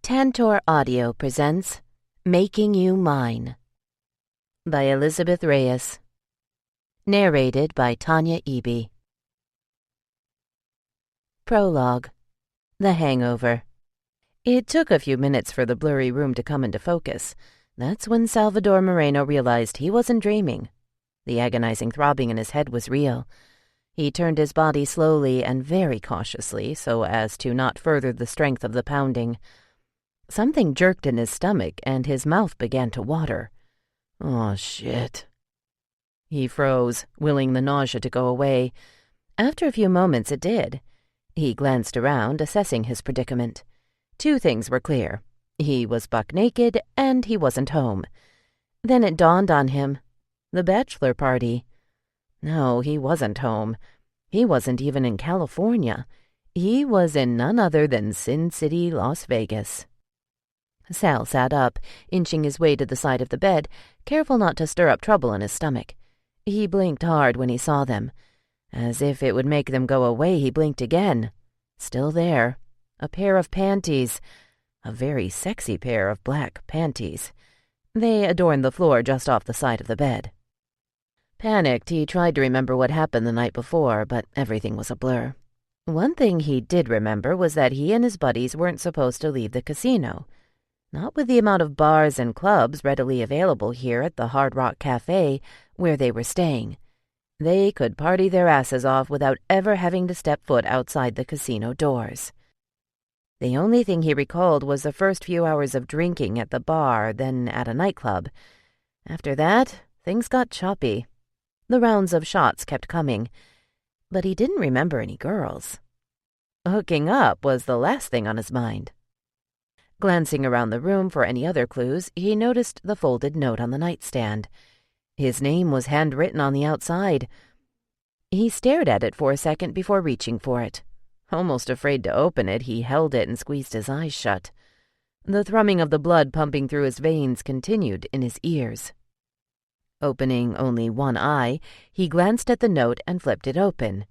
Tantor Audio presents Making You Mine by Elizabeth Reyes. Narrated by Tanya Eby. Prologue. The Hangover. It took a few minutes for the blurry room to come into focus. That's when Salvador Moreno realized he wasn't dreaming. The agonizing throbbing in his head was real. He turned his body slowly and very cautiously so as to not further the strength of the pounding. Something jerked in his stomach, and his mouth began to water. Oh, shit. He froze, willing the nausea to go away. After a few moments, it did. He glanced around, assessing his predicament. Two things were clear. He was buck naked, and he wasn't home. Then it dawned on him. The bachelor party. No, he wasn't home. He wasn't even in California. He was in none other than Sin City, Las Vegas. Sal sat up, inching his way to the side of the bed, careful not to stir up trouble in his stomach. He blinked hard when he saw them. As if it would make them go away, he blinked again. Still there. A pair of panties. A very sexy pair of black panties. They adorned the floor just off the side of the bed. Panicked, he tried to remember what happened the night before, but everything was a blur. One thing he did remember was that he and his buddies weren't supposed to leave the casino. Not with the amount of bars and clubs readily available here at the Hard Rock Cafe where they were staying. They could party their asses off without ever having to step foot outside the casino doors. The only thing he recalled was the first few hours of drinking at the bar, then at a nightclub. After that, things got choppy. The rounds of shots kept coming, but he didn't remember any girls. Hooking up was the last thing on his mind. Glancing around the room for any other clues, he noticed the folded note on the nightstand. His name was handwritten on the outside. He stared at it for a second before reaching for it. Almost afraid to open it, he held it and squeezed his eyes shut. The thrumming of the blood pumping through his veins continued in his ears. Opening only one eye, he glanced at the note and flipped it open.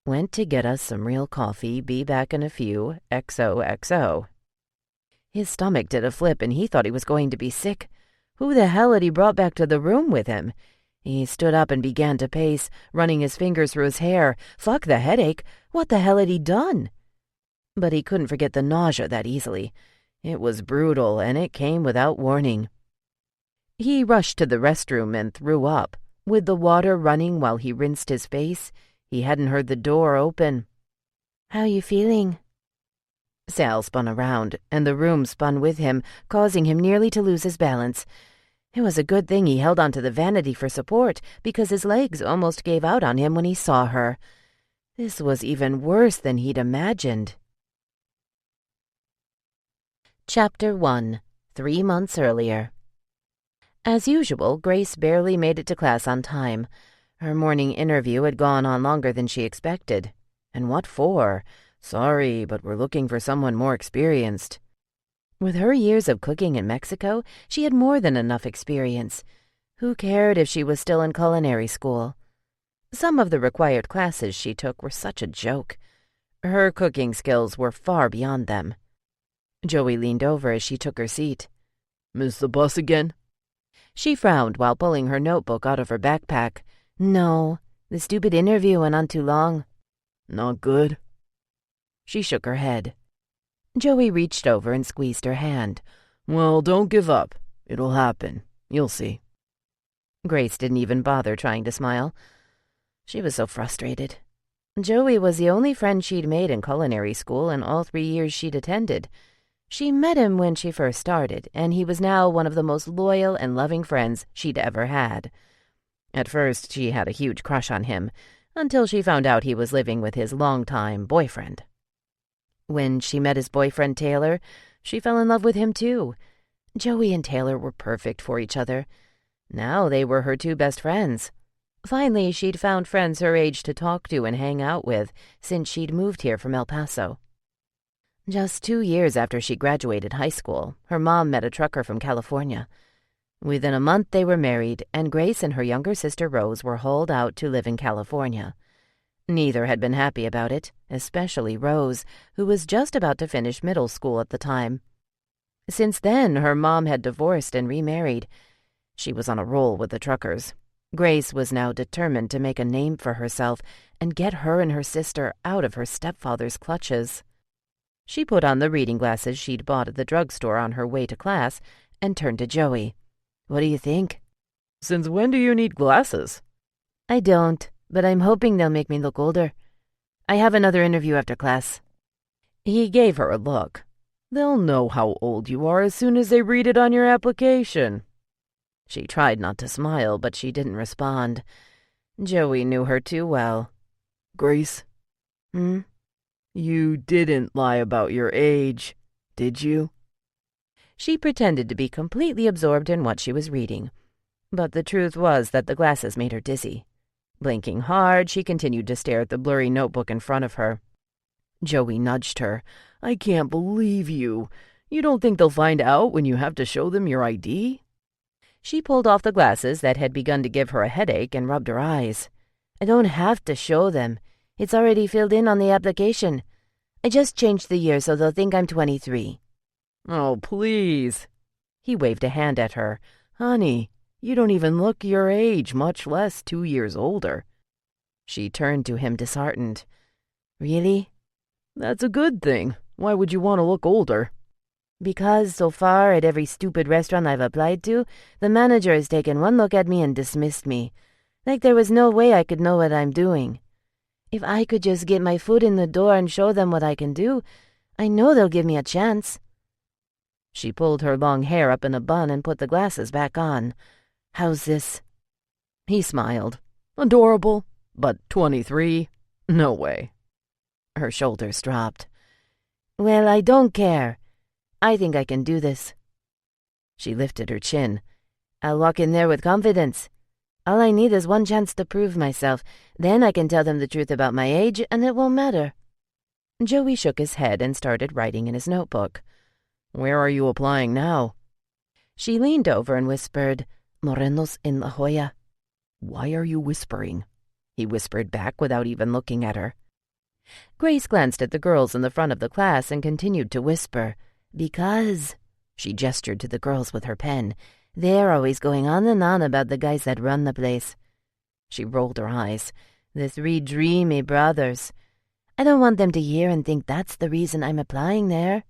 Went to get us some real coffee, be back in a few, XOXO. His stomach did a flip and he thought he was going to be sick. Who the hell had he brought back to the room with him? He stood up and began to pace, running his fingers through his hair. Fuck the headache. What the hell had he done? But he couldn't forget the nausea that easily. It was brutal, and it came without warning. He rushed to the restroom and threw up. With the water running while he rinsed his face, he hadn't heard the door open. "How you feeling?" Sal spun around, and the room spun with him, causing him nearly to lose his balance. It was a good thing he held onto the vanity for support, because his legs almost gave out on him when he saw her. This was even worse than he'd imagined. Chapter 1. 3 months earlier. As usual, Grace barely made it to class on time. Her morning interview had gone on longer than she expected. And what for? "Sorry, but we're looking for someone more experienced." With her years of cooking in Mexico, she had more than enough experience. Who cared if she was still in culinary school? Some of the required classes she took were such a joke. Her cooking skills were far beyond them. Joey leaned over as she took her seat. "Miss the bus again?" She frowned while pulling her notebook out of her backpack. "No, the stupid interview went on too long." "Not good?" She shook her head. Joey reached over and squeezed her hand. "Well, don't give up. It'll happen. You'll see." Grace didn't even bother trying to smile. She was so frustrated. Joey was the only friend she'd made in culinary school in all 3 years she'd attended. She met him when she first started, and he was now one of the most loyal and loving friends she'd ever had. At first, she had a huge crush on him, until she found out he was living with his longtime boyfriend. When she met his boyfriend, Taylor, she fell in love with him too. Joey and Taylor were perfect for each other. Now they were her 2 best friends. Finally, she'd found friends her age to talk to and hang out with since she'd moved here from El Paso. Just 2 years after she graduated high school, her mom met a trucker from California. Within a month they were married, and Grace and her younger sister Rose were hauled out to live in California. Neither had been happy about it, especially Rose, who was just about to finish middle school at the time. Since then, her mom had divorced and remarried. She was on a roll with the truckers. Grace was now determined to make a name for herself and get her and her sister out of her stepfather's clutches. She put on the reading glasses she'd bought at the drugstore on her way to class and turned to Joey. "What do you think?" "Since when do you need glasses?" "I don't, but I'm hoping they'll make me look older. I have another interview after class." He gave her a look. "They'll know how old you are as soon as they read it on your application." She tried not to smile, but she didn't respond. Joey knew her too well. "Grace?" "You didn't lie about your age, did you?" She pretended to be completely absorbed in what she was reading, but the truth was that the glasses made her dizzy. Blinking hard, she continued to stare at the blurry notebook in front of her. Joey nudged her. "I can't believe you. You don't think they'll find out when you have to show them your ID?" She pulled off the glasses that had begun to give her a headache and rubbed her eyes. "I don't have to show them. It's already filled in on the application. I just changed the year so they'll think I'm 23. "Oh, please." He waved a hand at her. "Honey, you don't even look your age, much less 2 years older." She turned to him disheartened. "Really?" "That's a good thing. Why would you want to look older?" "Because so far at every stupid restaurant I've applied to, the manager has taken one look at me and dismissed me. Like there was no way I could know what I'm doing. If I could just get my foot in the door and show them what I can do, I know they'll give me a chance." She pulled her long hair up in a bun and put the glasses back on. "How's this?" He smiled. "Adorable, but 23? No way." Her shoulders dropped. "Well, I don't care. I think I can do this." She lifted her chin. "I'll walk in there with confidence. All I need is one chance to prove myself. Then I can tell them the truth about my age, and it won't matter." Joey shook his head and started writing in his notebook. "Where are you applying now?" She leaned over and whispered, "Moreno's in La Jolla." "Why are you whispering?" He whispered back without even looking at her. Grace glanced at the girls in the front of the class and continued to whisper. "Because," she gestured to the girls with her pen, "they're always going on and on about the guys that run the place." She rolled her eyes. "The 3 dreamy brothers. I don't want them to hear and think that's the reason I'm applying there."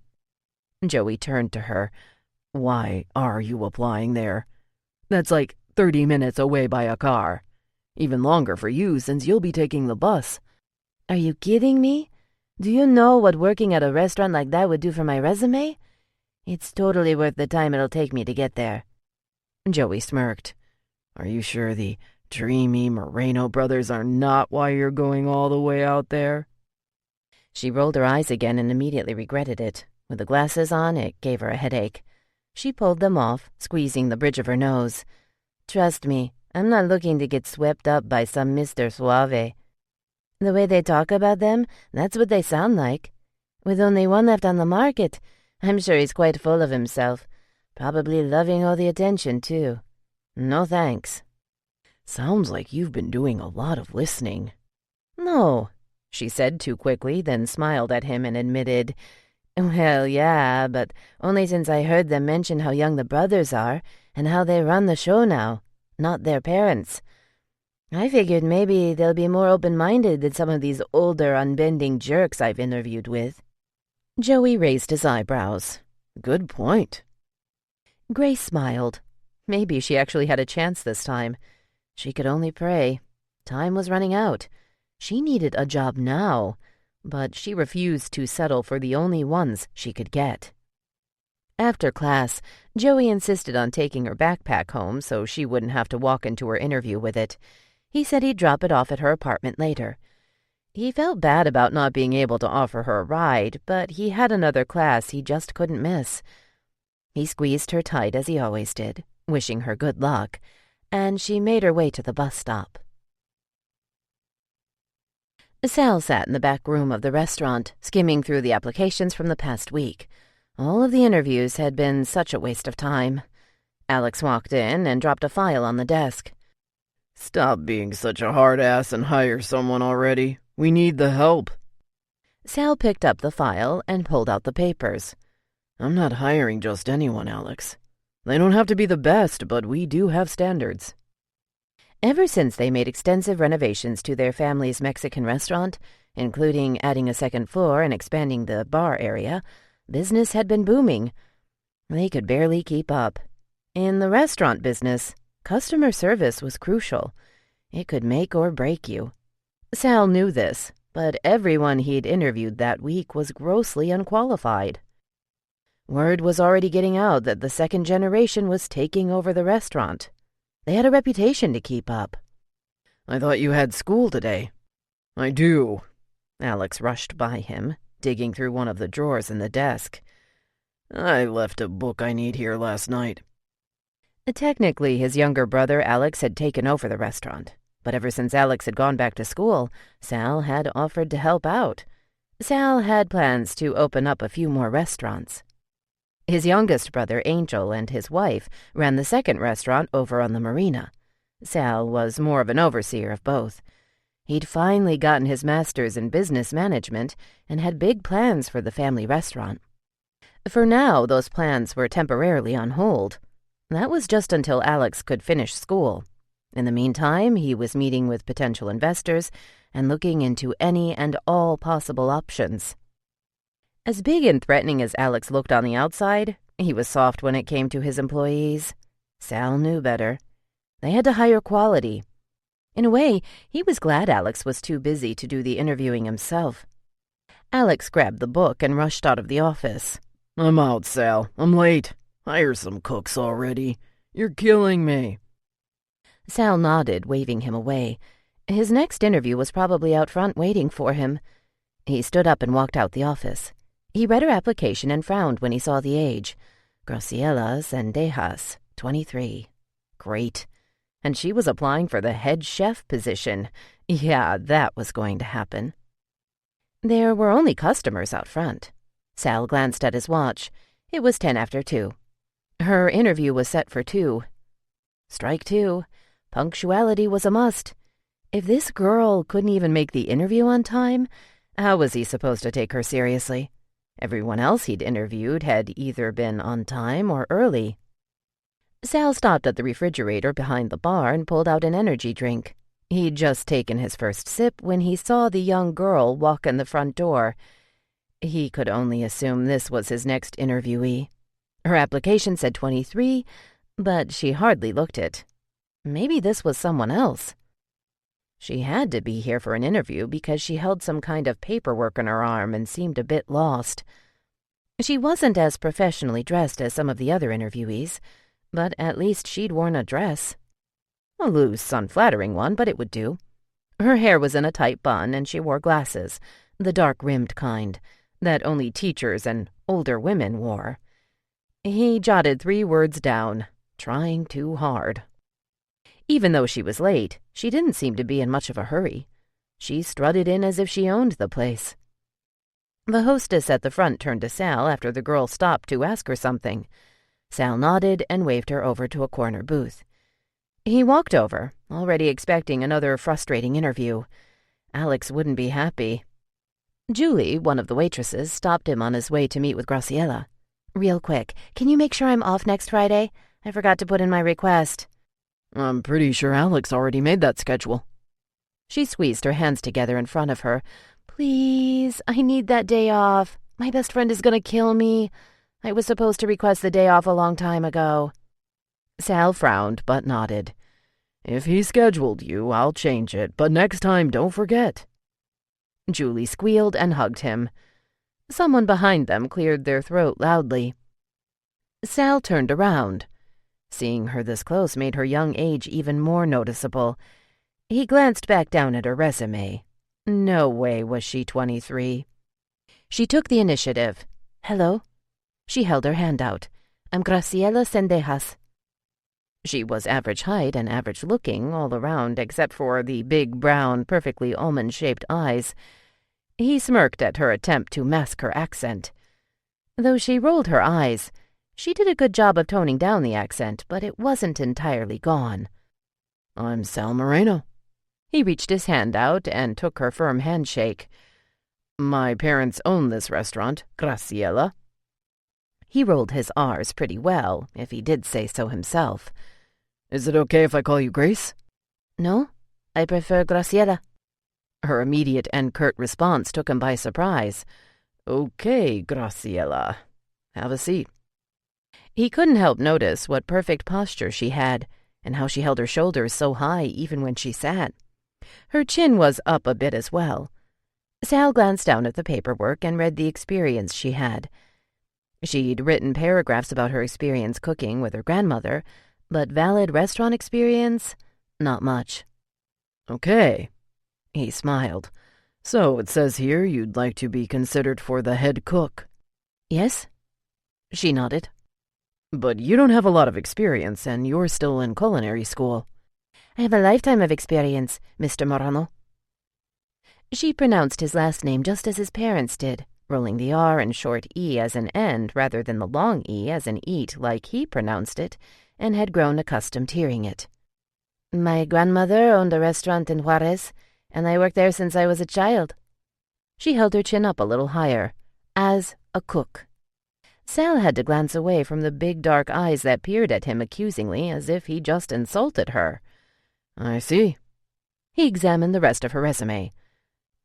Joey turned to her. "Why are you applying there? That's like 30 minutes away by a car. Even longer for you since you'll be taking the bus." "Are you kidding me? Do you know what working at a restaurant like that would do for my resume? It's totally worth the time it'll take me to get there." Joey smirked. "Are you sure the dreamy Moreno brothers are not why you're going all the way out there?" She rolled her eyes again and immediately regretted it. With the glasses on, it gave her a headache. She pulled them off, squeezing the bridge of her nose. "Trust me, I'm not looking to get swept up by some Mr. Suave. The way they talk about them, that's what they sound like. With only one left on the market, I'm sure he's quite full of himself. Probably loving all the attention, too. No thanks." "Sounds like you've been doing a lot of listening." "No," she said too quickly, then smiled at him and admitted, "Well, yeah, but only since I heard them mention how young the brothers are and how they run the show now, not their parents. I figured maybe they'll be more open-minded than some of these older, unbending jerks I've interviewed with." Joey raised his eyebrows. "Good point." Grace smiled. Maybe she actually had a chance this time. She could only pray. Time was running out. She needed a job now, but she refused to settle for the only ones she could get. After class, Joey insisted on taking her backpack home so she wouldn't have to walk into her interview with it. He said he'd drop it off at her apartment later. He felt bad about not being able to offer her a ride, but he had another class he just couldn't miss. He squeezed her tight as he always did, wishing her good luck, and she made her way to the bus stop. Sal sat in the back room of the restaurant, skimming through the applications from the past week. All of the interviews had been such a waste of time. Alex walked in and dropped a file on the desk. "Stop being such a hard ass and hire someone already. We need the help. Sal picked up the file and pulled out the papers. I'm not hiring just anyone, Alex. They don't have to be the best, but we do have standards. Ever since they made extensive renovations to their family's Mexican restaurant, including adding a second floor and expanding the bar area, business had been booming. They could barely keep up. In the restaurant business, customer service was crucial. It could make or break you. Sal knew this, but everyone he'd interviewed that week was grossly unqualified. Word was already getting out that the second generation was taking over the restaurant. They had a reputation to keep up. I thought you had school today. I do. Alex rushed by him, digging through one of the drawers in the desk. I left a book I need here last night. Technically, his younger brother Alex had taken over the restaurant, but ever since Alex had gone back to school, Sal had offered to help out. Sal had plans to open up a few more restaurants. His youngest brother, Angel, and his wife ran the second restaurant over on the marina. Sal was more of an overseer of both. He'd finally gotten his master's in business management and had big plans for the family restaurant. For now, those plans were temporarily on hold. That was just until Alex could finish school. In the meantime, he was meeting with potential investors and looking into any and all possible options. As big and threatening as Alex looked on the outside, he was soft when it came to his employees. Sal knew better. They had to hire quality. In a way, he was glad Alex was too busy to do the interviewing himself. Alex grabbed the book and rushed out of the office. I'm out, Sal. I'm late. Hire some cooks already. You're killing me. Sal nodded, waving him away. His next interview was probably out front waiting for him. He stood up and walked out the office. He read her application and frowned when he saw the age. Grace Zendejas, 23. Great. And she was applying for the head chef position. Yeah, that was going to happen. There were only customers out front. Sal glanced at his watch. It was 10 after 2. Her interview was set for 2. Strike 2. Punctuality was a must. If this girl couldn't even make the interview on time, how was he supposed to take her seriously? Everyone else he'd interviewed had either been on time or early. Sal stopped at the refrigerator behind the bar and pulled out an energy drink. He'd just taken his first sip when he saw the young girl walk in the front door. He could only assume this was his next interviewee. Her application said 23, but she hardly looked it. Maybe this was someone else. She had to be here for an interview because she held some kind of paperwork on her arm and seemed a bit lost. She wasn't as professionally dressed as some of the other interviewees, but at least she'd worn a dress. A loose, unflattering one, but it would do. Her hair was in a tight bun and she wore glasses, the dark-rimmed kind, that only teachers and older women wore. He jotted 3 words down, trying too hard. Even though she was late, she didn't seem to be in much of a hurry. She strutted in as if she owned the place. The hostess at the front turned to Sal after the girl stopped to ask her something. Sal nodded and waved her over to a corner booth. He walked over, already expecting another frustrating interview. Alex wouldn't be happy. Julie, one of the waitresses, stopped him on his way to meet with Graciela. "Real quick, can you make sure I'm off next Friday? I forgot to put in my request." I'm pretty sure Alex already made that schedule. She squeezed her hands together in front of her. "Please, I need that day off. My best friend is going to kill me. I was supposed to request the day off a long time ago." Sal frowned but nodded. If he scheduled you, I'll change it, but next time don't forget. Julie squealed and hugged him. Someone behind them cleared their throat loudly. Sal turned around. Seeing her this close made her young age even more noticeable. He glanced back down at her resume. No way was she 23. She took the initiative. "Hello?" She held her hand out. "I'm Graciela Zendejas." She was average height and average looking all around except for the big brown, perfectly almond-shaped eyes. He smirked at her attempt to mask her accent. Though she rolled her eyes, she did a good job of toning down the accent, but it wasn't entirely gone. "I'm Sal Moreno." He reached his hand out and took her firm handshake. My parents own this restaurant, Graciela. He rolled his R's pretty well, if he did say so himself. Is it okay if I call you Grace? No, I prefer Graciela. Her immediate and curt response took him by surprise. Okay, Graciela. Have a seat. He couldn't help notice what perfect posture she had, and how she held her shoulders so high even when she sat. Her chin was up a bit as well. Sal glanced down at the paperwork and read the experience she had. She'd written paragraphs about her experience cooking with her grandmother, but valid restaurant experience? Not much. Okay, he smiled. So it says here you'd like to be considered for the head cook. Yes? She nodded. But you don't have a lot of experience, and you're still in culinary school. I have a lifetime of experience, Mr. Moreno. She pronounced his last name just as his parents did, rolling the R and short E as an end rather than the long E as an eat like he pronounced it, and had grown accustomed to hearing it. My grandmother owned a restaurant in Juarez, and I worked there since I was a child. She held her chin up a little higher, as a cook. Sal had to glance away from the big dark eyes that peered at him accusingly as if he just insulted her. I see. He examined the rest of her resume.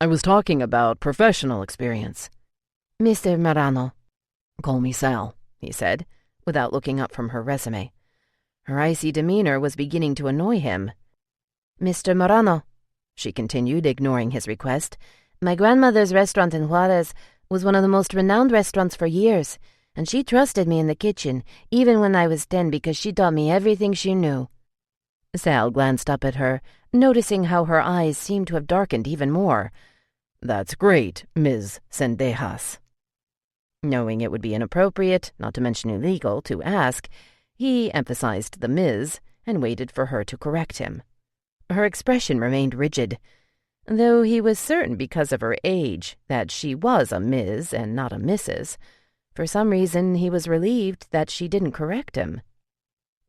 I was talking about professional experience. Mr. Moreno. Call me Sal, he said, without looking up from her resume. Her icy demeanor was beginning to annoy him. Mr. Moreno, she continued, ignoring his request, my grandmother's restaurant in Juarez was one of the most renowned restaurants for years, and she trusted me in the kitchen, even when I was 10, because she taught me everything she knew. Sal glanced up at her, noticing how her eyes seemed to have darkened even more. That's great, Ms. Zendejas. Knowing it would be inappropriate, not to mention illegal, to ask, he emphasized the Ms. and waited for her to correct him. Her expression remained rigid, though he was certain because of her age that she was a Ms. and not a Mrs. For some reason, he was relieved that she didn't correct him.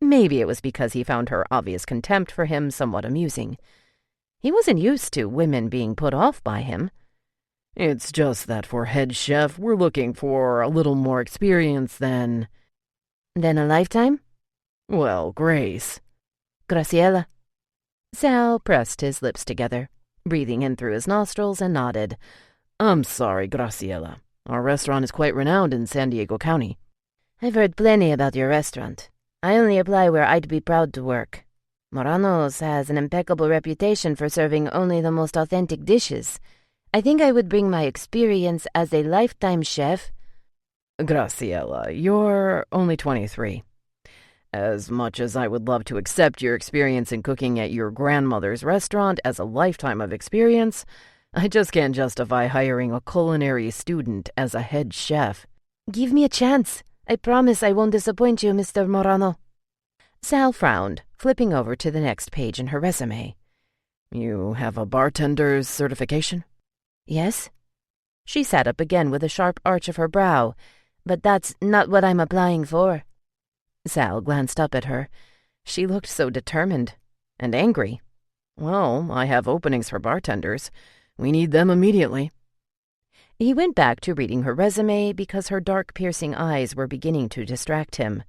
Maybe it was because he found her obvious contempt for him somewhat amusing. He wasn't used to women being put off by him. It's just that for head chef, we're looking for a little more experience than... Than a lifetime? Well, Grace. Graciela. Sal pressed his lips together, breathing in through his nostrils, and nodded. I'm sorry, Graciela. Our restaurant is quite renowned in San Diego County. I've heard plenty about your restaurant. I only apply where I'd be proud to work. Moreno's has an impeccable reputation for serving only the most authentic dishes. I think I would bring my experience as a lifetime chef. Graciela, you're only 23. As much as I would love to accept your experience in cooking at your grandmother's restaurant as a lifetime of experience, I just can't justify hiring a culinary student as a head chef. Give me a chance. I promise I won't disappoint you, Mr. Moreno. Sal frowned, flipping over to the next page in her resume. You have a bartender's certification? Yes. She sat up again with a sharp arch of her brow. But that's not what I'm applying for. Sal glanced up at her. She looked so determined and angry. Well, I have openings for bartenders. We need them immediately. He went back to reading her resume because her dark, piercing eyes were beginning to distract him.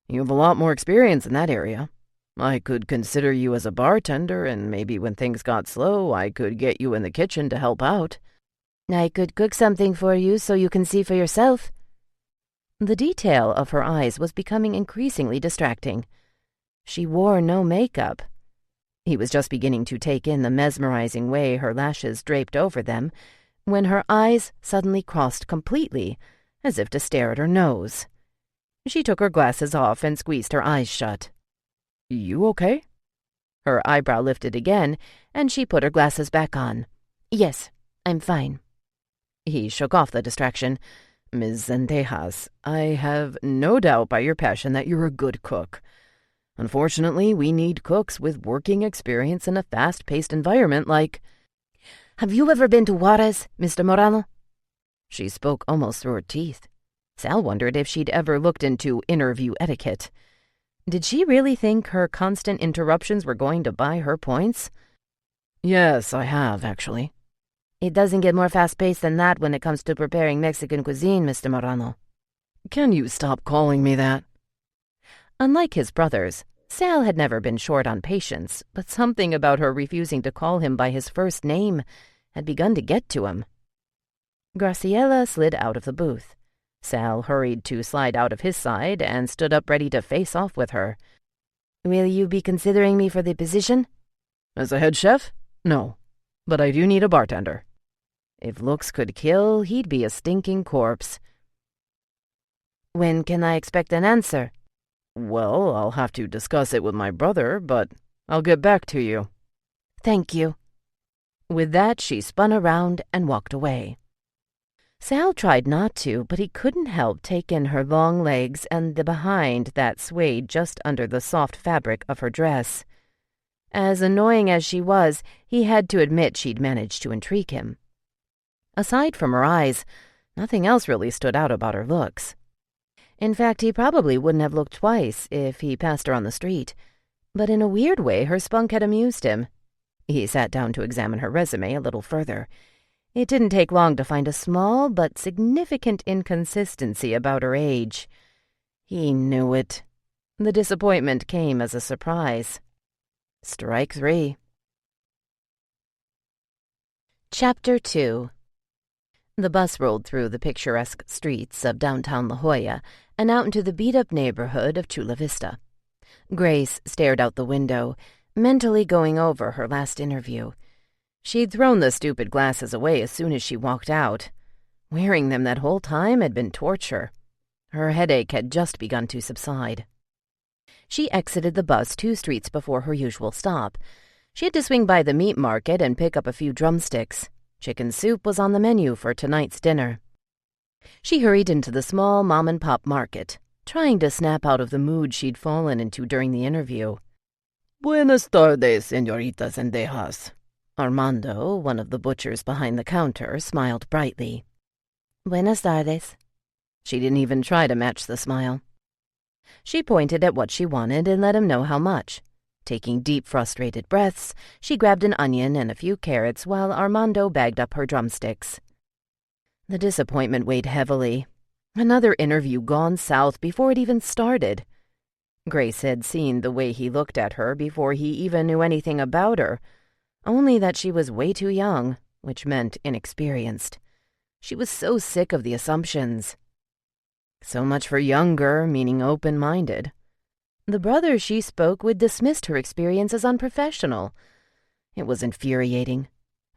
You have a lot more experience in that area. I could consider you as a bartender, and maybe when things got slow, I could get you in the kitchen to help out. I could cook something for you so you can see for yourself. The detail of her eyes was becoming increasingly distracting. She wore no makeup. He was just beginning to take in the mesmerizing way her lashes draped over them, when her eyes suddenly crossed completely, as if to stare at her nose. She took her glasses off and squeezed her eyes shut. You okay? Her eyebrow lifted again, and she put her glasses back on. Yes, I'm fine. He shook off the distraction. Ms. Zendejas, I have no doubt by your passion that you're a good cook. Unfortunately, we need cooks with working experience in a fast-paced environment like... Have you ever been to Juarez, Mr. Moreno? She spoke almost through her teeth. Sal wondered if she'd ever looked into interview etiquette. Did she really think her constant interruptions were going to buy her points? Yes, I have, actually. It doesn't get more fast-paced than that when it comes to preparing Mexican cuisine, Mr. Moreno. Can you stop calling me that? Unlike his brothers, Sal had never been short on patience, but something about her refusing to call him by his first name had begun to get to him. Graciela slid out of the booth. Sal hurried to slide out of his side and stood up ready to face off with her. "Will you be considering me for the position?" As a head chef? No. But I do need a bartender. If looks could kill, he'd be a stinking corpse. "When can I expect an answer?" Well, I'll have to discuss it with my brother, but I'll get back to you. "Thank you." With that, she spun around and walked away. Sal tried not to, but he couldn't help take in her long legs and the behind that swayed just under the soft fabric of her dress. As annoying as she was, he had to admit she'd managed to intrigue him. Aside from her eyes, nothing else really stood out about her looks. In fact, he probably wouldn't have looked twice if he passed her on the street. But in a weird way, her spunk had amused him. He sat down to examine her resume a little further. It didn't take long to find a small but significant inconsistency about her age. He knew it. The disappointment came as a surprise. Strike 3. Chapter 2. The bus rolled through the picturesque streets of downtown La Jolla and out into the beat-up neighborhood of Chula Vista. Grace stared out the window, mentally going over her last interview. She'd thrown the stupid glasses away as soon as she walked out. Wearing them that whole time had been torture. Her headache had just begun to subside. She exited the bus 2 streets before her usual stop. She had to swing by the meat market and pick up a few drumsticks. Chicken soup was on the menu for tonight's dinner. She hurried into the small mom-and-pop market, trying to snap out of the mood she'd fallen into during the interview. Buenas tardes, señorita Zendejas. Armando, one of the butchers behind the counter, smiled brightly. Buenas tardes. She didn't even try to match the smile. She pointed at what she wanted and let him know how much. Taking deep, frustrated breaths, she grabbed an onion and a few carrots while Armando bagged up her drumsticks. The disappointment weighed heavily. Another interview gone south before it even started. Grace had seen the way he looked at her before he even knew anything about her, only that she was way too young, which meant inexperienced. She was so sick of the assumptions. So much for younger, meaning open-minded. The brother she spoke with dismissed her experience as unprofessional. It was infuriating.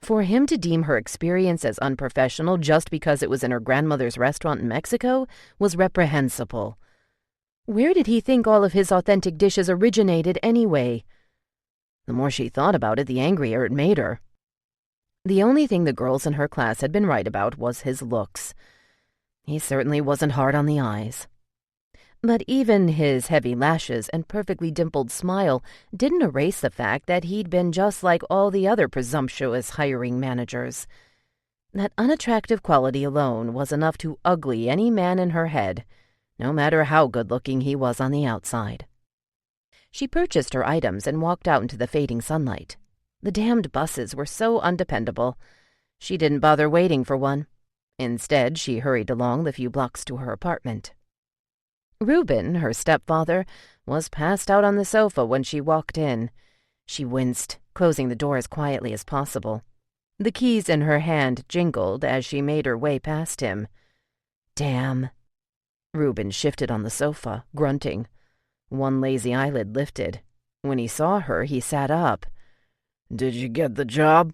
For him to deem her experience as unprofessional just because it was in her grandmother's restaurant in Mexico was reprehensible. Where did he think all of his authentic dishes originated anyway? The more she thought about it, the angrier it made her. The only thing the girls in her class had been right about was his looks. He certainly wasn't hard on the eyes. But even his heavy lashes and perfectly dimpled smile didn't erase the fact that he'd been just like all the other presumptuous hiring managers. That unattractive quality alone was enough to ugly any man in her head, no matter how good-looking he was on the outside. She purchased her items and walked out into the fading sunlight. The damned buses were so undependable. She didn't bother waiting for one. Instead, she hurried along the few blocks to her apartment. Reuben, her stepfather, was passed out on the sofa when she walked in. She winced, closing the door as quietly as possible. The keys in her hand jingled as she made her way past him. Damn. Reuben shifted on the sofa, grunting. One lazy eyelid lifted. When he saw her, he sat up. Did you get the job?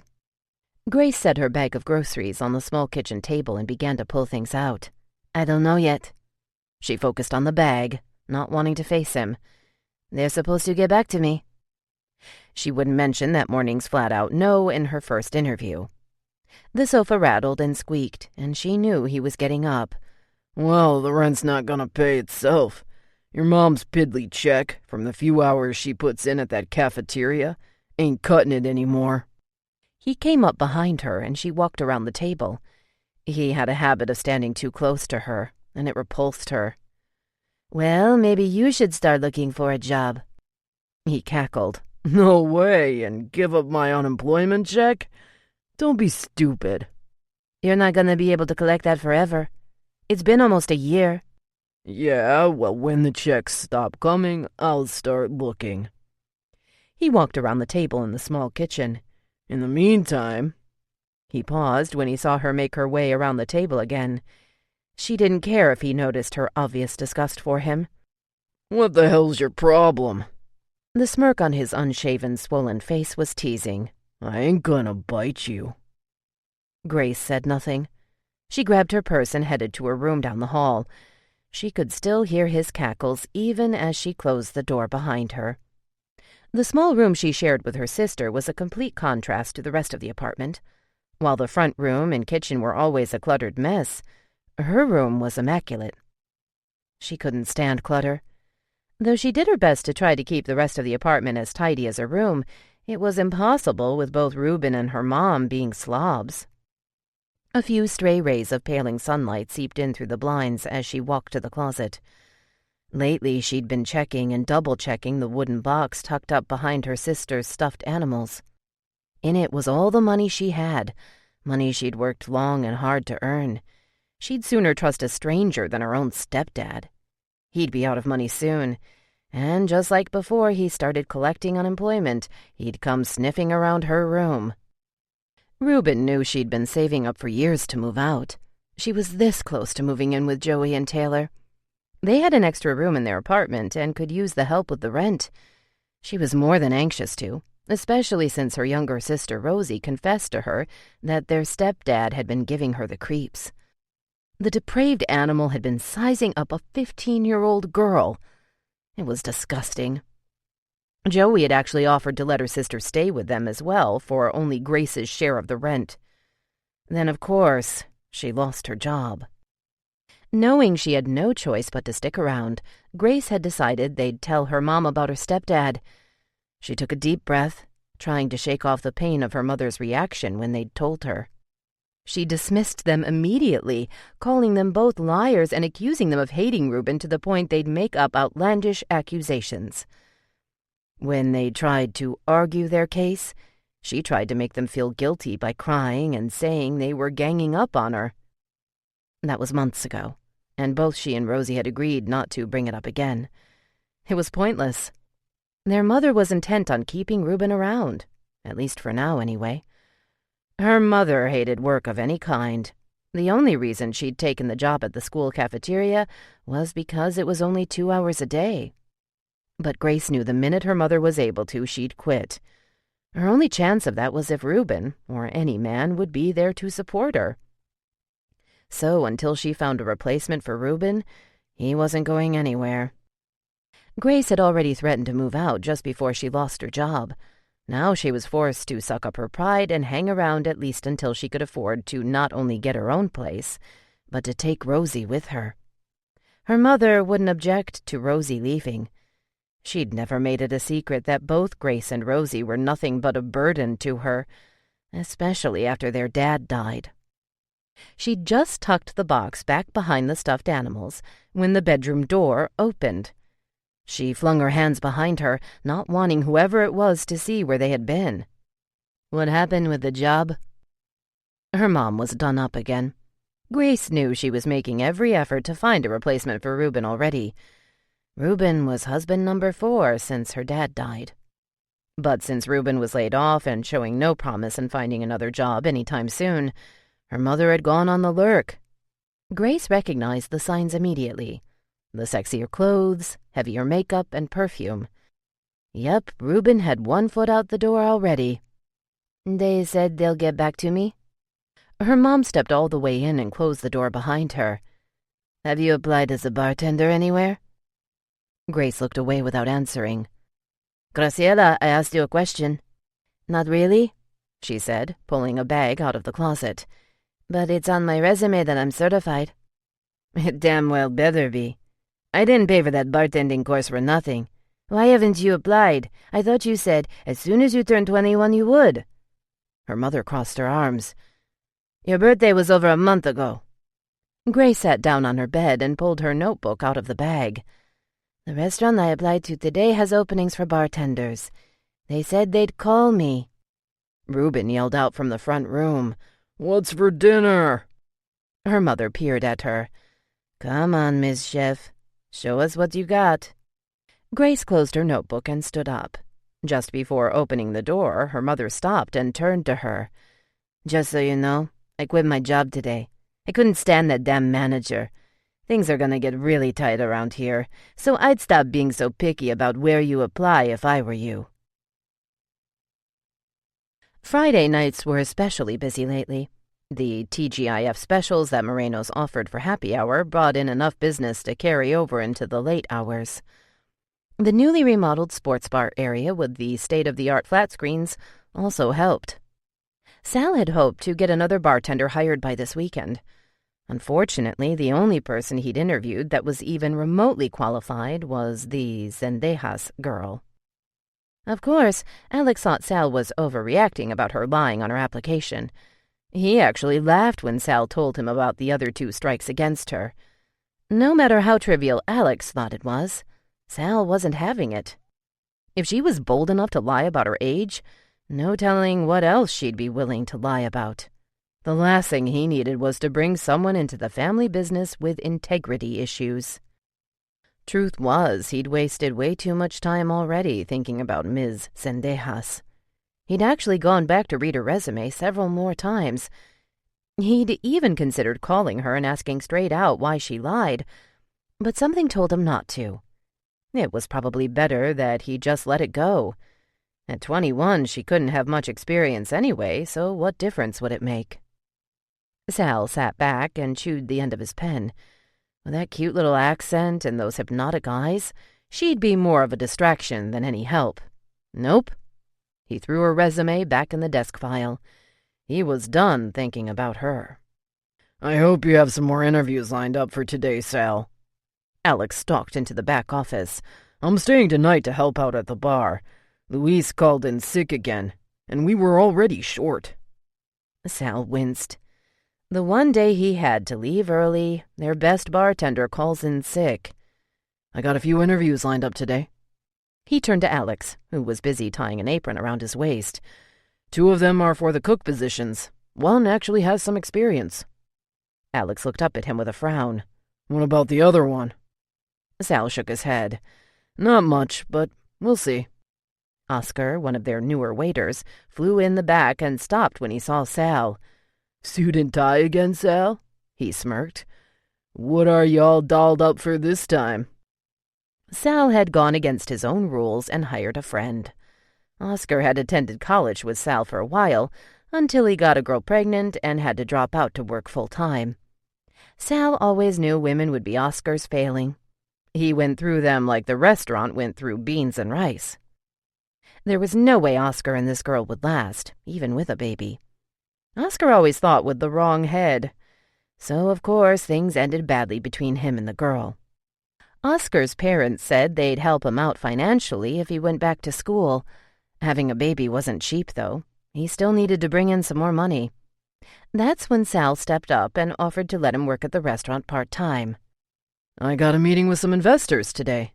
Grace set her bag of groceries on the small kitchen table and began to pull things out. I don't know yet. She focused on the bag, not wanting to face him. They're supposed to get back to me. She wouldn't mention that morning's flat-out no in her first interview. The sofa rattled and squeaked, and she knew he was getting up. Well, the rent's not gonna pay itself. Your mom's piddly check, from the few hours she puts in at that cafeteria, ain't cutting it anymore. He came up behind her, and she walked around the table. He had a habit of standing too close to her, and it repulsed her. Well, maybe you should start looking for a job. He cackled. No way, and give up my unemployment check? Don't be stupid. You're not gonna be able to collect that forever. It's been almost a year. Yeah, well, when the checks stop coming, I'll start looking. He walked around the table in the small kitchen. In the meantime... He paused when he saw her make her way around the table again. She didn't care if he noticed her obvious disgust for him. What the hell's your problem? The smirk on his unshaven, swollen face was teasing. I ain't gonna bite you. Grace said nothing. She grabbed her purse and headed to her room down the hall. She could still hear his cackles even as she closed the door behind her. The small room she shared with her sister was a complete contrast to the rest of the apartment. While the front room and kitchen were always a cluttered mess, her room was immaculate. She couldn't stand clutter. Though she did her best to try to keep the rest of the apartment as tidy as her room, it was impossible with both Reuben and her mom being slobs. A few stray rays of paling sunlight seeped in through the blinds as she walked to the closet. Lately, she'd been checking and double-checking the wooden box tucked up behind her sister's stuffed animals. In it was all the money she had, money she'd worked long and hard to earn. She'd sooner trust a stranger than her own stepdad. He'd be out of money soon, and just like before he started collecting unemployment, he'd come sniffing around her room. Reuben knew she'd been saving up for years to move out. She was this close to moving in with Joey and Taylor. They had an extra room in their apartment and could use the help with the rent. She was more than anxious to, especially since her younger sister Rosie confessed to her that their stepdad had been giving her the creeps. The depraved animal had been sizing up a 15-year-old girl. It was disgusting. Joey had actually offered to let her sister stay with them as well for only Grace's share of the rent. Then, of course, she lost her job. Knowing she had no choice but to stick around, Grace had decided they'd tell her mom about her stepdad. She took a deep breath, trying to shake off the pain of her mother's reaction when they'd told her. She dismissed them immediately, calling them both liars and accusing them of hating Reuben to the point they'd make up outlandish accusations. When they tried to argue their case, she tried to make them feel guilty by crying and saying they were ganging up on her. That was months ago, and both she and Rosie had agreed not to bring it up again. It was pointless. Their mother was intent on keeping Reuben around, at least for now anyway. Her mother hated work of any kind. The only reason she'd taken the job at the school cafeteria was because it was only 2 hours a day. But Grace knew the minute her mother was able to, she'd quit. Her only chance of that was if Reuben, or any man, would be there to support her. So until she found a replacement for Reuben, he wasn't going anywhere. Grace had already threatened to move out just before she lost her job. Now she was forced to suck up her pride and hang around at least until she could afford to not only get her own place, but to take Rosie with her. Her mother wouldn't object to Rosie leaving. She'd never made it a secret that both Grace and Rosie were nothing but a burden to her, especially after their dad died. She'd just tucked the box back behind the stuffed animals when the bedroom door opened. She flung her hands behind her, not wanting whoever it was to see where they had been. "What happened with the job?" Her mom was done up again. Grace knew she was making every effort to find a replacement for Reuben already. Reuben was husband number 4 since her dad died. But since Reuben was laid off and showing no promise in finding another job anytime soon, her mother had gone on the lurk. Grace recognized the signs immediately. The sexier clothes, heavier makeup, and perfume. Yep, Reuben had 1 foot out the door already. "They said they'll get back to me?" Her mom stepped all the way in and closed the door behind her. "Have you applied as a bartender anywhere?" Grace looked away without answering. "Graciela, I asked you a question." "Not really," she said, pulling a bag out of the closet. "But it's on my resume that I'm certified." "It damn well better be. I didn't pay for that bartending course for nothing. Why haven't you applied? I thought you said as soon as you turned 21 you would." Her mother crossed her arms. "Your birthday was over a month ago." Grace sat down on her bed and pulled her notebook out of the bag. "The restaurant I applied to today has openings for bartenders. They said they'd call me. Reuben yelled out from the front room. "What's for dinner?" Her mother peered at her. "Come on, Miss Chef. Show us what you got." Grace closed her notebook and stood up. Just before opening the door, her mother stopped and turned to her. "Just so you know, I quit my job today. I couldn't stand that damn manager. Things are gonna get really tight around here, so I'd stop being so picky about where you apply if I were you." Friday nights were especially busy lately. The TGIF specials that Moreno's offered for happy hour brought in enough business to carry over into the late hours. The newly remodeled sports bar area with the state-of-the-art flat screens also helped. Sal had hoped to get another bartender hired by this weekend. Unfortunately, the only person he'd interviewed that was even remotely qualified was the Zendejas girl. Of course, Alex thought Sal was overreacting about her lying on her application. He actually laughed when Sal told him about the other 2 strikes against her. No matter how trivial Alex thought it was, Sal wasn't having it. If she was bold enough to lie about her age, no telling what else she'd be willing to lie about. The last thing he needed was to bring someone into the family business with integrity issues. Truth was, he'd wasted way too much time already thinking about Ms. Zendejas. He'd actually gone back to read her resume several more times. He'd even considered calling her and asking straight out why she lied, but something told him not to. It was probably better that he just let it go. At 21, she couldn't have much experience anyway, so what difference would it make? Sal sat back and chewed the end of his pen. With that cute little accent and those hypnotic eyes, she'd be more of a distraction than any help. Nope. He threw her resume back in the desk file. He was done thinking about her. "I hope you have some more interviews lined up for today, Sal." Alex stalked into the back office. "I'm staying tonight to help out at the bar. Luis called in sick again, and we were already short." Sal winced. The one day he had to leave early, their best bartender calls in sick. "I got a few interviews lined up today." He turned to Alex, who was busy tying an apron around his waist. 2 of them are for the cook positions. One actually has some experience." Alex looked up at him with a frown. "What about the other one?" Sal shook his head. "Not much, but we'll see." Oscar, one of their newer waiters, flew in the back and stopped when he saw Sal. "Suit and tie again, Sal?" he smirked. "What are y'all dolled up for this time?" Sal had gone against his own rules and hired a friend. Oscar had attended college with Sal for a while, until he got a girl pregnant and had to drop out to work full-time. Sal always knew women would be Oscar's failing. He went through them like the restaurant went through beans and rice. There was no way Oscar and this girl would last, even with a baby. Oscar always thought with the wrong head. So, of course, things ended badly between him and the girl. Oscar's parents said they'd help him out financially if he went back to school. Having a baby wasn't cheap, though. He still needed to bring in some more money. That's when Sal stepped up and offered to let him work at the restaurant part-time. "I got a meeting with some investors today."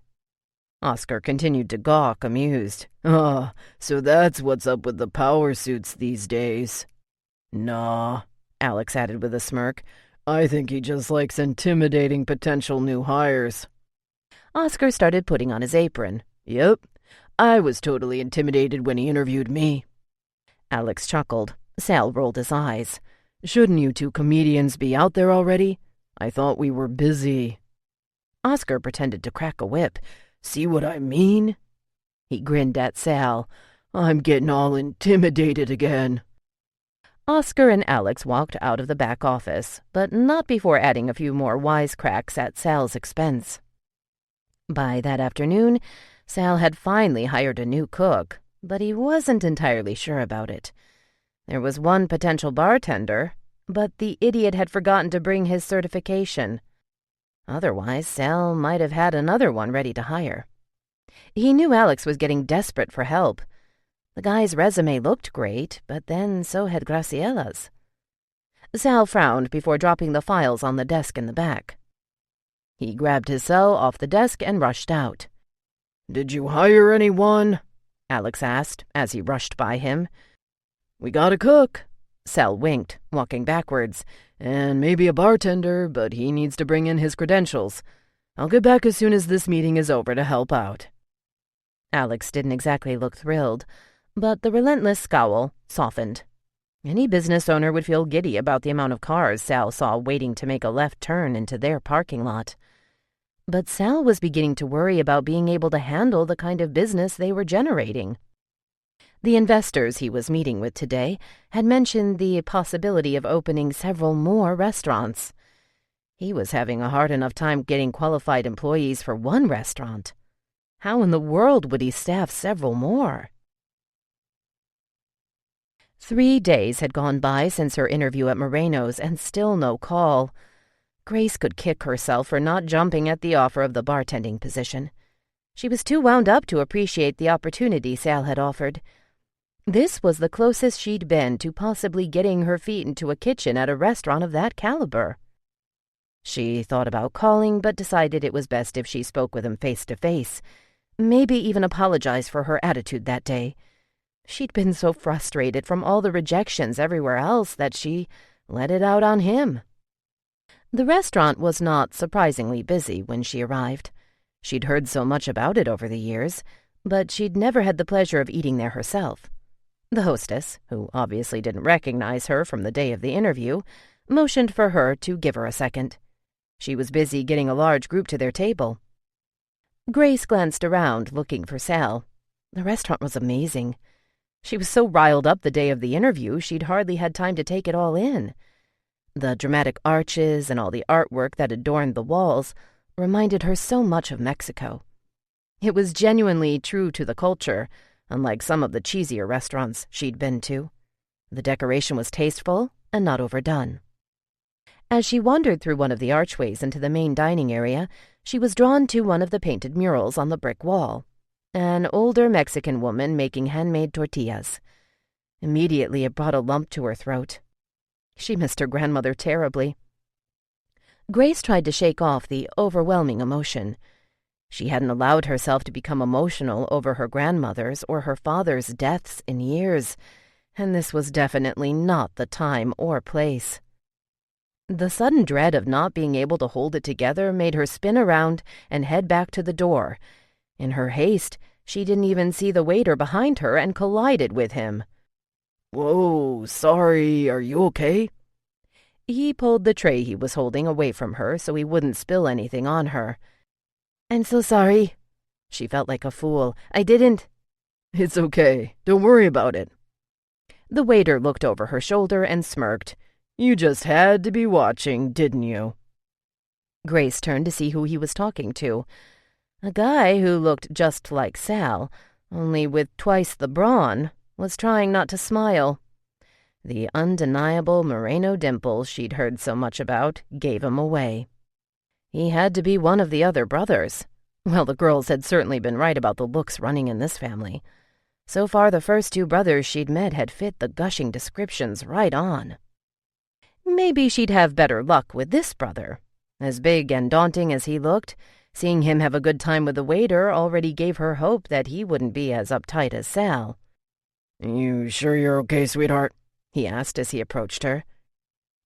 Oscar continued to gawk, amused. So that's what's up with the power suits these days." "Nah," Alex added with a smirk. "I think he just likes intimidating potential new hires." Oscar started putting on his apron. "Yep, I was totally intimidated when he interviewed me." Alex chuckled. Sal rolled his eyes. "Shouldn't you 2 comedians be out there already? I thought we were busy." Oscar pretended to crack a whip. "See what I mean?" He grinned at Sal. "I'm getting all intimidated again." Oscar and Alex walked out of the back office, but not before adding a few more wisecracks at Sal's expense. By that afternoon, Sal had finally hired a new cook, but he wasn't entirely sure about it. There was one potential bartender, but the idiot had forgotten to bring his certification. Otherwise, Sal might have had another one ready to hire. He knew Alex was getting desperate for help. The guy's resume looked great, but then so had Graciela's. Sal frowned before dropping the files on the desk in the back. He grabbed his cell off the desk and rushed out. "Did you hire anyone?" Alex asked as he rushed by him. "We got a cook," Sal winked, walking backwards, "and maybe a bartender, but he needs to bring in his credentials. I'll get back as soon as this meeting is over to help out." Alex didn't exactly look thrilled, but the relentless scowl softened. Any business owner would feel giddy about the amount of cars Sal saw waiting to make a left turn into their parking lot. But Sal was beginning to worry about being able to handle the kind of business they were generating. The investors he was meeting with today had mentioned the possibility of opening several more restaurants. He was having a hard enough time getting qualified employees for one restaurant. How in the world would he staff several more? 3 days had gone by since her interview at Moreno's, and still no call. Grace could kick herself for not jumping at the offer of the bartending position. She was too wound up to appreciate the opportunity Sal had offered. This was the closest she'd been to possibly getting her feet into a kitchen at a restaurant of that caliber. She thought about calling, but decided it was best if she spoke with him face to face. Maybe even apologize for her attitude that day. She'd been so frustrated from all the rejections everywhere else that she let it out on him. The restaurant was not surprisingly busy when she arrived. She'd heard so much about it over the years, but she'd never had the pleasure of eating there herself. The hostess, who obviously didn't recognize her from the day of the interview, motioned for her to give her a second. She was busy getting a large group to their table. Grace glanced around, looking for Sal. The restaurant was amazing. She was so riled up the day of the interview, she'd hardly had time to take it all in. The dramatic arches and all the artwork that adorned the walls reminded her so much of Mexico. It was genuinely true to the culture, unlike some of the cheesier restaurants she'd been to. The decoration was tasteful and not overdone. As she wandered through one of the archways into the main dining area, she was drawn to one of the painted murals on the brick wall. An older Mexican woman making handmade tortillas. Immediately it brought a lump to her throat. She missed her grandmother terribly. Grace tried to shake off the overwhelming emotion. She hadn't allowed herself to become emotional over her grandmother's or her father's deaths in years, and this was definitely not the time or place. The sudden dread of not being able to hold it together made her spin around and head back to the door. In her haste, she didn't even see the waiter behind her and collided with him. "Whoa, sorry, are you okay?" He pulled the tray he was holding away from her so he wouldn't spill anything on her. "I'm so sorry." She felt like a fool. "I didn't." "It's okay. Don't worry about it." The waiter looked over her shoulder and smirked. "You just had to be watching, didn't you?" Grace turned to see who he was talking to. A guy who looked just like Sal, only with twice the brawn, was trying not to smile. The undeniable Moreno dimples she'd heard so much about gave him away. He had to be one of the other brothers. Well, the girls had certainly been right about the looks running in this family. So far, the first 2 brothers she'd met had fit the gushing descriptions right on. Maybe she'd have better luck with this brother. As big and daunting as he looked, seeing him have a good time with the waiter already gave her hope that he wouldn't be as uptight as Sal. "You sure you're okay, sweetheart?" he asked as he approached her.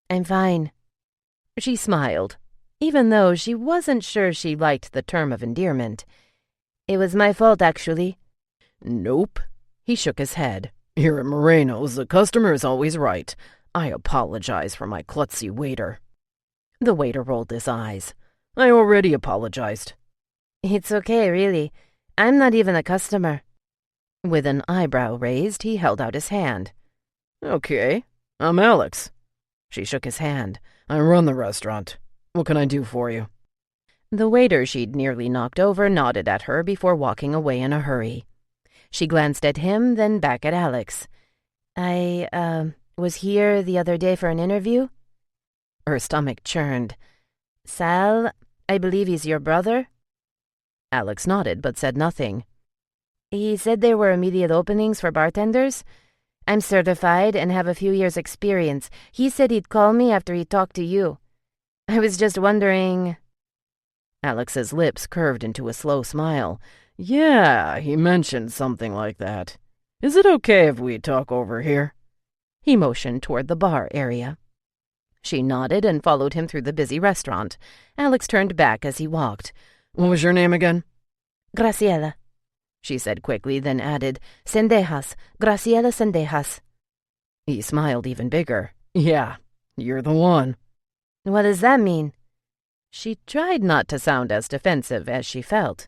"I'm fine." She smiled, even though she wasn't sure she liked the term of endearment. "It was my fault, actually." "Nope." He shook his head. "Here at Moreno's, the customer is always right. I apologize for my klutzy waiter." The waiter rolled his eyes. "I already apologized." "It's okay, really. I'm not even a customer." With an eyebrow raised, he held out his hand. "Okay, I'm Alex." She shook his hand. "I run the restaurant. What can I do for you?" The waiter she'd nearly knocked over nodded at her before walking away in a hurry. She glanced at him, then back at Alex. I was here the other day for an interview?" Her stomach churned. "Sal, I believe he's your brother?" Alex nodded but said nothing. "He said there were immediate openings for bartenders. I'm certified and have a few years' experience. He said he'd call me after he talked to you. I was just wondering—" Alex's lips curved into a slow smile. Yeah, he mentioned something like that. Is it okay if we talk over here? He motioned toward the bar area. She nodded and followed him through the busy restaurant. Alex turned back as he walked. What was your name again? Graciela, she said quickly, then added, Zendejas, Graciela Zendejas. He smiled even bigger. Yeah, you're the one. What does that mean? She tried not to sound as defensive as she felt.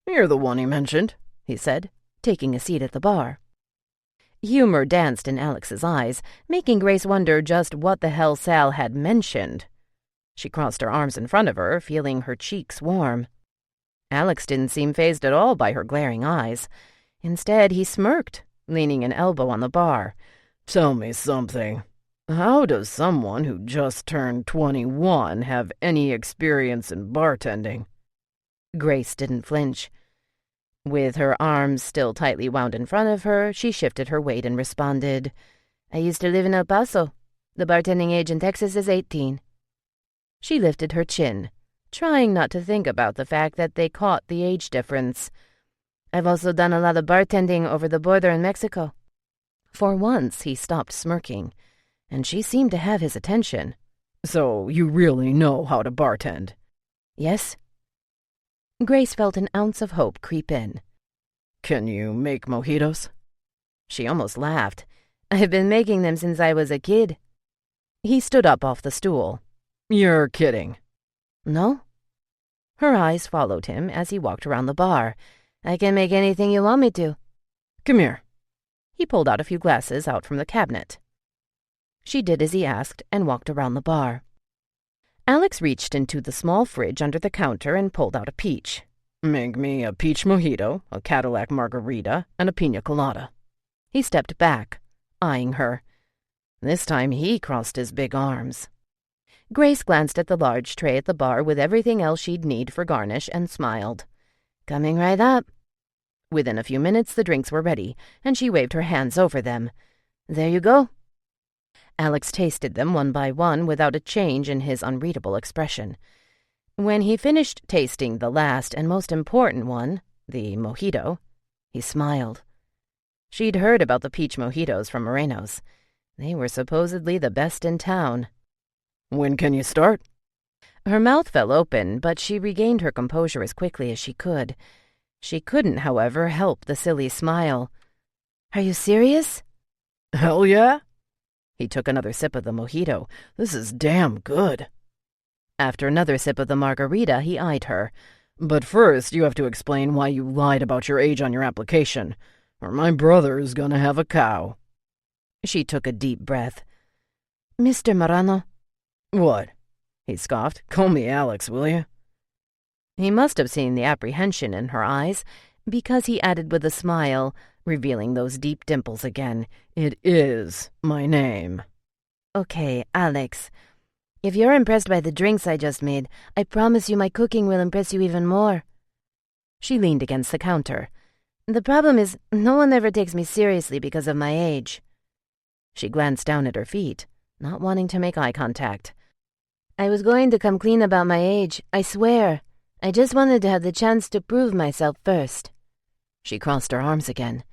You're the one he mentioned, he said, taking a seat at the bar. Humor danced in Alex's eyes, making Grace wonder just what the hell Sal had mentioned. She crossed her arms in front of her, feeling her cheeks warm. Alex didn't seem fazed at all by her glaring eyes. Instead, he smirked, leaning an elbow on the bar. Tell me something. How does someone who just turned 21 have any experience in bartending? Grace didn't flinch. With her arms still tightly wound in front of her, she shifted her weight and responded, I used to live in El Paso. The bartending age in Texas is 18. She lifted her chin, trying not to think about the fact that they caught the age difference. I've also done a lot of bartending over the border in Mexico. For once, he stopped smirking, and she seemed to have his attention. So you really know how to bartend? Yes. Grace felt an ounce of hope creep in. Can you make mojitos? She almost laughed. I've been making them since I was a kid. He stood up off the stool. You're kidding. No? Her eyes followed him as he walked around the bar. I can make anything you want me to. Come here. He pulled out a few glasses out from the cabinet. She did as he asked and walked around the bar. Alex reached into the small fridge under the counter and pulled out a peach. Make me a peach mojito, a Cadillac margarita, and a pina colada. He stepped back, eyeing her. This time he crossed his big arms. Grace glanced at the large tray at the bar with everything else she'd need for garnish and smiled. Coming right up. Within a few minutes the drinks were ready, and she waved her hands over them. There you go. Alex tasted them one by one without a change in his unreadable expression. When he finished tasting the last and most important one, the mojito, he smiled. She'd heard about the peach mojitos from Moreno's. They were supposedly the best in town. When can you start? Her mouth fell open, but she regained her composure as quickly as she could. She couldn't, however, help the silly smile. Are you serious? Hell yeah. He took another sip of the mojito. This is damn good. After another sip of the margarita, he eyed her. But first, you have to explain why you lied about your age on your application, or my brother is gonna have a cow. She took a deep breath. Mr. Moreno. What? He scoffed. Call me Alex, will you? He must have seen the apprehension in her eyes, because he added with a smile, revealing those deep dimples again. It is my name. Okay, Alex. If you're impressed by the drinks I just made, I promise you my cooking will impress you even more. She leaned against the counter. The problem is, no one ever takes me seriously because of my age. She glanced down at her feet, not wanting to make eye contact. I was going to come clean about my age, I swear. I just wanted to have the chance to prove myself first. She crossed her arms again.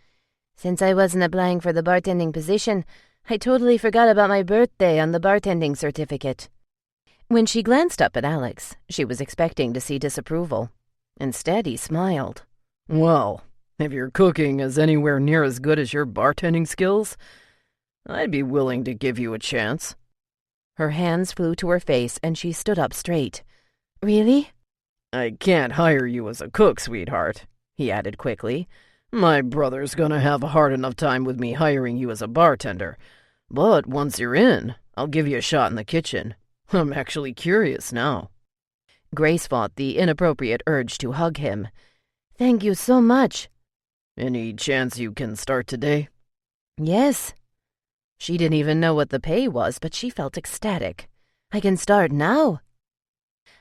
Since I wasn't applying for the bartending position, I totally forgot about my birthday on the bartending certificate. When she glanced up at Alex, she was expecting to see disapproval. Instead, he smiled. Well, if your cooking is anywhere near as good as your bartending skills, I'd be willing to give you a chance. Her hands flew to her face and she stood up straight. Really? I can't hire you as a cook, sweetheart, he added quickly. My brother's gonna have a hard enough time with me hiring you as a bartender. But once you're in, I'll give you a shot in the kitchen. I'm actually curious now. Grace fought the inappropriate urge to hug him. Thank you so much. Any chance you can start today? Yes. She didn't even know what the pay was, but she felt ecstatic. I can start now.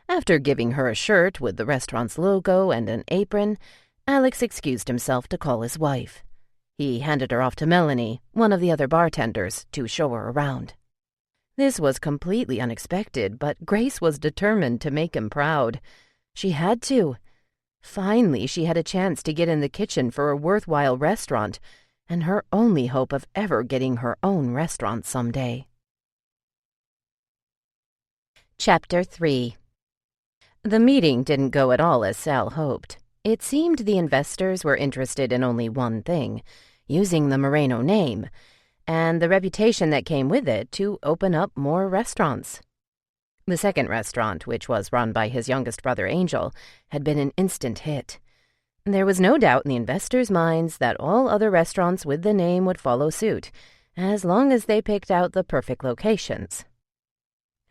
After giving her a shirt with the restaurant's logo and an apron, Alex excused himself to call his wife. He handed her off to Melanie, one of the other bartenders, to show her around. This was completely unexpected, but Grace was determined to make him proud. She had to. Finally, she had a chance to get in the kitchen for a worthwhile restaurant, and her only hope of ever getting her own restaurant someday. Chapter 3. The meeting didn't go at all as Sal hoped. It seemed the investors were interested in only one thing, using the Moreno name, and the reputation that came with it to open up more restaurants. The second restaurant, which was run by his youngest brother Angel, had been an instant hit. There was no doubt in the investors' minds that all other restaurants with the name would follow suit, as long as they picked out the perfect locations.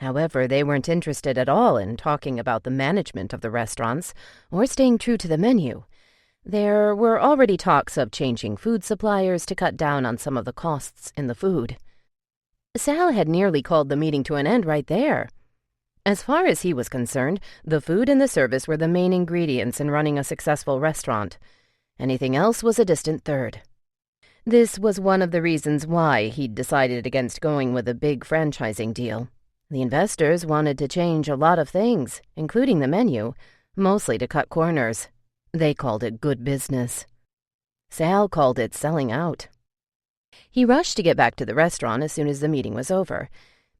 However, they weren't interested at all in talking about the management of the restaurants or staying true to the menu. There were already talks of changing food suppliers to cut down on some of the costs in the food. Sal had nearly called the meeting to an end right there. As far as he was concerned, the food and the service were the main ingredients in running a successful restaurant. Anything else was a distant third. This was one of the reasons why he'd decided against going with a big franchising deal. The investors wanted to change a lot of things, including the menu, mostly to cut corners. They called it good business. Sal called it selling out. He rushed to get back to the restaurant as soon as the meeting was over.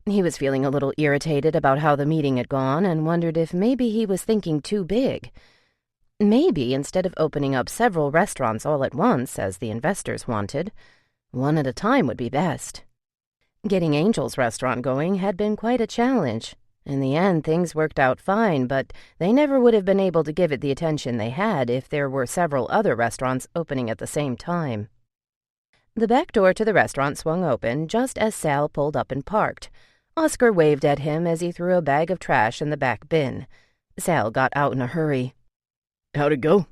He was feeling a little irritated about how the meeting had gone and wondered if maybe he was thinking too big. Maybe instead of opening up several restaurants all at once, as the investors wanted, one at a time would be best. Getting Angel's restaurant going had been quite a challenge. In the end, things worked out fine, but they never would have been able to give it the attention they had if there were several other restaurants opening at the same time. The back door to the restaurant swung open just as Sal pulled up and parked. Oscar waved at him as he threw a bag of trash in the back bin. Sal got out in a hurry. How'd it go?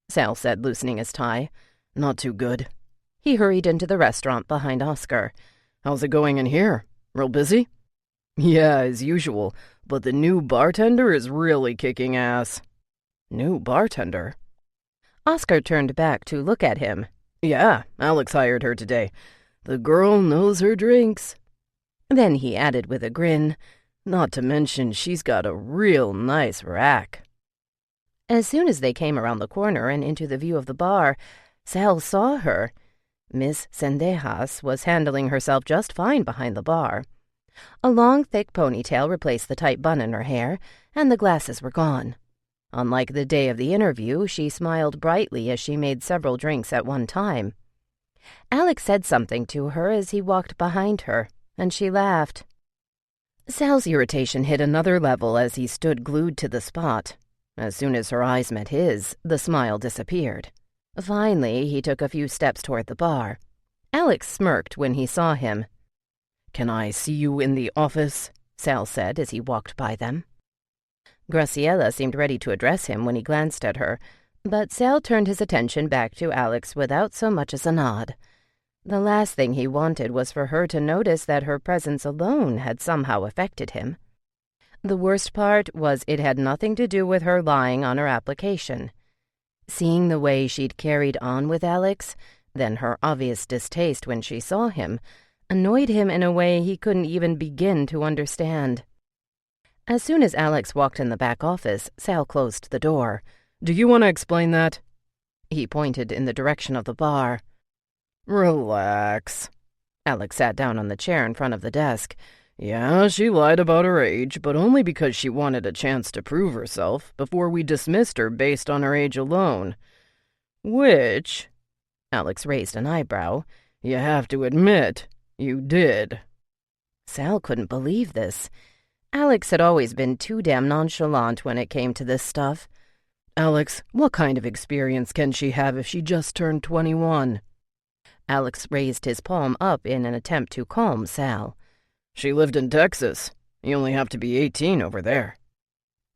Sal said, loosening his tie. Not too good. He hurried into the restaurant behind Oscar. How's it going in here? Real busy? Yeah, as usual, but the new bartender is really kicking ass. New bartender? Oscar turned back to look at him. Yeah, Alex hired her today. The girl knows her drinks. Then he added with a grin, not to mention she's got a real nice rack. As soon as they came around the corner and into the view of the bar, Sal saw her. Miss Zendejas was handling herself just fine behind the bar. A long, thick ponytail replaced the tight bun in her hair, and the glasses were gone. Unlike the day of the interview, she smiled brightly as she made several drinks at one time. Alex said something to her as he walked behind her, and she laughed. Sal's irritation hit another level as he stood glued to the spot. As soon as her eyes met his, the smile disappeared. Finally, he took a few steps toward the bar. Alex smirked when he saw him. "Can I see you in the office?" Sal said as he walked by them. Graciela seemed ready to address him when he glanced at her, but Sal turned his attention back to Alex without so much as a nod. The last thing he wanted was for her to notice that her presence alone had somehow affected him. The worst part was it had nothing to do with her lying on her application. Seeing the way she'd carried on with Alex, then her obvious distaste when she saw him, annoyed him in a way he couldn't even begin to understand. As soon as Alex walked in the back office, Sal closed the door. "Do you want to explain that?" He pointed in the direction of the bar. "Relax." Alex sat down on the chair in front of the desk. "Yeah, she lied about her age, but only because she wanted a chance to prove herself before we dismissed her based on her age alone. Which," Alex raised an eyebrow, "you have to admit, you did." Sal couldn't believe this. Alex had always been too damn nonchalant when it came to this stuff. "Alex, what kind of experience can she have if she just turned 21? Alex raised his palm up in an attempt to calm Sal. "She lived in Texas. You only have to be 18 over there."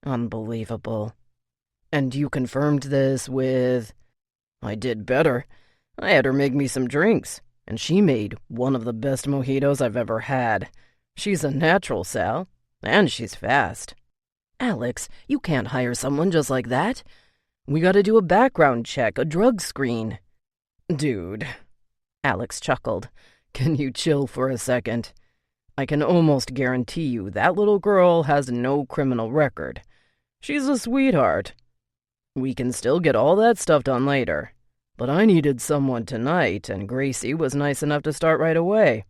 Unbelievable. "And you confirmed this with—" "I did better. I had her make me some drinks, and she made one of the best mojitos I've ever had. She's a natural, Sal, and she's fast." "Alex, you can't hire someone just like that. We gotta do a background check, a drug screen." "Dude," Alex chuckled, "can you chill for a second? I can almost guarantee you that little girl has no criminal record. She's a sweetheart. We can still get all that stuff done later. But I needed someone tonight, and Gracie was nice enough to start right away.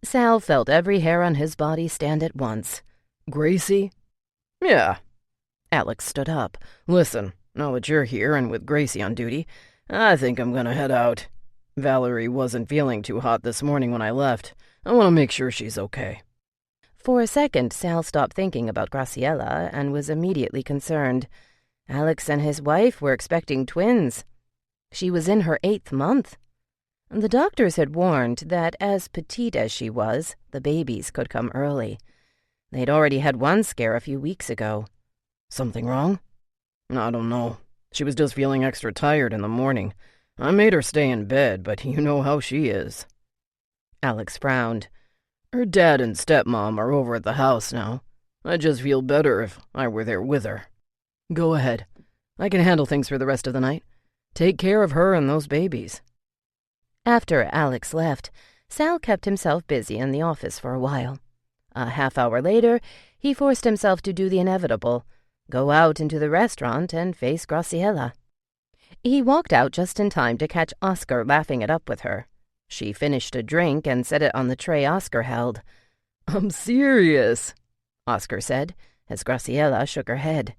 Sal felt every hair on his body stand at once. Gracie? Yeah. Alex stood up. Listen, now that you're here and with Gracie on duty, I think I'm gonna head out. Valerie wasn't feeling too hot this morning when I left. I want to make sure she's okay. For a second, Sal stopped thinking about Graciela and was immediately concerned. Alex and his wife were expecting twins. She was in her 8th month. The doctors had warned that as petite as she was, the babies could come early. They'd already had one scare a few weeks ago. Something wrong? I don't know. She was just feeling extra tired in the morning. I made her stay in bed, but you know how she is. Alex frowned. Her dad and stepmom are over at the house now. I'd just feel better if I were there with her. Go ahead. I can handle things for the rest of the night. Take care of her and those babies. After Alex left, Sal kept himself busy in the office for a while. A half-hour later, he forced himself to do the inevitable, go out into the restaurant and face Graciela. He walked out just in time to catch Oscar laughing it up with her. She finished a drink and set it on the tray Oscar held. I'm serious, Oscar said, as Graciela shook her head.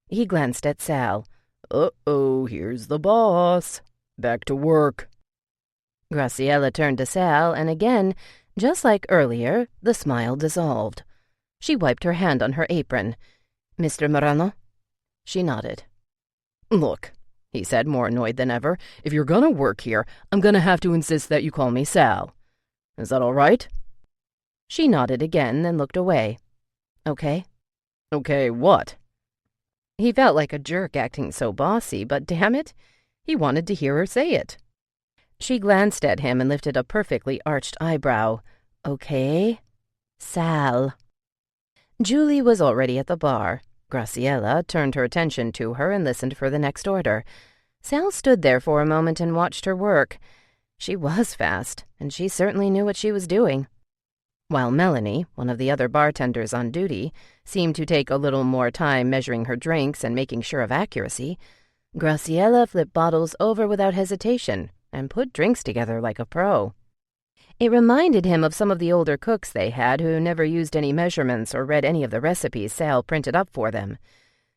He glanced at Sal. Uh-oh, here's the boss. Back to work. Graciela turned to Sal, and again, just like earlier, the smile dissolved. She wiped her hand on her apron. Mr. Moreno? She nodded. Look, he said, more annoyed than ever, if you're gonna work here, I'm gonna have to insist that you call me Sal. Is that all right? She nodded again, then looked away. Okay. Okay, what? He felt like a jerk acting so bossy, but damn it, he wanted to hear her say it. She glanced at him and lifted a perfectly arched eyebrow. Okay. Sal. Julie was already at the bar. Graciela turned her attention to her and listened for the next order. Sal stood there for a moment and watched her work. She was fast, and she certainly knew what she was doing. While Melanie, one of the other bartenders on duty, seemed to take a little more time measuring her drinks and making sure of accuracy, Graciela flipped bottles over without hesitation and put drinks together like a pro. It reminded him of some of the older cooks they had who never used any measurements or read any of the recipes Sal printed up for them.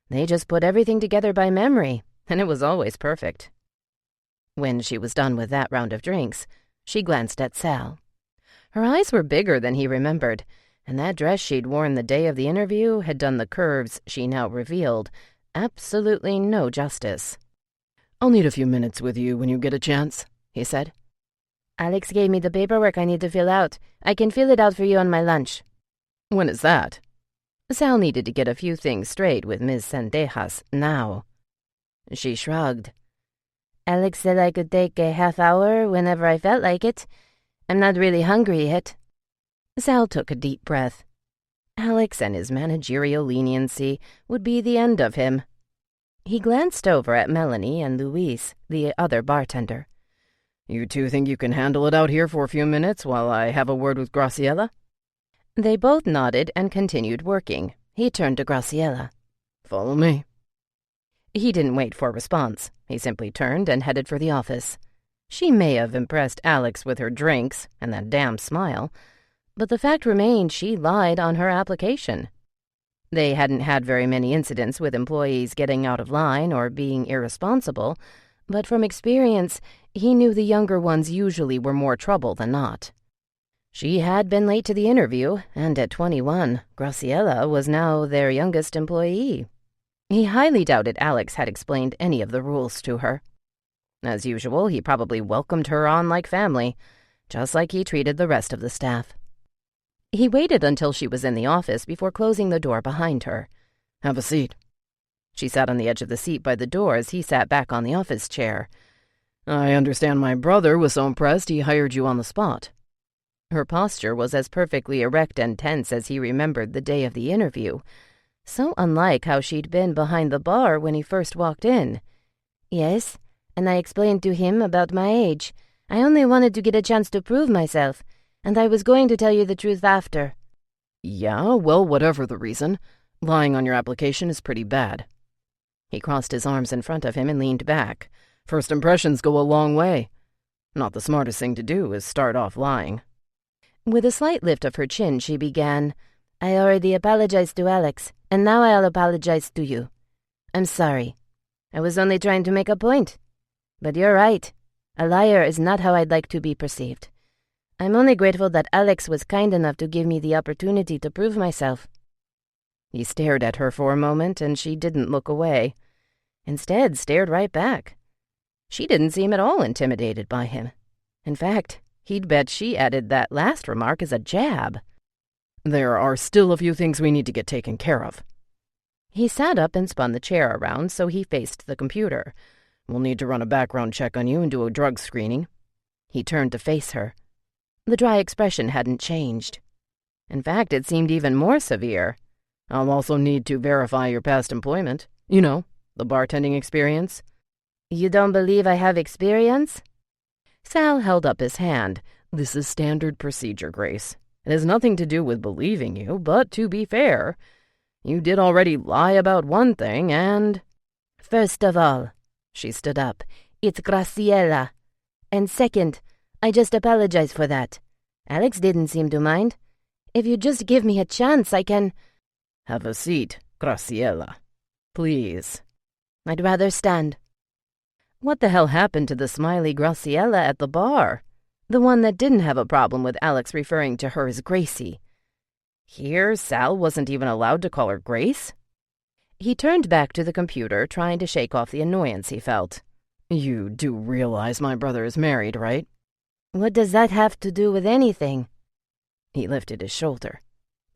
They just put everything together by memory, and it was always perfect. When she was done with that round of drinks, she glanced at Sal. Her eyes were bigger than he remembered, and that dress she'd worn the day of the interview had done the curves she now revealed absolutely no justice. I'll need a few minutes with you when you get a chance, he said. Alex gave me the paperwork I need to fill out. I can fill it out for you on my lunch. When is that? Sal needed to get a few things straight with Ms. Zendejas now. She shrugged. Alex said I could take a half hour whenever I felt like it. I'm not really hungry yet. Sal took a deep breath. Alex and his managerial leniency would be the end of him. He glanced over at Melanie and Luis, the other bartender. You two think you can handle it out here for a few minutes while I have a word with Graciela? They both nodded and continued working. He turned to Graciela. Follow me. He didn't wait for a response. He simply turned and headed for the office. She may have impressed Alex with her drinks and that damn smile, but the fact remained she lied on her application. They hadn't had very many incidents with employees getting out of line or being irresponsible, but from experience, he knew the younger ones usually were more trouble than not. She had been late to the interview, and at 21, Graciela was now their youngest employee. He highly doubted Alex had explained any of the rules to her. As usual, he probably welcomed her on like family, just like he treated the rest of the staff. He waited until she was in the office before closing the door behind her. Have a seat. She sat on the edge of the seat by the door as he sat back on the office chair. I understand my brother was so impressed he hired you on the spot. Her posture was as perfectly erect and tense as he remembered the day of the interview, so unlike how she'd been behind the bar when he first walked in. Yes, and I explained to him about my age. I only wanted to get a chance to prove myself, and I was going to tell you the truth after. Yeah, well, whatever the reason, lying on your application is pretty bad. He crossed his arms in front of him and leaned back. First impressions go a long way. Not the smartest thing to do is start off lying. With a slight lift of her chin, she began, I already apologized to Alex, and now I'll apologize to you. I'm sorry. I was only trying to make a point. But you're right. A liar is not how I'd like to be perceived. I'm only grateful that Alex was kind enough to give me the opportunity to prove myself. He stared at her for a moment, and she didn't look away. Instead, stared right back. She didn't seem at all intimidated by him. In fact, he'd bet she added that last remark as a jab. There are still a few things we need to get taken care of. He sat up and spun the chair around so he faced the computer. We'll need to run a background check on you and do a drug screening. He turned to face her. The dry expression hadn't changed. In fact, it seemed even more severe. I'll also need to verify your past employment. You know, the bartending experience. You don't believe I have experience? Sal held up his hand. This is standard procedure, Grace. It has nothing to do with believing you, but to be fair, you did already lie about one thing and... First of all, she stood up, it's Graciela. And second, I just apologize for that. Alex didn't seem to mind. If you just give me a chance, I can... Have a seat, Graciela. Please. I'd rather stand. What the hell happened to the smiley Graciela at the bar? The one that didn't have a problem with Alex referring to her as Gracie. Here, Sal wasn't even allowed to call her Grace? He turned back to the computer, trying to shake off the annoyance he felt. You do realize my brother is married, right? What does that have to do with anything? He lifted his shoulder.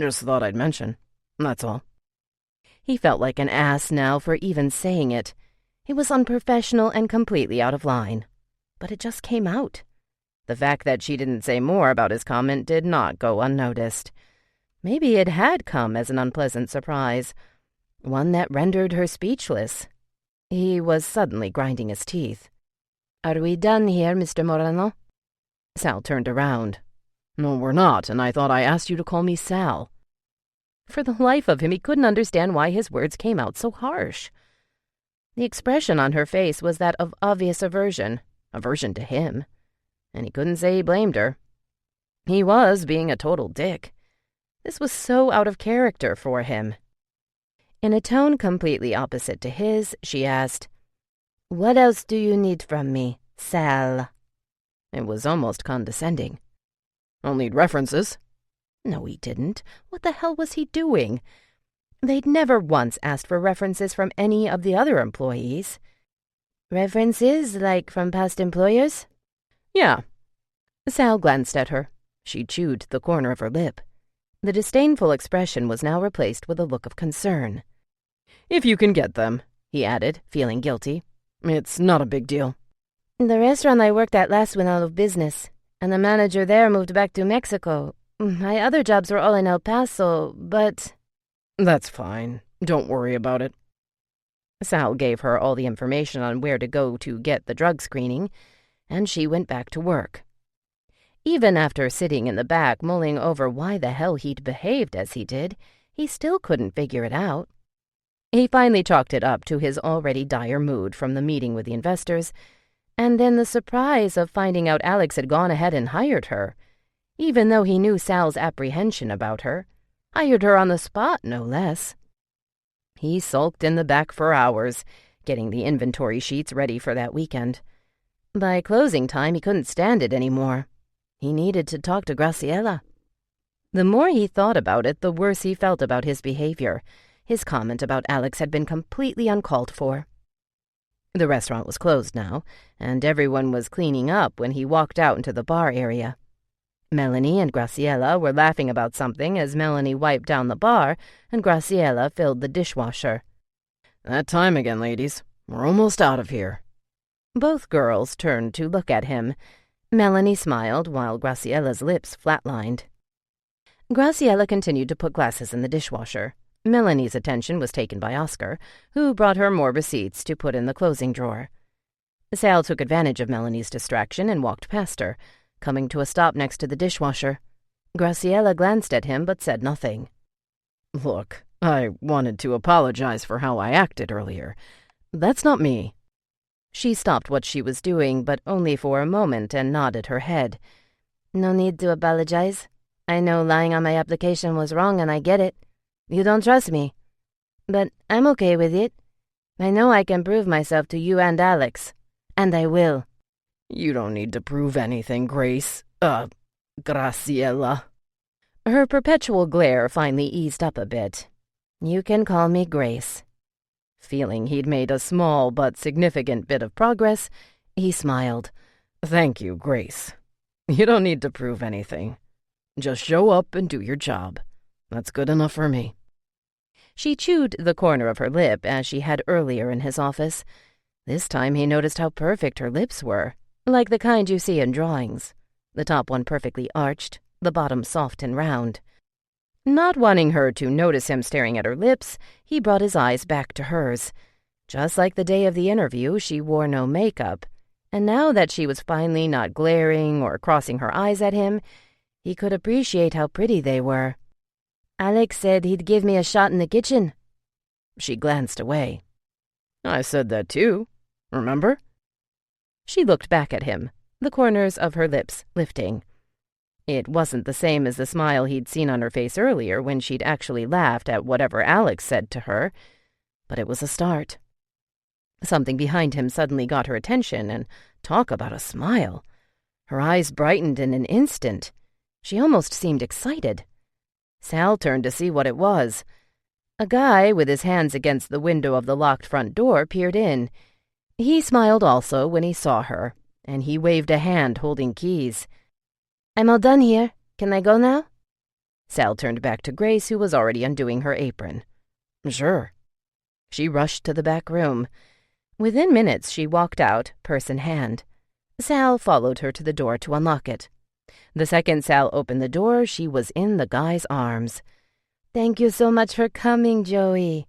Just thought I'd mention. That's all. He felt like an ass now for even saying it. It was unprofessional and completely out of line. But it just came out. The fact that she didn't say more about his comment did not go unnoticed. Maybe it had come as an unpleasant surprise, one that rendered her speechless. He was suddenly grinding his teeth. Are we done here, Mr. Moreno? Sal turned around. No, we're not, and I thought I asked you to call me Sal. For the life of him, he couldn't understand why his words came out so harsh. The expression on her face was that of obvious aversion to him, and he couldn't say he blamed her. He was being a total dick. This was so out of character for him. In a tone completely opposite to his, she asked, What else do you need from me, Sal? It was almost condescending. I'll need references. No, he didn't. What the hell was he doing? They'd never once asked for references from any of the other employees. References, like from past employers? Yeah. Sal glanced at her. She chewed the corner of her lip. The disdainful expression was now replaced with a look of concern. If you can get them, he added, feeling guilty. It's not a big deal. The restaurant I worked at last went out of business, and the manager there moved back to Mexico. My other jobs were all in El Paso, but... That's fine. Don't worry about it. Sal gave her all the information on where to go to get the drug screening, and she went back to work. Even after sitting in the back mulling over why the hell he'd behaved as he did, he still couldn't figure it out. He finally chalked it up to his already dire mood from the meeting with the investors, and then the surprise of finding out Alex had gone ahead and hired her, even though he knew Sal's apprehension about her. Hired her on the spot, no less. He sulked in the back for hours, getting the inventory sheets ready for that weekend. By closing time, he couldn't stand it anymore. He needed to talk to Graciela. The more he thought about it, the worse he felt about his behavior. His comment about Alex had been completely uncalled for. The restaurant was closed now, and everyone was cleaning up when he walked out into the bar area. Melanie and Graciela were laughing about something as Melanie wiped down the bar and Graciela filled the dishwasher. That time again, ladies. We're almost out of here. Both girls turned to look at him. Melanie smiled while Graciela's lips flatlined. Graciela continued to put glasses in the dishwasher. Melanie's attention was taken by Oscar, who brought her more receipts to put in the closing drawer. Sal took advantage of Melanie's distraction and walked past her, coming to a stop next to the dishwasher. Graciela glanced at him but said nothing. Look, I wanted to apologize for how I acted earlier. That's not me." She stopped what she was doing, but only for a moment, and nodded her head. "No need to apologize. I know lying on my application was wrong, and I get it. You don't trust me. But I'm okay with it. I know I can prove myself to you and Alex. And I will." "You don't need to prove anything, Grace. Graciela." Her perpetual glare finally eased up a bit. "You can call me Grace." Feeling he'd made a small but significant bit of progress, he smiled. "Thank you, Grace. You don't need to prove anything. Just show up and do your job. That's good enough for me." She chewed the corner of her lip as she had earlier in his office. This time he noticed how perfect her lips were, like the kind you see in drawings. The top one perfectly arched, the bottom soft and round. Not wanting her to notice him staring at her lips, he brought his eyes back to hers. Just like the day of the interview, she wore no makeup, and now that she was finally not glaring or crossing her eyes at him, he could appreciate how pretty they were. "Alex said he'd give me a shot in the kitchen." She glanced away. "I said that too, remember?" She looked back at him, the corners of her lips lifting. It wasn't the same as the smile he'd seen on her face earlier when she'd actually laughed at whatever Alex said to her, but it was a start. Something behind him suddenly got her attention, and talk about a smile. Her eyes brightened in an instant. She almost seemed excited. Sal turned to see what it was. A guy with his hands against the window of the locked front door peered in. He smiled also when he saw her, and he waved a hand holding keys. "I'm all done here. Can I go now?" Sal turned back to Grace, who was already undoing her apron. "Sure." She rushed to the back room. Within minutes, she walked out, purse in hand. Sal followed her to the door to unlock it. The second Sal opened the door, she was in the guy's arms. "Thank you so much for coming, Joey."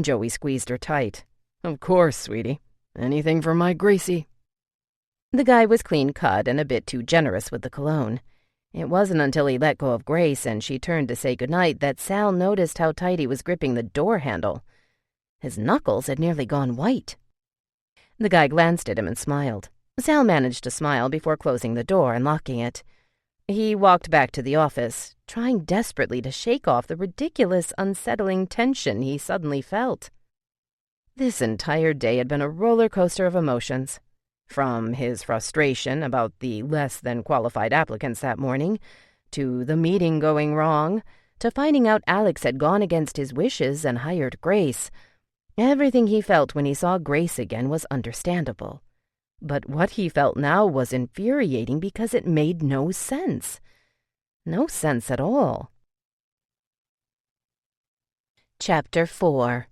Joey squeezed her tight. "Of course, sweetie. Anything for my Gracie." The guy was clean-cut and a bit too generous with the cologne. It wasn't until he let go of Grace and she turned to say goodnight that Sal noticed how tight he was gripping the door handle. His knuckles had nearly gone white. The guy glanced at him and smiled. Sal managed to smile before closing the door and locking it. He walked back to the office, trying desperately to shake off the ridiculous, unsettling tension he suddenly felt. This entire day had been a roller coaster of emotions. From his frustration about the less-than-qualified applicants that morning, to the meeting going wrong, to finding out Alex had gone against his wishes and hired Grace. Everything he felt when he saw Grace again was understandable. But what he felt now was infuriating because it made no sense. No sense at all. Chapter 4.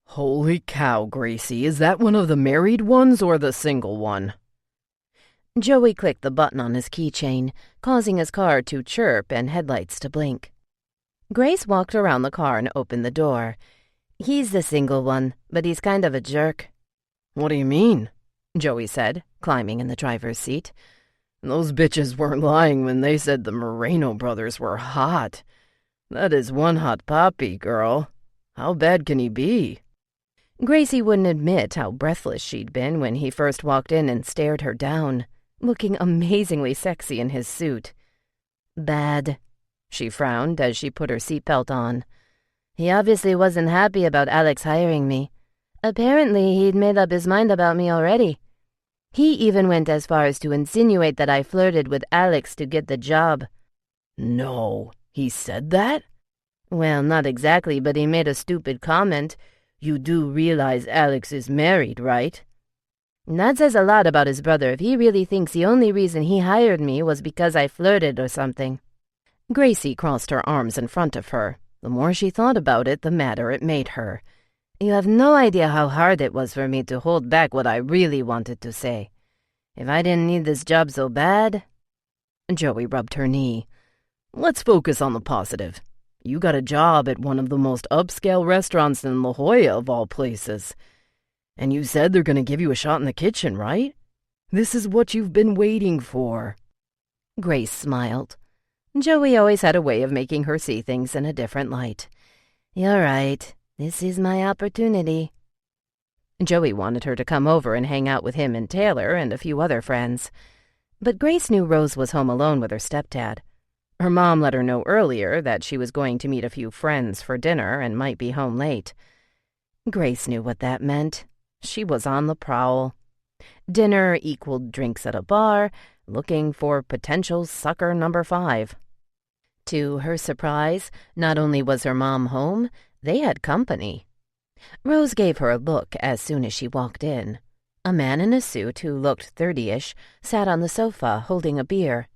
"Holy cow, Gracie, is that one of the married ones or the single one?" Joey clicked the button on his keychain, causing his car to chirp and headlights to blink. Grace walked around the car and opened the door. "He's the single one, but he's kind of a jerk." "What do you mean?" Joey said, climbing in the driver's seat. "Those bitches weren't lying when they said the Moreno brothers were hot. That is one hot poppy, girl. How bad can he be?" Gracie wouldn't admit how breathless she'd been when he first walked in and stared her down, looking amazingly sexy in his suit. "Bad," she frowned as she put her seatbelt on. "He obviously wasn't happy about Alex hiring me. Apparently, he'd made up his mind about me already. He even went as far as to insinuate that I flirted with Alex to get the job." "No, he said that?" "Well, not exactly, but he made a stupid comment. 'You do realize Alex is married, right?' That says a lot about his brother if he really thinks the only reason he hired me was because I flirted or something." Gracie crossed her arms in front of her. The more she thought about it, the madder it made her. "You have no idea how hard it was for me to hold back what I really wanted to say. If I didn't need this job so bad—" Joey rubbed her knee. "Let's focus on the positive. You got a job at one of the most upscale restaurants in La Jolla, of all places. And you said they're going to give you a shot in the kitchen, right? This is what you've been waiting for." Grace smiled. Joey always had a way of making her see things in a different light. You're right. This is my opportunity. Joey wanted her to come over and hang out with him and Taylor and a few other friends. But Grace knew Rose was home alone with her stepdad. Her mom let her know earlier that she was going to meet a few friends for dinner and might be home late. Grace knew what that meant. She was on the prowl. Dinner equaled drinks at a bar, looking for potential sucker number 5. To her surprise, not only was her mom home, they had company. Rose gave her a look as soon as she walked in. A man in a suit who looked 30-ish sat on the sofa holding a beer.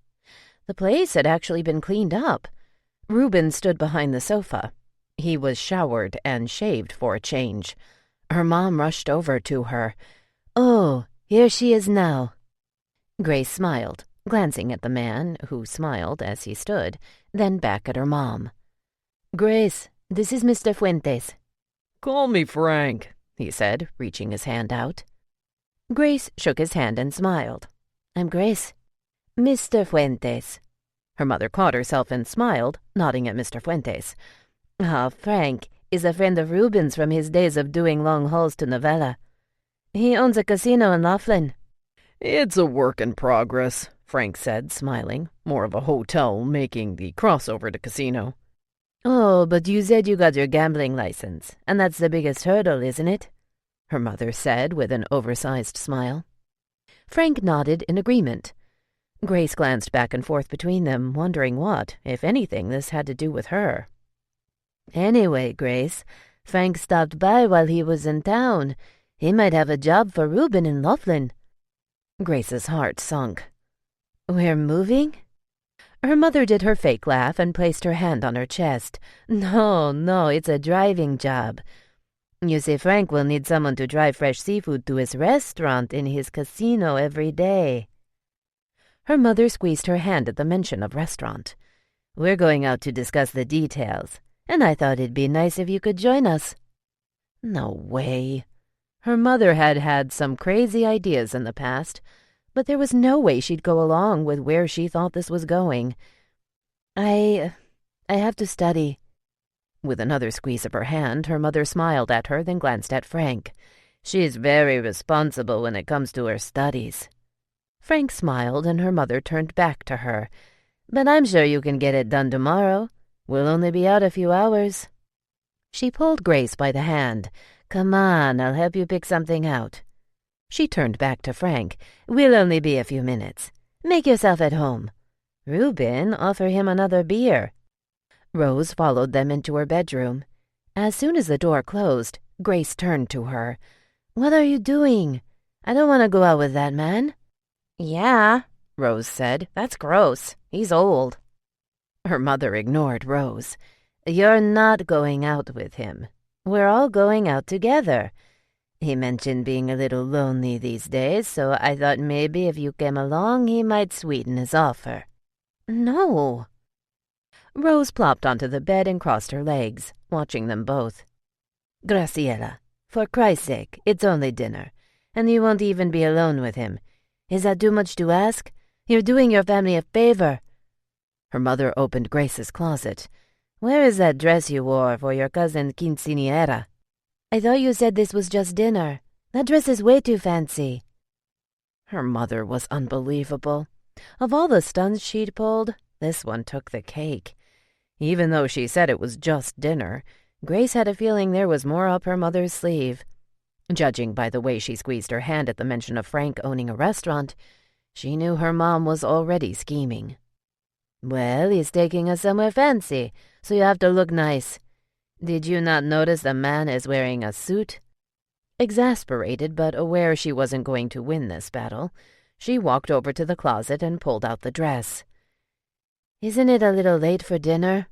The place had actually been cleaned up. Reuben stood behind the sofa. He was showered and shaved for a change. Her mom rushed over to her. "Oh, here she is now." Grace smiled, glancing at the man, who smiled as he stood, then back at her mom. "Grace, this is Mr. Fuentes." "Call me Frank," he said, reaching his hand out. Grace shook his hand and smiled. "I'm Grace." "Mr. Fuentes." Her mother caught herself and smiled, nodding at Mr. Fuentes. Frank is a friend of Reuben's from his days of doing long hauls to Novella. He owns a casino in Laughlin." "It's a work in progress," Frank said, smiling. "More of a hotel, making the crossover to casino." "Oh, but you said you got your gambling license, and that's the biggest hurdle, isn't it?" her mother said with an oversized smile. Frank nodded in agreement. Grace glanced back and forth between them, wondering what, if anything, this had to do with her. "Anyway, Grace, Frank stopped by while he was in town. He might have a job for Reuben in Laughlin." Grace's heart sunk. "We're moving?" Her mother did her fake laugh and placed her hand on her chest. No, it's a driving job. You see, Frank will need someone to drive fresh seafood to his restaurant in his casino every day." Her mother squeezed her hand at the mention of restaurant. "We're going out to discuss the details, and I thought it'd be nice if you could join us." No way. Her mother had had some crazy ideas in the past, but there was no way she'd go along with where she thought this was going. I have to study." With another squeeze of her hand, her mother smiled at her, then glanced at Frank. "She's very responsible when it comes to her studies." Frank smiled, and her mother turned back to her. "But I'm sure you can get it done tomorrow. We'll only be out a few hours." She pulled Grace by the hand. "Come on, I'll help you pick something out." She turned back to Frank. "We'll only be a few minutes. Make yourself at home. Reuben, offer him another beer." Rose followed them into her bedroom. As soon as the door closed, Grace turned to her. "What are you doing? I don't want to go out with that man." "Yeah," Rose said. "That's gross. He's old." Her mother ignored Rose. "You're not going out with him. We're all going out together. He mentioned being a little lonely these days, so I thought maybe if you came along, he might sweeten his offer." "No." Rose plopped onto the bed and crossed her legs, watching them both. "Graciela, for Christ's sake, it's only dinner, and you won't even be alone with him. Is that too much to ask? You're doing your family a favor." Her mother opened Grace's closet. "Where is that dress you wore for your cousin quinceañera?" "I thought you said this was just dinner. That dress is way too fancy." Her mother was unbelievable. Of all the stunts she'd pulled, this one took the cake. Even though she said it was just dinner, Grace had a feeling there was more up her mother's sleeve. Judging by the way she squeezed her hand at the mention of Frank owning a restaurant, she knew her mom was already scheming. "Well, he's taking us somewhere fancy, so you have to look nice. Did you not notice the man is wearing a suit?" Exasperated but aware she wasn't going to win this battle, she walked over to the closet and pulled out the dress. "Isn't it a little late for dinner?"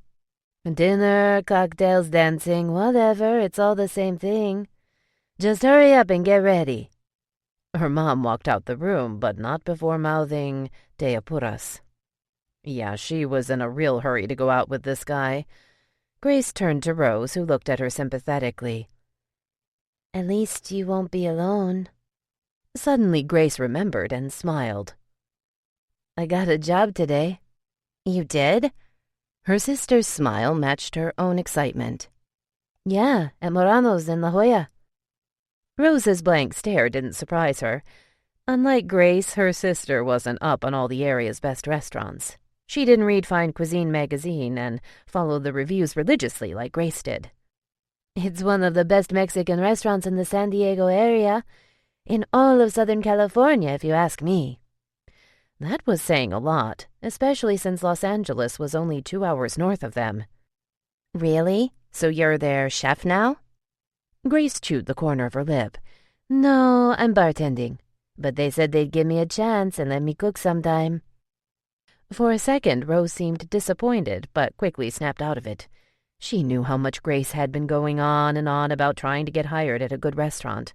"Dinner, cocktails, dancing, whatever, it's all the same thing. Just hurry up and get ready." Her mom walked out the room, but not before mouthing, "Te apuras." Yeah, she was in a real hurry to go out with this guy. Grace turned to Rose, who looked at her sympathetically. "At least you won't be alone." Suddenly Grace remembered and smiled. "I got a job today." "You did?" Her sister's smile matched her own excitement. Yeah, at Morano's in La Jolla. Rose's blank stare didn't surprise her. Unlike Grace, her sister wasn't up on all the area's best restaurants. She didn't read Fine Cuisine magazine and follow the reviews religiously like Grace did. It's one of the best Mexican restaurants in the San Diego area, in all of Southern California, if you ask me. That was saying a lot, especially since Los Angeles was only 2 hours north of them. Really? So you're their chef now? Grace chewed the corner of her lip. No, I'm bartending. But they said they'd give me a chance and let me cook sometime. For a second, Rose seemed disappointed, but quickly snapped out of it. She knew how much Grace had been going on and on about trying to get hired at a good restaurant.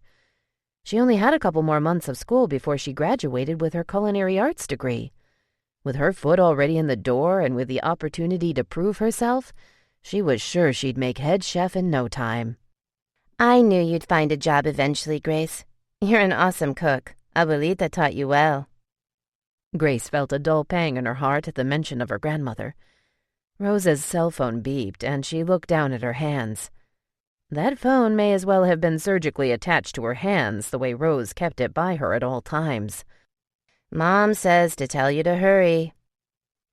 She only had a couple more months of school before she graduated with her culinary arts degree. With her foot already in the door and with the opportunity to prove herself, she was sure she'd make head chef in no time. I knew you'd find a job eventually, Grace. You're an awesome cook. Abuelita taught you well. Grace felt a dull pang in her heart at the mention of her grandmother. Rose's cell phone beeped, and she looked down at her hands. That phone may as well have been surgically attached to her hands, the way Rose kept it by her at all times. Mom says to tell you to hurry.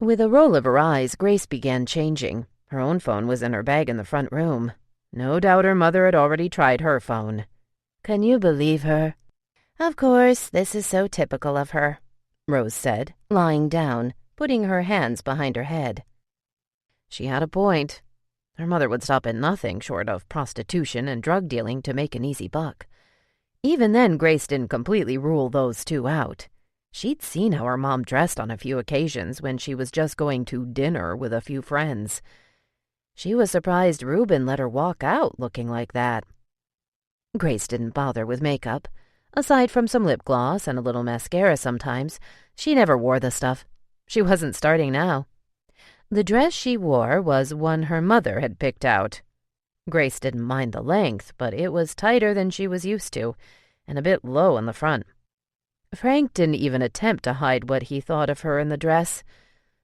With a roll of her eyes, Grace began changing. Her own phone was in her bag in the front room. No doubt her mother had already tried her phone. Can you believe her? Of course, this is so typical of her, Rose said, lying down, putting her hands behind her head. She had a point. Her mother would stop at nothing short of prostitution and drug dealing to make an easy buck. Even then, Grace didn't completely rule those two out. She'd seen how her mom dressed on a few occasions when she was just going to dinner with a few friends. She was surprised Reuben let her walk out looking like that. Grace didn't bother with makeup. Aside from some lip gloss and a little mascara sometimes, she never wore the stuff. She wasn't starting now. The dress she wore was one her mother had picked out. Grace didn't mind the length, but it was tighter than she was used to, and a bit low in the front. Frank didn't even attempt to hide what he thought of her in the dress.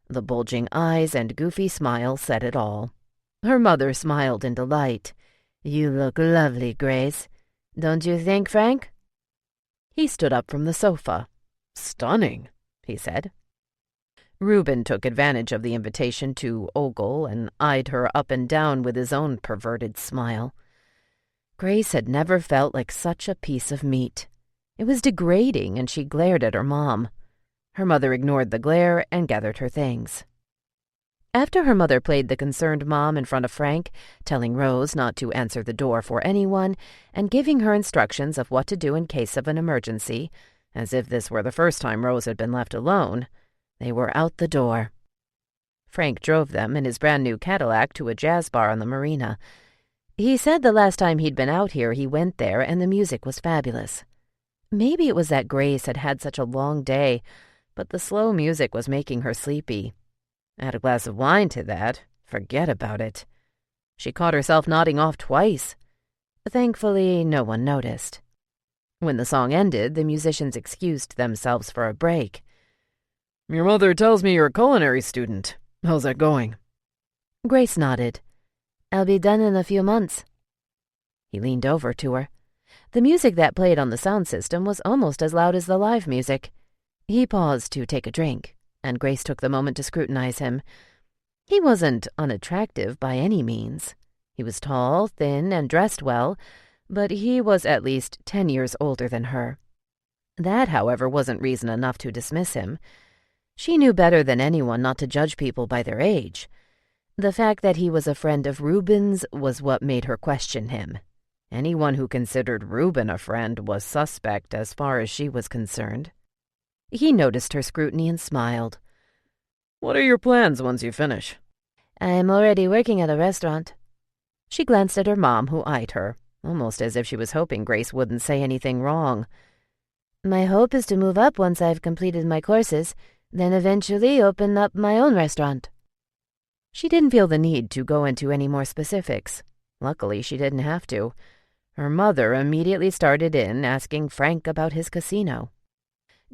The bulging eyes and goofy smile said it all. Her mother smiled in delight. You look lovely, Grace. Don't you think, Frank? He stood up from the sofa. Stunning, he said. Reuben took advantage of the invitation to ogle and eyed her up and down with his own perverted smile. Grace had never felt like such a piece of meat. It was degrading, and she glared at her mom. Her mother ignored the glare and gathered her things. After her mother played the concerned mom in front of Frank, telling Rose not to answer the door for anyone and giving her instructions of what to do in case of an emergency, as if this were the first time Rose had been left alone, they were out the door. Frank drove them in his brand-new Cadillac to a jazz bar on the marina. He said the last time he'd been out here he went there and the music was fabulous. Maybe it was that Grace had had such a long day, but the slow music was making her sleepy. Add a glass of wine to that, forget about it. She caught herself nodding off twice. Thankfully, no one noticed. When the song ended, the musicians excused themselves for a break. Your mother tells me you're a culinary student. How's that going? Grace nodded. I'll be done in a few months. He leaned over to her. The music that played on the sound system was almost as loud as the live music. He paused to take a drink, and Grace took the moment to scrutinize him. He wasn't unattractive by any means. He was tall, thin, and dressed well, but he was at least 10 years older than her. That, however, wasn't reason enough to dismiss him. She knew better than anyone not to judge people by their age. The fact that he was a friend of Reuben's was what made her question him. Anyone who considered Reuben a friend was suspect as far as she was concerned. He noticed her scrutiny and smiled. What are your plans once you finish? I'm already working at a restaurant. She glanced at her mom, who eyed her, almost as if she was hoping Grace wouldn't say anything wrong. My hope is to move up once I've completed my courses, then eventually open up my own restaurant. She didn't feel the need to go into any more specifics. Luckily, she didn't have to. Her mother immediately started in, asking Frank about his casino.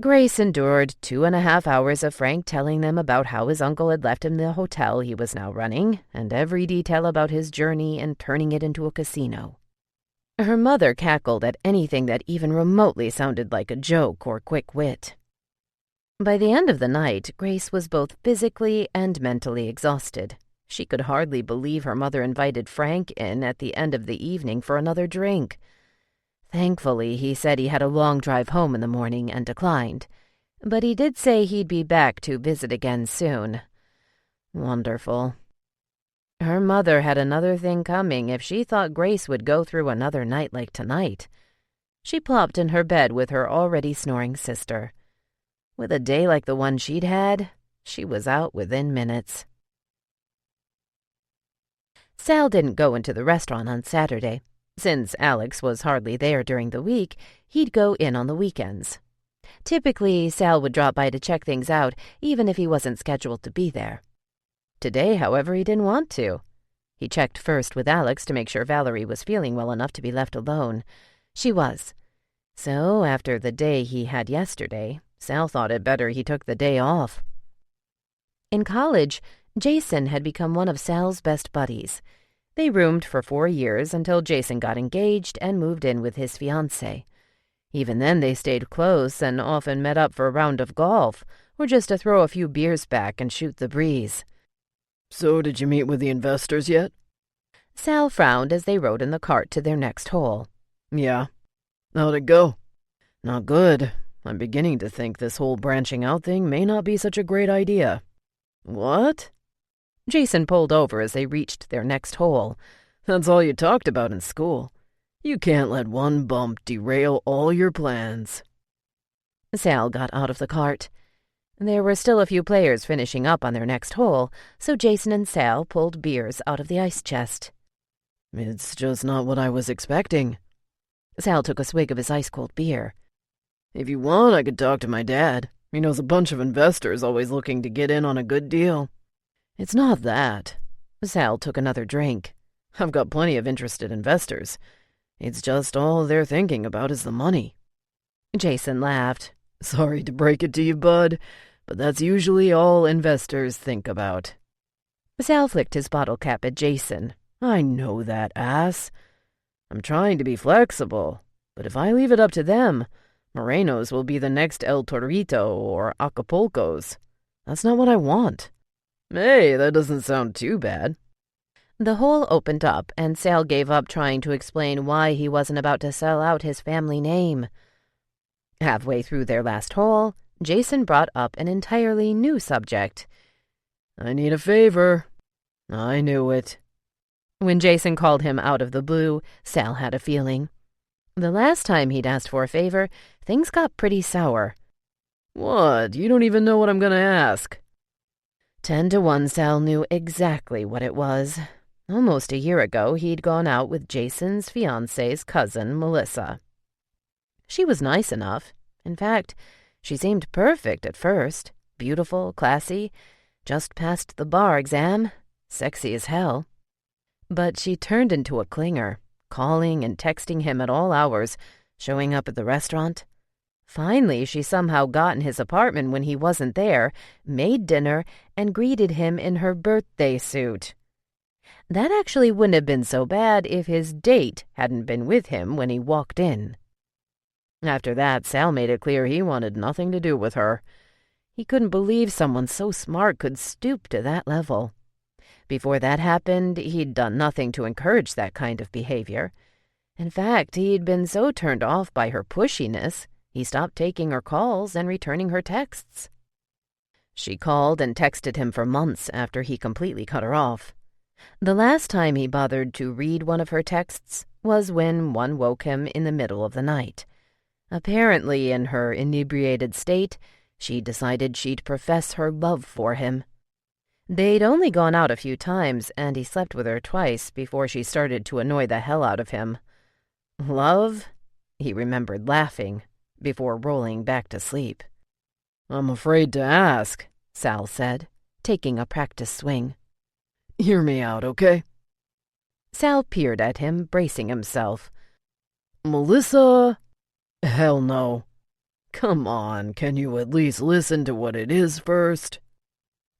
Grace endured 2.5 hours of Frank telling them about how his uncle had left him the hotel he was now running, and every detail about his journey and turning it into a casino. Her mother cackled at anything that even remotely sounded like a joke or quick wit. By the end of the night, Grace was both physically and mentally exhausted. She could hardly believe her mother invited Frank in at the end of the evening for another drink. Thankfully, he said he had a long drive home in the morning and declined, but he did say he'd be back to visit again soon. Wonderful. Her mother had another thing coming if she thought Grace would go through another night like tonight. She plopped in her bed with her already snoring sister. With a day like the one she'd had, she was out within minutes. Sal didn't go into the restaurant on Saturday. Since Alex was hardly there during the week, he'd go in on the weekends. Typically, Sal would drop by to check things out, even if he wasn't scheduled to be there. Today, however, he didn't want to. He checked first with Alex to make sure Valerie was feeling well enough to be left alone. She was. So, after the day he had yesterday, Sal thought it better he took the day off. In college, Jason had become one of Sal's best buddies. They roomed for 4 years until Jason got engaged and moved in with his fiancée. Even then they stayed close and often met up for a round of golf, or just to throw a few beers back and shoot the breeze. So did you meet with the investors yet? Sal frowned as they rode in the cart to their next hole. Yeah. How'd it go? Not good. I'm beginning to think this whole branching out thing may not be such a great idea. What? Jason pulled over as they reached their next hole. That's all you talked about in school. You can't let one bump derail all your plans. Sal got out of the cart. There were still a few players finishing up on their next hole, so Jason and Sal pulled beers out of the ice chest. It's just not what I was expecting. Sal took a swig of his ice-cold beer. If you want, I could talk to my dad. He knows a bunch of investors always looking to get in on a good deal. It's not that. Sal took another drink. I've got plenty of interested investors. It's just all they're thinking about is the money. Jason laughed. Sorry to break it to you, bud, but that's usually all investors think about. Sal flicked his bottle cap at Jason. I know that, ass. I'm trying to be flexible, but if I leave it up to them, Moreno's will be the next El Torito or Acapulco's. That's not what I want. Hey, that doesn't sound too bad. The hole opened up, and Sal gave up trying to explain why he wasn't about to sell out his family name. Halfway through their last hole, Jason brought up an entirely new subject. I need a favor. I knew it. When Jason called him out of the blue, Sal had a feeling. The last time he'd asked for a favor, things got pretty sour. What? You don't even know what I'm gonna ask. 10 to 1, Sal knew exactly what it was. Almost a year ago, he'd gone out with Jason's fiancée's cousin, Melissa. She was nice enough. In fact, she seemed perfect at first. Beautiful, classy, just passed the bar exam, sexy as hell. But she turned into a clinger, calling and texting him at all hours, showing up at the restaurant. Finally, she somehow got in his apartment when he wasn't there, made dinner, and greeted him in her birthday suit. That actually wouldn't have been so bad if his date hadn't been with him when he walked in. After that, Sal made it clear he wanted nothing to do with her. He couldn't believe someone so smart could stoop to that level. Before that happened, he'd done nothing to encourage that kind of behavior. In fact, he'd been so turned off by her pushiness, he stopped taking her calls and returning her texts. She called and texted him for months after he completely cut her off. The last time he bothered to read one of her texts was when one woke him in the middle of the night. Apparently, in her inebriated state, she decided she'd profess her love for him. They'd only gone out a few times, and he slept with her twice before she started to annoy the hell out of him. Love? He remembered laughing, before rolling back to sleep. I'm afraid to ask, Sal said, taking a practice swing. Hear me out, okay? Sal peered at him, bracing himself. Melissa? Hell no. Come on, can you at least listen to what it is first?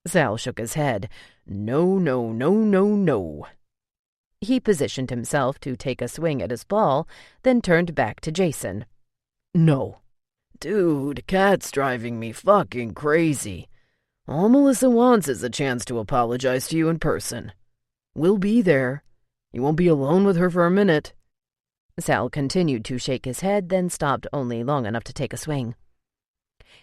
Sal shook his head. No, no, no, no, no. He positioned himself to take a swing at his ball, then turned back to Jason. No. Dude, Kat's driving me fucking crazy. All Melissa wants is a chance to apologize to you in person. We'll be there. You won't be alone with her for a minute. Sal continued to shake his head, then stopped only long enough to take a swing.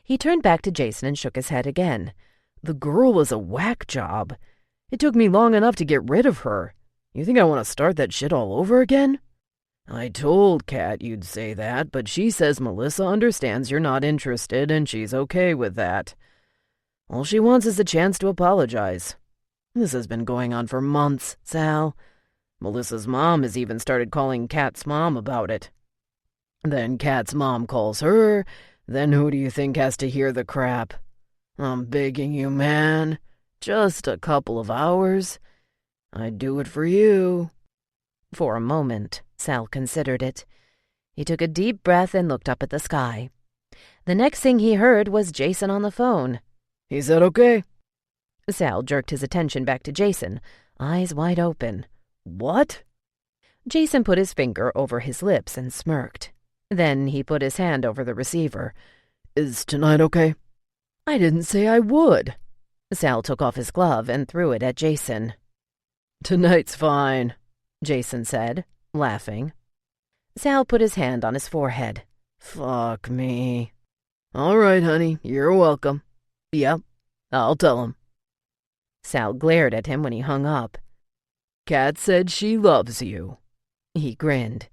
He turned back to Jason and shook his head again. The girl is a whack job. It took me long enough to get rid of her. You think I want to start that shit all over again? I told Kat you'd say that, but she says Melissa understands you're not interested and she's okay with that. All she wants is a chance to apologize. This has been going on for months, Sal. Melissa's mom has even started calling Kat's mom about it. Then Kat's mom calls her. Then who do you think has to hear the crap? I'm begging you, man. Just a couple of hours. I'd do it for you. For a moment, Sal considered it. He took a deep breath and looked up at the sky. The next thing he heard was Jason on the phone. He said okay. Sal jerked his attention back to Jason, eyes wide open. What? Jason put his finger over his lips and smirked. Then he put his hand over the receiver. Is tonight okay? I didn't say I would. Sal took off his glove and threw it at Jason. Tonight's fine, Jason said, laughing. Sal put his hand on his forehead. Fuck me. All right, honey, you're welcome. Yep, I'll tell him. Sal glared at him when he hung up. Kat said she loves you. He grinned.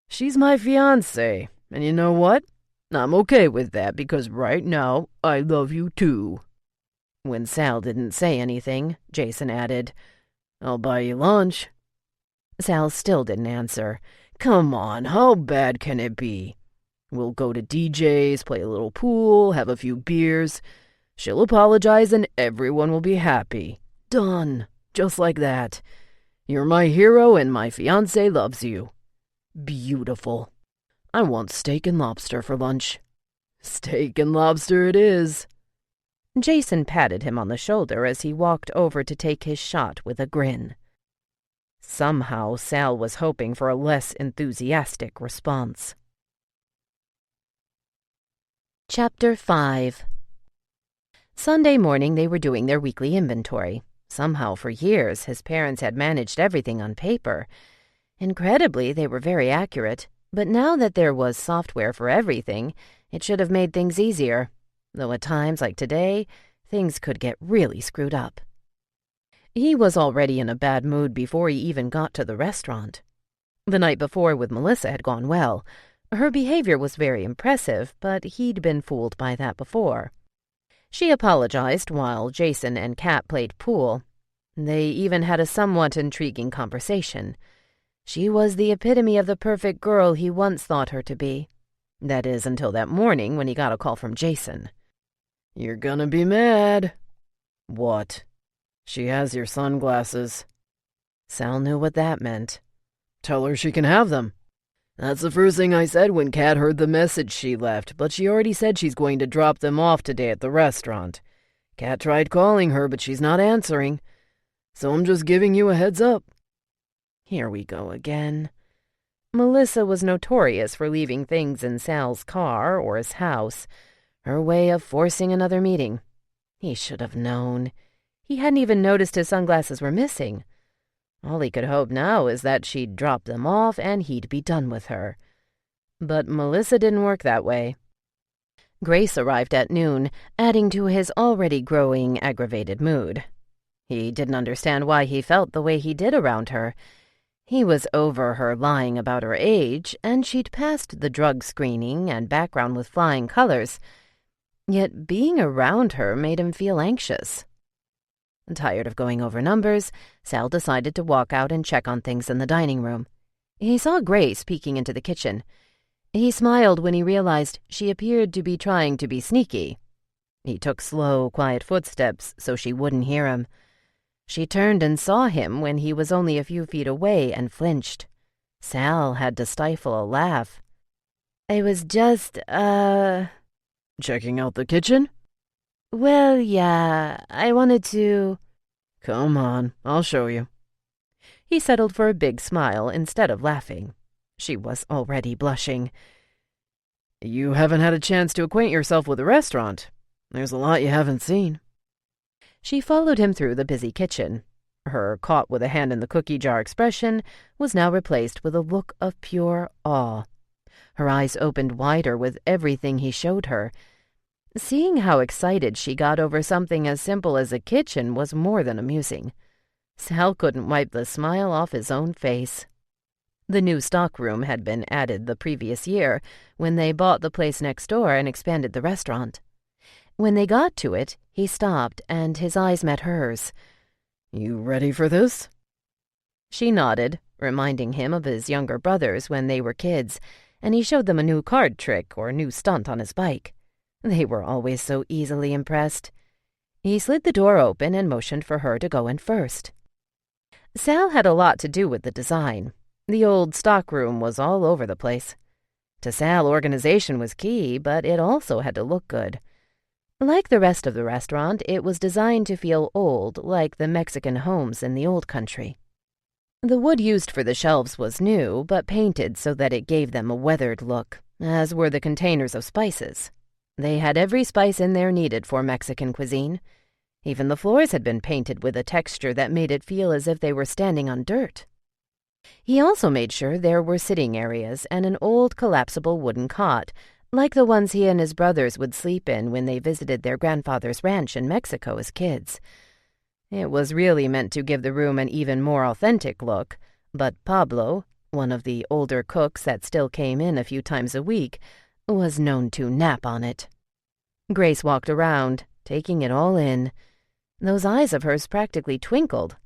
She's my fiancé, and you know what? I'm okay with that because right now I love you too. When Sal didn't say anything, Jason added, I'll buy you lunch. Sal still didn't answer. Come on, how bad can it be? We'll go to DJ's, play a little pool, have a few beers. She'll apologize and everyone will be happy. Done. Just like that. You're my hero and my fiancé loves you. Beautiful. I want steak and lobster for lunch. Steak and lobster it is. Jason patted him on the shoulder as he walked over to take his shot with a grin. Somehow Sal was hoping for a less enthusiastic response. Chapter 5. Sunday morning they were doing their weekly inventory. Somehow for years his parents had managed everything on paper. Incredibly, they were very accurate, but now that there was software for everything, it should have made things easier, though at times like today, things could get really screwed up. He was already in a bad mood before he even got to the restaurant. The night before with Melissa had gone well. Her behavior was very impressive, but he'd been fooled by that before. She apologized while Jason and Kat played pool. They even had a somewhat intriguing conversation. She was the epitome of the perfect girl he once thought her to be. That is, until that morning when he got a call from Jason. You're gonna be mad. What? She has your sunglasses. Sal knew what that meant. Tell her she can have them. That's the first thing I said when Kat heard the message she left, but she already said she's going to drop them off today at the restaurant. Kat tried calling her, but she's not answering. So I'm just giving you a heads up. Here we go again. Melissa was notorious for leaving things in Sal's car or his house, her way of forcing another meeting. He should have known. He hadn't even noticed his sunglasses were missing. All he could hope now is that she'd drop them off and he'd be done with her. But Melissa didn't work that way. Grace arrived at noon, adding to his already growing aggravated mood. He didn't understand why he felt the way he did around her. He was over her lying about her age, and she'd passed the drug screening and background with flying colors. Yet being around her made him feel anxious. Tired of going over numbers, Sal decided to walk out and check on things in the dining room. He saw Grace peeking into the kitchen. He smiled when he realized she appeared to be trying to be sneaky. He took slow, quiet footsteps so she wouldn't hear him. She turned and saw him when he was only a few feet away and flinched. Sal had to stifle a laugh. "I was just, Checking out the kitchen? Well, yeah, I wanted to... Come on, I'll show you. He settled for a big smile instead of laughing. She was already blushing. You haven't had a chance to acquaint yourself with the restaurant. There's a lot you haven't seen. She followed him through the busy kitchen. Her caught with a hand in the cookie jar expression was now replaced with a look of pure awe. Her eyes opened wider with everything he showed her. Seeing how excited she got over something as simple as a kitchen was more than amusing. Sal couldn't wipe the smile off his own face. The new stockroom had been added the previous year when they bought the place next door and expanded the restaurant. When they got to it, he stopped and his eyes met hers. You ready for this? She nodded, reminding him of his younger brothers when they were kids, and he showed them a new card trick or new stunt on his bike. They were always so easily impressed. He slid the door open and motioned for her to go in first. Sal had a lot to do with the design. The old stockroom was all over the place. To Sal, organization was key, but it also had to look good. Like the rest of the restaurant, it was designed to feel old, like the Mexican homes in the old country. The wood used for the shelves was new, but painted so that it gave them a weathered look, as were the containers of spices. They had every spice in there needed for Mexican cuisine. Even the floors had been painted with a texture that made it feel as if they were standing on dirt. He also made sure there were sitting areas and an old collapsible wooden cot, like the ones he and his brothers would sleep in when they visited their grandfather's ranch in Mexico as kids. It was really meant to give the room an even more authentic look, but Pablo, one of the older cooks that still came in a few times a week, was known to nap on it. Grace walked around, taking it all in. Those eyes of hers practically twinkled.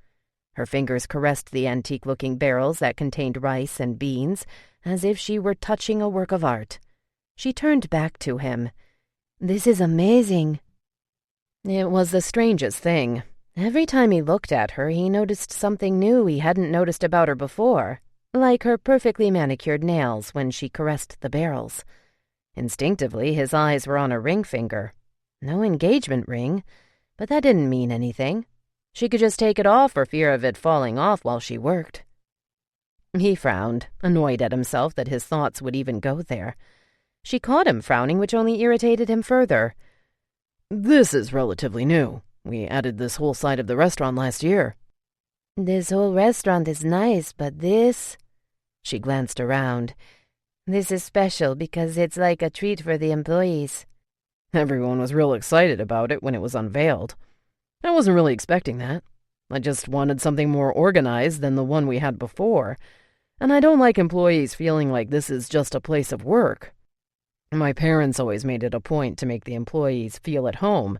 Her fingers caressed the antique-looking barrels that contained rice and beans, as if she were touching a work of art. She turned back to him. "This is amazing." It was the strangest thing. Every time he looked at her, he noticed something new he hadn't noticed about her before, like her perfectly manicured nails when she caressed the barrels. Instinctively, his eyes were on a ring finger. No engagement ring, but that didn't mean anything. She could just take it off for fear of it falling off while she worked. He frowned, annoyed at himself that his thoughts would even go there. She caught him frowning, which only irritated him further. This is relatively new. We added this whole side of the restaurant last year. This whole restaurant is nice, but this... She glanced around. This is special because it's like a treat for the employees. Everyone was real excited about it when it was unveiled. I wasn't really expecting that. I just wanted something more organized than the one we had before, and I don't like employees feeling like this is just a place of work. My parents always made it a point to make the employees feel at home,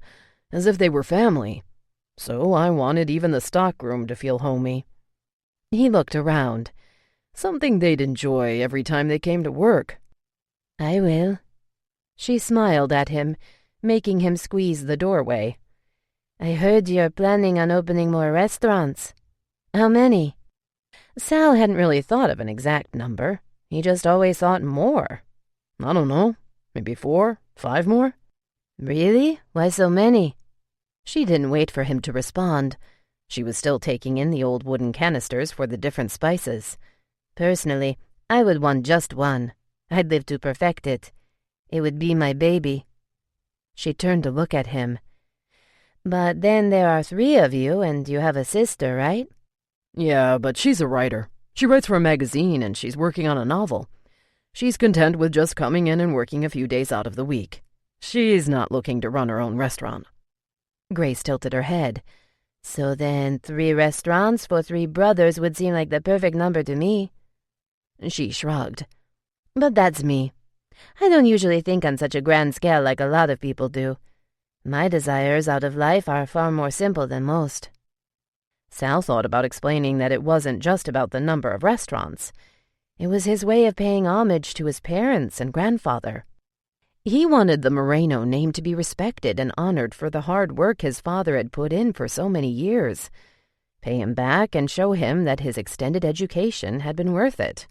as if they were family, so I wanted even the stockroom to feel homey. He looked around. Something they'd enjoy every time they came to work. I will. She smiled at him, making him squeeze the doorway. I heard you're planning on opening more restaurants. How many? Sal hadn't really thought of an exact number. He just always thought more. I don't know. Maybe 4, 5 more? Really? Why so many? She didn't wait for him to respond. She was still taking in the old wooden canisters for the different spices. Personally, I would want just one. I'd live to perfect it. It would be my baby. She turned to look at him. But then there are 3 of you, and you have a sister, right? Yeah, but she's a writer. She writes for a magazine, and she's working on a novel. She's content with just coming in and working a few days out of the week. She's not looking to run her own restaurant. Grace tilted her head. So then 3 restaurants for 3 brothers would seem like the perfect number to me. She shrugged. But that's me. I don't usually think on such a grand scale like a lot of people do. My desires out of life are far more simple than most. Sal thought about explaining that it wasn't just about the number of restaurants. It was his way of paying homage to his parents and grandfather. He wanted the Moreno name to be respected and honored for the hard work his father had put in for so many years. Pay him back and show him that his extended education had been worth it.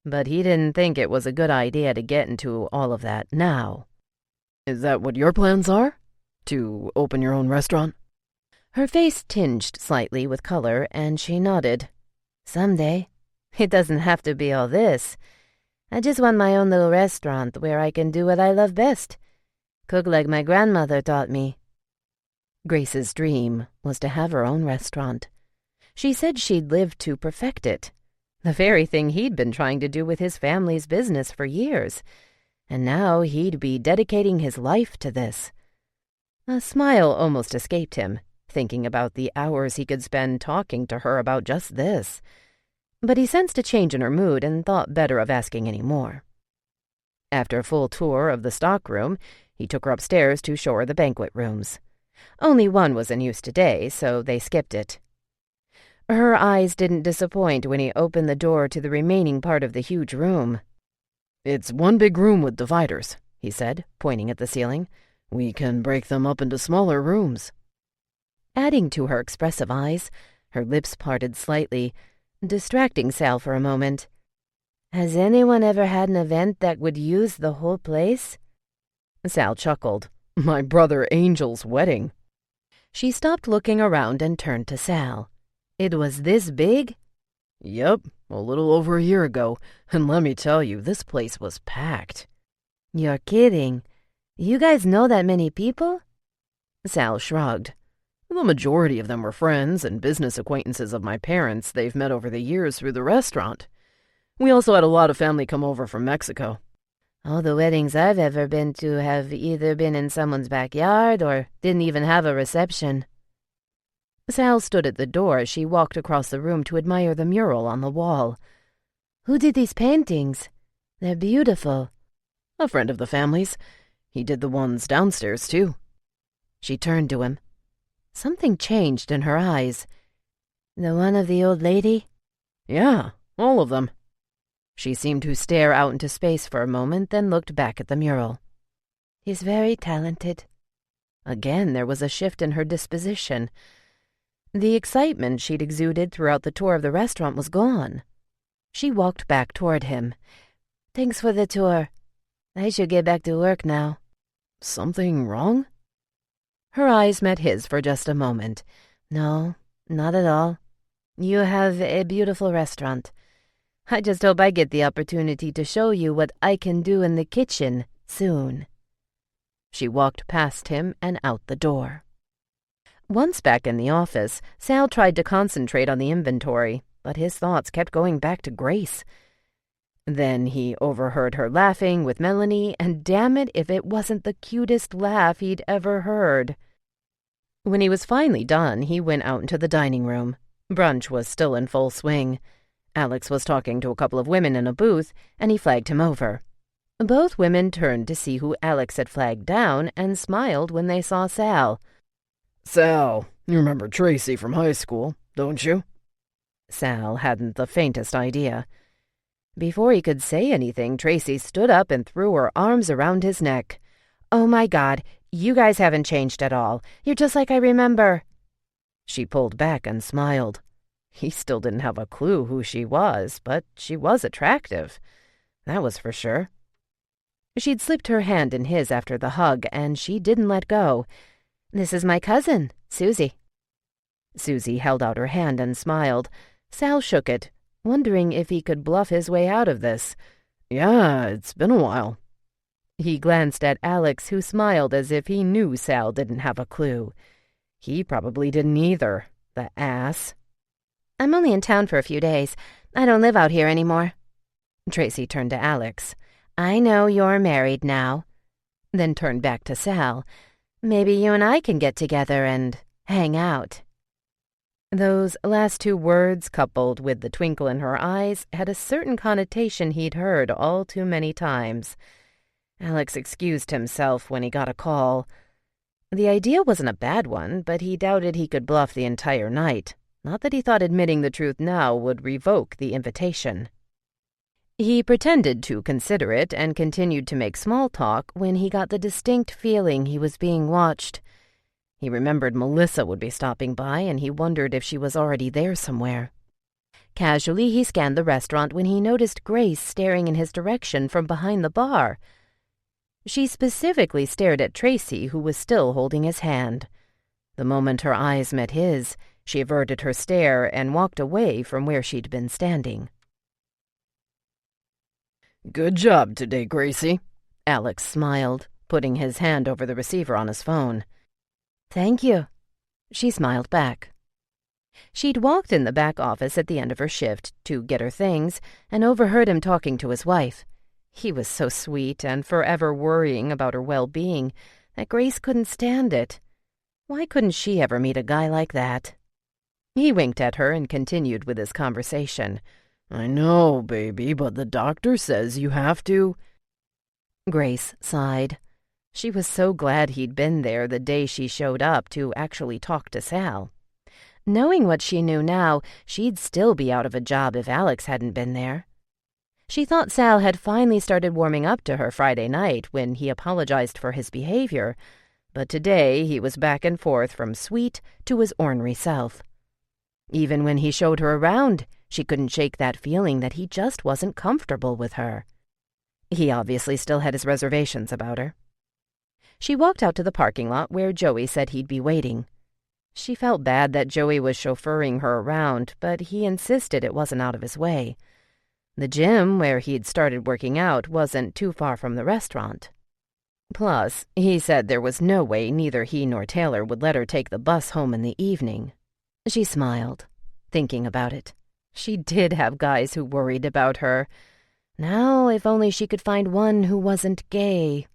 But he didn't think it was a good idea to get into all of that now. Is that what your plans are? To open your own restaurant? Her face tinged slightly with color, and she nodded. Someday. It doesn't have to be all this. I just want my own little restaurant where I can do what I love best. Cook like my grandmother taught me. Grace's dream was to have her own restaurant. She said she'd live to perfect it, the very thing he'd been trying to do with his family's business for years, and now he'd be dedicating his life to this. A smile almost escaped him, thinking about the hours he could spend talking to her about just this. But he sensed a change in her mood and thought better of asking any more. After a full tour of the stockroom, he took her upstairs to show her the banquet rooms. Only one was in use today, so they skipped it. Her eyes didn't disappoint when he opened the door to the remaining part of the huge room. It's one big room with dividers, he said, pointing at the ceiling. We can break them up into smaller rooms. Adding to her expressive eyes, her lips parted slightly, distracting Sal for a moment. Has anyone ever had an event that would use the whole place? Sal chuckled. My brother Angel's wedding. She stopped looking around and turned to Sal. It was this big? Yep, a little over a year ago, and let me tell you, this place was packed. You're kidding. You guys know that many people? Sal shrugged. The majority of them were friends and business acquaintances of my parents they've met over the years through the restaurant. We also had a lot of family come over from Mexico. All the weddings I've ever been to have either been in someone's backyard or didn't even have a reception. Sal stood at the door as she walked across the room to admire the mural on the wall. Who did these paintings? They're beautiful. A friend of the family's. He did the ones downstairs, too. She turned to him. Something changed in her eyes. The one of the old lady? Yeah, all of them. She seemed to stare out into space for a moment, then looked back at the mural. He's very talented. Again, there was a shift in her disposition. The excitement she'd exuded throughout the tour of the restaurant was gone. She walked back toward him. Thanks for the tour. I should get back to work now. Something wrong? Her eyes met his for just a moment. No, not at all. You have a beautiful restaurant. I just hope I get the opportunity to show you what I can do in the kitchen soon. She walked past him and out the door. Once back in the office, Sal tried to concentrate on the inventory, but his thoughts kept going back to Grace. Then he overheard her laughing with Melanie, and damn it if it wasn't the cutest laugh he'd ever heard. When he was finally done, he went out into the dining room. Brunch was still in full swing. Alex was talking to a couple of women in a booth, and he flagged him over. Both women turned to see who Alex had flagged down and smiled when they saw Sal. Sal, you remember Tracy from high school, don't you? Sal hadn't the faintest idea. Before he could say anything, Tracy stood up and threw her arms around his neck. Oh my God, you guys haven't changed at all. You're just like I remember. She pulled back and smiled. He still didn't have a clue who she was, but she was attractive. That was for sure. She'd slipped her hand in his after the hug, and she didn't let go. This is my cousin, Susie. Susie held out her hand and smiled. Sal shook it, wondering if he could bluff his way out of this. Yeah, it's been a while. He glanced at Alex, who smiled as if he knew Sal didn't have a clue. He probably didn't either, the ass. I'm only in town for a few days. I don't live out here anymore. Tracy turned to Alex. I know you're married now. Then turned back to Sal. Maybe you and I can get together and hang out. Those last two words, coupled with the twinkle in her eyes, had a certain connotation he'd heard all too many times. Alex excused himself when he got a call. The idea wasn't a bad one, but he doubted he could bluff the entire night. Not that he thought admitting the truth now would revoke the invitation. He pretended to consider it and continued to make small talk when he got the distinct feeling he was being watched. He remembered Melissa would be stopping by, and he wondered if she was already there somewhere. Casually, he scanned the restaurant when he noticed Grace staring in his direction from behind the bar. She specifically stared at Tracy, who was still holding his hand. The moment her eyes met his, she averted her stare and walked away from where she'd been standing. "Good job today, Gracie," Alex smiled, putting his hand over the receiver on his phone. "Thank you." She smiled back. She'd walked in the back office at the end of her shift to get her things and overheard him talking to his wife. He was so sweet and forever worrying about her well-being that Grace couldn't stand it. Why couldn't she ever meet a guy like that? He winked at her and continued with his conversation. "I know, baby, but the doctor says you have to—" Grace sighed. She was so glad he'd been there the day she showed up to actually talk to Sal. Knowing what she knew now, she'd still be out of a job if Alex hadn't been there. She thought Sal had finally started warming up to her Friday night when he apologized for his behavior, but today he was back and forth from sweet to his ornery self. Even when he showed her around, she couldn't shake that feeling that he just wasn't comfortable with her. He obviously still had his reservations about her. She walked out to the parking lot where Joey said he'd be waiting. She felt bad that Joey was chauffeuring her around, but he insisted it wasn't out of his way. The gym where he'd started working out wasn't too far from the restaurant. Plus, he said there was no way neither he nor Taylor would let her take the bus home in the evening. She smiled, thinking about it. She did have guys who worried about her. Now, if only she could find one who wasn't gay.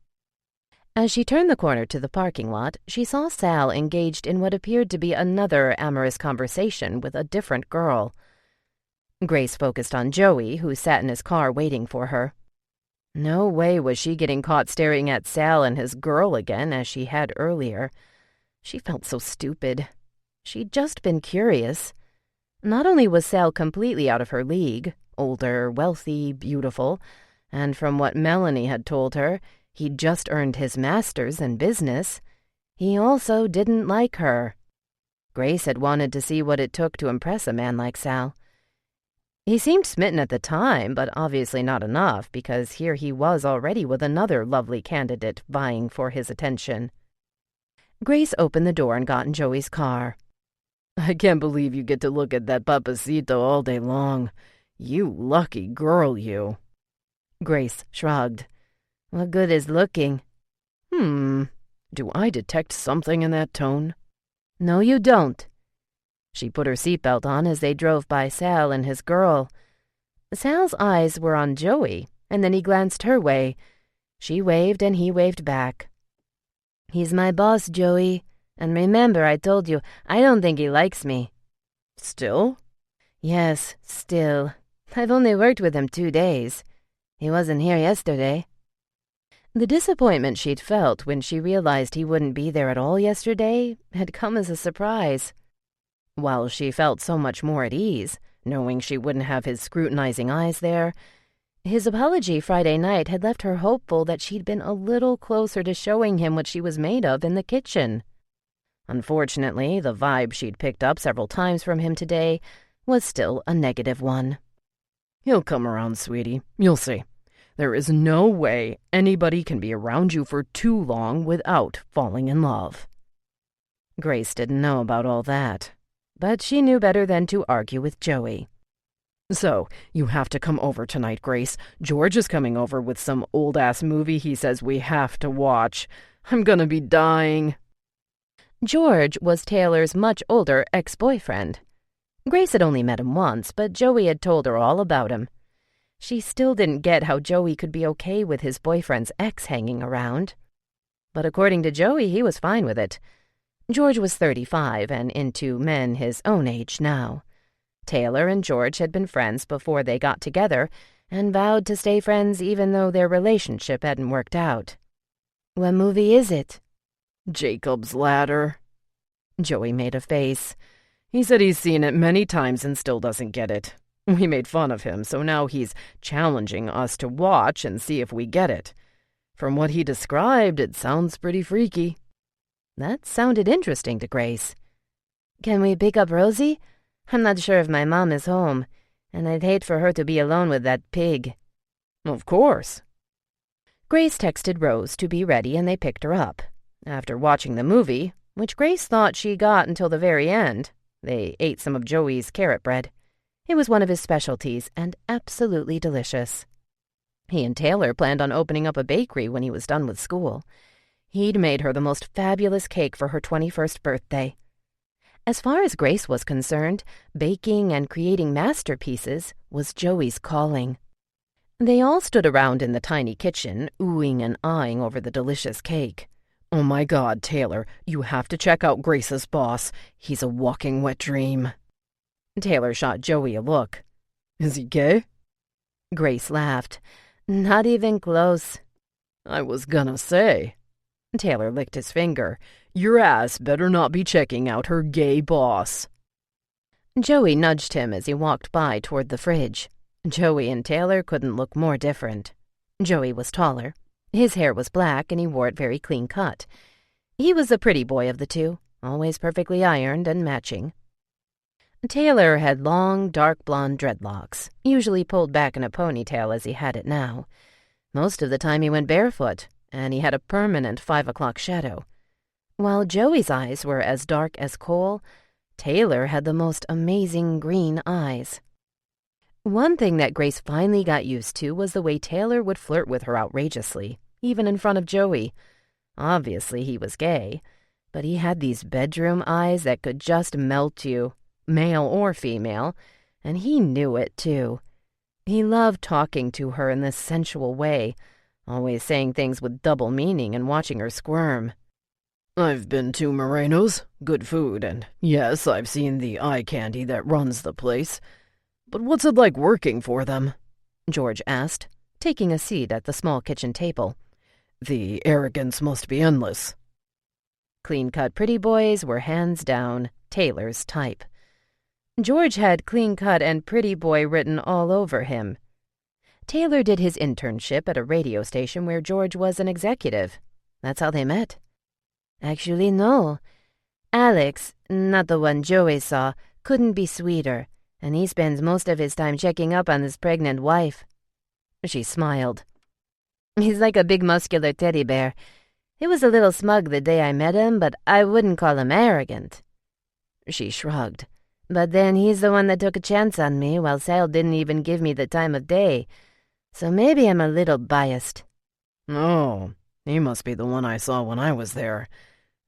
As she turned the corner to the parking lot, she saw Sal engaged in what appeared to be another amorous conversation with a different girl. Grace focused on Joey, who sat in his car waiting for her. No way was she getting caught staring at Sal and his girl again as she had earlier. She felt so stupid. She'd just been curious. Not only was Sal completely out of her league, older, wealthy, beautiful, and from what Melanie had told her, he'd just earned his master's in business, he also didn't like her. Grace had wanted to see what it took to impress a man like Sal. He seemed smitten at the time, but obviously not enough, because here he was already with another lovely candidate vying for his attention. Grace opened the door and got in Joey's car. "I can't believe you get to look at that papacito all day long. You lucky girl, you." Grace shrugged. "What good is looking?" Do I detect something in that tone?" "No, you don't." She put her seatbelt on as they drove by Sal and his girl. Sal's eyes were on Joey, and then he glanced her way. She waved and he waved back. "He's my boss, Joey. And remember, I told you, I don't think he likes me." "Still?" "Yes, still. I've only worked with him 2 days. He wasn't here yesterday." The disappointment she'd felt when she realized he wouldn't be there at all yesterday had come as a surprise. While she felt so much more at ease, knowing she wouldn't have his scrutinizing eyes there, his apology Friday night had left her hopeful that she'd been a little closer to showing him what she was made of in the kitchen. Unfortunately, the vibe she'd picked up several times from him today was still a negative one. "He'll come around, sweetie. You'll see. There is no way anybody can be around you for too long without falling in love." Grace didn't know about all that, but she knew better than to argue with Joey. "So, you have to come over tonight, Grace. George is coming over with some old-ass movie he says we have to watch. I'm gonna be dying." George was Taylor's much older ex-boyfriend. Grace had only met him once, but Joey had told her all about him. She still didn't get how Joey could be okay with his boyfriend's ex hanging around. But according to Joey, he was fine with it. George was 35 and into men his own age now. Taylor and George had been friends before they got together and vowed to stay friends even though their relationship hadn't worked out. "What movie is it?" "Jacob's Ladder." Joey made a face. "He said he's seen it many times and still doesn't get it. We made fun of him, so now he's challenging us to watch and see if we get it. From what he described, it sounds pretty freaky." That sounded interesting to Grace. "Can we pick up Rosie? I'm not sure if my mom is home, and I'd hate for her to be alone with that pig." "Of course." Grace texted Rose to be ready and they picked her up. After watching the movie, which Grace thought she got until the very end, they ate some of Joey's carrot bread. It was one of his specialties and absolutely delicious. He and Taylor planned on opening up a bakery when he was done with school. He'd made her the most fabulous cake for her 21st birthday. As far as Grace was concerned, baking and creating masterpieces was Joey's calling. They all stood around in the tiny kitchen, oohing and eyeing over the delicious cake. "Oh my God, Taylor, you have to check out Grace's boss. He's a walking wet dream." Taylor shot Joey a look. "Is he gay?" Grace laughed. "Not even close." "I was gonna say." Taylor licked his finger. "Your ass better not be checking out her gay boss." Joey nudged him as he walked by toward the fridge. Joey and Taylor couldn't look more different. Joey was taller. His hair was black and he wore it very clean cut. He was the pretty boy of the two, always perfectly ironed and matching. Taylor had long, dark blonde dreadlocks, usually pulled back in a ponytail as he had it now. Most of the time he went barefoot, and he had a permanent 5 o'clock shadow. While Joey's eyes were as dark as coal, Taylor had the most amazing green eyes. One thing that Grace finally got used to was the way Taylor would flirt with her outrageously, even in front of Joey. Obviously he was gay, but he had these bedroom eyes that could just melt you, male or female, and he knew it too. He loved talking to her in this sensual way, always saying things with double meaning and watching her squirm. "I've been to Moreno's, good food, and yes, I've seen the eye candy that runs the place. But what's it like working for them?" George asked, taking a seat at the small kitchen table. "The arrogance must be endless." Clean-cut pretty boys were hands down Taylor's type. George had clean-cut and pretty boy written all over him. Taylor did his internship at a radio station where George was an executive. That's how they met. Actually, no. Alex, not the one Joey saw, couldn't be sweeter, and he spends most of his time checking up on his pregnant wife. She smiled. He's like a big muscular teddy bear. He was a little smug the day I met him, but I wouldn't call him arrogant. She shrugged. But then he's the one that took a chance on me, while Sal didn't even give me the time of day. So maybe I'm a little biased. "Oh, he must be the one I saw when I was there.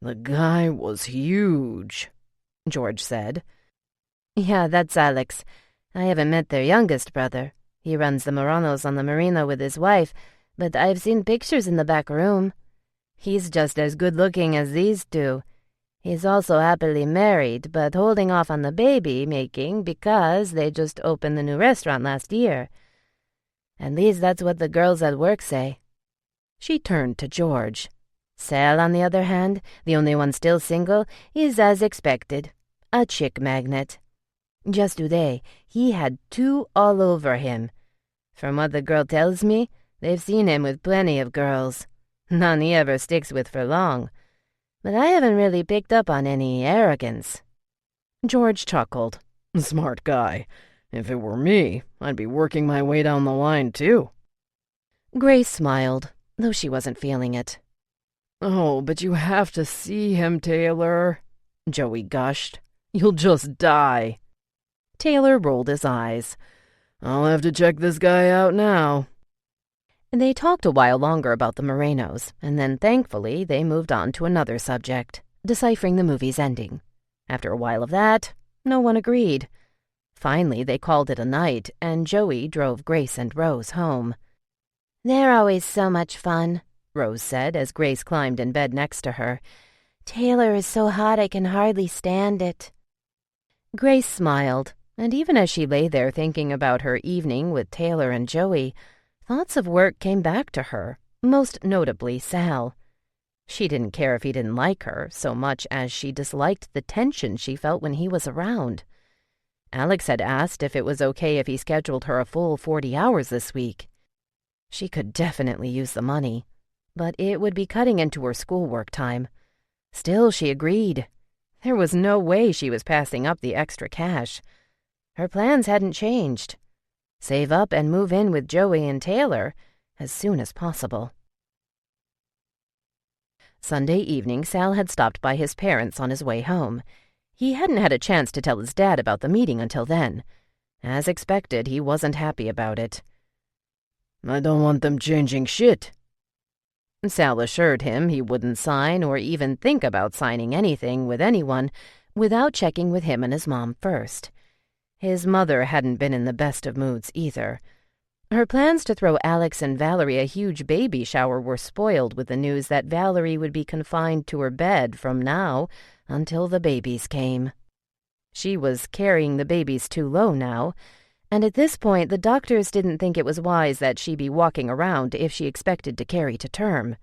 The guy was huge," George said. "Yeah, that's Alex. I haven't met their youngest brother. He runs the Moranos on the marina with his wife, but I've seen pictures in the back room. He's just as good-looking as these two. He's also happily married, but holding off on the baby-making because they just opened the new restaurant last year. At least that's what the girls at work say." She turned to George. Sal, on the other hand, the only one still single, is as expected, a chick magnet. Just today, he had 2 all over him. From what the girl tells me, they've seen him with plenty of girls. None he ever sticks with for long. But I haven't really picked up on any arrogance." George chuckled. "Smart guy. If it were me, I'd be working my way down the line, too." Grace smiled, though she wasn't feeling it. "Oh, but you have to see him, Taylor," Joey gushed. "You'll just die." Taylor rolled his eyes. "I'll have to check this guy out now." They talked a while longer about the Morenos, and then, thankfully, they moved on to another subject, deciphering the movie's ending. After a while of that, no one agreed. Finally, they called it a night, and Joey drove Grace and Rose home. "They're always so much fun," Rose said as Grace climbed in bed next to her. "Taylor is so hot I can hardly stand it." Grace smiled, and even as she lay there thinking about her evening with Taylor and Joey, thoughts of work came back to her, most notably Sal. She didn't care if he didn't like her so much as she disliked the tension she felt when he was around. Alex had asked if it was okay if he scheduled her a full 40 hours this week. She could definitely use the money, but it would be cutting into her schoolwork time. Still, she agreed. There was no way she was passing up the extra cash. Her plans hadn't changed. Save up and move in with Joey and Taylor as soon as possible. Sunday evening, Sal had stopped by his parents on his way home. He hadn't had a chance to tell his dad about the meeting until then. As expected, he wasn't happy about it. "I don't want them changing shit." Sal assured him he wouldn't sign or even think about signing anything with anyone without checking with him and his mom first. His mother hadn't been in the best of moods either. Her plans to throw Alex and Valerie a huge baby shower were spoiled with the news that Valerie would be confined to her bed from now until the babies came. She was carrying the babies too low now, and at this point the doctors didn't think it was wise that she be walking around if she expected to carry to term.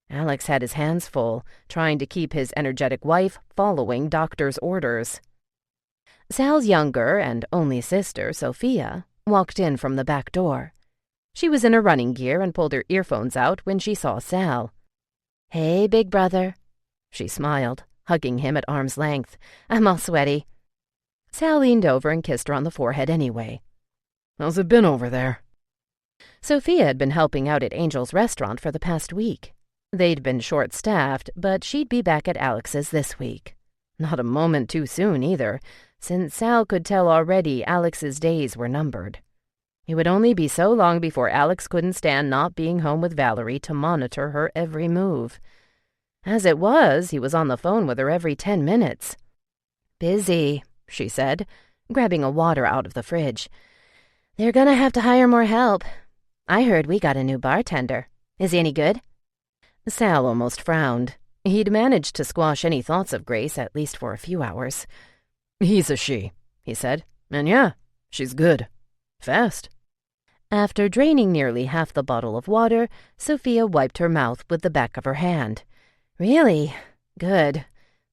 Alex had his hands full, trying to keep his energetic wife following doctor's orders. Sal's younger and only sister, Sophia, walked in from the back door. She was in her running gear and pulled her earphones out when she saw Sal. "Hey, big brother." She smiled, hugging him at arm's length. "I'm all sweaty." Sal leaned over and kissed her on the forehead anyway. "How's it been over there?" Sophia had been helping out at Angel's restaurant for the past week. They'd been short-staffed, but she'd be back at Alex's this week. Not a moment too soon, either, since Sal could tell already Alex's days were numbered. It would only be so long before Alex couldn't stand not being home with Valerie to monitor her every move. As it was, he was on the phone with her every 10 minutes. "Busy," she said, grabbing a water out of the fridge. "They're gonna have to hire more help. I heard we got a new bartender. Is he any good?" Sal almost frowned. He'd managed to squash any thoughts of Grace, at least for a few hours. "He's a she," he said. "And yeah, she's good. Fast." After draining nearly half the bottle of water, Sophia wiped her mouth with the back of her hand. "Really? Good.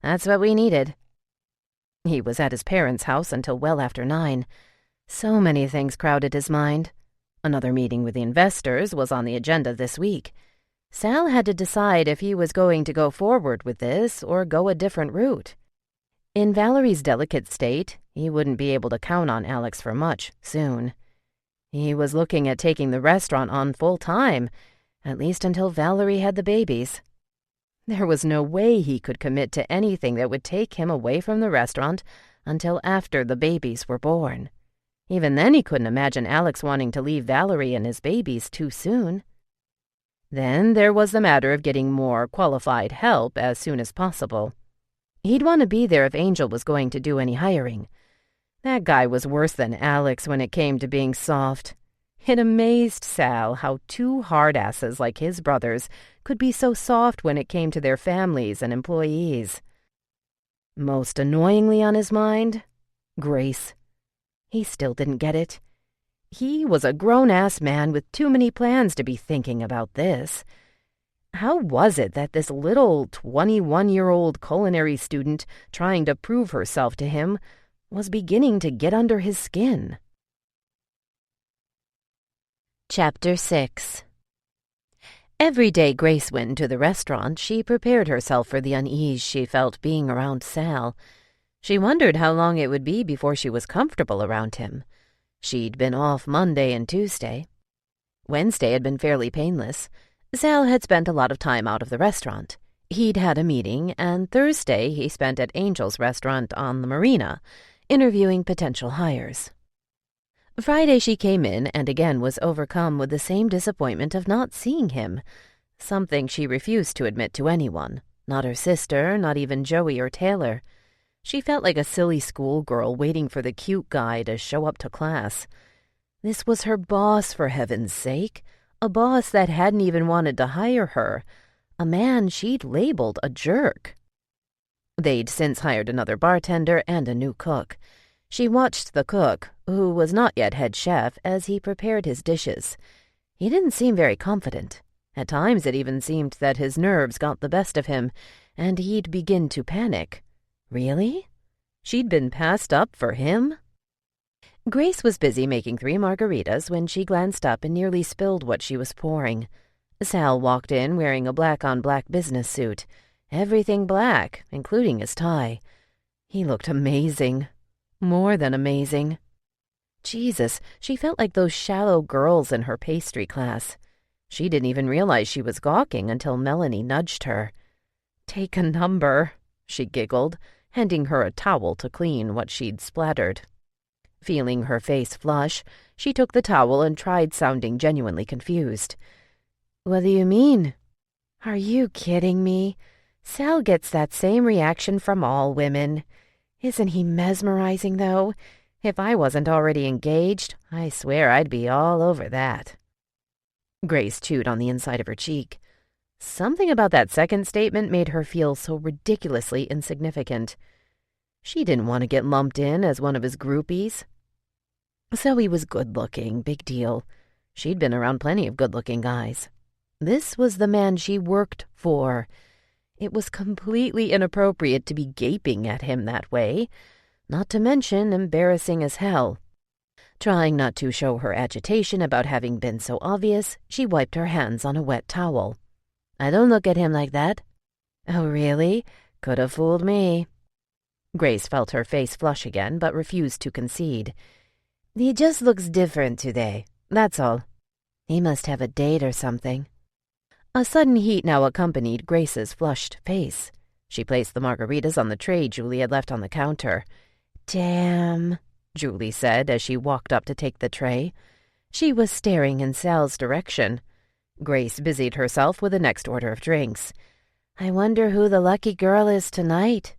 That's what we needed." He was at his parents' house until well after 9. So many things crowded his mind. Another meeting with the investors was on the agenda this week. Sal had to decide if he was going to go forward with this or go a different route. In Valerie's delicate state, he wouldn't be able to count on Alex for much soon. He was looking at taking the restaurant on full-time, at least until Valerie had the babies. There was no way he could commit to anything that would take him away from the restaurant until after the babies were born. Even then he couldn't imagine Alex wanting to leave Valerie and his babies too soon. Then there was the matter of getting more qualified help as soon as possible. He'd want to be there if Angel was going to do any hiring. That guy was worse than Alex when it came to being soft. It amazed Sal how two hard-asses like his brothers could be so soft when it came to their families and employees. Most annoyingly on his mind, Grace. He still didn't get it. He was a grown-ass man with too many plans to be thinking about this. How was it that this little 21-year-old culinary student trying to prove herself to him was beginning to get under his skin? Chapter 6. Every day Grace went to the restaurant, she prepared herself for the unease she felt being around Sal. She wondered how long it would be before she was comfortable around him. She'd been off Monday and Tuesday. Wednesday had been fairly painless. Sal had spent a lot of time out of the restaurant. He'd had a meeting, and Thursday he spent at Angel's restaurant on the marina, interviewing potential hires. Friday she came in and again was overcome with the same disappointment of not seeing him, something she refused to admit to anyone, not her sister, not even Joey or Taylor. She felt like a silly schoolgirl waiting for the cute guy to show up to class. This was her boss, for heaven's sake, a boss that hadn't even wanted to hire her, a man she'd labeled a jerk. They'd since hired another bartender and a new cook. She watched the cook, who was not yet head chef, as he prepared his dishes. He didn't seem very confident. At times it even seemed that his nerves got the best of him, and he'd begin to panic. Really? She'd been passed up for him? Grace was busy making 3 margaritas when she glanced up and nearly spilled what she was pouring. Sal walked in wearing a black-on-black business suit. Everything black, including his tie. He looked amazing. More than amazing. Jesus, she felt like those shallow girls in her pastry class. She didn't even realize she was gawking until Melanie nudged her. "Take a number," she giggled, handing her a towel to clean what she'd splattered. Feeling her face flush, she took the towel and tried sounding genuinely confused. "What do you mean?" "Are you kidding me? Sal gets that same reaction from all women. Isn't he mesmerizing, though? If I wasn't already engaged, I swear I'd be all over that." Grace chewed on the inside of her cheek. Something about that second statement made her feel so ridiculously insignificant. She didn't want to get lumped in as one of his groupies. So he was good-looking, big deal. She'd been around plenty of good-looking guys. This was the man she worked for. It was completely inappropriate to be gaping at him that way, not to mention embarrassing as hell. Trying not to show her agitation about having been so obvious, she wiped her hands on a wet towel. "I don't look at him like that." "Oh, really? Could have fooled me." Grace felt her face flush again, but refused to concede. "He just looks different today, that's all. He must have a date or something." A sudden heat now accompanied Grace's flushed face. She placed the margaritas on the tray Julie had left on the counter. "Damn," Julie said as she walked up to take the tray. She was staring in Sal's direction. Grace busied herself with the next order of drinks. "I wonder who the lucky girl is tonight."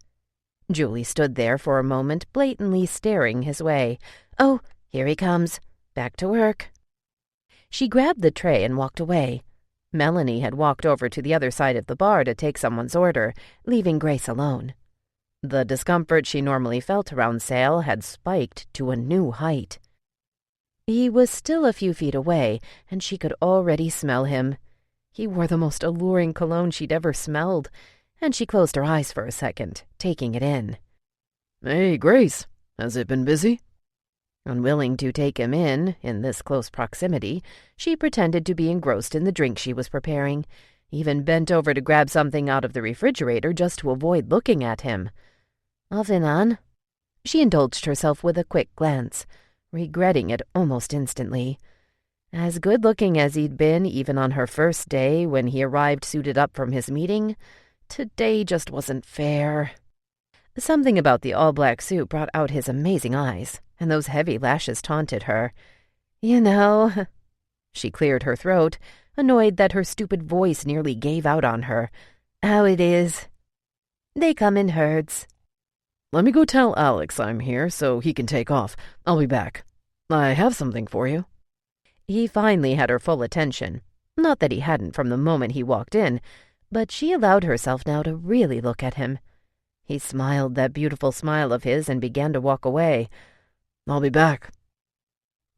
Julie stood there for a moment, blatantly staring his way. "Oh, here he comes. Back to work." She grabbed the tray and walked away. Melanie had walked over to the other side of the bar to take someone's order, leaving Grace alone. The discomfort she normally felt around Sal had spiked to a new height. He was still a few feet away, and she could already smell him. He wore the most alluring cologne she'd ever smelled, and she closed her eyes for a second, taking it in. "Hey, Grace, has it been busy?" Unwilling to take him in this close proximity, she pretended to be engrossed in the drink she was preparing, even bent over to grab something out of the refrigerator just to avoid looking at him. "Off and on?" She indulged herself with a quick glance, regretting it almost instantly. As good-looking as he'd been even on her first day when he arrived suited up from his meeting, today just wasn't fair. Something about the all-black suit brought out his amazing eyes, and those heavy lashes taunted her. "You know," she cleared her throat, annoyed that her stupid voice nearly gave out on her, "how it is. They come in herds." "Let me go tell Alex I'm here so he can take off. I'll be back. I have something for you." He finally had her full attention. Not that he hadn't from the moment he walked in, but she allowed herself now to really look at him. He smiled that beautiful smile of his and began to walk away. "I'll be back."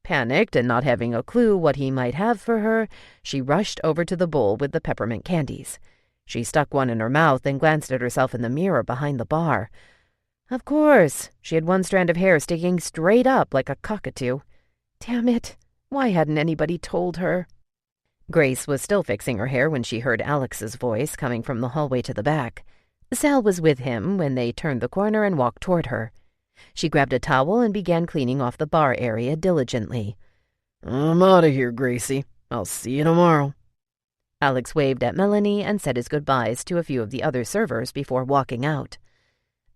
Panicked and not having a clue what he might have for her, she rushed over to the bowl with the peppermint candies. She stuck one in her mouth and glanced at herself in the mirror behind the bar. Of course, she had one strand of hair sticking straight up like a cockatoo. Damn it, why hadn't anybody told her? Grace was still fixing her hair when she heard Alex's voice coming from the hallway to the back. Sal was with him when they turned the corner and walked toward her. She grabbed a towel and began cleaning off the bar area diligently. "I'm out of here, Gracie. I'll see you tomorrow." Alex waved at Melanie and said his goodbyes to a few of the other servers before walking out.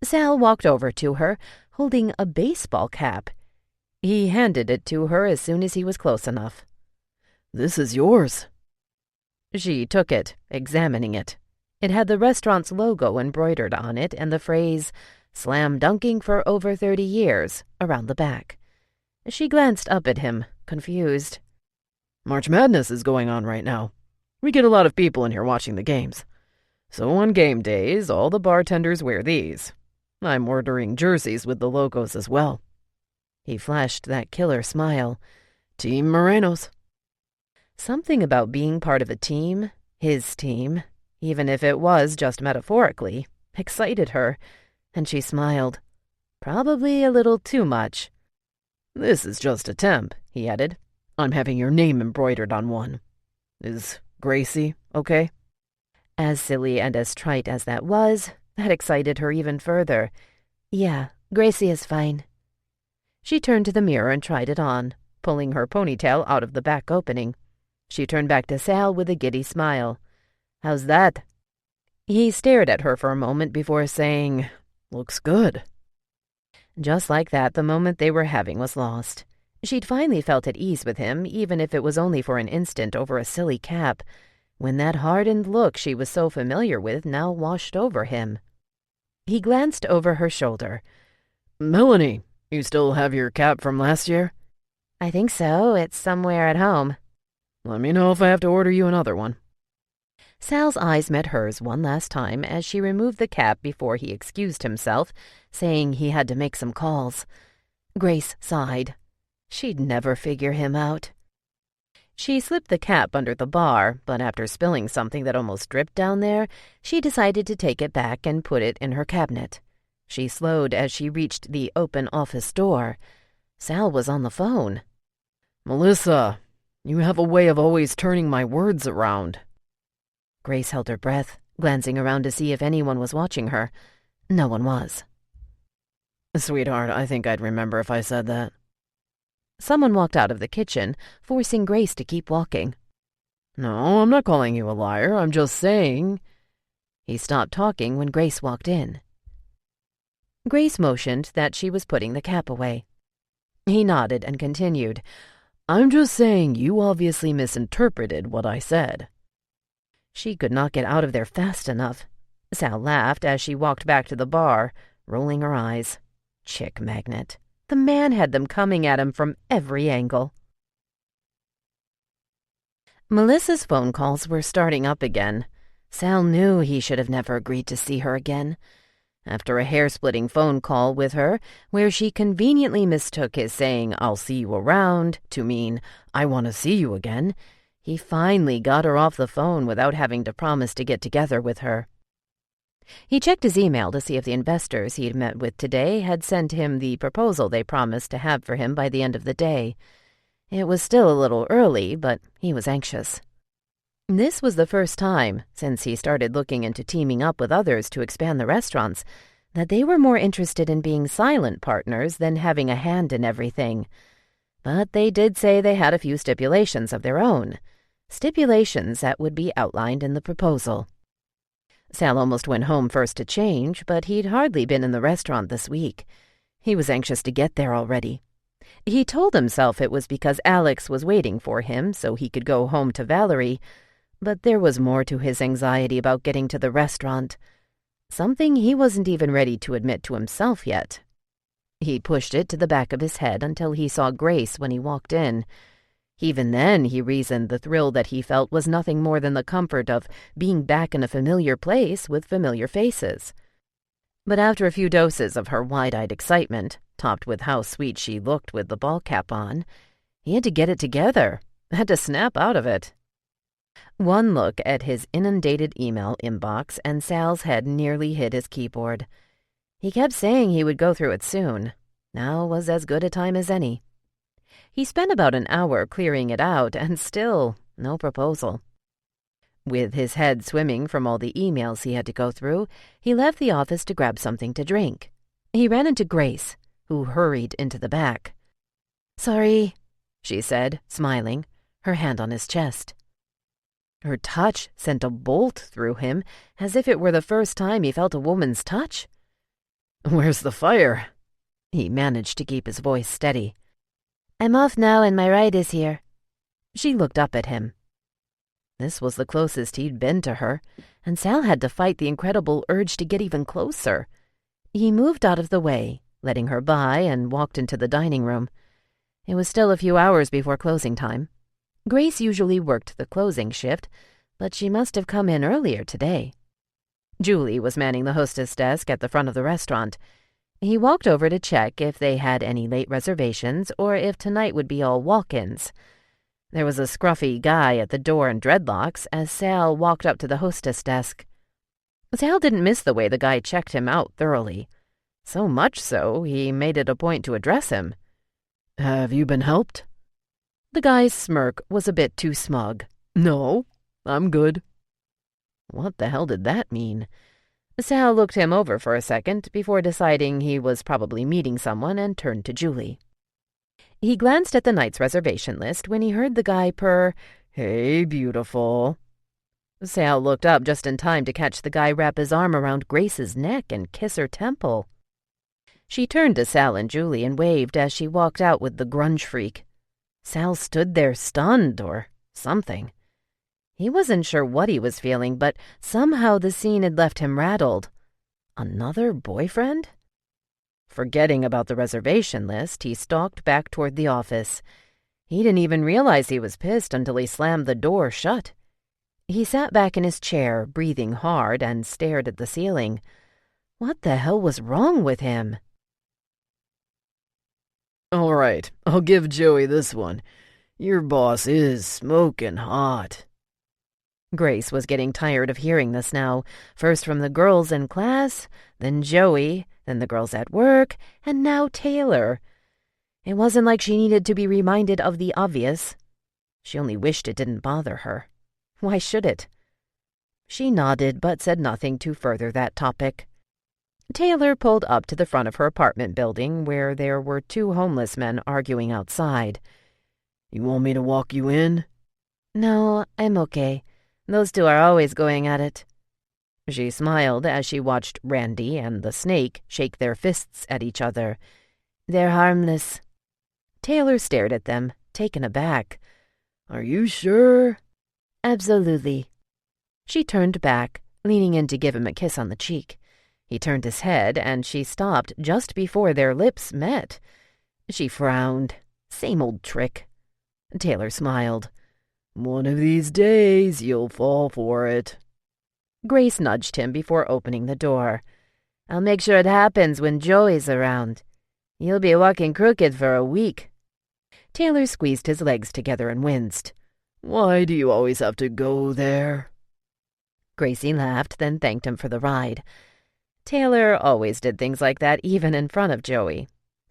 Sal walked over to her, holding a baseball cap. He handed it to her as soon as he was close enough. "This is yours." She took it, examining it. It had the restaurant's logo embroidered on it and the phrase, "Slam dunking for over 30 years," around the back. She glanced up at him, confused. "March Madness is going on right now. We get a lot of people in here watching the games. So on game days, all the bartenders wear these. I'm ordering jerseys with the logos as well." He flashed that killer smile. "Team Morenos." Something about being part of a team, his team, even if it was just metaphorically, excited her, and she smiled. Probably a little too much. "This is just a temp," he added. "I'm having your name embroidered on one. Is Gracie okay?" As silly and as trite as that was, that excited her even further. "Yeah, Gracie is fine." She turned to the mirror and tried it on, pulling her ponytail out of the back opening. She turned back to Sal with a giddy smile. "How's that?" He stared at her for a moment before saying, "Looks good." Just like that, the moment they were having was lost. She'd finally felt at ease with him, even if it was only for an instant over a silly cap, when that hardened look she was so familiar with now washed over him. He glanced over her shoulder. "Melanie, you still have your cap from last year?" "I think so. It's somewhere at home." "Let me know if I have to order you another one." Sal's eyes met hers one last time as she removed the cap before he excused himself, saying he had to make some calls. Grace sighed. She'd never figure him out. She slipped the cap under the bar, but after spilling something that almost dripped down there, she decided to take it back and put it in her cabinet. She slowed as she reached the open office door. Sal was on the phone. "Melissa, you have a way of always turning my words around." Grace held her breath, glancing around to see if anyone was watching her. No one was. "Sweetheart, I think I'd remember if I said that." Someone walked out of the kitchen, forcing Grace to keep walking. "No, I'm not calling you a liar. I'm just saying—" He stopped talking when Grace walked in. Grace motioned that she was putting the cap away. He nodded and continued. "I'm just saying you obviously misinterpreted what I said." She could not get out of there fast enough. Sal laughed as she walked back to the bar, rolling her eyes. Chick magnet. The man had them coming at him from every angle. Melissa's phone calls were starting up again. Sal knew he should have never agreed to see her again. After a hair-splitting phone call with her, where she conveniently mistook his saying, "I'll see you around," to mean, "I want to see you again," he finally got her off the phone without having to promise to get together with her. He checked his email to see if the investors he'd met with today had sent him the proposal they promised to have for him by the end of the day. It was still a little early, but he was anxious. This was the first time, since he started looking into teaming up with others to expand the restaurants, that they were more interested in being silent partners than having a hand in everything. But they did say they had a few stipulations of their own. Stipulations that would be outlined in the proposal. Sal almost went home first to change, but he'd hardly been in the restaurant this week. He was anxious to get there already. He told himself it was because Alex was waiting for him so he could go home to Valerie, but there was more to his anxiety about getting to the restaurant. Something he wasn't even ready to admit to himself yet. He pushed it to the back of his head until he saw Grace when he walked in. Even then, he reasoned the thrill that he felt was nothing more than the comfort of being back in a familiar place with familiar faces. But after a few doses of her wide-eyed excitement, topped with how sweet she looked with the ball cap on, he had to get it together, had to snap out of it. One look at his inundated email inbox and Sal's head nearly hit his keyboard. He kept saying he would go through it soon. Now was as good a time as any. He spent about an hour clearing it out, and still no proposal. With his head swimming from all the emails he had to go through, he left the office to grab something to drink. He ran into Grace, who hurried into the back. "Sorry," she said, smiling, her hand on his chest. Her touch sent a bolt through him, as if it were the first time he felt a woman's touch. "Where's the fire?" He managed to keep his voice steady. "I'm off now and my ride is here." She looked up at him. This was the closest he'd been to her, and Sal had to fight the incredible urge to get even closer. He moved out of the way, letting her by, and walked into the dining room. It was still a few hours before closing time. Grace usually worked the closing shift, but she must have come in earlier today. Julie was manning the hostess desk at the front of the restaurant. He walked over to check if they had any late reservations or if tonight would be all walk-ins. There was a scruffy guy at the door in dreadlocks as Sal walked up to the hostess desk. Sal didn't miss the way the guy checked him out thoroughly. So much so, he made it a point to address him. "Have you been helped?" The guy's smirk was a bit too smug. "No, I'm good." What the hell did that mean? Sal looked him over for a second before deciding he was probably meeting someone and turned to Julie. He glanced at the night's reservation list when he heard the guy purr, Hey, beautiful. Sal looked up just in time to catch the guy wrap his arm around Grace's neck and kiss her temple. She turned to Sal and Julie and waved as she walked out with the grunge freak. Sal stood there stunned or something. He wasn't sure what he was feeling, but somehow the scene had left him rattled. Another boyfriend? Forgetting about the reservation list, he stalked back toward the office. He didn't even realize he was pissed until he slammed the door shut. He sat back in his chair, breathing hard, and stared at the ceiling. What the hell was wrong with him? All right, I'll give Joey this one. Your boss is smoking hot. Grace was getting tired of hearing this now, first from the girls in class, then Joey, then the girls at work, and now Taylor. It wasn't like she needed to be reminded of the obvious. She only wished it didn't bother her. Why should it? She nodded but said nothing to further that topic. Taylor pulled up to the front of her apartment building where there were two homeless men arguing outside. You want me to walk you in? No, I'm okay. Those two are always going at it. She smiled as she watched Randy and the snake shake their fists at each other. They're harmless. Taylor stared at them, taken aback. Are you sure? Absolutely. She turned back, leaning in to give him a kiss on the cheek. He turned his head, and she stopped just before their lips met. She frowned. Same old trick. Taylor smiled. One of these days you'll fall for it. Grace nudged him before opening the door. I'll make sure it happens when Joey's around. You'll be walking crooked for a week. Taylor squeezed his legs together and winced. Why do you always have to go there? Gracie laughed, then thanked him for the ride. Taylor always did things like that, even in front of Joey.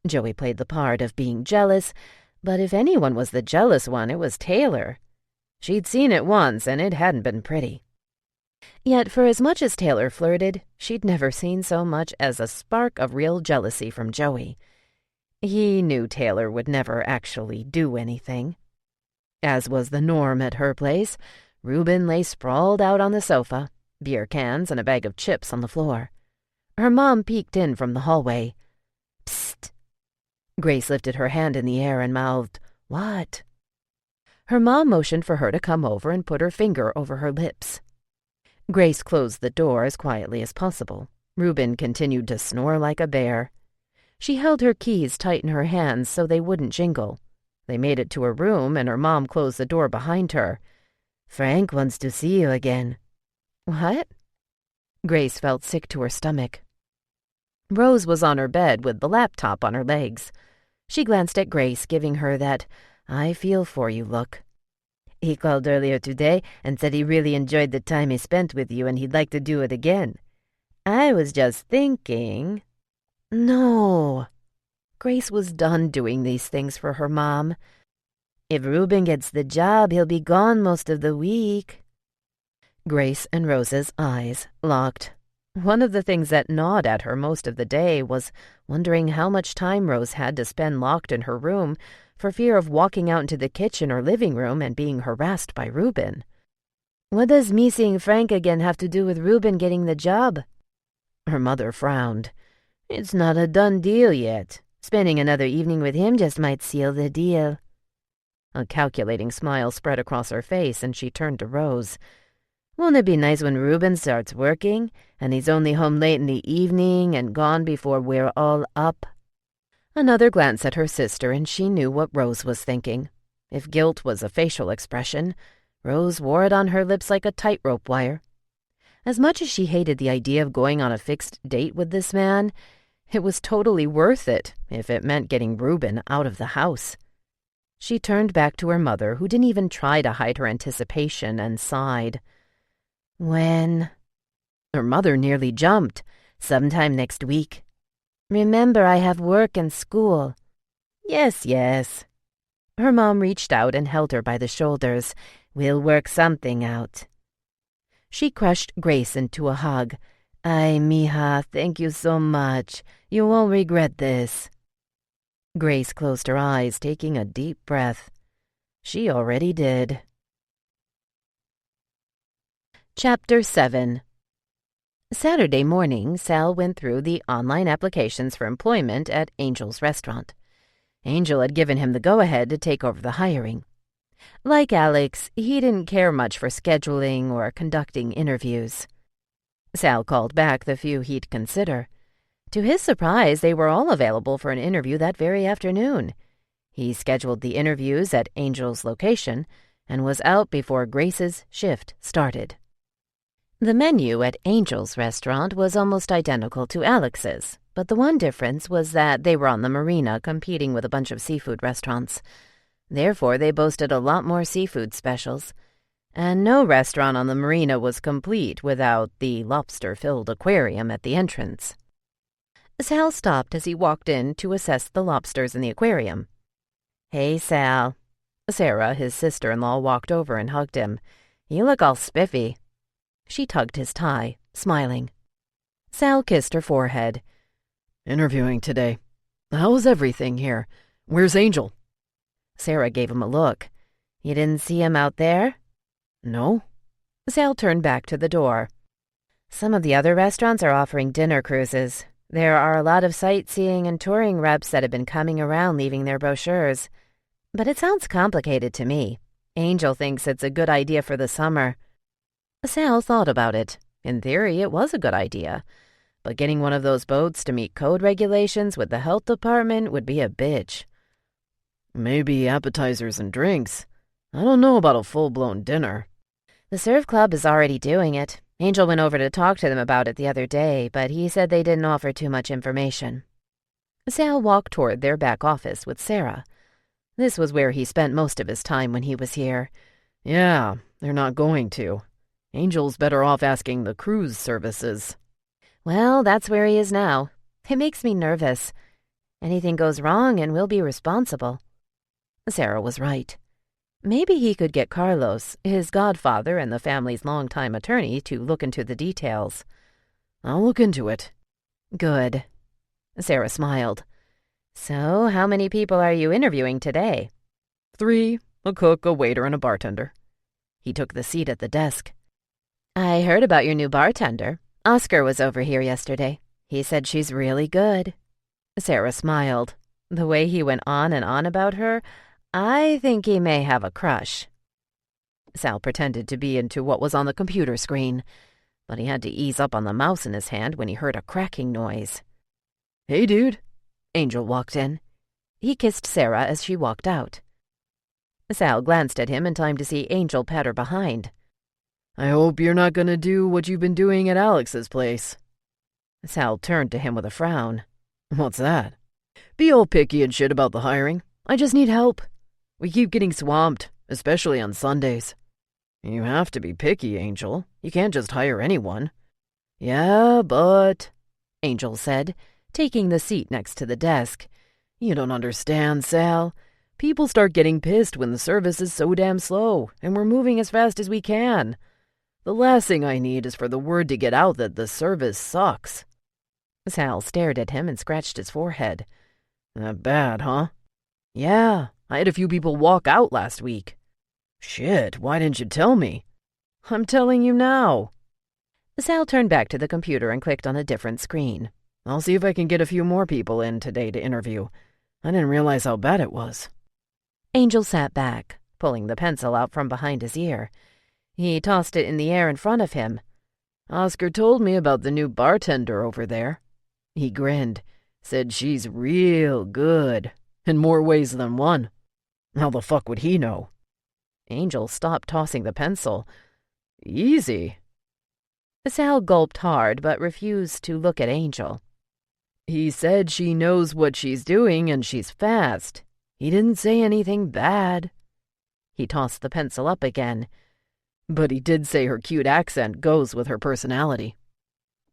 Joey played the part of being jealous, but if anyone was the jealous one, it was Taylor. She'd seen it once, and it hadn't been pretty. Yet, for as much as Taylor flirted, she'd never seen so much as a spark of real jealousy from Joey. He knew Taylor would never actually do anything. As was the norm at her place, Reuben lay sprawled out on the sofa, beer cans and a bag of chips on the floor. Her mom peeked in from the hallway. Psst! Grace lifted her hand in the air and mouthed, "What?" Her mom motioned for her to come over and put her finger over her lips. Grace closed the door as quietly as possible. Reuben continued to snore like a bear. She held her keys tight in her hands so they wouldn't jingle. They made it to her room, and her mom closed the door behind her. Frank wants to see you again. What? Grace felt sick to her stomach. Rose was on her bed with the laptop on her legs. She glanced at Grace, giving her that "I feel for you" look. He called earlier today and said he really enjoyed the time he spent with you and he'd like to do it again. I was just thinking... No. Grace was done doing these things for her mom. If Reuben gets the job, he'll be gone most of the week. Grace and Rose's eyes locked. One of the things that gnawed at her most of the day was wondering how much time Rose had to spend locked in her room for fear of walking out into the kitchen or living room and being harassed by Reuben. What does me seeing Frank again have to do with Reuben getting the job? Her mother frowned. It's not a done deal yet. Spending another evening with him just might seal the deal. A calculating smile spread across her face, and she turned to Rose. Won't it be nice when Reuben starts working, and he's only home late in the evening and gone before we're all up? Another glance at her sister, and she knew what Rose was thinking. If guilt was a facial expression, Rose wore it on her lips like a tightrope wire. As much as she hated the idea of going on a fixed date with this man, it was totally worth it if it meant getting Reuben out of the house. She turned back to her mother, who didn't even try to hide her anticipation, and sighed. When? Her mother nearly jumped. Sometime next week. Remember, I have work and school. Yes, yes. Her mom reached out and held her by the shoulders. We'll work something out. She crushed Grace into a hug. Ay, mija, thank you so much. You won't regret this. Grace closed her eyes, taking a deep breath. She already did. Chapter 7. Saturday morning, Sal went through the online applications for employment at Angel's restaurant. Angel had given him the go-ahead to take over the hiring. Like Alex, he didn't care much for scheduling or conducting interviews. Sal called back the few he'd consider. To his surprise, they were all available for an interview that very afternoon. He scheduled the interviews at Angel's location and was out before Grace's shift started. The menu at Angel's restaurant was almost identical to Alex's, but the one difference was that they were on the marina competing with a bunch of seafood restaurants. Therefore, they boasted a lot more seafood specials, and no restaurant on the marina was complete without the lobster-filled aquarium at the entrance. Sal stopped as he walked in to assess the lobsters in the aquarium. "Hey, Sal." Sarah, his sister-in-law, walked over and hugged him. "You look all spiffy." She tugged his tie, smiling. Sal kissed her forehead. "Interviewing today. How's everything here? Where's Angel?" Sarah gave him a look. "You didn't see him out there?" "No." Sal turned back to the door. "Some of the other restaurants are offering dinner cruises. There are a lot of sightseeing and touring reps that have been coming around leaving their brochures. But it sounds complicated to me. Angel thinks it's a good idea for the summer." Sal thought about it. In theory, it was a good idea. But getting one of those boats to meet code regulations with the health department would be a bitch. "Maybe appetizers and drinks. I don't know about a full-blown dinner." "The Surf Club is already doing it. Angel went over to talk to them about it the other day, but he said they didn't offer too much information." Sal walked toward their back office with Sarah. This was where he spent most of his time when he was here. "Yeah, they're not going to. Angel's better off asking the cruise services." "Well, that's where he is now. It makes me nervous. Anything goes wrong and we'll be responsible." Sarah was right. Maybe he could get Carlos, his godfather and the family's longtime attorney, to look into the details. "I'll look into it." "Good." Sarah smiled. "So, how many people are you interviewing today?" 3, a cook, a waiter, and a bartender. He took the seat at the desk. "I heard about your new bartender. Oscar was over here yesterday. He said she's really good." Sarah smiled. The way he went on and on about her, I think he may have a crush. Sal pretended to be into what was on the computer screen, but he had to ease up on the mouse in his hand when he heard a cracking noise. "Hey, dude." Angel walked in. He kissed Sarah as she walked out. Sal glanced at him in time to see Angel pat her behind. "I hope you're not going to do what you've been doing at Alex's place." Sal turned to him with a frown. "What's that?" "Be all picky and shit about the hiring. I just need help. We keep getting swamped, especially on Sundays." "You have to be picky, Angel. You can't just hire anyone." "Yeah, but," Angel said, taking the seat next to the desk. "You don't understand, Sal. People start getting pissed when the service is so damn slow, and we're moving as fast as we can. The last thing I need is for the word to get out that the service sucks." Sal stared at him and scratched his forehead. "That bad, huh?" "Yeah, I had a few people walk out last week." "Shit, why didn't you tell me?" "I'm telling you now." Sal turned back to the computer and clicked on a different screen. "I'll see if I can get a few more people in today to interview. I didn't realize how bad it was." Angel sat back, pulling the pencil out from behind his ear. He tossed it in the air in front of him. "Oscar told me about the new bartender over there." He grinned, said she's real good, in more ways than one. How the fuck would he know? Angel stopped tossing the pencil. "Easy." Sal gulped hard but refused to look at Angel. "He said she knows what she's doing and she's fast. He didn't say anything bad." He tossed the pencil up again. "But he did say her cute accent goes with her personality."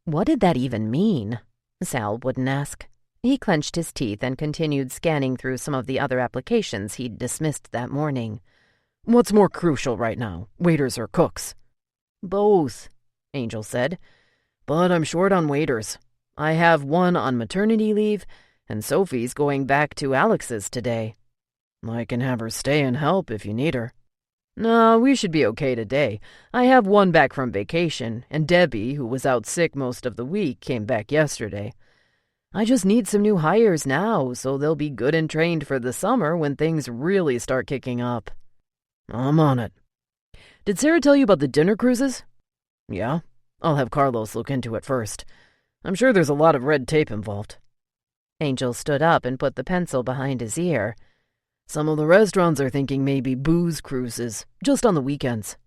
What did that even mean? Sal wouldn't ask. He clenched his teeth and continued scanning through some of the other applications he'd dismissed that morning. "What's more crucial right now, waiters or cooks?" "Both," Angel said. "But I'm short on waiters. I have one on maternity leave, and Sophie's going back to Alex's today. I can have her stay and help if you need her." No, we should be okay today. I have one back from vacation, and Debbie, who was out sick most of the week, came back yesterday. I just need some new hires now, so they'll be good and trained for the summer when things really start kicking up. I'm on it. Did Sarah tell you about the dinner cruises? Yeah, I'll have Carlos look into it first. I'm sure there's a lot of red tape involved. Angel stood up and put the pencil behind his ear. Some of the restaurants are thinking maybe booze cruises, just on the weekends.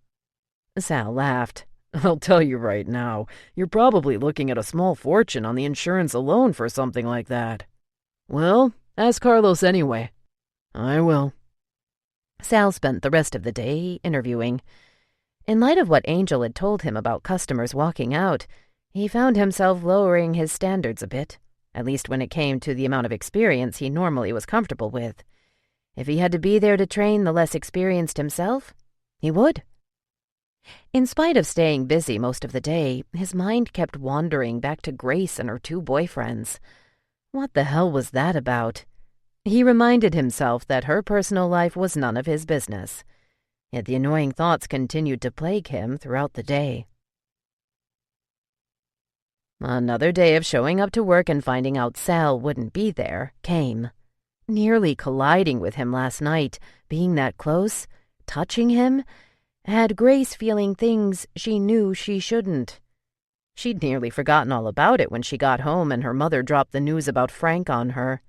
Sal laughed. I'll tell you right now, you're probably looking at a small fortune on the insurance alone for something like that. Well, ask Carlos anyway. I will. Sal spent the rest of the day interviewing. In light of what Angel had told him about customers walking out, he found himself lowering his standards a bit, at least when it came to the amount of experience he normally was comfortable with. If he had to be there to train the less experienced himself, he would. In spite of staying busy most of the day, his mind kept wandering back to Grace and her 2 boyfriends. What the hell was that about? He reminded himself that her personal life was none of his business. Yet the annoying thoughts continued to plague him throughout the day. Another day of showing up to work and finding out Sal wouldn't be there came. Nearly colliding with him last night, being that close, touching him, had Grace feeling things she knew she shouldn't. She'd nearly forgotten all about it when she got home and her mother dropped the news about Frank on her.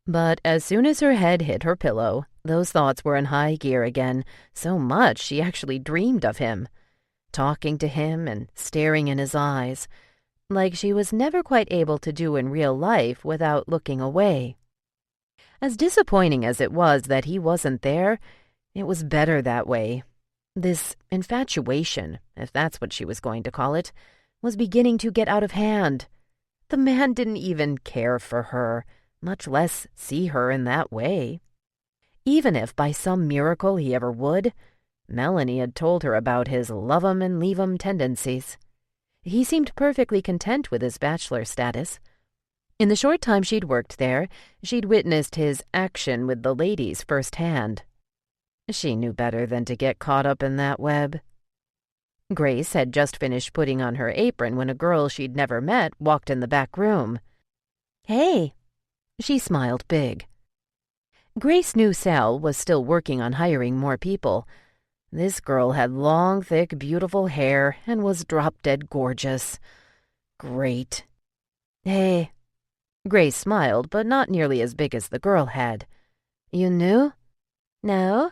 But as soon as her head hit her pillow, those thoughts were in high gear again, so much she actually dreamed of him, talking to him and staring in his eyes, like she was never quite able to do in real life without looking away. As disappointing as it was that he wasn't there, it was better that way. This infatuation, if that's what she was going to call it, was beginning to get out of hand. The man didn't even care for her, much less see her in that way. Even if by some miracle he ever would, Melanie had told her about his love-'em and leave-'em tendencies. He seemed perfectly content with his bachelor status. In the short time she'd worked there, she'd witnessed his action with the ladies firsthand. She knew better than to get caught up in that web. Grace had just finished putting on her apron when a girl she'd never met walked in the back room. "Hey." She smiled big. Grace knew Sal was still working on hiring more people. This girl had long, thick, beautiful hair and was drop-dead gorgeous. Great. "Hey." Grace smiled, but not nearly as big as the girl had. "You knew?" "No.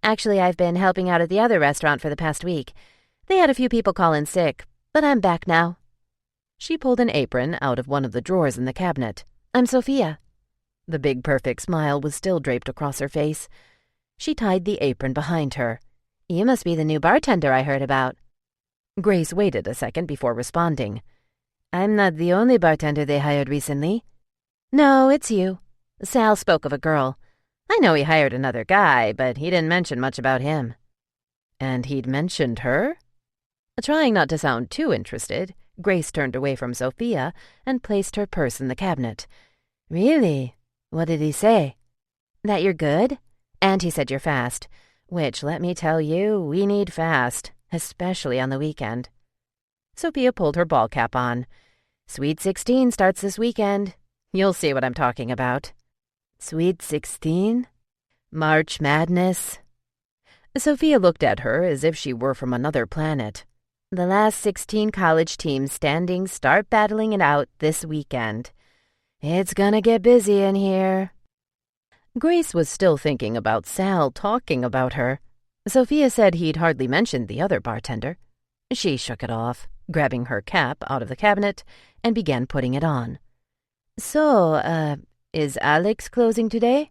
Actually, I've been helping out at the other restaurant for the past week. They had a few people call in sick, but I'm back now." She pulled an apron out of one of the drawers in the cabinet. "I'm Sophia." The big, perfect smile was still draped across her face. She tied the apron behind her. "You must be the new bartender I heard about." Grace waited a second before responding. "I'm not the only bartender they hired recently." "No, it's you." Sal spoke of a girl. "I know he hired another guy, but he didn't mention much about him." "And he'd mentioned her?" Trying not to sound too interested, Grace turned away from Sophia and placed her purse in the cabinet. "Really? What did he say?" "That you're good, and he said you're fast, which, let me tell you, we need fast, especially on the weekend." Sophia pulled her ball cap on. "Sweet 16 starts this weekend. You'll see what I'm talking about." "Sweet 16? March Madness?" Sophia looked at her as if she were from another planet. "The last 16 college teams standing start battling it out this weekend. It's gonna get busy in here." Grace was still thinking about Sal talking about her. Sophia said he'd hardly mentioned the other bartender. She shook it off, grabbing her cap out of the cabinet, and began putting it on. "So, is Alex closing today?"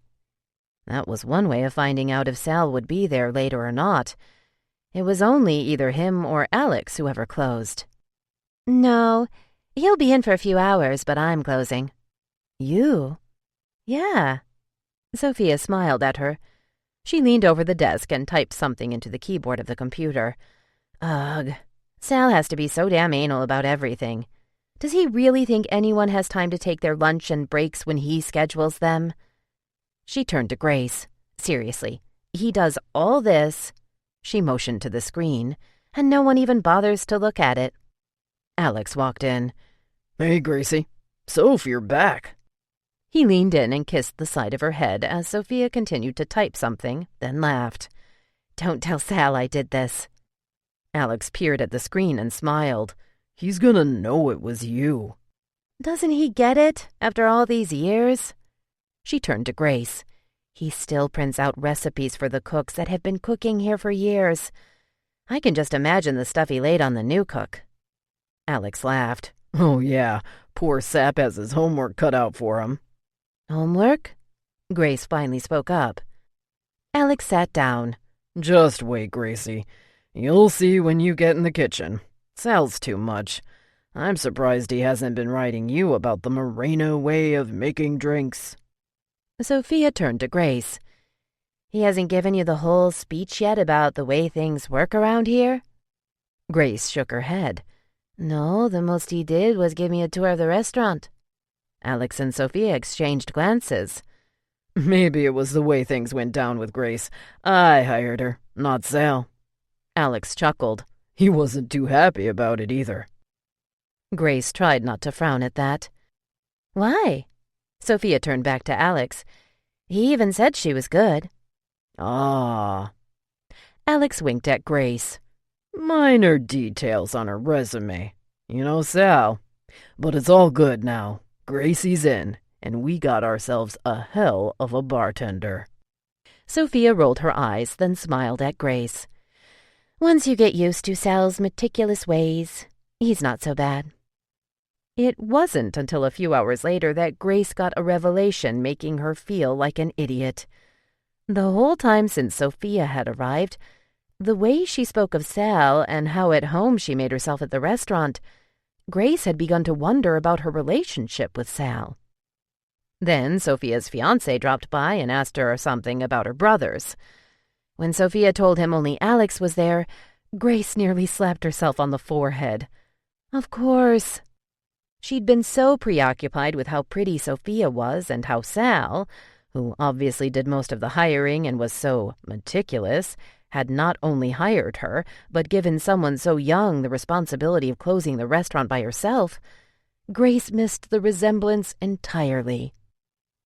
That was one way of finding out if Sal would be there later or not. It was only either him or Alex who ever closed. "No, he'll be in for a few hours, but I'm closing." "You?" "Yeah." Sophia smiled at her. She leaned over the desk and typed something into the keyboard of the computer. Ugh, Sal has to be so damn anal about everything. Does he really think anyone has time to take their lunch and breaks when he schedules them? She turned to Grace. "Seriously, he does all this?" She motioned to the screen, and no one even bothers to look at it. Alex walked in. "Hey, Gracie. Soph, you're back." He leaned in and kissed the side of her head as Sophia continued to type something, then laughed. "Don't tell Sal I did this." Alex peered at the screen and smiled. "He's gonna know it was you." "Doesn't he get it, after all these years?" She turned to Grace. "He still prints out recipes for the cooks that have been cooking here for years. I can just imagine the stuff he laid on the new cook." Alex laughed. "Oh, yeah. Poor sap has his homework cut out for him." "Homework?" Grace finally spoke up. Alex sat down. "Just wait, Gracie. You'll see when you get in the kitchen. Sal's too much. I'm surprised he hasn't been writing you about the Moreno way of making drinks." Sophia turned to Grace. "He hasn't given you the whole speech yet about the way things work around here?" Grace shook her head. "No, the most he did was give me a tour of the restaurant." Alex and Sophia exchanged glances. "Maybe it was the way things went down with Grace. I hired her, not Sal." Alex chuckled. "He wasn't too happy about it either." Grace tried not to frown at that. "Why?" Sophia turned back to Alex. "He even said she was good." "Ah." Alex winked at Grace. "Minor details on her resume. You know Sal. But it's all good now. Gracie's in, and we got ourselves a hell of a bartender." Sophia rolled her eyes, then smiled at Grace. "Once you get used to Sal's meticulous ways, he's not so bad." It wasn't until a few hours later that Grace got a revelation making her feel like an idiot. The whole time since Sophia had arrived, the way she spoke of Sal and how at home she made herself at the restaurant, Grace had begun to wonder about her relationship with Sal. Then Sophia's fiancé dropped by and asked her something about her brothers. When Sophia told him only Alex was there, Grace nearly slapped herself on the forehead. Of course. She'd been so preoccupied with how pretty Sophia was and how Sal, who obviously did most of the hiring and was so meticulous, had not only hired her, but given someone so young the responsibility of closing the restaurant by herself, Grace missed the resemblance entirely.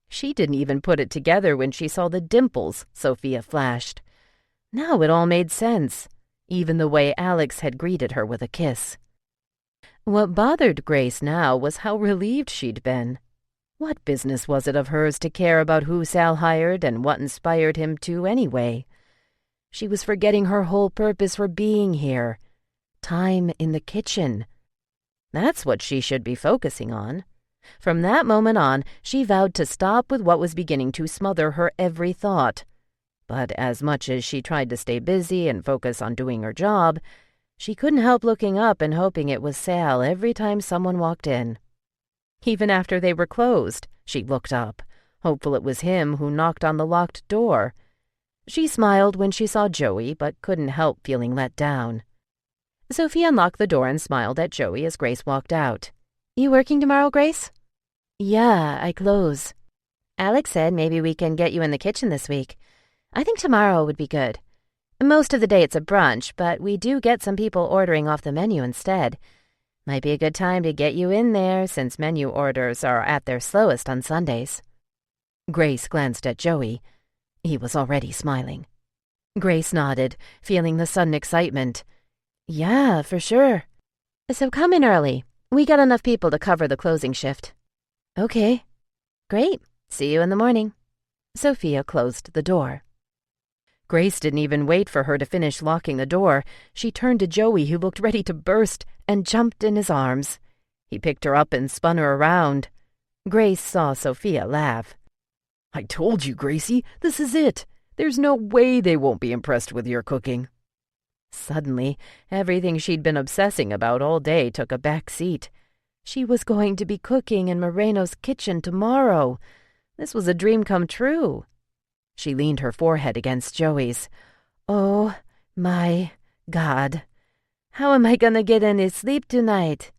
She didn't even put it together when she saw the dimples Sophia flashed. Now it all made sense, even the way Alex had greeted her with a kiss. What bothered Grace now was how relieved she'd been. What business was it of hers to care about who Sal hired and what inspired him to anyway? She was forgetting her whole purpose for being here. Time in the kitchen. That's what she should be focusing on. From that moment on, she vowed to stop with what was beginning to smother her every thought. But as much as she tried to stay busy and focus on doing her job, she couldn't help looking up and hoping it was Sal every time someone walked in. Even after they were closed, she looked up, hopeful it was him who knocked on the locked door. She smiled when she saw Joey, but couldn't help feeling let down. Sophie unlocked the door and smiled at Joey as Grace walked out. "You working tomorrow, Grace?" "Yeah, I close. Alex said maybe we can get you in the kitchen this week. I think tomorrow would be good. Most of the day it's a brunch, but we do get some people ordering off the menu instead. Might be a good time to get you in there since menu orders are at their slowest on Sundays." Grace glanced at Joey. He was already smiling. Grace nodded, feeling the sudden excitement. "Yeah, for sure. So come in early. We got enough people to cover the closing shift." "Okay." "Great. See you in the morning." Sophia closed the door. Grace didn't even wait for her to finish locking the door. She turned to Joey, who looked ready to burst, and jumped in his arms. He picked her up and spun her around. Grace saw Sophia laugh. "I told you, Gracie, this is it. There's no way they won't be impressed with your cooking." Suddenly, everything she'd been obsessing about all day took a back seat. She was going to be cooking in Moreno's kitchen tomorrow. This was a dream come true. She leaned her forehead against Joey's. "Oh, my God. How am I gonna get any sleep tonight?"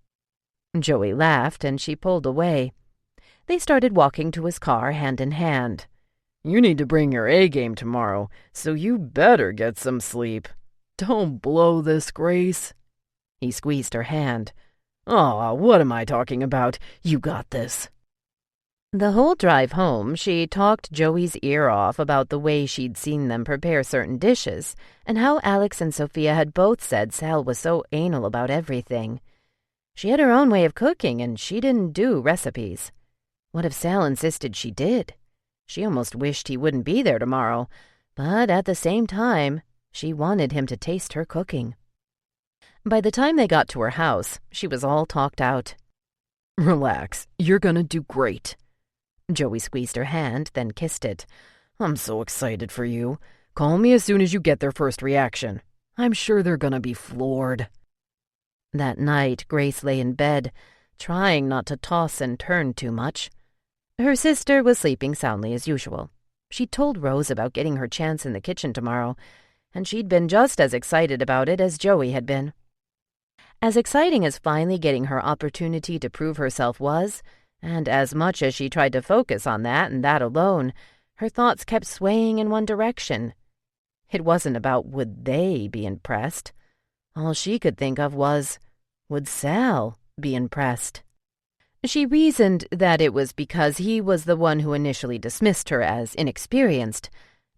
Joey laughed, and she pulled away. They started walking to his car hand in hand. "You need to bring your A game tomorrow, so you better get some sleep." Don't blow this, Grace. He squeezed her hand. "Aw, what am I talking about? You got this." The whole drive home, she talked Joey's ear off about the way she'd seen them prepare certain dishes, and how Alex and Sophia had both said Sal was so anal about everything. She had her own way of cooking, and she didn't do recipes. What if Sal insisted she did? She almost wished he wouldn't be there tomorrow, but at the same time, she wanted him to taste her cooking. By the time they got to her house, she was all talked out. "Relax, you're gonna do great." Joey squeezed her hand, then kissed it. "I'm so excited for you. Call me as soon as you get their first reaction. I'm sure they're gonna be floored." That night, Grace lay in bed, trying not to toss and turn too much. Her sister was sleeping soundly as usual. She'd told Rose about getting her chance in the kitchen tomorrow, and she'd been just as excited about it as Joey had been. As exciting as finally getting her opportunity to prove herself was, and as much as she tried to focus on that and that alone, her thoughts kept swaying in one direction. It wasn't about would they be impressed. All she could think of was, would Sal be impressed? She reasoned that it was because he was the one who initially dismissed her as inexperienced,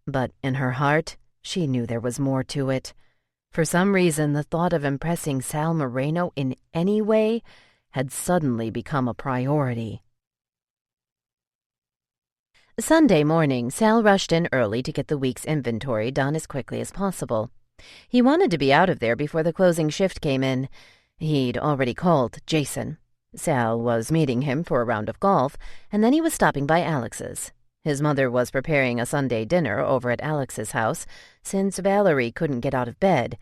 but in her heart, she knew there was more to it. For some reason, the thought of impressing Sal Moreno in any way had suddenly become a priority. Sunday morning, Sal rushed in early to get the week's inventory done as quickly as possible. He wanted to be out of there before the closing shift came in. He'd already called Jason. Sal was meeting him for a round of golf, and then he was stopping by Alex's. His mother was preparing a Sunday dinner over at Alex's house, since Valerie couldn't get out of bed,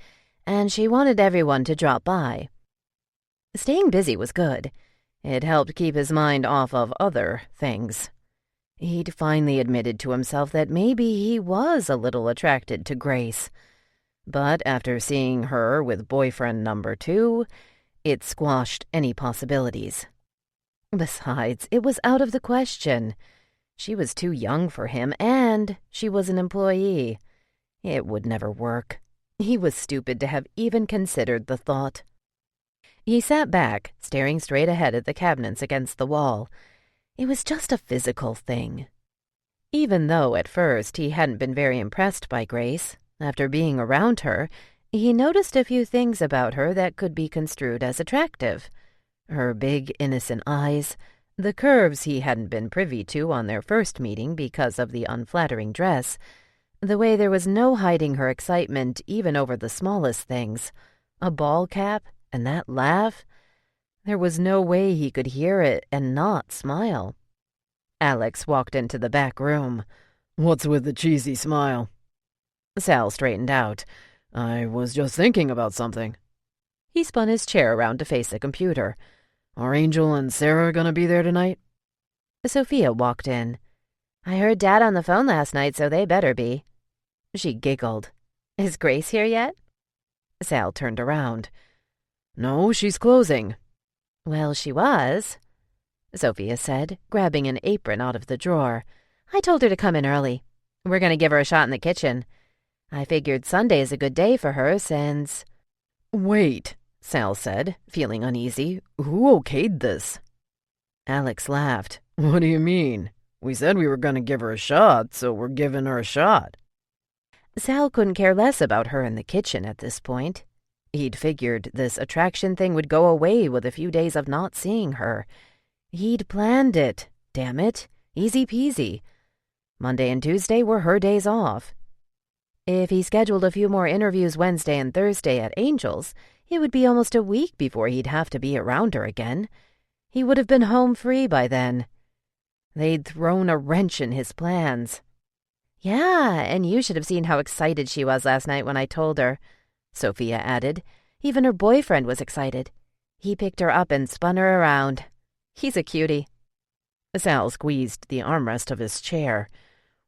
and she wanted everyone to drop by. Staying busy was good. It helped keep his mind off of other things. He'd finally admitted to himself that maybe he was a little attracted to Grace. But after seeing her with boyfriend number 2, it squashed any possibilities. Besides, it was out of the question. She was too young for him, and she was an employee. It would never work. He was stupid to have even considered the thought. He sat back, staring straight ahead at the cabinets against the wall. It was just a physical thing. Even though at first he hadn't been very impressed by Grace, after being around her, he noticed a few things about her that could be construed as attractive. Her big, innocent eyes, the curves he hadn't been privy to on their first meeting because of the unflattering dress, the way there was no hiding her excitement even over the smallest things, a ball cap, and that laugh. There was no way he could hear it and not smile. Alex walked into the back room. "What's with the cheesy smile?" Sal straightened out. "I was just thinking about something." He spun his chair around to face the computer. "Are Angel and Sarah gonna be there tonight?" Sophia walked in. "I heard Dad on the phone last night, so they better be." She giggled. "Is Grace here yet?" Sal turned around. "No, she's closing." "Well, she was," Sophia said, grabbing an apron out of the drawer. "I told her to come in early. We're going to give her a shot in the kitchen. I figured Sunday is a good day for her since—" "Wait," Sal said, feeling uneasy. "Who okayed this?" Alex laughed. "What do you mean? We said we were going to give her a shot, so we're giving her a shot." Sal couldn't care less about her in the kitchen at this point. He'd figured this attraction thing would go away with a few days of not seeing her. He'd planned it. Damn it. Easy peasy. Monday and Tuesday were her days off. If he scheduled a few more interviews Wednesday and Thursday at Angel's, it would be almost a week before he'd have to be around her again. He would have been home free by then. They'd thrown a wrench in his plans. "Yeah, and you should have seen how excited she was last night when I told her," Sophia added. "Even her boyfriend was excited. He picked her up and spun her around. He's a cutie." Sal squeezed the armrest of his chair.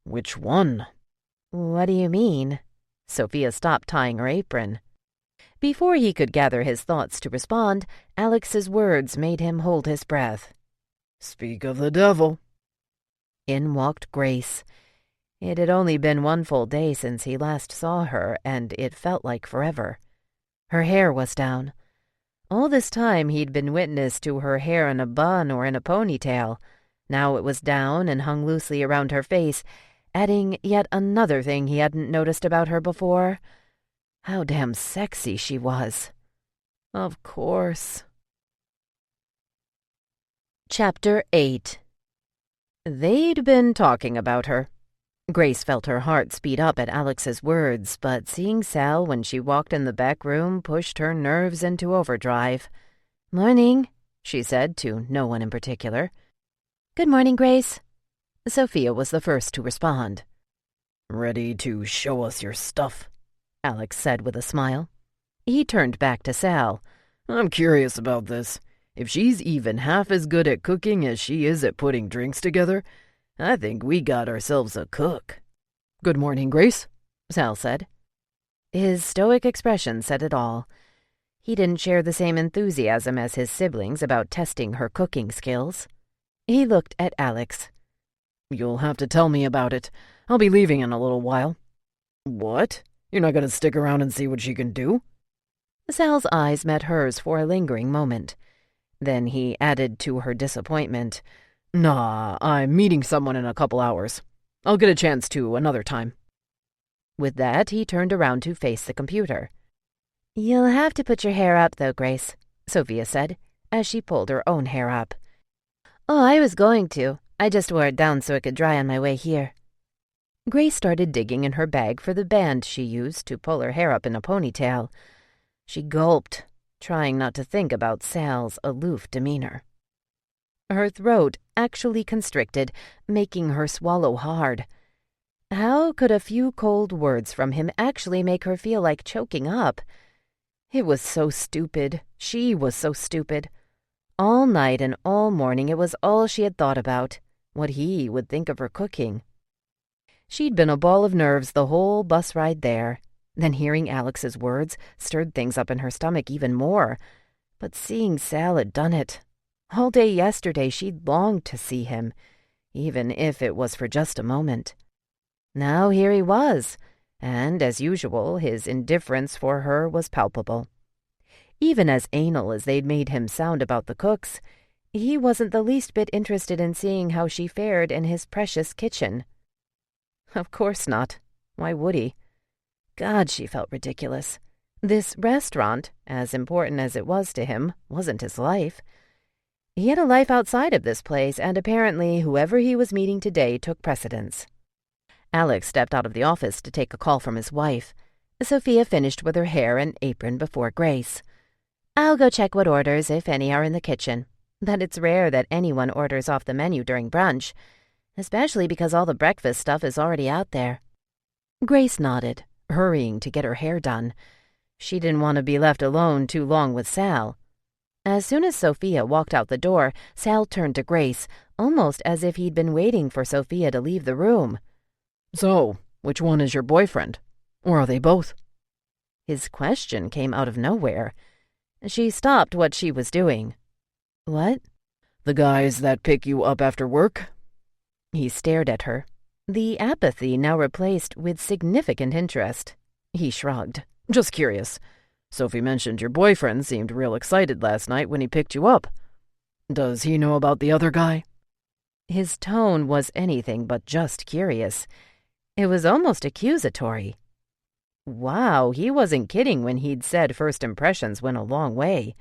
"Which one?" "What do you mean?" Sophia stopped tying her apron. Before he could gather his thoughts to respond, Alex's words made him hold his breath. "Speak of the devil." In walked Grace. It had only been one full day since he last saw her, and it felt like forever. Her hair was down. All this time he'd been witness to her hair in a bun or in a ponytail. Now it was down and hung loosely around her face, adding yet another thing he hadn't noticed about her before. How damn sexy she was. Of course. Chapter 8. They'd been talking about her. Grace felt her heart speed up at Alex's words, but seeing Sal when she walked in the back room pushed her nerves into overdrive. "Morning," she said to no one in particular. "Good morning, Grace." Sophia was the first to respond. "Ready to show us your stuff?" Alex said with a smile. He turned back to Sal. "I'm curious about this. If she's even half as good at cooking as she is at putting drinks together, I think we got ourselves a cook." "Good morning, Grace," Sal said. His stoic expression said it all. He didn't share the same enthusiasm as his siblings about testing her cooking skills. He looked at Alex. "You'll have to tell me about it. I'll be leaving in a little while." "What? You're not going to stick around and see what she can do?" Sal's eyes met hers for a lingering moment. Then he added to her disappointment, "Nah, I'm meeting someone in a couple hours. I'll get a chance to another time." With that, he turned around to face the computer. "You'll have to put your hair up, though, Grace," Sophia said, as she pulled her own hair up. "Oh, I was going to. I just wore it down so it could dry on my way here." Grace started digging in her bag for the band she used to pull her hair up in a ponytail. She gulped, trying not to think about Sal's aloof demeanor. Her throat actually constricted, making her swallow hard. How could a few cold words from him actually make her feel like choking up? It was so stupid. She was so stupid. All night and all morning it was all she had thought about, what he would think of her cooking. She'd been a ball of nerves the whole bus ride there. Then hearing Alex's words stirred things up in her stomach even more. But seeing Sal had done it. All day yesterday she'd longed to see him, even if it was for just a moment. Now here he was, and as usual his indifference for her was palpable. Even as anal as they'd made him sound about the cooks, he wasn't the least bit interested in seeing how she fared in his precious kitchen. Of course not. Why would he? God, she felt ridiculous. This restaurant, as important as it was to him, wasn't his life. He had a life outside of this place, and apparently whoever he was meeting today took precedence. Alex stepped out of the office to take a call from his wife. Sophia finished with her hair and apron before Grace. "I'll go check what orders, if any, are in the kitchen. But it's rare that anyone orders off the menu during brunch, especially because all the breakfast stuff is already out there." Grace nodded, hurrying to get her hair done. She didn't want to be left alone too long with Sal. As soon as Sophia walked out the door, Sal turned to Grace, almost as if he'd been waiting for Sophia to leave the room. "So, which one is your boyfriend? Or are they both?" His question came out of nowhere. She stopped what she was doing. "What?" "The guys that pick you up after work?" He stared at her, the apathy now replaced with significant interest. He shrugged. "Just curious. Sophie mentioned your boyfriend seemed real excited last night when he picked you up. Does he know about the other guy?" His tone was anything but just curious. It was almost accusatory. Wow, he wasn't kidding when he'd said first impressions went a long way.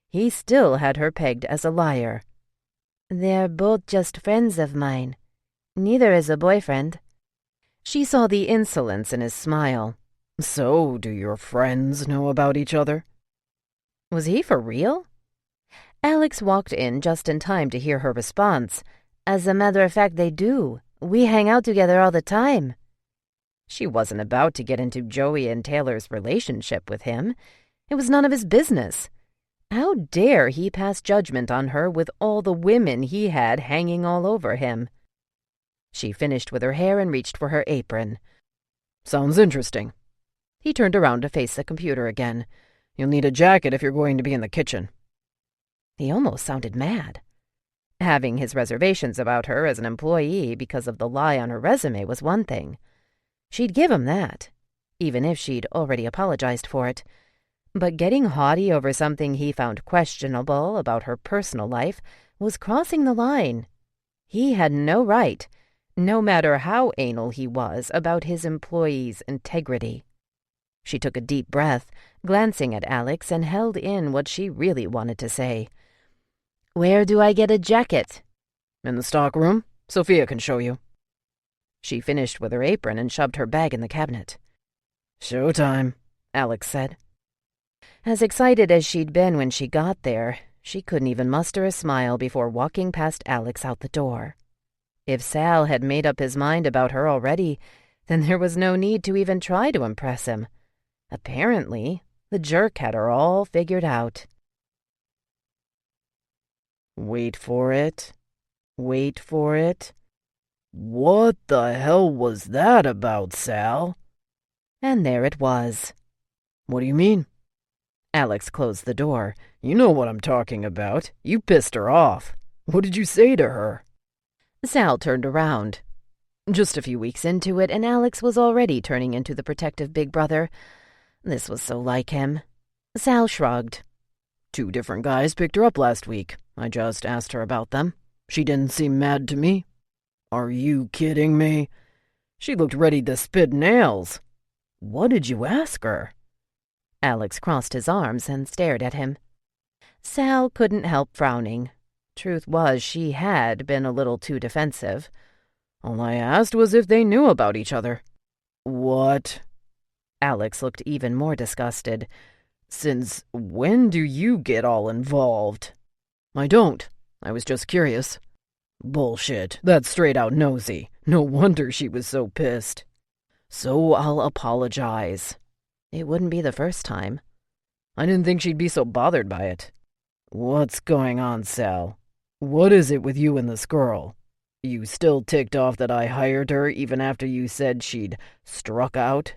He still had her pegged as a liar. "They're both just friends of mine. Neither is a boyfriend." She saw the insolence in his smile. "So, do your friends know about each other?" Was he for real? Alex walked in just in time to hear her response. "As a matter of fact, they do. We hang out together all the time." She wasn't about to get into Joey and Taylor's relationship with him. It was none of his business. How dare he pass judgment on her with all the women he had hanging all over him? She finished with her hair and reached for her apron. "Sounds interesting." He turned around to face the computer again. "You'll need a jacket if you're going to be in the kitchen." He almost sounded mad. Having his reservations about her as an employee because of the lie on her resume was one thing. She'd give him that, even if she'd already apologized for it. But getting haughty over something he found questionable about her personal life was crossing the line. He had no right, no matter how anal he was about his employee's integrity. She took a deep breath, glancing at Alex, and held in what she really wanted to say. "Where do I get a jacket?" "In the stockroom. Sophia can show you." She finished with her apron and shoved her bag in the cabinet. "Showtime," Alex said. As excited as she'd been when she got there, she couldn't even muster a smile before walking past Alex out the door. If Sal had made up his mind about her already, then there was no need to even try to impress him. Apparently, the jerk had her all figured out. Wait for it. Wait for it. What the hell was that about, Sal? And there it was. What do you mean? Alex closed the door. You know what I'm talking about. You pissed her off. What did you say to her? Sal turned around. Just a few weeks into it, and Alex was already turning into the protective big brother. This was so like him. Sal shrugged. 2 different guys picked her up last week. I just asked her about them. She didn't seem mad to me. Are you kidding me? She looked ready to spit nails. What did you ask her? Alex crossed his arms and stared at him. Sal couldn't help frowning. Truth was, she had been a little too defensive. All I asked was if they knew about each other. What? Alex looked even more disgusted. Since when do you get all involved? I don't. I was just curious. Bullshit. That's straight out nosy. No wonder she was so pissed. So I'll apologize. It wouldn't be the first time. I didn't think she'd be so bothered by it. What's going on, Sal? What is it with you and this girl? You still ticked off that I hired her even after you said she'd struck out?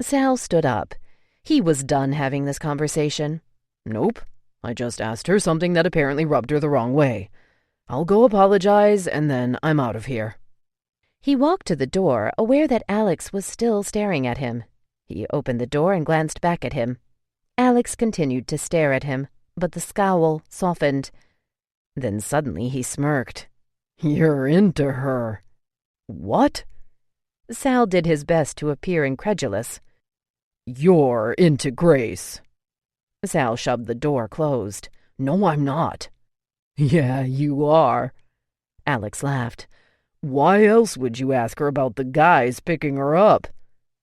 Sal stood up. He was done having this conversation. Nope. I just asked her something that apparently rubbed her the wrong way. I'll go apologize, and then I'm out of here. He walked to the door, aware that Alex was still staring at him. He opened the door and glanced back at him. Alex continued to stare at him, but the scowl softened. Then suddenly he smirked. You're into her. What? Sal did his best to appear incredulous. You're into Grace. Sal shoved the door closed. No, I'm not. Yeah, you are. Alex laughed. Why else would you ask her about the guys picking her up?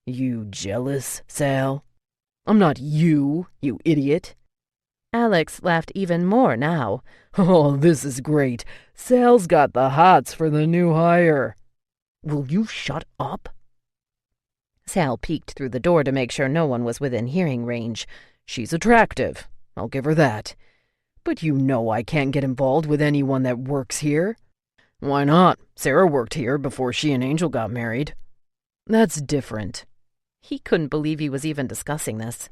You jealous, Sal? I'm not you idiot. Alex laughed even more now. Oh, this is great. Sal's got the hots for the new hire. Will you shut up? Sal peeked through the door to make sure no one was within hearing range. She's attractive. I'll give her that. But you know I can't get involved with anyone that works here. Why not? Sarah worked here before she and Angel got married. That's different. He couldn't believe he was even discussing this.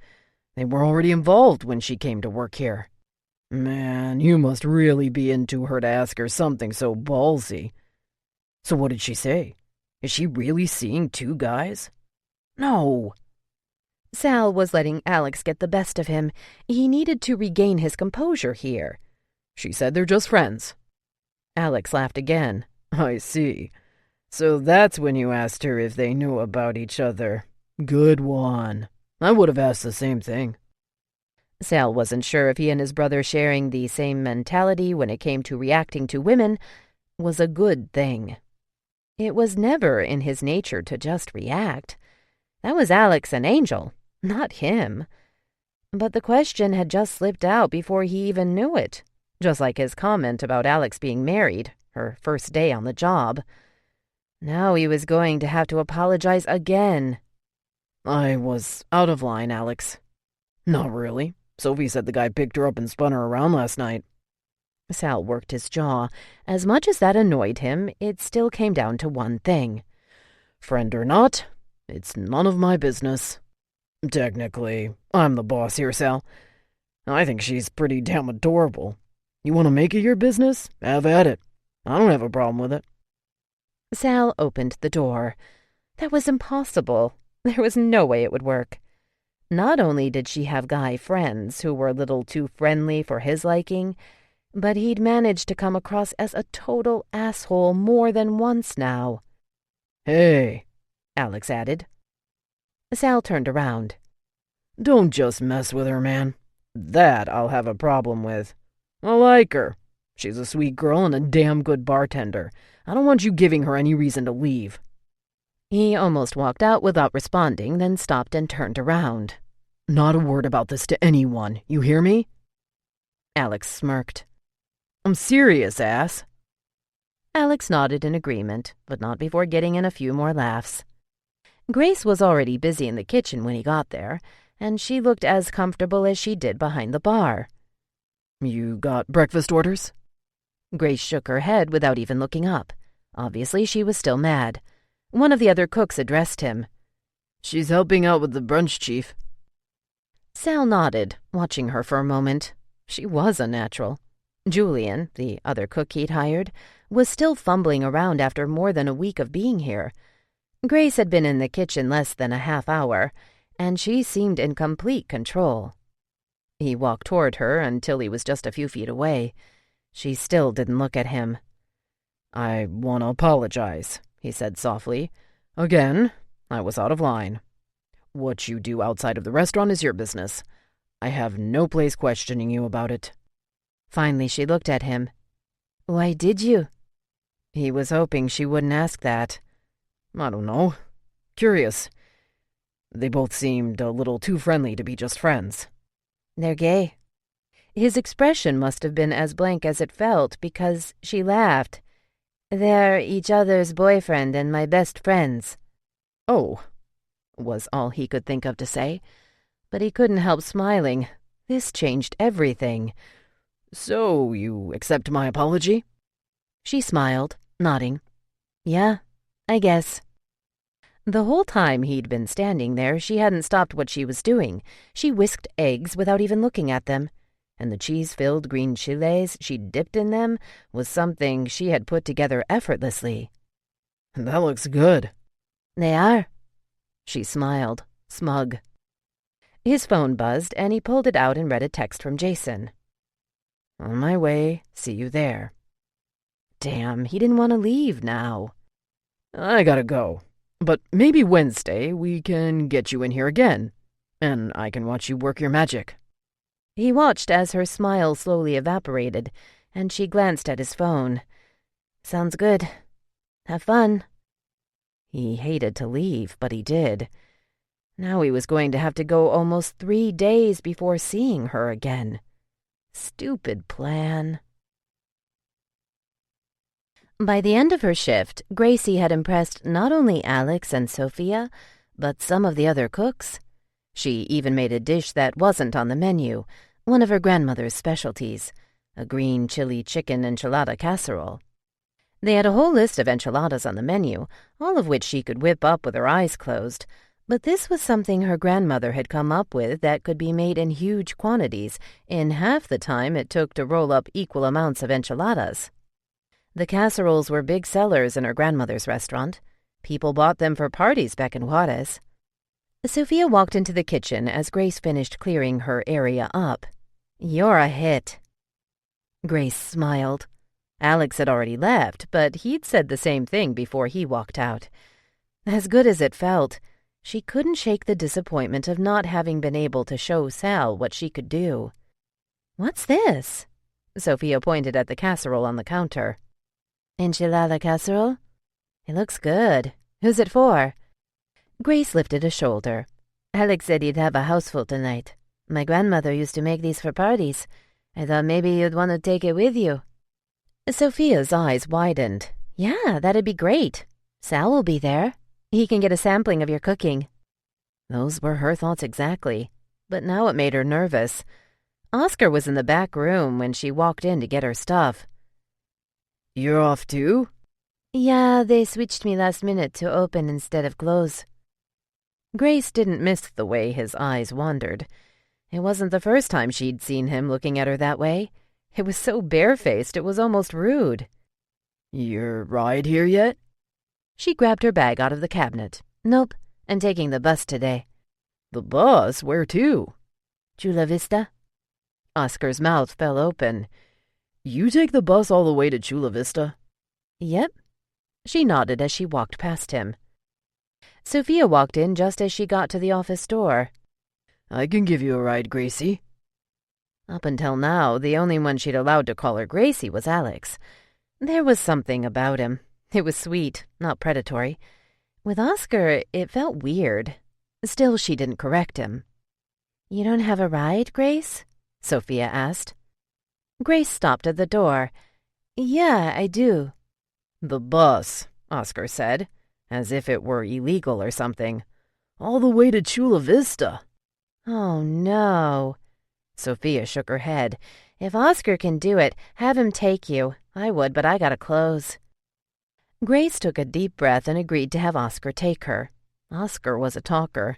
They were already involved when she came to work here. Man, you must really be into her to ask her something so ballsy. So what did she say? Is she really seeing 2 guys? No. Sal was letting Alex get the best of him. He needed to regain his composure here. She said they're just friends. Alex laughed again. I see. So that's when you asked her if they knew about each other. Good one. I would have asked the same thing. Sal wasn't sure if he and his brother sharing the same mentality when it came to reacting to women was a good thing. It was never in his nature to just react. That was Alex and Angel, not him. But the question had just slipped out before he even knew it, just like his comment about Alex being married, her first day on the job. Now he was going to have to apologize again. I was out of line, Alex. Not really. Sophie said the guy picked her up and spun her around last night. Sal worked his jaw. As much as that annoyed him, it still came down to one thing. Friend or not, it's none of my business. Technically, I'm the boss here, Sal. I think she's pretty damn adorable. You want to make it your business? Have at it. I don't have a problem with it. Sal opened the door. That was impossible. There was no way it would work. Not only did she have guy friends who were a little too friendly for his liking, but he'd managed to come across as a total asshole more than once now. Hey, Alex added. Sal turned around. Don't just mess with her, man. That I'll have a problem with. I like her. She's a sweet girl and a damn good bartender. I don't want you giving her any reason to leave. He almost walked out without responding, then stopped and turned around. Not a word about this to anyone, you hear me? Alex smirked. I'm serious, ass. Alex nodded in agreement, but not before getting in a few more laughs. Grace was already busy in the kitchen when he got there, and she looked as comfortable as she did behind the bar. You got breakfast orders? Grace shook her head without even looking up. Obviously, she was still mad. One of the other cooks addressed him. She's helping out with the brunch, Chief. Sal nodded, watching her for a moment. She was a natural. Julian, the other cook he'd hired, was still fumbling around after more than a week of being here. Grace had been in the kitchen less than a half hour, and she seemed in complete control. He walked toward her until he was just a few feet away. She still didn't look at him. I want to apologize, he said softly. Again, I was out of line. What you do outside of the restaurant is your business. I have no place questioning you about it. Finally, she looked at him. Why did you? He was hoping she wouldn't ask that. I don't know. Curious. They both seemed a little too friendly to be just friends. They're gay. His expression must have been as blank as it felt because she laughed. They're each other's boyfriend and my best friends. Oh, was all he could think of to say. But he couldn't help smiling. This changed everything. So, you accept my apology? She smiled, nodding. Yeah, I guess. The whole time he'd been standing there, she hadn't stopped what she was doing. She whisked eggs without even looking at them, and the cheese-filled green chiles she'd dipped in them was something she had put together effortlessly. That looks good. They are. She smiled, smug. His phone buzzed, and he pulled it out and read a text from Jason. On my way, see you there. Damn, he didn't want to leave now. I gotta go. But maybe Wednesday we can get you in here again, and I can watch you work your magic. He watched as her smile slowly evaporated, and she glanced at his phone. Sounds good. Have fun. He hated to leave, but he did. Now he was going to have to go almost 3 days before seeing her again. Stupid plan. By the end of her shift, Gracie had impressed not only Alex and Sophia, but some of the other cooks. She even made a dish that wasn't on the menu, one of her grandmother's specialties, a green chili chicken enchilada casserole. They had a whole list of enchiladas on the menu, all of which she could whip up with her eyes closed, but this was something her grandmother had come up with that could be made in huge quantities in half the time it took to roll up equal amounts of enchiladas. The casseroles were big sellers in her grandmother's restaurant. People bought them for parties back in Juarez. Sophia walked into the kitchen as Grace finished clearing her area up. You're a hit. Grace smiled. Alex had already left, but he'd said the same thing before he walked out. As good as it felt, she couldn't shake the disappointment of not having been able to show Sal what she could do. What's this? Sophia pointed at the casserole on the counter. Enchilada casserole? It looks good. Who's it for? Grace lifted a shoulder. Alex said he'd have a houseful tonight. My grandmother used to make these for parties. I thought maybe you'd want to take it with you. Sophia's eyes widened. Yeah, that'd be great. Sal will be there. He can get a sampling of your cooking. Those were her thoughts exactly, but now it made her nervous. Oscar was in the back room when she walked in to get her stuff. You're off too? Yeah, they switched me last minute to open instead of close. Grace didn't miss the way his eyes wandered. It wasn't the first time she'd seen him looking at her that way. It was so barefaced it was almost rude. "Your ride here yet?" She grabbed her bag out of the cabinet. Nope, I'm taking the bus today. "The bus? Where to?" Chula Vista? Oscar's mouth fell open. "You take the bus all the way to Chula Vista?" Yep. She nodded as she walked past him. Sophia walked in just as she got to the office door. "I can give you a ride, Gracie." Up until now, the only one she'd allowed to call her Gracie was Alex. There was something about him. It was sweet, not predatory. With Oscar, it felt weird. Still, she didn't correct him. You don't have a ride, Grace? Sophia asked. Grace stopped at the door. Yeah, I do. The bus, Oscar said, as if it were illegal or something. "All the way to Chula Vista." Oh, no. Sophia shook her head. If Oscar can do it, have him take you. I would, but I gotta close. Grace took a deep breath and agreed to have Oscar take her. Oscar was a talker.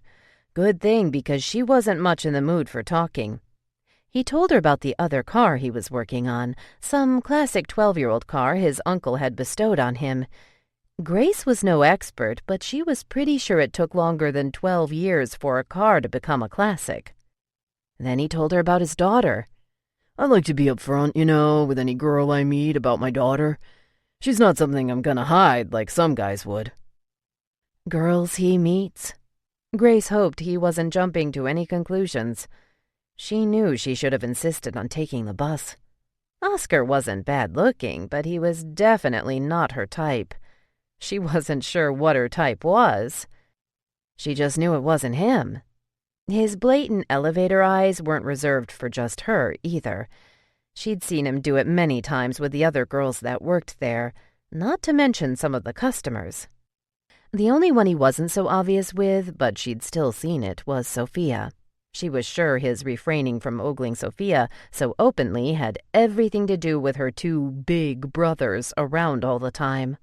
Good thing, because she wasn't much in the mood for talking. He told her about the other car he was working on, some classic 12-year-old car his uncle had bestowed on him. Grace was no expert, but she was pretty sure it took longer than 12 years for a car to become a classic. Then he told her about his daughter. "I like to be upfront, with any girl I meet about my daughter. She's not something I'm gonna hide like some guys would." Girls he meets? Grace hoped he wasn't jumping to any conclusions. She knew she should have insisted on taking the bus. Oscar wasn't bad-looking, but he was definitely not her type. She wasn't sure what her type was. She just knew it wasn't him. His blatant elevator eyes weren't reserved for just her, either. She'd seen him do it many times with the other girls that worked there, not to mention some of the customers. The only one he wasn't so obvious with, but she'd still seen it, was Sophia. She was sure his refraining from ogling Sophia so openly had everything to do with her two big brothers around all the time.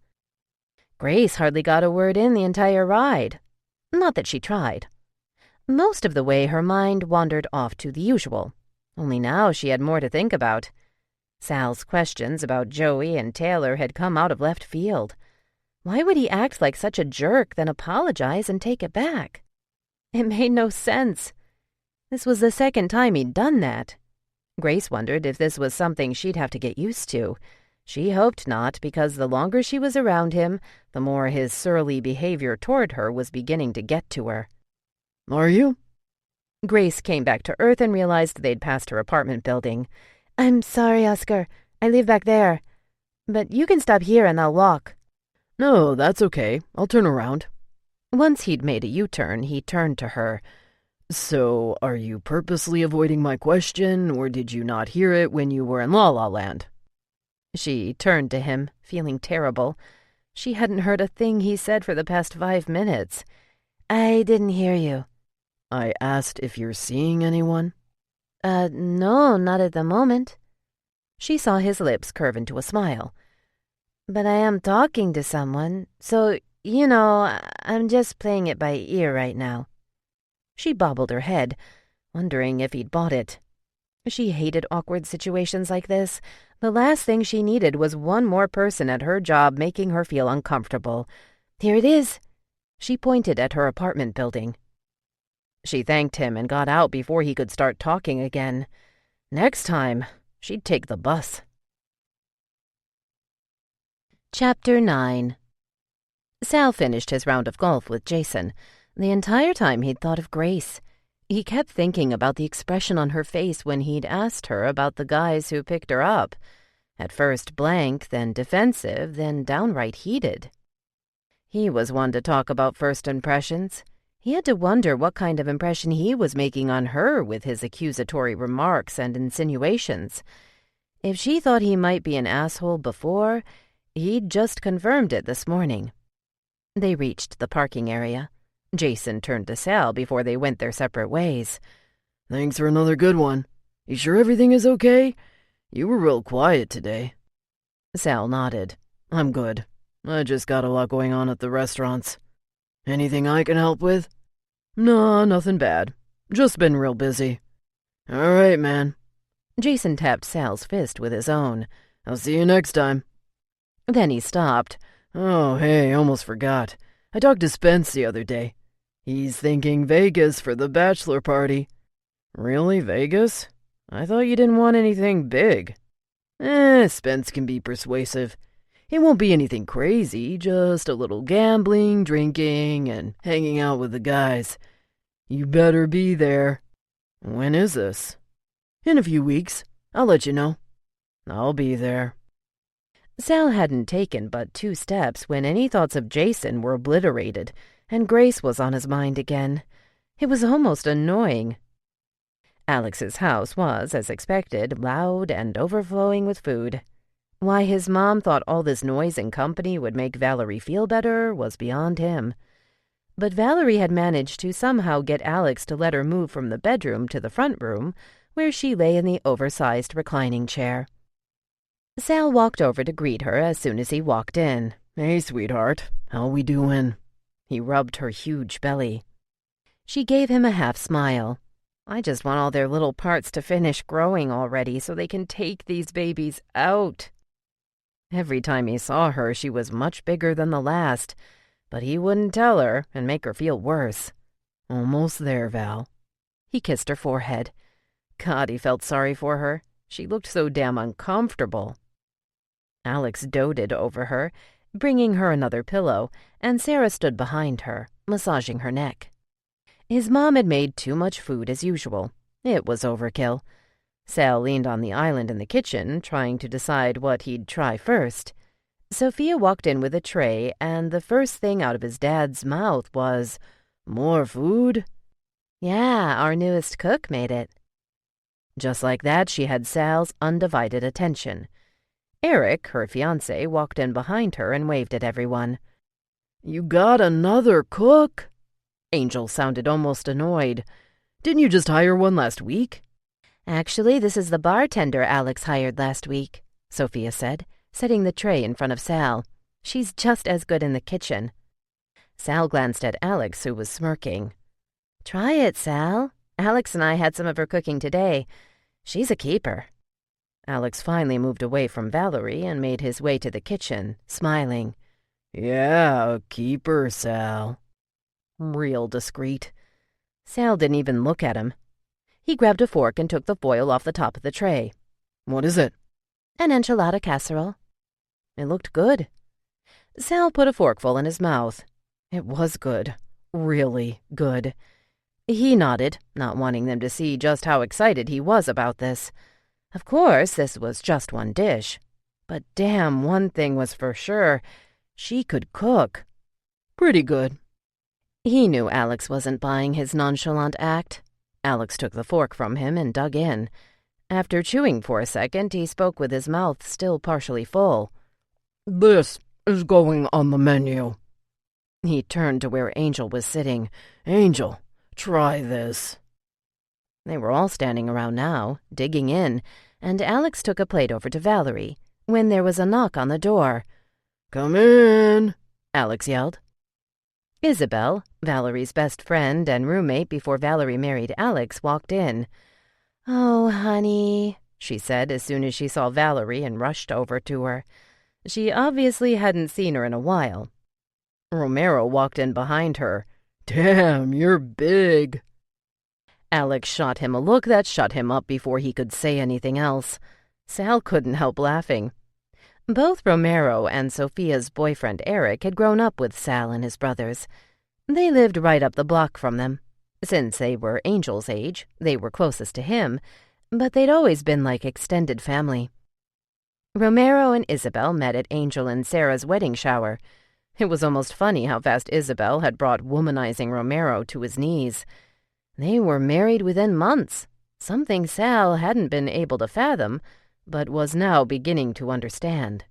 Grace hardly got a word in the entire ride. Not that she tried. Most of the way her mind wandered off to the usual. Only now she had more to think about. Sal's questions about Joey and Taylor had come out of left field. Why would he act like such a jerk, then apologize and take it back? It made no sense. This was the second time he'd done that. Grace wondered if this was something she'd have to get used to. She hoped not, because the longer she was around him, the more his surly behavior toward her was beginning to get to her. "Are you?" Grace came back to earth and realized they'd passed her apartment building. I'm sorry, Oscar. I live back there. But you can stop here and I'll walk. "No, that's okay. I'll turn around." Once he'd made a U-turn, he turned to her. "So, are you purposely avoiding my question, or did you not hear it when you were in La La Land?" She turned to him, feeling terrible. She hadn't heard a thing he said for the past 5 minutes. I didn't hear you. "I asked if you're seeing anyone." No, not at the moment. She saw his lips curve into a smile. But I am talking to someone, so, I'm just playing it by ear right now. She bobbled her head, wondering if he'd bought it. She hated awkward situations like this. The last thing she needed was one more person at her job making her feel uncomfortable. Here it is. She pointed at her apartment building. She thanked him and got out before he could start talking again. Next time, she'd take the bus. Chapter 9. Sal finished his round of golf with Jason. The entire time he'd thought of Grace. He kept thinking about the expression on her face when he'd asked her about the guys who picked her up. At first blank, then defensive, then downright heated. He was one to talk about first impressions. He had to wonder what kind of impression he was making on her with his accusatory remarks and insinuations. If she thought he might be an asshole before, he'd just confirmed it this morning. They reached the parking area. Jason turned to Sal before they went their separate ways. "Thanks for another good one. You sure everything is okay? You were real quiet today." Sal nodded. "I'm good. I just got a lot going on at the restaurants. Anything I can help with?" "No, nothing bad. Just been real busy." "All right, man. Jason tapped Sal's fist with his own. "I'll see you next time." Then he stopped. "Oh, hey, almost forgot. I talked to Spence the other day. He's thinking Vegas for the bachelor party." "Really, Vegas? I thought you didn't want anything big." Spence can be persuasive. It won't be anything crazy, just a little gambling, drinking, and hanging out with the guys. You better be there." "When is this?" "In a few weeks. I'll let you know." "I'll be there." Sal hadn't taken but 2 steps when any thoughts of Jason were obliterated, and Grace was on his mind again. It was almost annoying. Alex's house was, as expected, loud and overflowing with food. Why his mom thought all this noise and company would make Valerie feel better was beyond him. But Valerie had managed to somehow get Alex to let her move from the bedroom to the front room, where she lay in the oversized reclining chair. Sal walked over to greet her as soon as he walked in. "Hey, sweetheart. How we doing?" He rubbed her huge belly. She gave him a half smile. "I just want all their little parts to finish growing already so they can take these babies out." Every time he saw her, she was much bigger than the last, but he wouldn't tell her and make her feel worse. "Almost there, Val." He kissed her forehead. God, he felt sorry for her. She looked so damn uncomfortable. Alex doted over her, bringing her another pillow, and Sarah stood behind her, massaging her neck. His mom had made too much food as usual. It was overkill. Sal leaned on the island in the kitchen, trying to decide what he'd try first. Sophia walked in with a tray, and the first thing out of his dad's mouth was, "More food?" "Yeah, our newest cook made it." Just like that, she had Sal's undivided attention. Eric, her fiancé, walked in behind her and waved at everyone. "You got another cook?" Angel sounded almost annoyed. "Didn't you just hire one last week?" "Actually, this is the bartender Alex hired last week," Sophia said, setting the tray in front of Sal. "She's just as good in the kitchen." Sal glanced at Alex, who was smirking. "Try it, Sal. Alex and I had some of her cooking today. She's a keeper." Alex finally moved away from Valerie and made his way to the kitchen, smiling. "Yeah, a keeper, Sal." Real discreet. Sal didn't even look at him. He grabbed a fork and took the foil off the top of the tray. "What is it?" "An enchilada casserole." It looked good. Sal put a forkful in his mouth. It was good. Really good. He nodded, not wanting them to see just how excited he was about this. Of course, this was just one dish. But damn, one thing was for sure. She could cook. Pretty good. He knew Alex wasn't buying his nonchalant act. Alex took the fork from him and dug in. After chewing for a second, he spoke with his mouth still partially full. "This is going on the menu." He turned to where Angel was sitting. "Angel, try this." They were all standing around now, digging in, and Alex took a plate over to Valerie, when there was a knock on the door. "Come in," Alex yelled. Isabel, Valerie's best friend and roommate before Valerie married Alex, walked in. "Oh, honey," she said as soon as she saw Valerie and rushed over to her. She obviously hadn't seen her in a while. Romero walked in behind her. "Damn, you're big." Alex shot him a look that shut him up before he could say anything else. Sal couldn't help laughing. Both Romero and Sophia's boyfriend Eric had grown up with Sal and his brothers. They lived right up the block from them. Since they were Angel's age, they were closest to him, but they'd always been like extended family. Romero and Isabel met at Angel and Sarah's wedding shower. It was almost funny how fast Isabel had brought womanizing Romero to his knees. They were married within months, something Sal hadn't been able to fathom, but was now beginning to understand.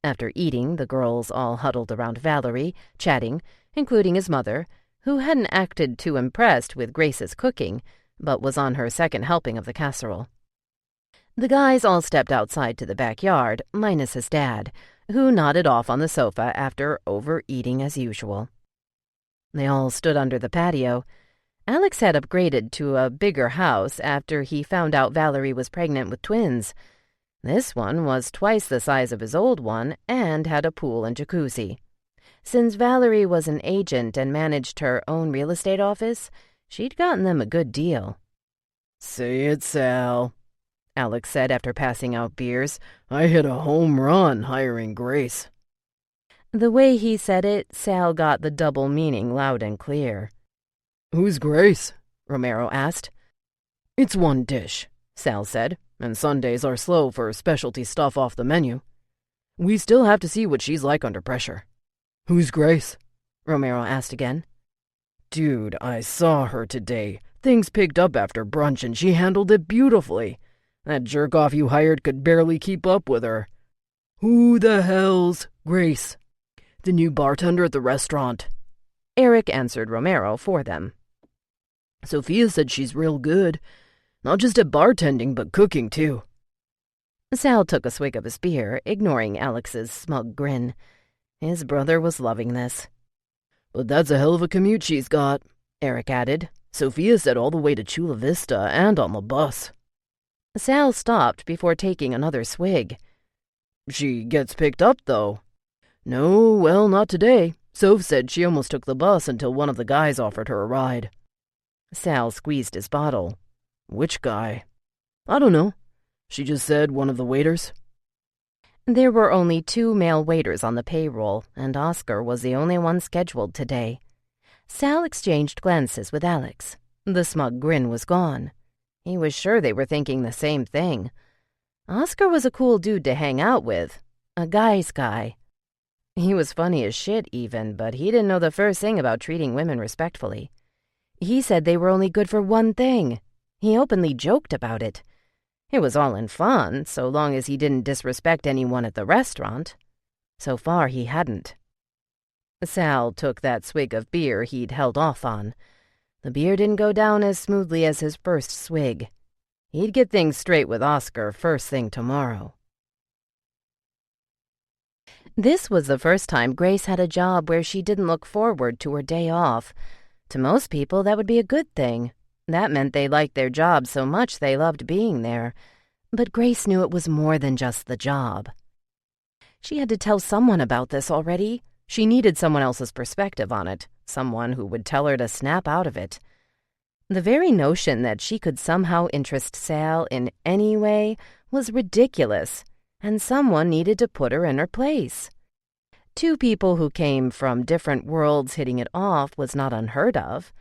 After eating, the girls all huddled around Valerie, chatting, including his mother, who hadn't acted too impressed with Grace's cooking, but was on her second helping of the casserole. The guys all stepped outside to the backyard, minus his dad, who nodded off on the sofa after overeating as usual. They all stood under the patio. Alex had upgraded to a bigger house after he found out Valerie was pregnant with twins. This one was twice the size of his old one and had a pool and jacuzzi. Since Valerie was an agent and managed her own real estate office, she'd gotten them a good deal. "Say it, Sal," Alex said after passing out beers. "I hit a home run hiring Grace." The way he said it, Sal got the double meaning loud and clear. "Who's Grace?" Romero asked. "It's one dish," Sal said, "and Sundays are slow for specialty stuff off the menu. We still have to see what she's like under pressure." "Who's Grace?" Romero asked again. "Dude, I saw her today. Things picked up after brunch and she handled it beautifully. That jerk-off you hired could barely keep up with her." "Who the hell's Grace?" "The new bartender at the restaurant." Eric answered Romero for them. "Sophia said she's real good. Not just at bartending, but cooking, too." Sal took a swig of his beer, ignoring Alex's smug grin. His brother was loving this. "But that's a hell of a commute she's got," Eric added. "Sophia said all the way to Chula Vista and on the bus." Sal stopped before taking another swig. "She gets picked up, though." "No, well, not today. Soph said she almost took the bus until one of the guys offered her a ride." Sal squeezed his bottle. "Which guy?" "I don't know. She just said one of the waiters." There were only 2 male waiters on the payroll, and Oscar was the only one scheduled today. Sal exchanged glances with Alex. The smug grin was gone. He was sure they were thinking the same thing. Oscar was a cool dude to hang out with. A guy's guy. He was funny as shit even, but he didn't know the first thing about treating women respectfully. He said they were only good for one thing. He openly joked about it. It was all in fun, so long as he didn't disrespect anyone at the restaurant. So far, he hadn't. Sal took that swig of beer he'd held off on. The beer didn't go down as smoothly as his first swig. He'd get things straight with Oscar first thing tomorrow. This was the first time Grace had a job where she didn't look forward to her day off. To most people, that would be a good thing. That meant they liked their job so much they loved being there. But Grace knew it was more than just the job. She had to tell someone about this already. She needed someone else's perspective on it, someone who would tell her to snap out of it. The very notion that she could somehow interest Sal in any way was ridiculous, and someone needed to put her in her place. 2 people who came from different worlds hitting it off was not unheard of,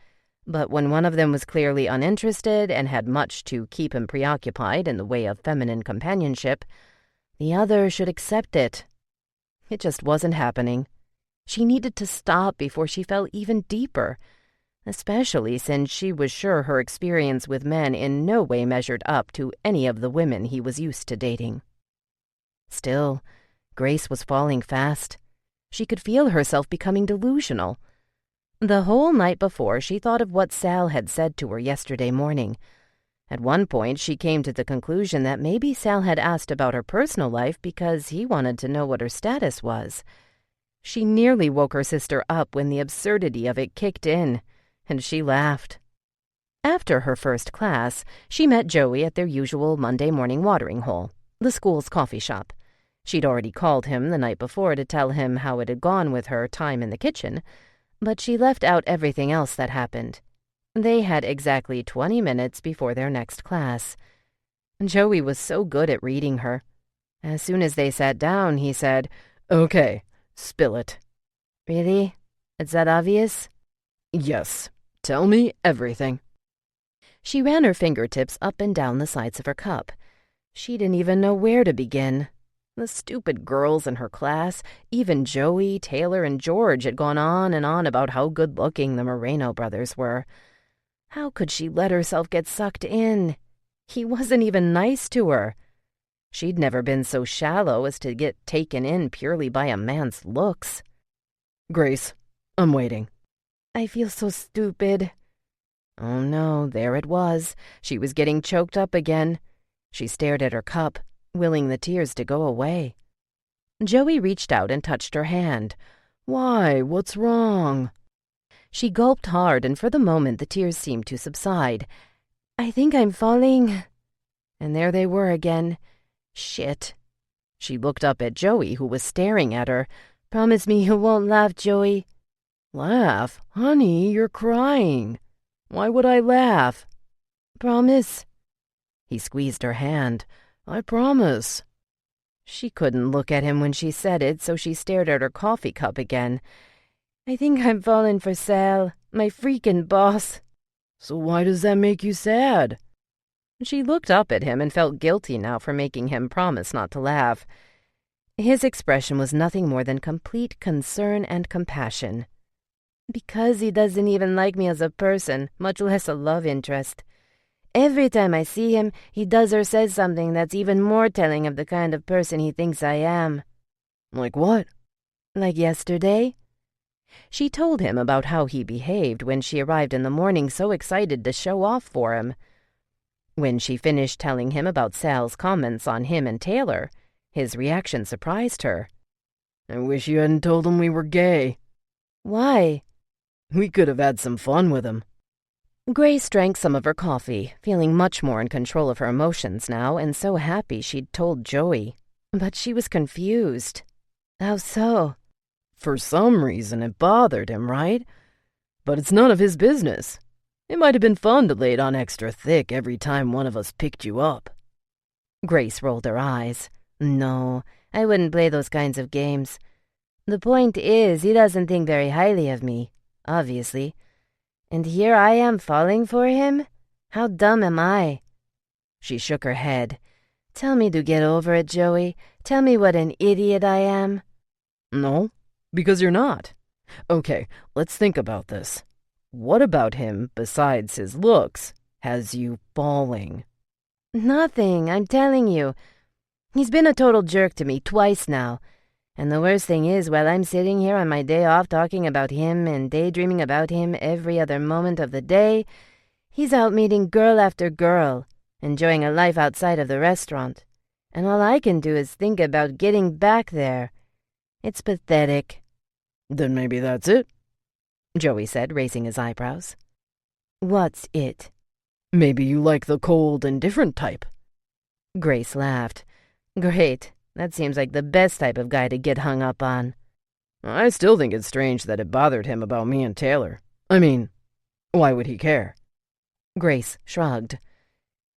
but when one of them was clearly uninterested and had much to keep him preoccupied in the way of feminine companionship, the other should accept it. It just wasn't happening. She needed to stop before she fell even deeper, especially since she was sure her experience with men in no way measured up to any of the women he was used to dating. Still, Grace was falling fast. She could feel herself becoming delusional. The whole night before, she thought of what Sal had said to her yesterday morning. At one point, she came to the conclusion that maybe Sal had asked about her personal life because he wanted to know what her status was. She nearly woke her sister up when the absurdity of it kicked in, and she laughed. After her first class, she met Joey at their usual Monday morning watering hole, the school's coffee shop. She'd already called him the night before to tell him how it had gone with her time in the kitchen, but she left out everything else that happened. They had exactly 20 minutes before their next class. Joey was so good at reading her. As soon as they sat down, he said, "Okay, spill it." "Really? It's that obvious?" "Yes. Tell me everything." She ran her fingertips up and down the sides of her cup. She didn't even know where to begin. The stupid girls in her class, even Joey, Taylor, and George had gone on and on about how good-looking the Moreno brothers were. How could she let herself get sucked in? He wasn't even nice to her. She'd never been so shallow as to get taken in purely by a man's looks. "Grace, I'm waiting." "I feel so stupid." Oh no, there it was. She was getting choked up again. She stared at her cup, willing the tears to go away. Joey reached out and touched her hand. "Why? What's wrong?" She gulped hard, and for the moment the tears seemed to subside. "I think I'm falling." And there they were again. Shit. She looked up at Joey, who was staring at her. "Promise me you won't laugh, Joey." "Laugh? Honey, you're crying. Why would I laugh?" "Promise." He squeezed her hand. "I promise." She couldn't look at him when she said it, so she stared at her coffee cup again. "I think I'm falling for Sal, my freaking boss." "So why does that make you sad?" She looked up at him and felt guilty now for making him promise not to laugh. His expression was nothing more than complete concern and compassion. "Because he doesn't even like me as a person, much less a love interest. Every time I see him, he does or says something that's even more telling of the kind of person he thinks I am." "Like what?" "Like yesterday." She told him about how he behaved when she arrived in the morning so excited to show off for him. When she finished telling him about Sal's comments on him and Taylor, his reaction surprised her. "I wish you hadn't told him we were gay." "Why?" "We could have had some fun with him." Grace drank some of her coffee, feeling much more in control of her emotions now, and so happy she'd told Joey. But she was confused. "How so?" "For some reason it bothered him, right? But it's none of his business. It might have been fun to lay it on extra thick every time one of us picked you up." Grace rolled her eyes. "No, I wouldn't play those kinds of games. The point is, he doesn't think very highly of me, obviously. And here I am falling for him? How dumb am I?" She shook her head. "Tell me to get over it, Joey. Tell me what an idiot I am." "No, because you're not. Okay, let's think about this. What about him, besides his looks, has you falling?" "Nothing, I'm telling you. He's been a total jerk to me twice now. And the worst thing is, while I'm sitting here on my day off talking about him and daydreaming about him every other moment of the day, he's out meeting girl after girl, enjoying a life outside of the restaurant. And all I can do is think about getting back there. It's pathetic." "Then maybe that's it," Joey said, raising his eyebrows. "What's it?" "Maybe you like the cold, indifferent type." Grace laughed. "Great. That seems like the best type of guy to get hung up on." "I still think it's strange that it bothered him about me and Taylor. I mean, why would he care?" Grace shrugged.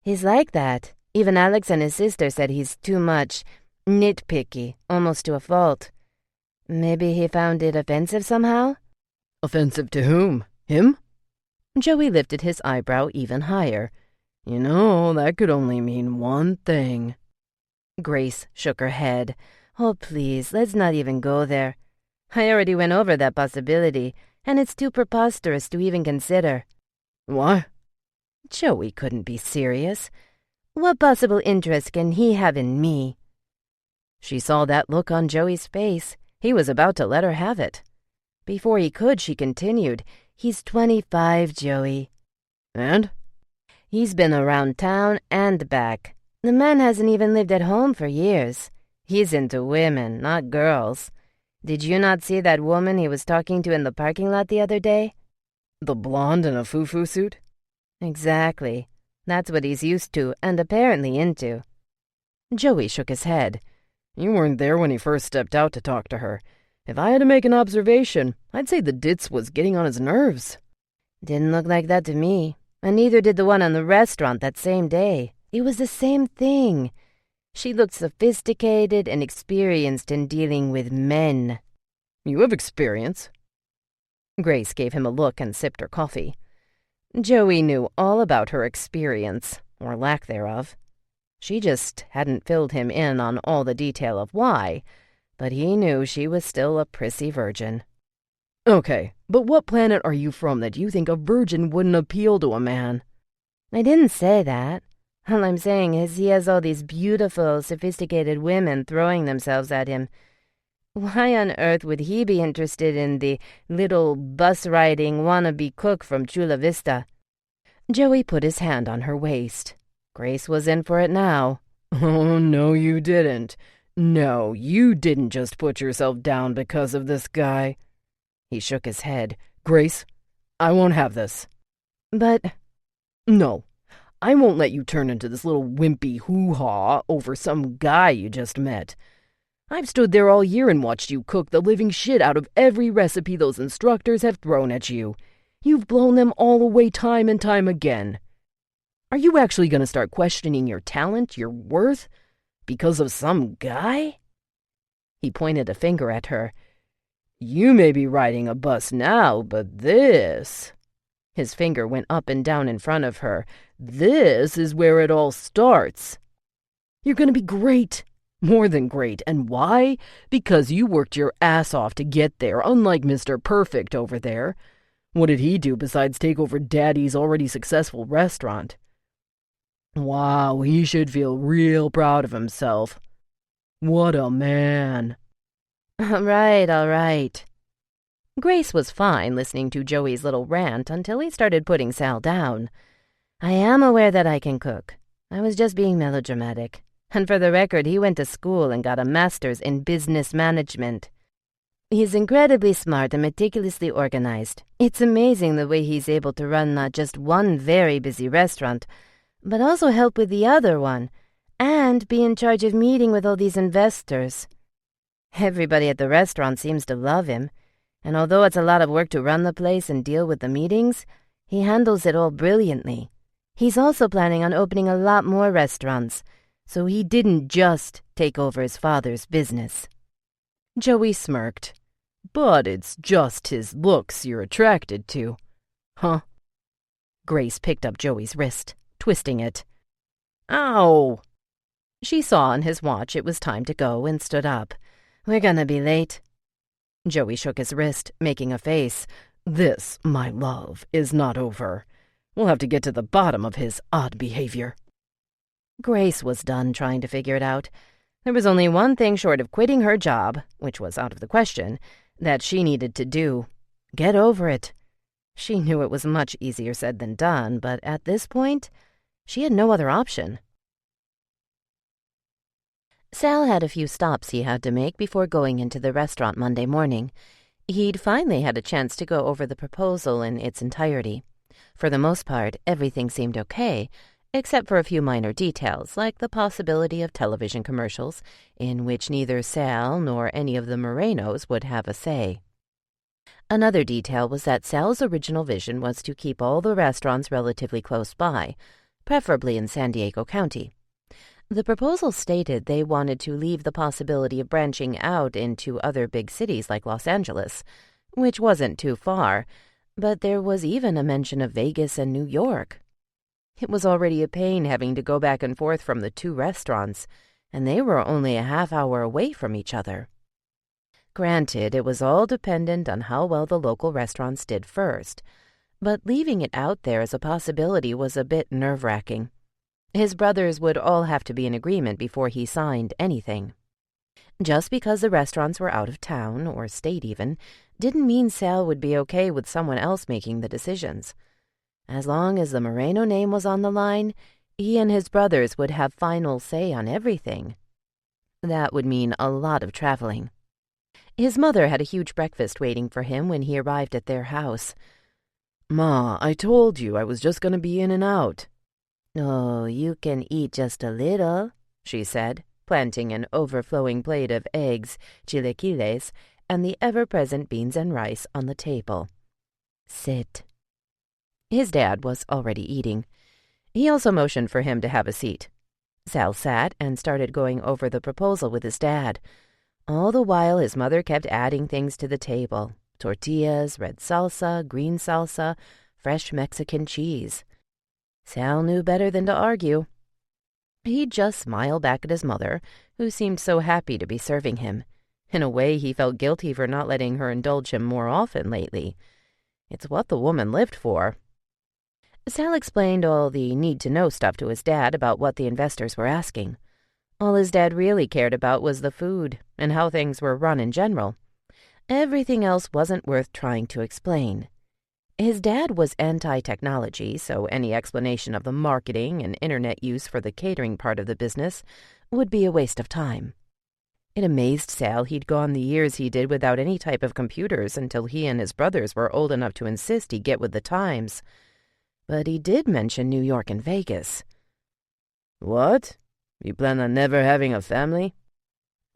"He's like that. Even Alex and his sister said he's too much nitpicky, almost to a fault. Maybe he found it offensive somehow?" "Offensive to whom? Him?" Joey lifted his eyebrow even higher. "You know, that could only mean one thing." Grace shook her head. "Oh, please, let's not even go there. I already went over that possibility, and it's too preposterous to even consider." "Why?" Joey couldn't be serious. "What possible interest can he have in me?" She saw that look on Joey's face. He was about to let her have it. Before he could, she continued, "He's 25, Joey." "And?" "He's been around town and back. The man hasn't even lived at home for years. He's into women, not girls. Did you not see that woman he was talking to in the parking lot the other day?" "The blonde in a foo-foo suit?" "Exactly. That's what he's used to and apparently into." Joey shook his head. "You weren't there when he first stepped out to talk to her. If I had to make an observation, I'd say the ditz was getting on his nerves." "Didn't look like that to me. And neither did the one in the restaurant that same day. It was the same thing. She looked sophisticated and experienced in dealing with men." "You have experience." Grace gave him a look and sipped her coffee. Joey knew all about her experience, or lack thereof. She just hadn't filled him in on all the detail of why, but he knew she was still a prissy virgin. "Okay, but what planet are you from that you think a virgin wouldn't appeal to a man?" "I didn't say that. All I'm saying is he has all these beautiful, sophisticated women throwing themselves at him. Why on earth would he be interested in the little bus-riding wannabe cook from Chula Vista?" Joey put his hand on her waist. Grace was in for it now. "Oh, no, you didn't. No, you didn't just put yourself down because of this guy." He shook his head. "Grace, I won't have this. But... No, I won't let you turn into this little wimpy hoo-ha over some guy you just met. I've stood there all year and watched you cook the living shit out of every recipe those instructors have thrown at you. You've blown them all away time and time again. Are you actually going to start questioning your talent, your worth, because of some guy? He pointed a finger at her. You may be riding a bus now, but this... His finger went up and down in front of her. This is where it all starts. You're going to be great. More than great. And why? Because you worked your ass off to get there, unlike Mr. Perfect over there. What did he do besides take over Daddy's already successful restaurant? Wow, he should feel real proud of himself. What a man. All right. Grace was fine listening to Joey's little rant until he started putting Sal down. I am aware that I can cook. I was just being melodramatic. And for the record, he went to school and got a master's in business management. He's incredibly smart and meticulously organized. It's amazing the way he's able to run not just one very busy restaurant, but also help with the other one, and be in charge of meeting with all these investors. Everybody at the restaurant seems to love him, and although it's a lot of work to run the place and deal with the meetings, he handles it all brilliantly. He's also planning on opening a lot more restaurants, so he didn't just take over his father's business. Joey smirked. But it's just his looks you're attracted to. Huh? Grace picked up Joey's wrist, twisting it. Ow! She saw on his watch it was time to go and stood up. We're gonna be late. Joey shook his wrist, making a face. This, my love, is not over. We'll have to get to the bottom of his odd behavior. Grace was done trying to figure it out. There was only one thing short of quitting her job, which was out of the question, that she needed to do. Get over it. She knew it was much easier said than done, but at this point, she had no other option. Sal had a few stops he had to make before going into the restaurant Monday morning. He'd finally had a chance to go over the proposal in its entirety. For the most part, everything seemed okay, except for a few minor details, like the possibility of television commercials, in which neither Sal nor any of the Morenos would have a say. Another detail was that Sal's original vision was to keep all the restaurants relatively close by, preferably in San Diego County. The proposal stated they wanted to leave the possibility of branching out into other big cities like Los Angeles, which wasn't too far, but there was even a mention of Vegas and New York. It was already a pain having to go back and forth from the two restaurants, and they were only a half-hour away from each other. Granted, it was all dependent on how well the local restaurants did first, but leaving it out there as a possibility was a bit nerve-wracking. His brothers would all have to be in agreement before he signed anything. Just because the restaurants were out of town, or state even, didn't mean Sal would be okay with someone else making the decisions. As long as the Moreno name was on the line, he and his brothers would have final say on everything. That would mean a lot of traveling. His mother had a huge breakfast waiting for him when he arrived at their house. Ma, I told you I was just going to be in and out. Oh, you can eat just a little, she said, planting an overflowing plate of eggs, chilaquiles, and the ever-present beans and rice on the table. Sit. His dad was already eating. He also motioned for him to have a seat. Sal sat and started going over the proposal with his dad. All the while, his mother kept adding things to the table. Tortillas, red salsa, green salsa, fresh Mexican cheese. Sal knew better than to argue. He'd just smile back at his mother, who seemed so happy to be serving him. In a way, he felt guilty for not letting her indulge him more often lately. It's what the woman lived for. Sal explained all the need-to-know stuff to his dad about what the investors were asking. All his dad really cared about was the food and how things were run in general. Everything else wasn't worth trying to explain. His dad was anti-technology, so any explanation of the marketing and internet use for the catering part of the business would be a waste of time. It amazed Sal he'd gone the years he did without any type of computers until he and his brothers were old enough to insist he get with the times. But he did mention New York and Vegas. What? You plan on never having a family?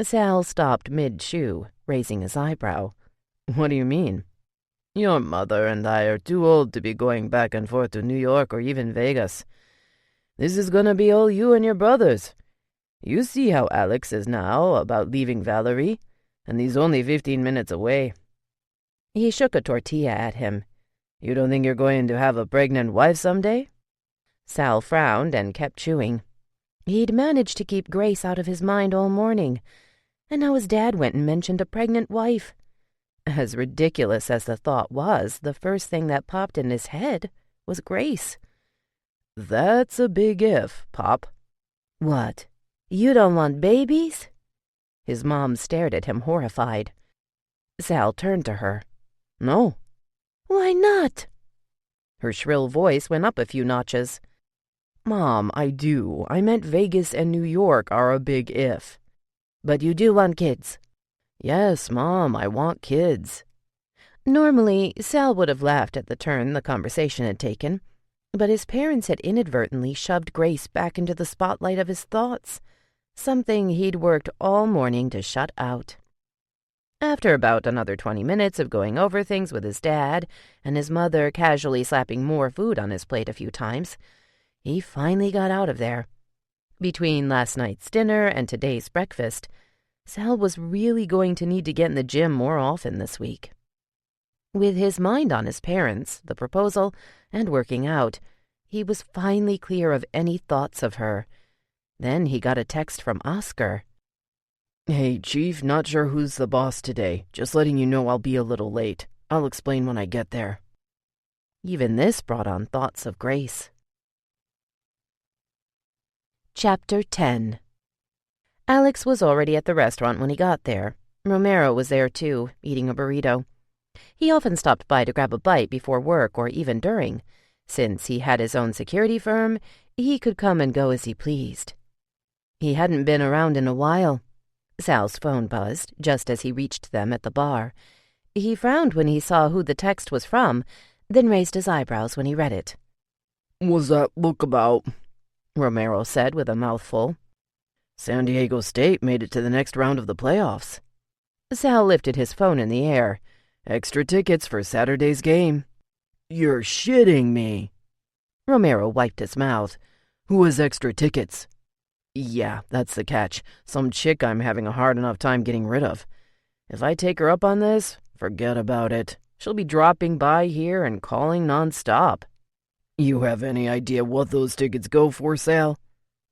Sal stopped mid-chew, raising his eyebrow. What do you mean? Your mother and I are too old to be going back and forth to New York or even Vegas. This is gonna be all you and your brothers. You see how Alex is now about leaving Valerie, and he's only 15 minutes away. He shook a tortilla at him. You don't think you're going to have a pregnant wife someday? Sal frowned and kept chewing. He'd managed to keep Grace out of his mind all morning, and now his dad went and mentioned a pregnant wife. As ridiculous as the thought was, the first thing that popped in his head was Grace. That's a big if, Pop. What? You don't want babies? His mom stared at him horrified. Sal turned to her. No. Why not? Her shrill voice went up a few notches. Mom, I do. I meant Vegas and New York are a big if. But you do want kids. Yes, Mom, I want kids. Normally, Sal would have laughed at the turn the conversation had taken, but his parents had inadvertently shoved Grace back into the spotlight of his thoughts, something he'd worked all morning to shut out. After about another 20 minutes of going over things with his dad and his mother casually slapping more food on his plate a few times, he finally got out of there. Between last night's dinner and today's breakfast, Sal was really going to need to get in the gym more often this week. With his mind on his parents, the proposal, and working out, he was finally clear of any thoughts of her. Then he got a text from Oscar. Hey, Chief, not sure who's the boss today. Just letting you know I'll be a little late. I'll explain when I get there. Even this brought on thoughts of Grace. Chapter 10. Alex was already at the restaurant when he got there. Romero was there too, eating a burrito. He often stopped by to grab a bite before work or even during. Since he had his own security firm, he could come and go as he pleased. He hadn't been around in a while. Sal's phone buzzed just as he reached them at the bar. He frowned when he saw who the text was from, then raised his eyebrows when he read it. What's that look about? Romero said with a mouthful. San Diego State made it to the next round of the playoffs. Sal lifted his phone in the air. Extra tickets for Saturday's game. You're shitting me. Romero wiped his mouth. Who has extra tickets? Yeah, that's the catch. Some chick I'm having a hard enough time getting rid of. If I take her up on this, forget about it. She'll be dropping by here and calling nonstop. You have any idea what those tickets go for, Sal?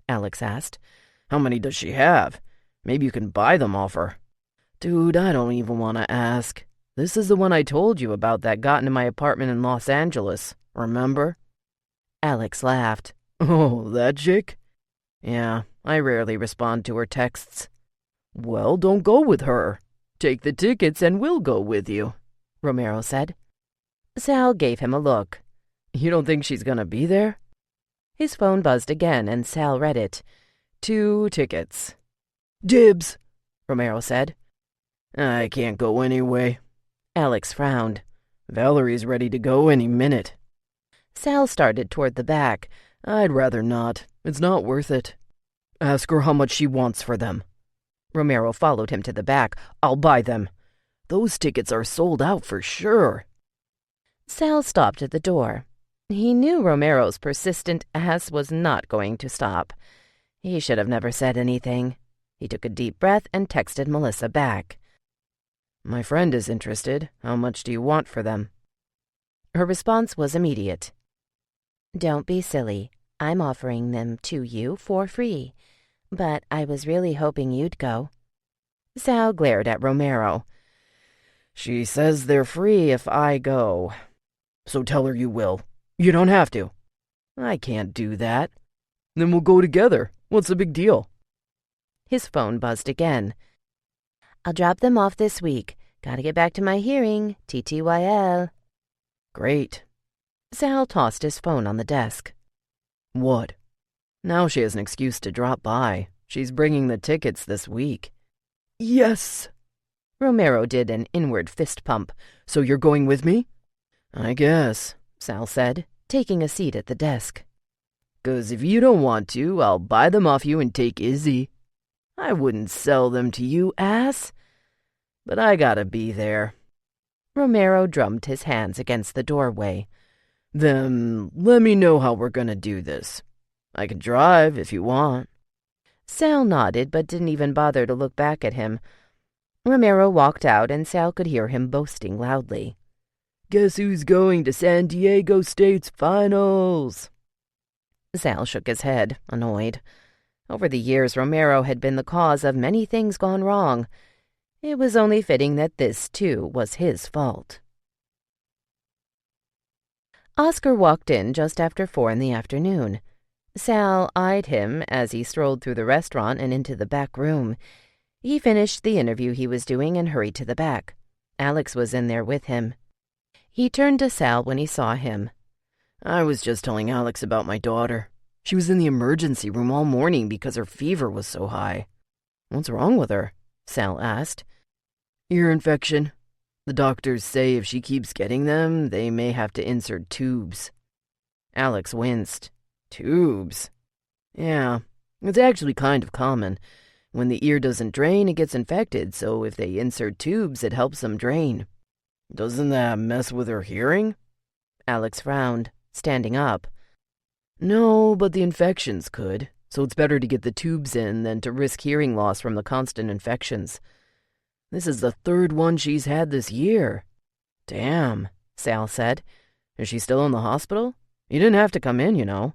Alex asked. How many does she have? Maybe you can buy them off her. Dude, I don't even want to ask. This is the one I told you about that got into my apartment in Los Angeles. Remember? Alex laughed. Oh, that chick? Yeah, I rarely respond to her texts. Well, don't go with her. Take the tickets and we'll go with you, Romero said. Sal gave him a look. You don't think she's gonna be there? His phone buzzed again and Sal read it. 2 tickets. Dibs, Romero said. I can't go anyway. Alex frowned. Valerie's ready to go any minute. Sal started toward the back. I'd rather not. It's not worth it. Ask her how much she wants for them. Romero followed him to the back. I'll buy them. Those tickets are sold out for sure. Sal stopped at the door. He knew Romero's persistent ass was not going to stop. He should have never said anything. He took a deep breath and texted Melissa back. My friend is interested. How much do you want for them? Her response was immediate. Don't be silly. I'm offering them to you for free. But I was really hoping you'd go. Sal glared at Romero. She says they're free if I go. So tell her you will. You don't have to. I can't do that. Then we'll go together. What's the big deal? His phone buzzed again. I'll drop them off this week. Gotta get back to my hearing. TTYL. Great. Sal tossed his phone on the desk. What? Now she has an excuse to drop by. She's bringing the tickets this week. Yes! Romero did an inward fist pump. So you're going with me? I guess, Sal said, taking a seat at the desk. 'Cause if you don't want to, I'll buy them off you and take Izzy. I wouldn't sell them to you, ass. But I gotta be there. Romero drummed his hands against the doorway. Then let me know how we're gonna do this. I can drive if you want. Sal nodded but didn't even bother to look back at him. Romero walked out and Sal could hear him boasting loudly. Guess who's going to San Diego State's finals? Sal shook his head, annoyed. Over the years, Romero had been the cause of many things gone wrong. It was only fitting that this, too, was his fault. Oscar walked in just after 4 in the afternoon. Sal eyed him as he strolled through the restaurant and into the back room. He finished the interview he was doing and hurried to the back. Alex was in there with him. He turned to Sal when he saw him. I was just telling Alex about my daughter. She was in the emergency room all morning because her fever was so high. What's wrong with her? Sal asked. Ear infection. The doctors say if she keeps getting them, they may have to insert tubes. Alex winced. Tubes? Yeah, it's actually kind of common. When the ear doesn't drain, it gets infected, so if they insert tubes, it helps them drain. Doesn't that mess with her hearing? Alex frowned, standing up. No, but the infections could, so it's better to get the tubes in than to risk hearing loss from the constant infections. This is the 3rd one she's had this year. Damn, Sal said. Is she still in the hospital? You didn't have to come in, you know.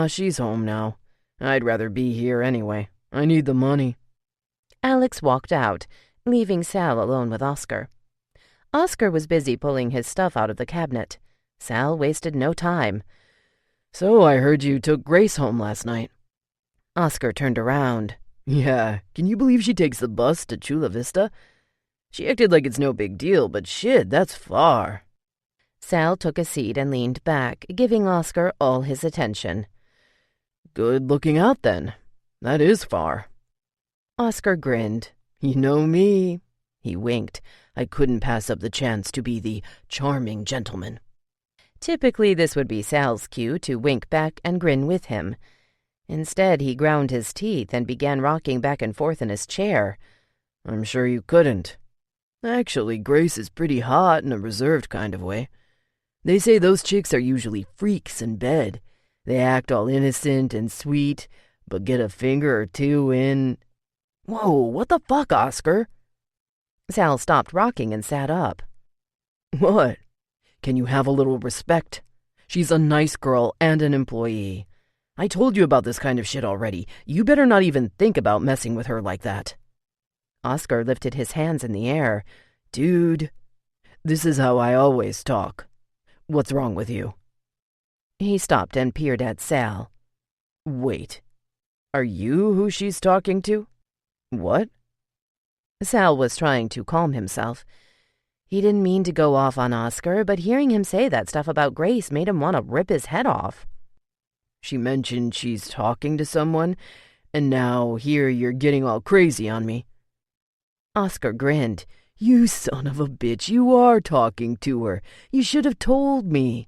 She's home now. I'd rather be here anyway. I need the money. Alex walked out, leaving Sal alone with Oscar. Oscar was busy pulling his stuff out of the cabinet. Sal wasted no time. So I heard you took Grace home last night. Oscar turned around. Yeah, can you believe she takes the bus to Chula Vista? She acted like it's no big deal, but shit, that's far. Sal took a seat and leaned back, giving Oscar all his attention. Good looking out, then. That is far. Oscar grinned. You know me. He winked. I couldn't pass up the chance to be the charming gentleman. Typically, this would be Sal's cue to wink back and grin with him. Instead, he ground his teeth and began rocking back and forth in his chair. I'm sure you couldn't. Actually, Grace is pretty hot in a reserved kind of way. They say those chicks are usually freaks in bed. They act all innocent and sweet, but get a finger or two in... Whoa, what the fuck, Oscar? Sal stopped rocking and sat up. What? Can you have a little respect? She's a nice girl and an employee. I told you about this kind of shit already. You better not even think about messing with her like that. Oscar lifted his hands in the air. Dude, this is how I always talk. What's wrong with you? He stopped and peered at Sal. Wait, are you who she's talking to? What? Sal was trying to calm himself. He didn't mean to go off on Oscar, but hearing him say that stuff about Grace made him want to rip his head off. She mentioned she's talking to someone, and now here you're getting all crazy on me. Oscar grinned. You son of a bitch, you are talking to her. You should have told me.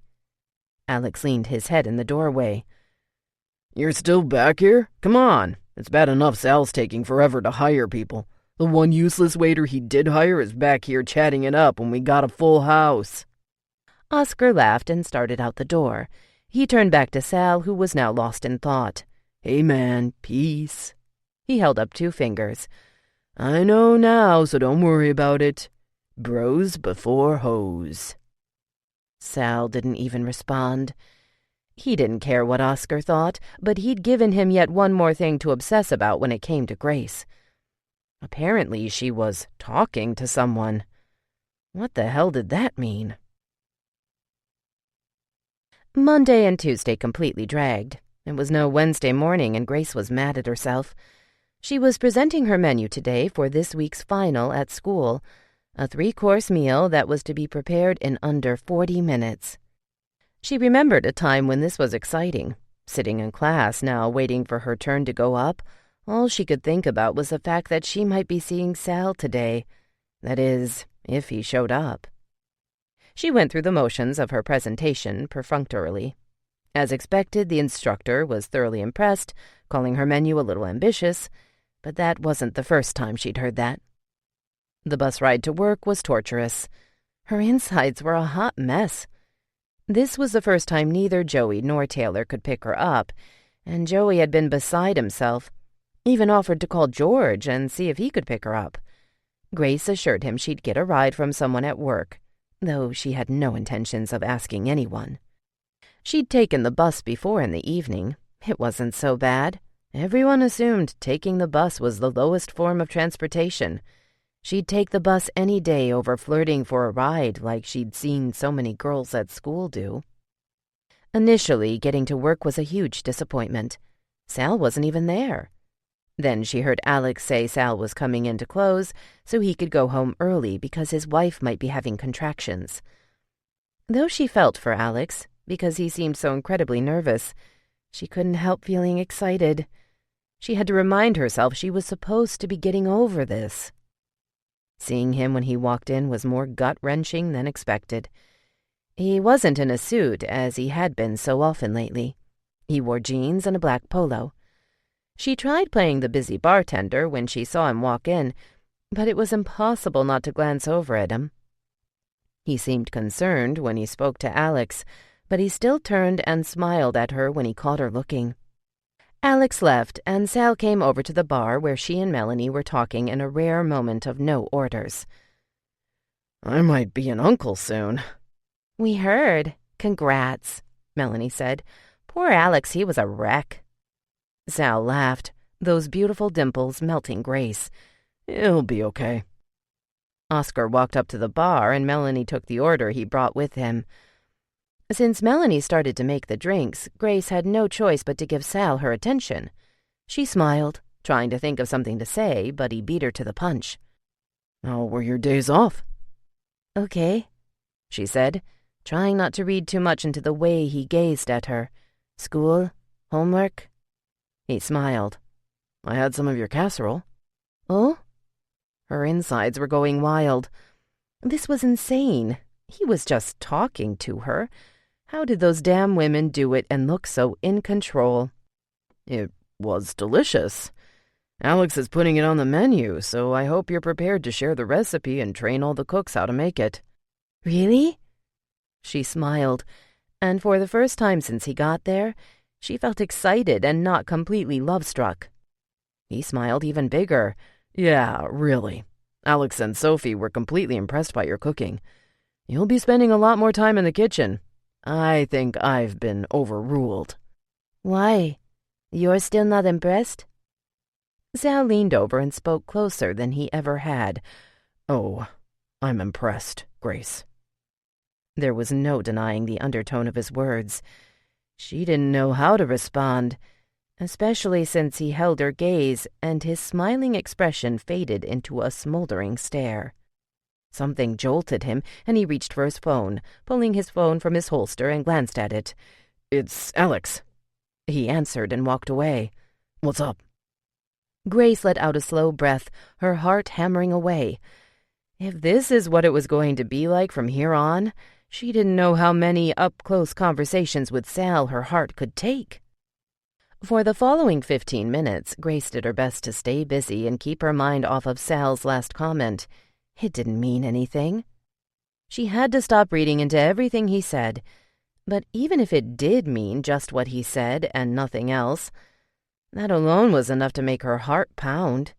Alex leaned his head in the doorway. You're still back here? Come on. It's bad enough Sal's taking forever to hire people. The one useless waiter he did hire is back here chatting it up when we got a full house. Oscar laughed and started out the door. He turned back to Sal, who was now lost in thought. Hey man, peace. He held up 2 fingers. I know now, so don't worry about it. Bros before hoes. Sal didn't even respond. He didn't care what Oscar thought, but he'd given him yet one more thing to obsess about when it came to Grace. Apparently she was talking to someone. What the hell did that mean? Monday and Tuesday completely dragged. It was no Wednesday morning, and Grace was mad at herself. She was presenting her menu today for this week's final at school, a 3-course meal that was to be prepared in under 40 minutes. She remembered a time when this was exciting, sitting in class now waiting for her turn to go up, All she could think about was the fact that she might be seeing Sal today. That is, if he showed up. She went through the motions of her presentation perfunctorily. As expected, the instructor was thoroughly impressed, calling her menu a little ambitious, but that wasn't the first time she'd heard that. The bus ride to work was torturous. Her insides were a hot mess. This was the first time neither Joey nor Taylor could pick her up, and Joey had been beside himself, even offered to call George and see if he could pick her up. Grace assured him she'd get a ride from someone at work, though she had no intentions of asking anyone. She'd taken the bus before in the evening. It wasn't so bad. Everyone assumed taking the bus was the lowest form of transportation. She'd take the bus any day over flirting for a ride like she'd seen so many girls at school do. Initially, getting to work was a huge disappointment. Sal wasn't even there. Then she heard Alex say Sal was coming in to close so he could go home early because his wife might be having contractions. Though she felt for Alex, because he seemed so incredibly nervous, she couldn't help feeling excited. She had to remind herself she was supposed to be getting over this. Seeing him when he walked in was more gut-wrenching than expected. He wasn't in a suit, as he had been so often lately. He wore jeans and a black polo. She tried playing the busy bartender when she saw him walk in, but it was impossible not to glance over at him. He seemed concerned when he spoke to Alex, but he still turned and smiled at her when he caught her looking. Alex left, and Sal came over to the bar where she and Melanie were talking in a rare moment of no orders. "I might be an uncle soon." "We heard. Congrats," Melanie said. "Poor Alex, he was a wreck." Sal laughed, those beautiful dimples melting Grace. "He'll be okay." Oscar walked up to the bar, and Melanie took the order he brought with him. Since Melanie started to make the drinks, Grace had no choice but to give Sal her attention. She smiled, trying to think of something to say, but he beat her to the punch. "How were your days off?" "Okay," she said, trying not to read too much into the way he gazed at her. "School? Homework?" He smiled. "I had some of your casserole." "Oh?" Her insides were going wild. This was insane. He was just talking to her. How did those damn women do it and look so in control? "It was delicious. Alex is putting it on the menu, so I hope you're prepared to share the recipe and train all the cooks how to make it." "Really?" She smiled, and for the first time since he got there, she felt excited and not completely love-struck. He smiled even bigger. "Yeah, really. Alex and Sophie were completely impressed by your cooking. You'll be spending a lot more time in the kitchen. I think I've been overruled." "Why? You're still not impressed?" Sal leaned over and spoke closer than he ever had. "Oh, I'm impressed, Grace." There was no denying the undertone of his words. She didn't know how to respond, especially since he held her gaze and his smiling expression faded into a smoldering stare. Something jolted him, and he reached for his phone, pulling his phone from his holster and glanced at it. "It's Alex." He answered and walked away. "What's up?" Grace let out a slow breath, her heart hammering away. If this is what it was going to be like from here on, she didn't know how many up-close conversations with Sal her heart could take. For the following 15 minutes, Grace did her best to stay busy and keep her mind off of Sal's last comment. It didn't mean anything. She had to stop reading into everything he said. But even if it did mean just what he said and nothing else, that alone was enough to make her heart pound.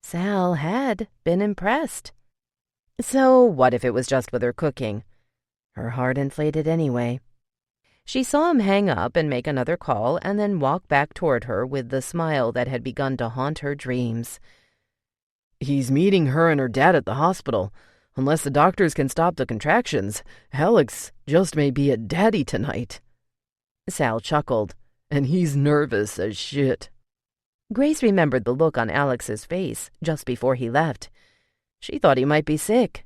Sal had been impressed. So what if it was just with her cooking? Her heart inflated anyway. She saw him hang up and make another call and then walk back toward her with the smile that had begun to haunt her dreams. "He's meeting her and her dad at the hospital. Unless the doctors can stop the contractions, Alex just may be a daddy tonight." Sal chuckled. "And he's nervous as shit." Grace remembered the look on Alex's face just before he left. She thought he might be sick.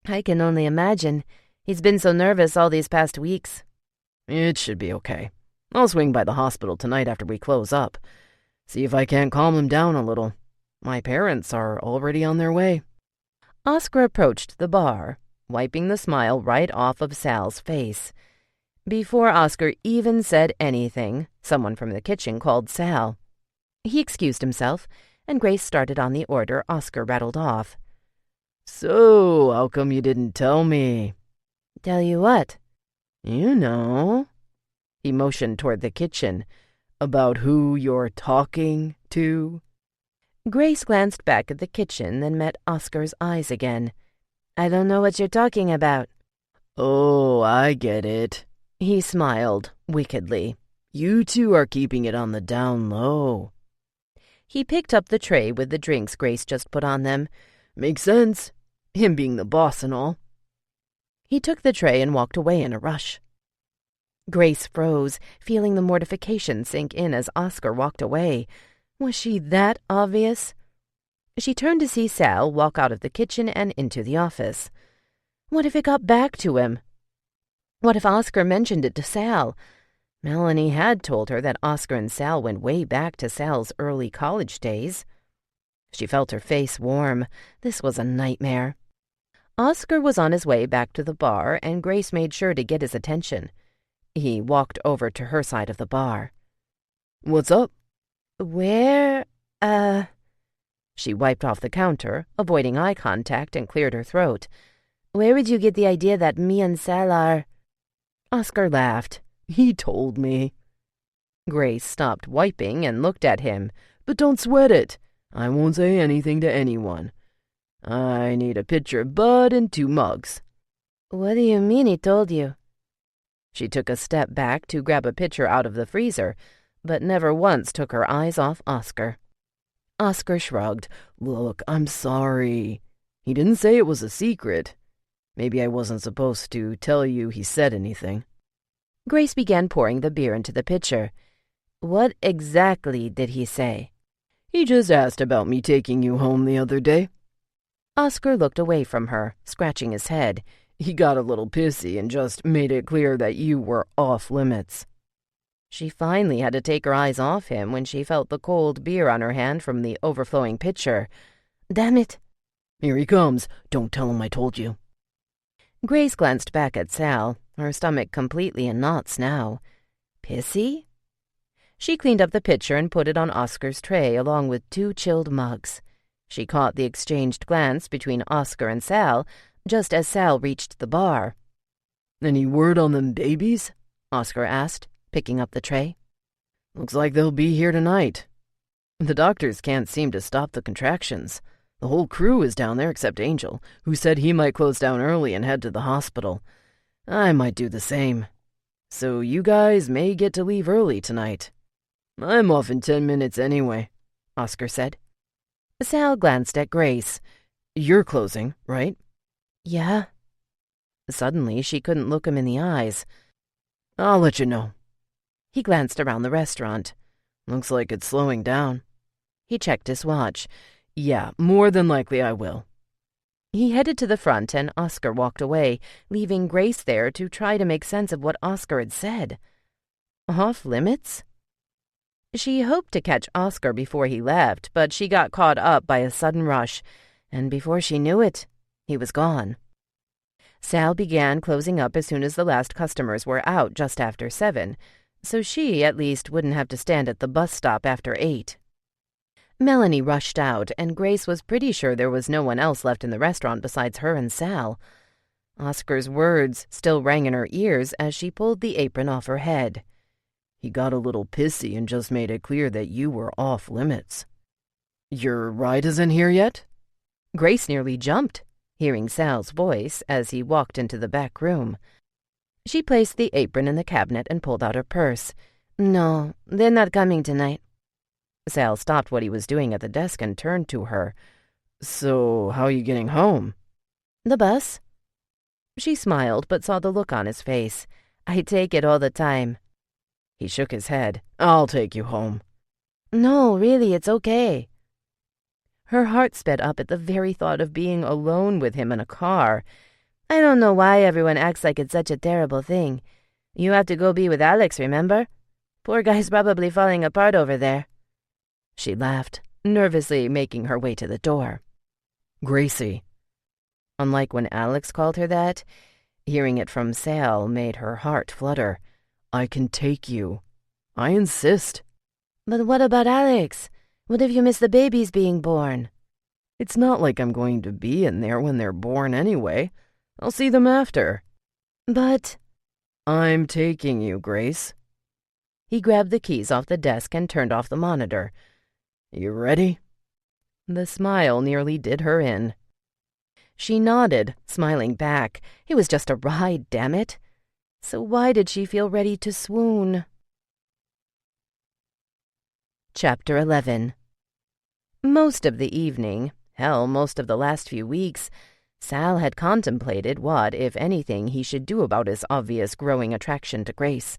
"I can only imagine. He's been so nervous all these past weeks." "It should be okay. I'll swing by the hospital tonight after we close up. See if I can't calm him down a little. My parents are already on their way." Oscar approached the bar, wiping the smile right off of Sal's face. Before Oscar even said anything, someone from the kitchen called Sal. He excused himself, and Grace started on the order Oscar rattled off. "So, how come you didn't tell me?" Tell you what? "You know." He motioned toward the kitchen. "About who you're talking to." Grace glanced back at the kitchen, then met Oscar's eyes again. I don't know what you're talking about. "Oh, I get it." He smiled wickedly. "You two are keeping it on the down low." He picked up the tray with the drinks Grace just put on them. "Makes sense. Him being the boss and all." He took the tray and walked away in a rush. Grace froze, feeling the mortification sink in as Oscar walked away. Was she that obvious? She turned to see Sal walk out of the kitchen and into the office. What if it got back to him? What if Oscar mentioned it to Sal? Melanie had told her that Oscar and Sal went way back to Sal's early college days. She felt her face warm. This was a nightmare. Oscar was on his way back to the bar, and Grace made sure to get his attention. He walked over to her side of the bar. "What's up?" Where, She wiped off the counter, avoiding eye contact, and cleared her throat. where would you get the idea that me and Sal are? Oscar laughed. "He told me." Grace stopped wiping and looked at him. "But don't sweat it. I won't say anything to anyone. I need a pitcher of Bud and 2 mugs. What do you mean he told you? She took a step back to grab a pitcher out of the freezer, but never once took her eyes off Oscar. Oscar shrugged. "Look, I'm sorry. He didn't say it was a secret. Maybe I wasn't supposed to tell you he said anything." Grace began pouring the beer into the pitcher. What exactly did he say? "He just asked about me taking you home the other day." Oscar looked away from her, scratching his head. "He got a little pissy and just made it clear that you were off limits." She finally had to take her eyes off him when she felt the cold beer on her hand from the overflowing pitcher. Damn it. "Here he comes. Don't tell him I told you." Grace glanced back at Sal, her stomach completely in knots now. Pissy? She cleaned up the pitcher and put it on Oscar's tray along with 2 chilled mugs. She caught the exchanged glance between Oscar and Sal just as Sal reached the bar. "Any word on them babies?" Oscar asked, picking up the tray. "Looks like they'll be here tonight. The doctors can't seem to stop the contractions. The whole crew is down there except Angel, who said he might close down early and head to the hospital. I might do the same. So you guys may get to leave early tonight." "I'm off in 10 minutes anyway," Oscar said. Sal glanced at Grace. "You're closing, right?" Yeah. Suddenly, she couldn't look him in the eyes. "I'll let you know." He glanced around the restaurant. "Looks like it's slowing down." He checked his watch. "Yeah, more than likely I will." He headed to the front, and Oscar walked away, leaving Grace there to try to make sense of what Oscar had said. Off limits? She hoped to catch Oscar before he left, but she got caught up by a sudden rush, and before she knew it, he was gone. Sal began closing up as soon as the last customers were out just after 7, so she, at least, wouldn't have to stand at the bus stop after 8. Melanie rushed out, and Grace was pretty sure there was no one else left in the restaurant besides her and Sal. Oscar's words still rang in her ears as she pulled the apron off her head. "He got a little pissy and just made it clear that you were off limits." "Your ride isn't here yet?" Grace nearly jumped, hearing Sal's voice as he walked into the back room. She placed the apron in the cabinet and pulled out her purse. No, they're not coming tonight. Sal stopped what he was doing at the desk and turned to her. "So, how are you getting home?" The bus? She smiled but saw the look on his face. I take it all the time. He shook his head. "I'll take you home." No, really, it's okay. Her heart sped up at the very thought of being alone with him in a car. I don't know why everyone acts like it's such a terrible thing. You have to go be with Alex, remember? Poor guy's probably falling apart over there. She laughed, nervously making her way to the door. Gracie. Unlike when Alex called her that, hearing it from Sal made her heart flutter. I can take you. I insist. But what about Alex? What if you miss the babies being born? It's not like I'm going to be in there when they're born anyway. I'll see them after. But... I'm taking you, Grace. He grabbed the keys off the desk and turned off the monitor. You ready? The smile nearly did her in. She nodded, smiling back. It was just a ride, damn it. So why did she feel ready to swoon? Chapter 11. Most of the evening, hell, most of the last few weeks, Sal had contemplated what, if anything, he should do about his obvious growing attraction to Grace.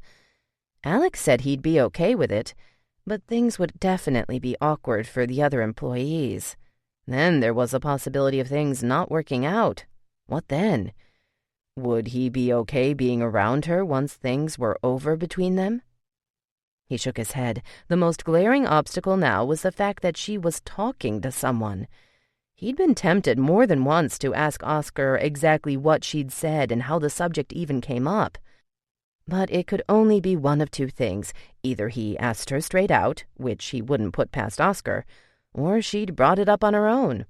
Alex said he'd be okay with it, but things would definitely be awkward for the other employees. Then there was a possibility of things not working out. What then? Would he be okay being around her once things were over between them? He shook his head. The most glaring obstacle now was the fact that she was talking to someone. He'd been tempted more than once to ask Oscar exactly what she'd said and how the subject even came up. But it could only be one of two things. Either he asked her straight out, which he wouldn't put past Oscar, or she'd brought it up on her own.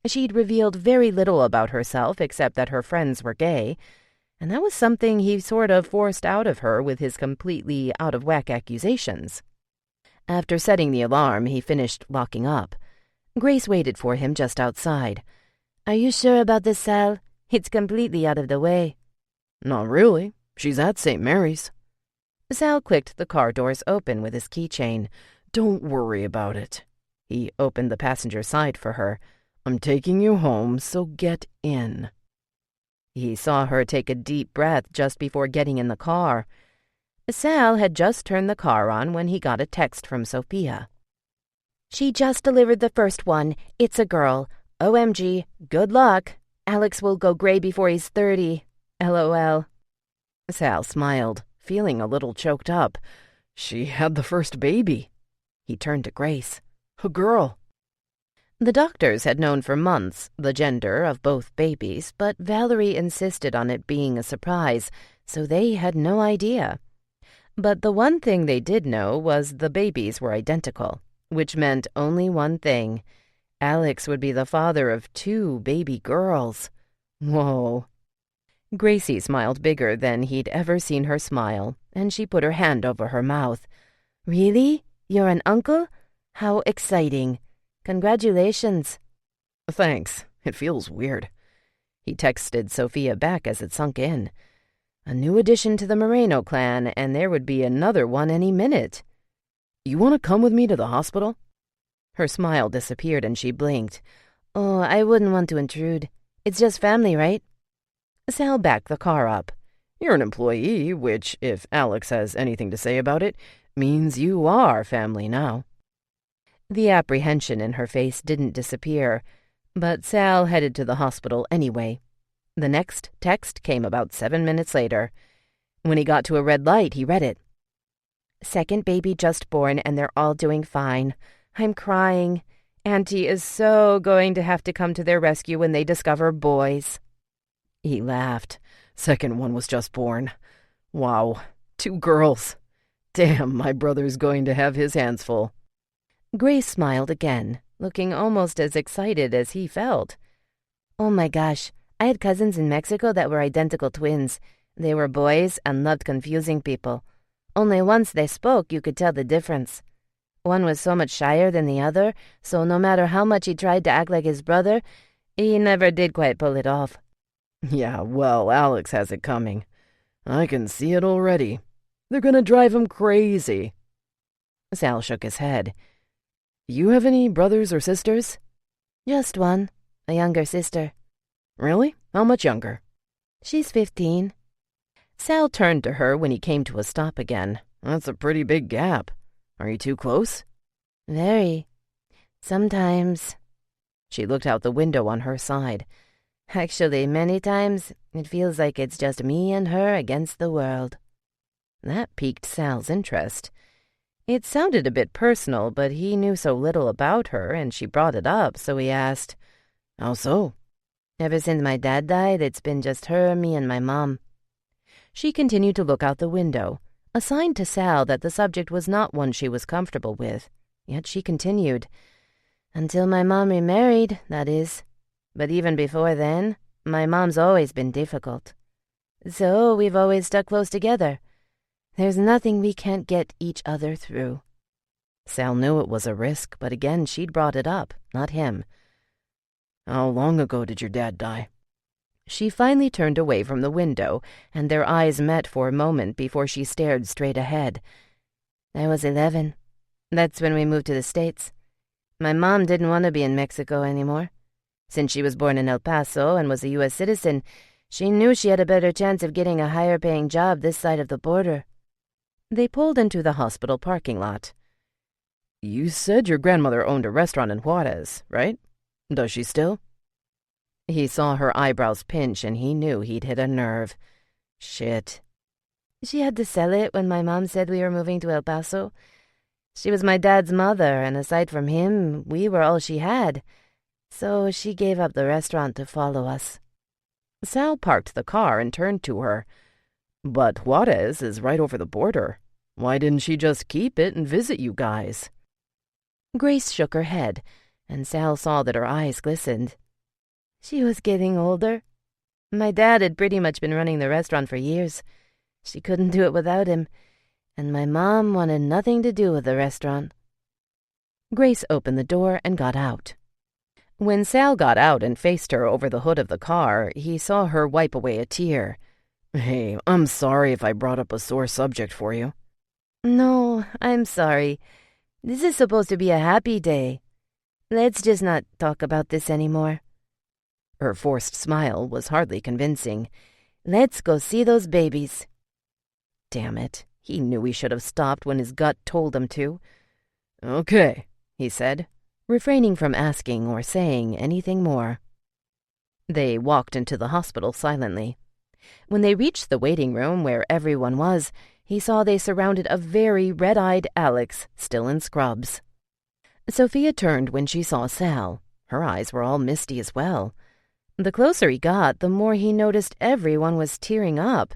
She'd revealed very little about herself except that her friends were gay, and that was something he sort of forced out of her with his completely out-of-whack accusations. After setting the alarm, he finished locking up. Grace waited for him just outside. Are you sure about this, Sal? It's completely out of the way. Not really. She's at St. Mary's. Sal clicked the car doors open with his keychain. Don't worry about it. He opened the passenger side for her. I'm taking you home, so get in. He saw her take a deep breath just before getting in the car. Sal had just turned the car on when he got a text from Sophia. She just delivered the first one. It's a girl. OMG, good luck. Alex will go gray before he's 30. LOL. Sal smiled, feeling a little choked up. She had the first baby. He turned to Grace. A girl. The doctors had known for months the gender of both babies, but Valerie insisted on it being a surprise, so they had no idea. But the one thing they did know was the babies were identical, which meant only one thing. Alex would be the father of 2 baby girls. Whoa. Gracie smiled bigger than he'd ever seen her smile, and she put her hand over her mouth. Really? You're an uncle? How exciting. Congratulations. Thanks. It feels weird. He texted Sophia back as it sunk in. A new addition to the Moreno clan, and there would be another one any minute. You want to come with me to the hospital? Her smile disappeared and she blinked. Oh, I wouldn't want to intrude. It's just family, right? Sal backed the car up. You're an employee, which, if Alex has anything to say about it, means you are family now. The apprehension in her face didn't disappear, but Sal headed to the hospital anyway. The next text came about 7 minutes later. When he got to a red light, he read it. Second baby just born, and they're all doing fine. I'm crying. Auntie is so going to have to come to their rescue when they discover boys. He laughed. Second one was just born. Wow, 2 girls. Damn, my brother's going to have his hands full. Grace smiled again, looking almost as excited as he felt. Oh my gosh, I had cousins in Mexico that were identical twins. They were boys and loved confusing people. Only once they spoke, you could tell the difference. One was so much shyer than the other, so no matter how much he tried to act like his brother, he never did quite pull it off. Yeah, well, Alex has it coming. I can see it already. They're gonna drive him crazy. Sal shook his head. You have any brothers or sisters? Just one, a younger sister. Really? How much younger? She's 15. Sal turned to her when he came to a stop again. That's a pretty big gap. Are you too close? Very. Sometimes. She looked out the window on her side. Actually, many times, it feels like it's just me and her against the world. That piqued Sal's interest. It sounded a bit personal, but he knew so little about her, and she brought it up, so he asked, "How so?" Ever since my dad died, it's been just her, me, and my mom. She continued to look out the window, a sign to Sal that the subject was not one she was comfortable with. Yet she continued, Until my mom remarried, that is. But even before then, my mom's always been difficult. So we've always stuck close together. There's nothing we can't get each other through. Sal knew it was a risk, but again she'd brought it up, not him. How long ago did your dad die? She finally turned away from the window, and their eyes met for a moment before she stared straight ahead. I was 11. That's when we moved to the States. My mom didn't want to be in Mexico anymore. Since she was born in El Paso and was a U.S. citizen, she knew she had a better chance of getting a higher-paying job this side of the border. They pulled into the hospital parking lot. You said your grandmother owned a restaurant in Juarez, right? Does she still? He saw her eyebrows pinch, and he knew he'd hit a nerve. Shit. She had to sell it when my mom said we were moving to El Paso. She was my dad's mother, and aside from him, we were all she had. So she gave up the restaurant to follow us. Sal parked the car and turned to her. But Juarez is right over the border. Why didn't she just keep it and visit you guys? Grace shook her head, and Sal saw that her eyes glistened. She was getting older. My dad had pretty much been running the restaurant for years. She couldn't do it without him, and my mom wanted nothing to do with the restaurant. Grace opened the door and got out. When Sal got out and faced her over the hood of the car, he saw her wipe away a tear. Hey, I'm sorry if I brought up a sore subject for you. No, I'm sorry. This is supposed to be a happy day. Let's just not talk about this anymore. Her forced smile was hardly convincing. Let's go see those babies. Damn it. He knew he should have stopped when his gut told him to. Okay, he said, refraining from asking or saying anything more. They walked into the hospital silently. When they reached the waiting room where everyone was, he saw they surrounded a very red-eyed Alex, still in scrubs. Sophia turned when she saw Sal. Her eyes were all misty as well. The closer he got, the more he noticed everyone was tearing up.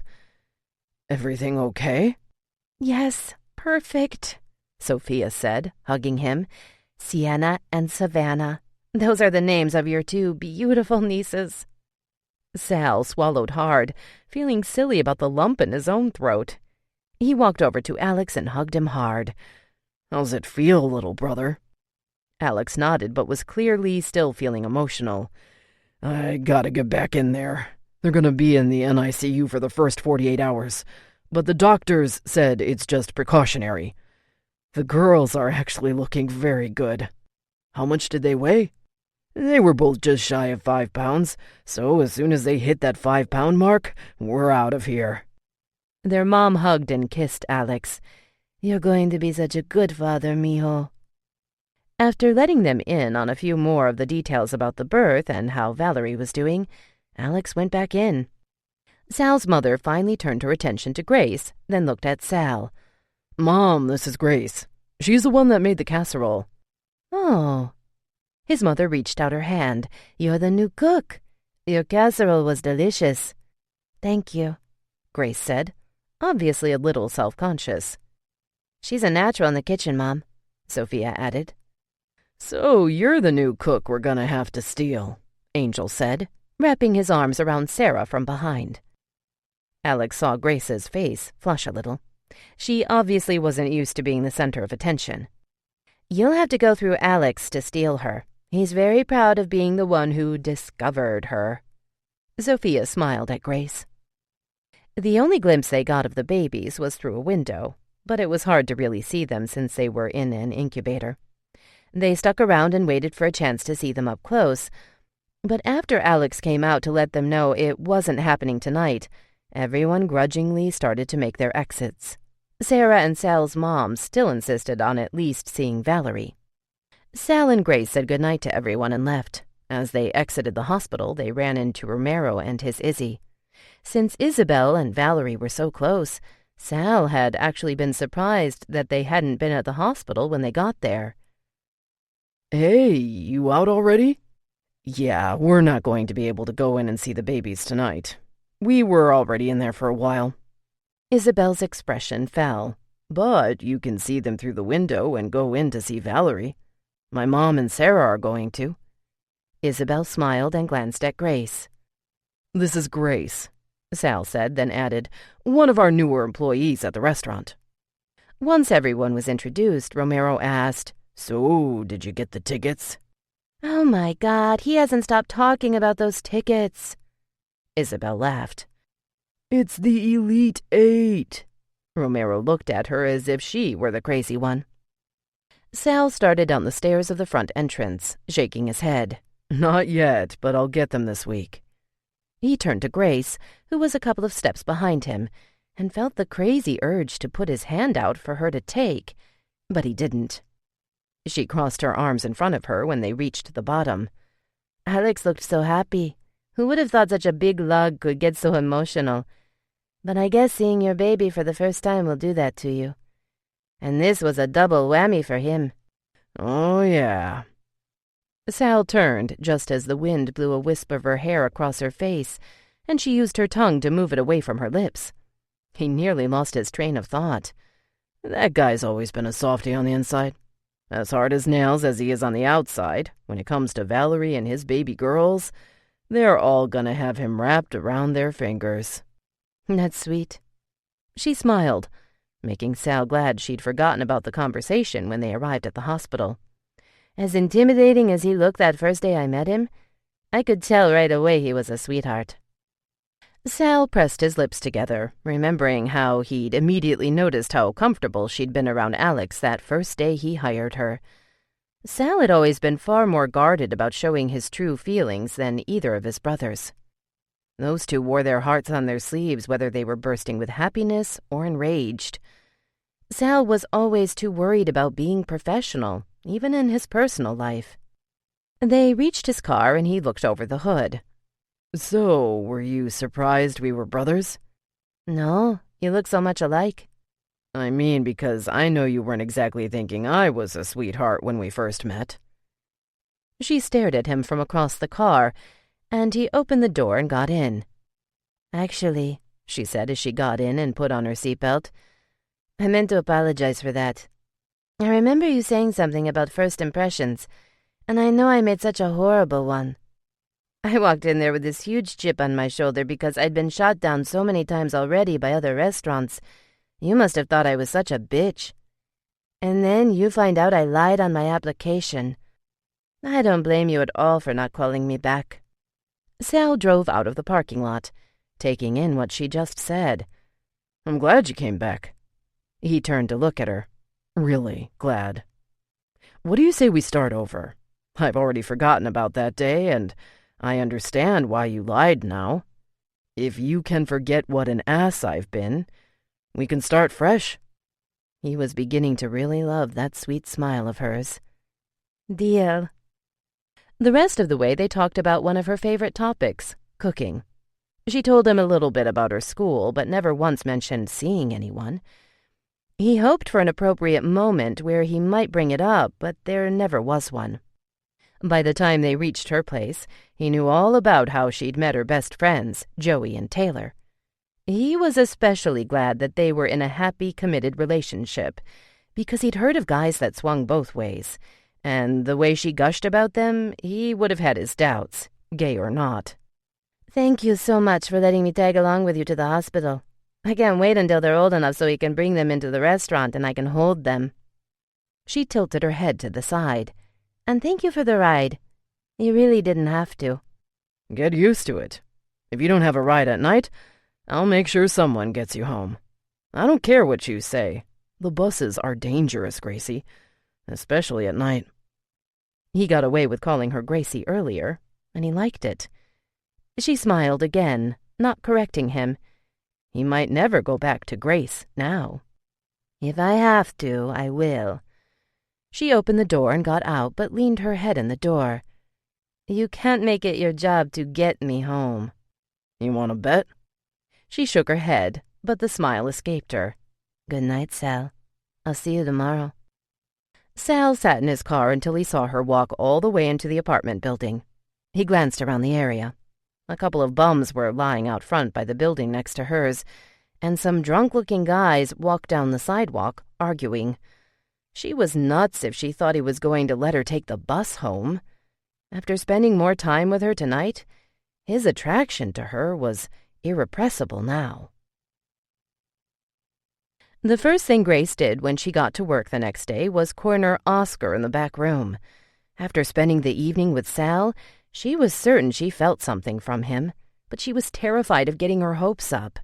Everything okay? Yes, perfect, Sophia said, hugging him. Sienna and Savannah. Those are the names of your two beautiful nieces. Sal swallowed hard, feeling silly about the lump in his own throat. He walked over to Alex and hugged him hard. How's it feel, little brother? Alex nodded, but was clearly still feeling emotional. I gotta get back in there. They're gonna be in the NICU for the first 48 hours, but the doctors said it's just precautionary. The girls are actually looking very good. How much did they weigh? They were both just shy of 5 pounds, so as soon as they hit that 5-pound mark, we're out of here. Their mom hugged and kissed Alex. You're going to be such a good father, mijo. After letting them in on a few more of the details about the birth and how Valerie was doing, Alex went back in. Sal's mother finally turned her attention to Grace, then looked at Sal. Mom, this is Grace. She's the one that made the casserole. Oh. His mother reached out her hand. You're the new cook. Your casserole was delicious. Thank you, Grace said, obviously a little self-conscious. She's a natural in the kitchen, Mom, Sophia added. So you're the new cook we're gonna have to steal, Angel said, wrapping his arms around Sarah from behind. Alex saw Grace's face flush a little. She obviously wasn't used to being the center of attention. You'll have to go through Alex to steal her. He's very proud of being the one who discovered her. Sophia smiled at Grace. The only glimpse they got of the babies was through a window, but it was hard to really see them since they were in an incubator. They stuck around and waited for a chance to see them up close, but after Alex came out to let them know it wasn't happening tonight, everyone grudgingly started to make their exits. Sarah and Sal's mom still insisted on at least seeing Valerie. Sal and Grace said goodnight to everyone and left. As they exited the hospital, they ran into Romero and his Izzy. Since Isabel and Valerie were so close, Sal had actually been surprised that they hadn't been at the hospital when they got there. "Hey, you out already?" "Yeah, we're not going to be able to go in and see the babies tonight. We were already in there for a while." Isabel's expression fell. "But you can see them through the window and go in to see Valerie. My mom and Sarah are going to." Isabel smiled and glanced at Grace. "This is Grace," Sal said, then added, "one of our newer employees at the restaurant." Once everyone was introduced, Romero asked, "So, did you get the tickets?" "Oh my God, he hasn't stopped talking about those tickets." Isabel laughed. "It's the Elite Eight." Romero looked at her as if she were the crazy one. Sal started down the stairs of the front entrance, shaking his head. "Not yet, but I'll get them this week." He turned to Grace, who was a couple of steps behind him, and felt the crazy urge to put his hand out for her to take, but he didn't. She crossed her arms in front of her when they reached the bottom. "Alex looked so happy. Who would have thought such a big lug could get so emotional? But I guess seeing your baby for the first time will do that to you. And this was a double whammy for him." "Oh, yeah." Sal turned just as the wind blew a wisp of her hair across her face, and she used her tongue to move it away from her lips. He nearly lost his train of thought. "That guy's always been a softie on the inside. As hard as nails as he is on the outside, when it comes to Valerie and his baby girls, they're all gonna have him wrapped around their fingers." "That's sweet." She smiled, making Sal glad she'd forgotten about the conversation when they arrived at the hospital. "As intimidating as he looked that first day I met him, I could tell right away he was a sweetheart." Sal pressed his lips together, remembering how he'd immediately noticed how comfortable she'd been around Alex that first day he hired her. Sal had always been far more guarded about showing his true feelings than either of his brothers. Those two wore their hearts on their sleeves whether they were bursting with happiness or enraged. Sal was always too worried about being professional, even in his personal life. They reached his car and he looked over the hood. "So, were you surprised we were brothers?" "No, you look so much alike." "I mean, because I know you weren't exactly thinking I was a sweetheart when we first met." She stared at him from across the car, and he opened the door and got in. "Actually," she said as she got in and put on her seatbelt, "I meant to apologize for that. I remember you saying something about first impressions, and I know I made such a horrible one. I walked in there with this huge chip on my shoulder because I'd been shot down so many times already by other restaurants. You must have thought I was such a bitch. And then you find out I lied on my application. I don't blame you at all for not calling me back." Sal drove out of the parking lot, taking in what she just said. "I'm glad you came back." He turned to look at her. "Really glad. What do you say we start over? I've already forgotten about that day, and I understand why you lied now. If you can forget what an ass I've been, we can start fresh." He was beginning to really love that sweet smile of hers. "Deal." The rest of the way they talked about one of her favorite topics, cooking. She told him a little bit about her school, but never once mentioned seeing anyone. He hoped for an appropriate moment where he might bring it up, but there never was one. By the time they reached her place, he knew all about how she'd met her best friends, Joey and Taylor. He was especially glad that they were in a happy, committed relationship, because he'd heard of guys that swung both ways, and the way she gushed about them, he would have had his doubts, gay or not. "Thank you so much for letting me tag along with you to the hospital. I can't wait until they're old enough so we can bring them into the restaurant and I can hold them." She tilted her head to the side. "And thank you for the ride. You really didn't have to." "Get used to it. If you don't have a ride at night, I'll make sure someone gets you home. I don't care what you say. The buses are dangerous, Gracie, especially at night." He got away with calling her Gracie earlier, and he liked it. She smiled again, not correcting him. He might never go back to Grace now. "If I have to, I will." She opened the door and got out, but leaned her head in the door. "You can't make it your job to get me home." "You want to bet?" She shook her head, but the smile escaped her. Good night, Sal. I'll see you tomorrow. Sal sat in his car until he saw her walk all the way into the apartment building. He glanced around the area. A couple of bums were lying out front by the building next to hers, and some drunk-looking guys walked down the sidewalk, arguing. She was nuts if she thought he was going to let her take the bus home. After spending more time with her tonight, his attraction to her was irrepressible now. The first thing Grace did when she got to work the next day was corner Oscar in the back room. After spending the evening with Sal, she was certain she felt something from him, but she was terrified of getting her hopes up.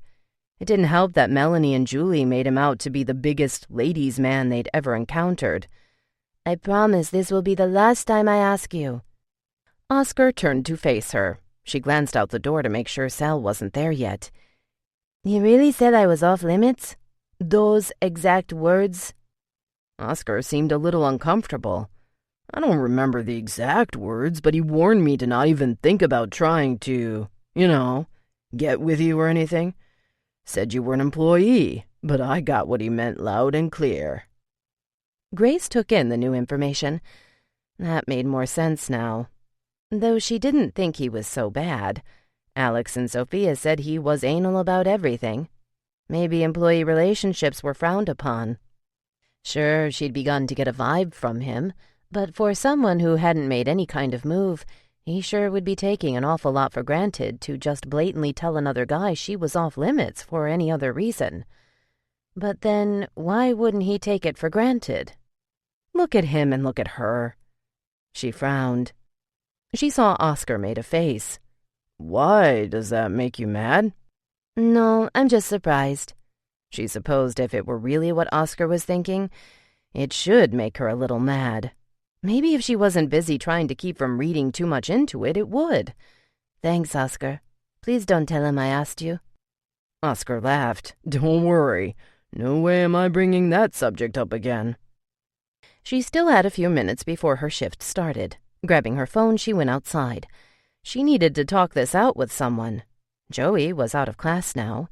It didn't help that Melanie and Julie made him out to be the biggest ladies' man they'd ever encountered. I promise this will be the last time I ask you. Oscar turned to face her. She glanced out the door to make sure Sal wasn't there yet. You really said I was off limits? Those exact words? Oscar seemed a little uncomfortable. I don't remember the exact words, but he warned me to not even think about trying to, get with you or anything. Said you were an employee, but I got what he meant loud and clear. Grace took in the new information. That made more sense now. Though she didn't think he was so bad. Alex and Sophia said he was anal about everything. Maybe employee relationships were frowned upon. Sure, she'd begun to get a vibe from him, but for someone who hadn't made any kind of move, he sure would be taking an awful lot for granted to just blatantly tell another guy she was off limits for any other reason. But then, why wouldn't he take it for granted? Look at him and look at her. She frowned. She saw Oscar made a face. Why, does that make you mad? No, I'm just surprised. She supposed if it were really what Oscar was thinking, it should make her a little mad. Maybe if she wasn't busy trying to keep from reading too much into it, it would. Thanks, Oscar. Please don't tell him I asked you. Oscar laughed. Don't worry. No way am I bringing that subject up again. She still had a few minutes before her shift started. Grabbing her phone, she went outside. She needed to talk this out with someone. Joey was out of class now.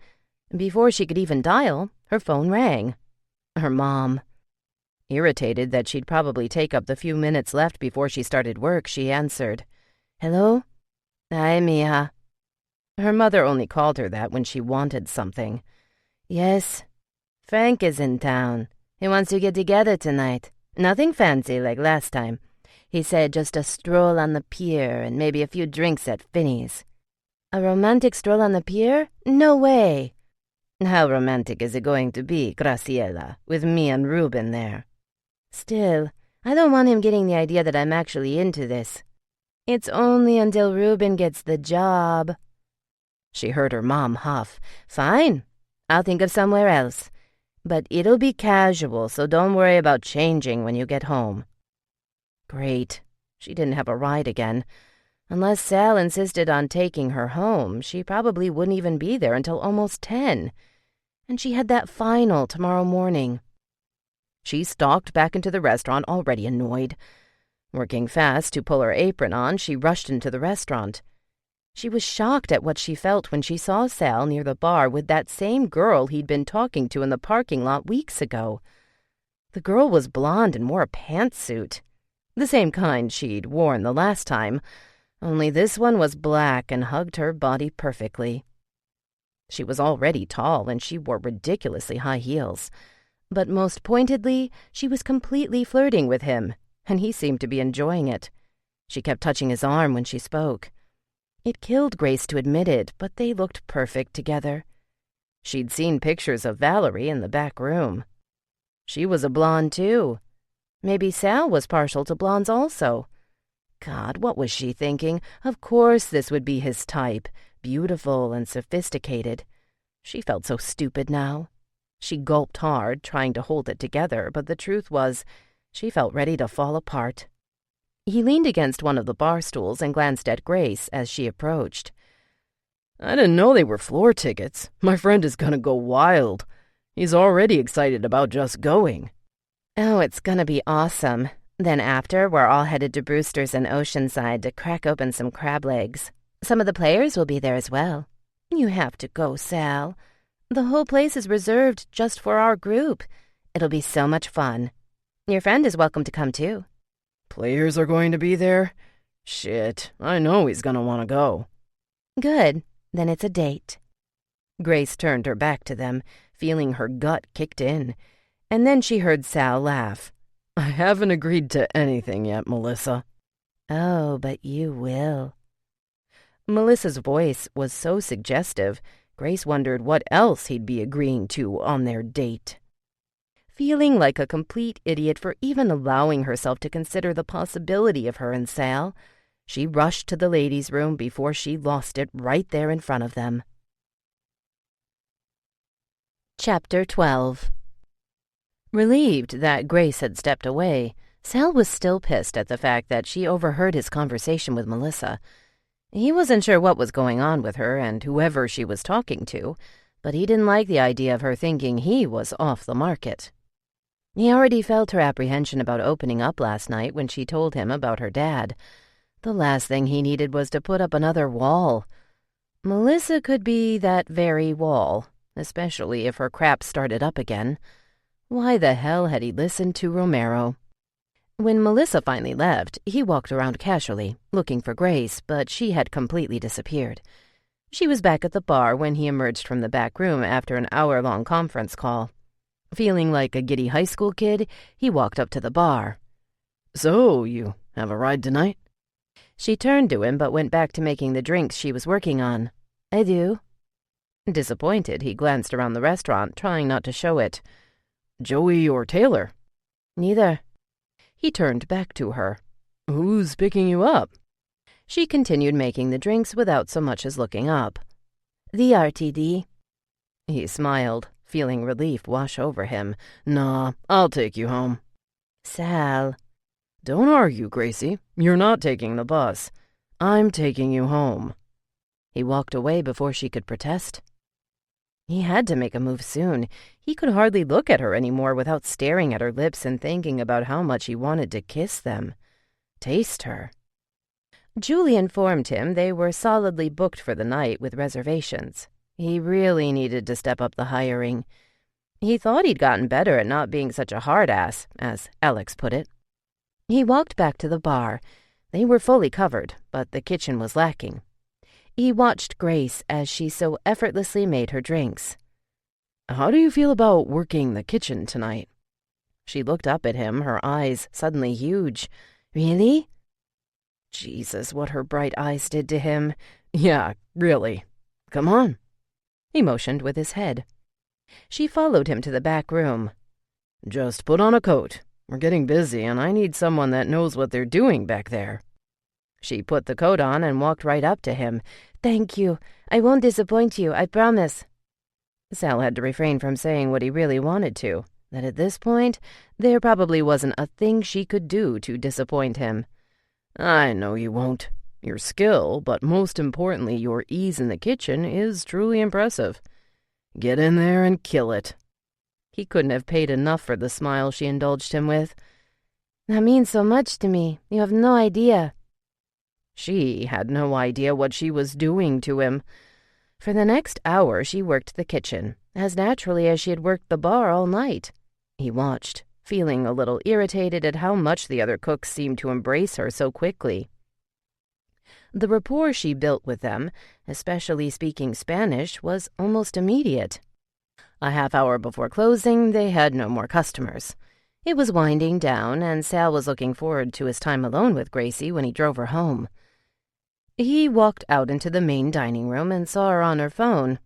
Before she could even dial, her phone rang. Her mom. Irritated that she'd probably take up the few minutes left before she started work, she answered. Hello? Hi, Mija. Her mother only called her that when she wanted something. Yes. Frank is in town. He wants to get together tonight. Nothing fancy like last time. He said just a stroll on the pier and maybe a few drinks at Finney's. A romantic stroll on the pier? No way. How romantic is it going to be, Graciela, with me and Ruben there? Still, I don't want him getting the idea that I'm actually into this. It's only until Ruben gets the job. She heard her mom huff. Fine. I'll think of somewhere else. But it'll be casual, so don't worry about changing when you get home. Great. She didn't have a ride again. Unless Sal insisted on taking her home, she probably wouldn't even be there until almost 10. And she had that final tomorrow morning. She stalked back into the restaurant, already annoyed. Working fast to pull her apron on, she rushed into the restaurant. She was shocked at what she felt when she saw Sal near the bar with that same girl he'd been talking to in the parking lot weeks ago. The girl was blonde and wore a pantsuit. The same kind she'd worn the last time, only this one was black and hugged her body perfectly. She was already tall and she wore ridiculously high heels. But most pointedly, she was completely flirting with him, and he seemed to be enjoying it. She kept touching his arm when she spoke. It killed Grace to admit it, but they looked perfect together. She'd seen pictures of Valerie in the back room. She was a blonde, too. Maybe Sal was partial to blondes also. God, what was she thinking? Of course this would be his type, beautiful and sophisticated. She felt so stupid now. She gulped hard, trying to hold it together, but the truth was, she felt ready to fall apart. He leaned against one of the bar stools and glanced at Grace as she approached. I didn't know they were floor tickets. My friend is gonna go wild. He's already excited about just going. Oh, it's gonna be awesome. Then after, we're all headed to Brewster's in Oceanside to crack open some crab legs. Some of the players will be there as well. You have to go, Sal. The whole place is reserved just for our group. It'll be so much fun. Your friend is welcome to come too. Players are going to be there? Shit, I know he's gonna want to go. Good, then it's a date. Grace turned her back to them, feeling her gut kicked in, and then she heard Sal laugh. I haven't agreed to anything yet, Melissa. Oh, but you will. Melissa's voice was so suggestive, Grace wondered what else he'd be agreeing to on their date. Feeling like a complete idiot for even allowing herself to consider the possibility of her and Sal, she rushed to the ladies' room before she lost it right there in front of them. Chapter 12. Relieved that Grace had stepped away, Sal was still pissed at the fact that she overheard his conversation with Melissa. He wasn't sure what was going on with her and whoever she was talking to, but he didn't like the idea of her thinking he was off the market. He already felt her apprehension about opening up last night when she told him about her dad. The last thing he needed was to put up another wall. Melissa could be that very wall, especially if her crap started up again. Why the hell had he listened to Romero? When Melissa finally left, he walked around casually, looking for Grace, but she had completely disappeared. She was back at the bar when he emerged from the back room after an hour-long conference call. Feeling like a giddy high school kid, he walked up to the bar. So, you have a ride tonight? She turned to him but went back to making the drinks she was working on. I do. Disappointed, he glanced around the restaurant, trying not to show it. Joey or Taylor? Neither. He turned back to her. Who's picking you up? She continued making the drinks without so much as looking up. The RTD. He smiled, feeling relief wash over him. Nah, I'll take you home. Sal. Don't argue, Gracie. You're not taking the bus. I'm taking you home. He walked away before she could protest. He had to make a move soon. He could hardly look at her anymore without staring at her lips and thinking about how much he wanted to kiss them. Taste her. Julie informed him they were solidly booked for the night with reservations. He really needed to step up the hiring. He thought he'd gotten better at not being such a hard ass, as Alex put it. He walked back to the bar. They were fully covered, but the kitchen was lacking. He watched Grace as she so effortlessly made her drinks. How do you feel about working the kitchen tonight? She looked up at him, her eyes suddenly huge. Really? Jesus, what her bright eyes did to him. Yeah, really. Come on. He motioned with his head. She followed him to the back room. Just put on a coat. We're getting busy, and I need someone that knows what they're doing back there. She put the coat on and walked right up to him. Thank you. I won't disappoint you, I promise. Sal had to refrain from saying what he really wanted to, that at this point, there probably wasn't a thing she could do to disappoint him. I know you won't. Your skill, but most importantly your ease in the kitchen, is truly impressive. Get in there and kill it. He couldn't have paid enough for the smile she indulged him with. That means so much to me. You have no idea. She had no idea what she was doing to him. For the next hour she worked the kitchen, as naturally as she had worked the bar all night. He watched, feeling a little irritated at how much the other cooks seemed to embrace her so quickly. The rapport she built with them, especially speaking Spanish, was almost immediate. A half hour before closing, they had no more customers. It was winding down, and Sal was looking forward to his time alone with Gracie when he drove her home. He walked out into the main dining room and saw her on her phone.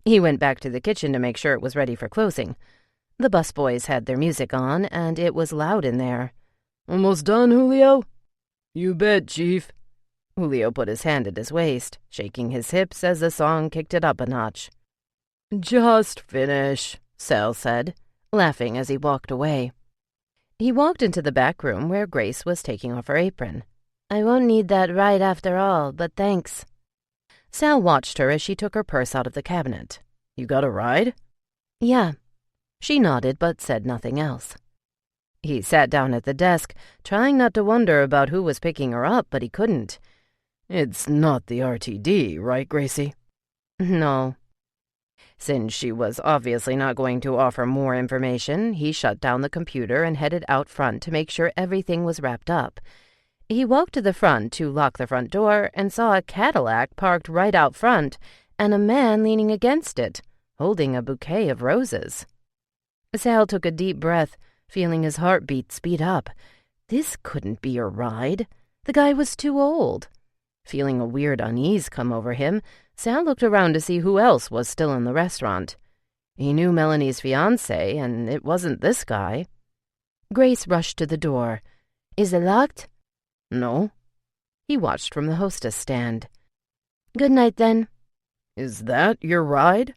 He went back to the kitchen to make sure it was ready for closing. The busboys had their music on, and it was loud in there. Almost done, Julio? You bet, Chief. Julio put his hand at his waist, shaking his hips as the song kicked it up a notch. Just finish, Sal said, laughing as he walked away. He walked into the back room where Grace was taking off her apron. I won't need that ride after all, but thanks. Sal watched her as she took her purse out of the cabinet. You got a ride? Yeah. She nodded but said nothing else. He sat down at the desk, trying not to wonder about who was picking her up, but he couldn't. It's not the RTD, right, Gracie? No. Since she was obviously not going to offer more information, he shut down the computer and headed out front to make sure everything was wrapped up. He walked to the front to lock the front door and saw a Cadillac parked right out front and a man leaning against it, holding a bouquet of roses. Sal took a deep breath, feeling his heartbeat speed up. This couldn't be a ride. The guy was too old. Feeling a weird unease come over him, Sal looked around to see who else was still in the restaurant. He knew Melanie's fiancé, and it wasn't this guy. Grace rushed to the door. "Is it locked?" "No." He watched from the hostess stand. "Good night, then." "Is that your ride?"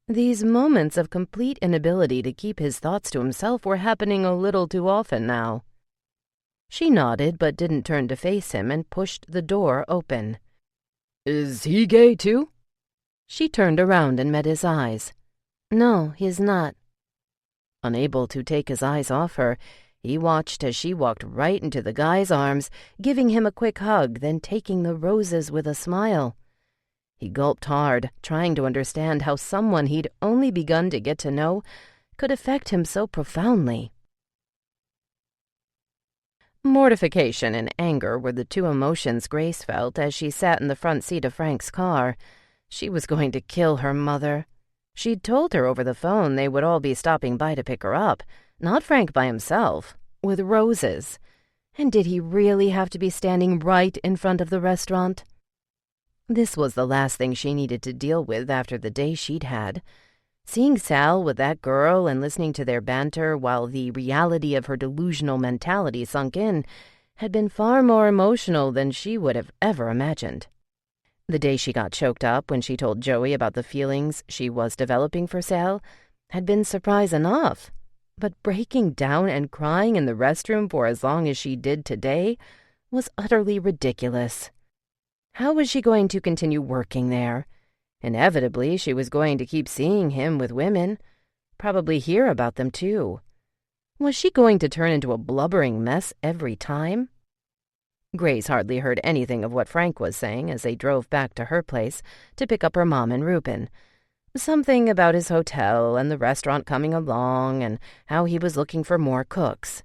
These moments of complete inability to keep his thoughts to himself were happening a little too often now. She nodded but didn't turn to face him and pushed the door open. "Is he gay too?" She turned around and met his eyes. "No, he's not." Unable to take his eyes off her, he watched as she walked right into the guy's arms, giving him a quick hug, then taking the roses with a smile. He gulped hard, trying to understand how someone he'd only begun to get to know could affect him so profoundly. Mortification and anger were the two emotions Grace felt as she sat in the front seat of Frank's car. She was going to kill her mother. She'd told her over the phone they would all be stopping by to pick her up, not Frank by himself, with roses. And did he really have to be standing right in front of the restaurant? This was the last thing she needed to deal with after the day she'd had. Seeing Sal with that girl and listening to their banter while the reality of her delusional mentality sunk in had been far more emotional than she would have ever imagined. The day she got choked up when she told Joey about the feelings she was developing for Sal had been surprise enough, but breaking down and crying in the restroom for as long as she did today was utterly ridiculous. How was she going to continue working there? Inevitably, she was going to keep seeing him with women, probably hear about them too. Was she going to turn into a blubbering mess every time? Grace hardly heard anything of what Frank was saying as they drove back to her place to pick up her mom and Reuben. Something about his hotel and the restaurant coming along and how he was looking for more cooks.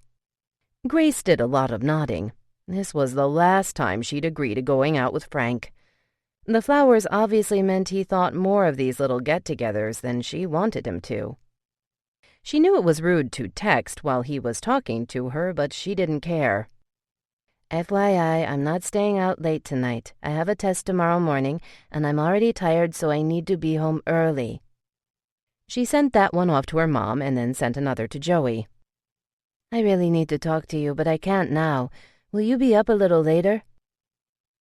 Grace did a lot of nodding. This was the last time she'd agree to going out with Frank. The flowers obviously meant he thought more of these little get-togethers than she wanted him to. She knew it was rude to text while he was talking to her, but she didn't care. "FYI, I'm not staying out late tonight. I have a test tomorrow morning, and I'm already tired, so I need to be home early." She sent that one off to her mom and then sent another to Joey. "I really need to talk to you, but I can't now. Will you be up a little later?"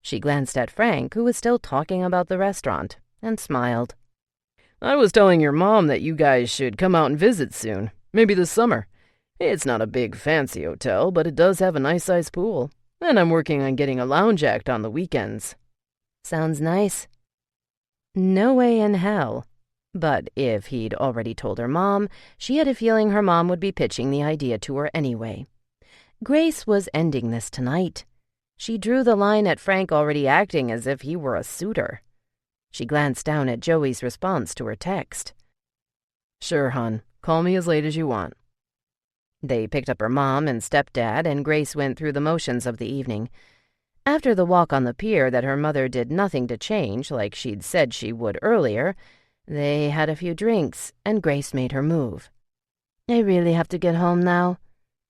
She glanced at Frank, who was still talking about the restaurant, and smiled. "I was telling your mom that you guys should come out and visit soon, maybe this summer. It's not a big fancy hotel, but it does have a nice-sized pool, and I'm working on getting a lounge act on the weekends." "Sounds nice." No way in hell. But if he'd already told her mom, she had a feeling her mom would be pitching the idea to her anyway. Grace was ending this tonight. She drew the line at Frank already acting as if he were a suitor. She glanced down at Joey's response to her text. "Sure, hon. Call me as late as you want." They picked up her mom and stepdad, and Grace went through the motions of the evening. After the walk on the pier that her mother did nothing to change like she'd said she would earlier, they had a few drinks, and Grace made her move. "I really have to get home now."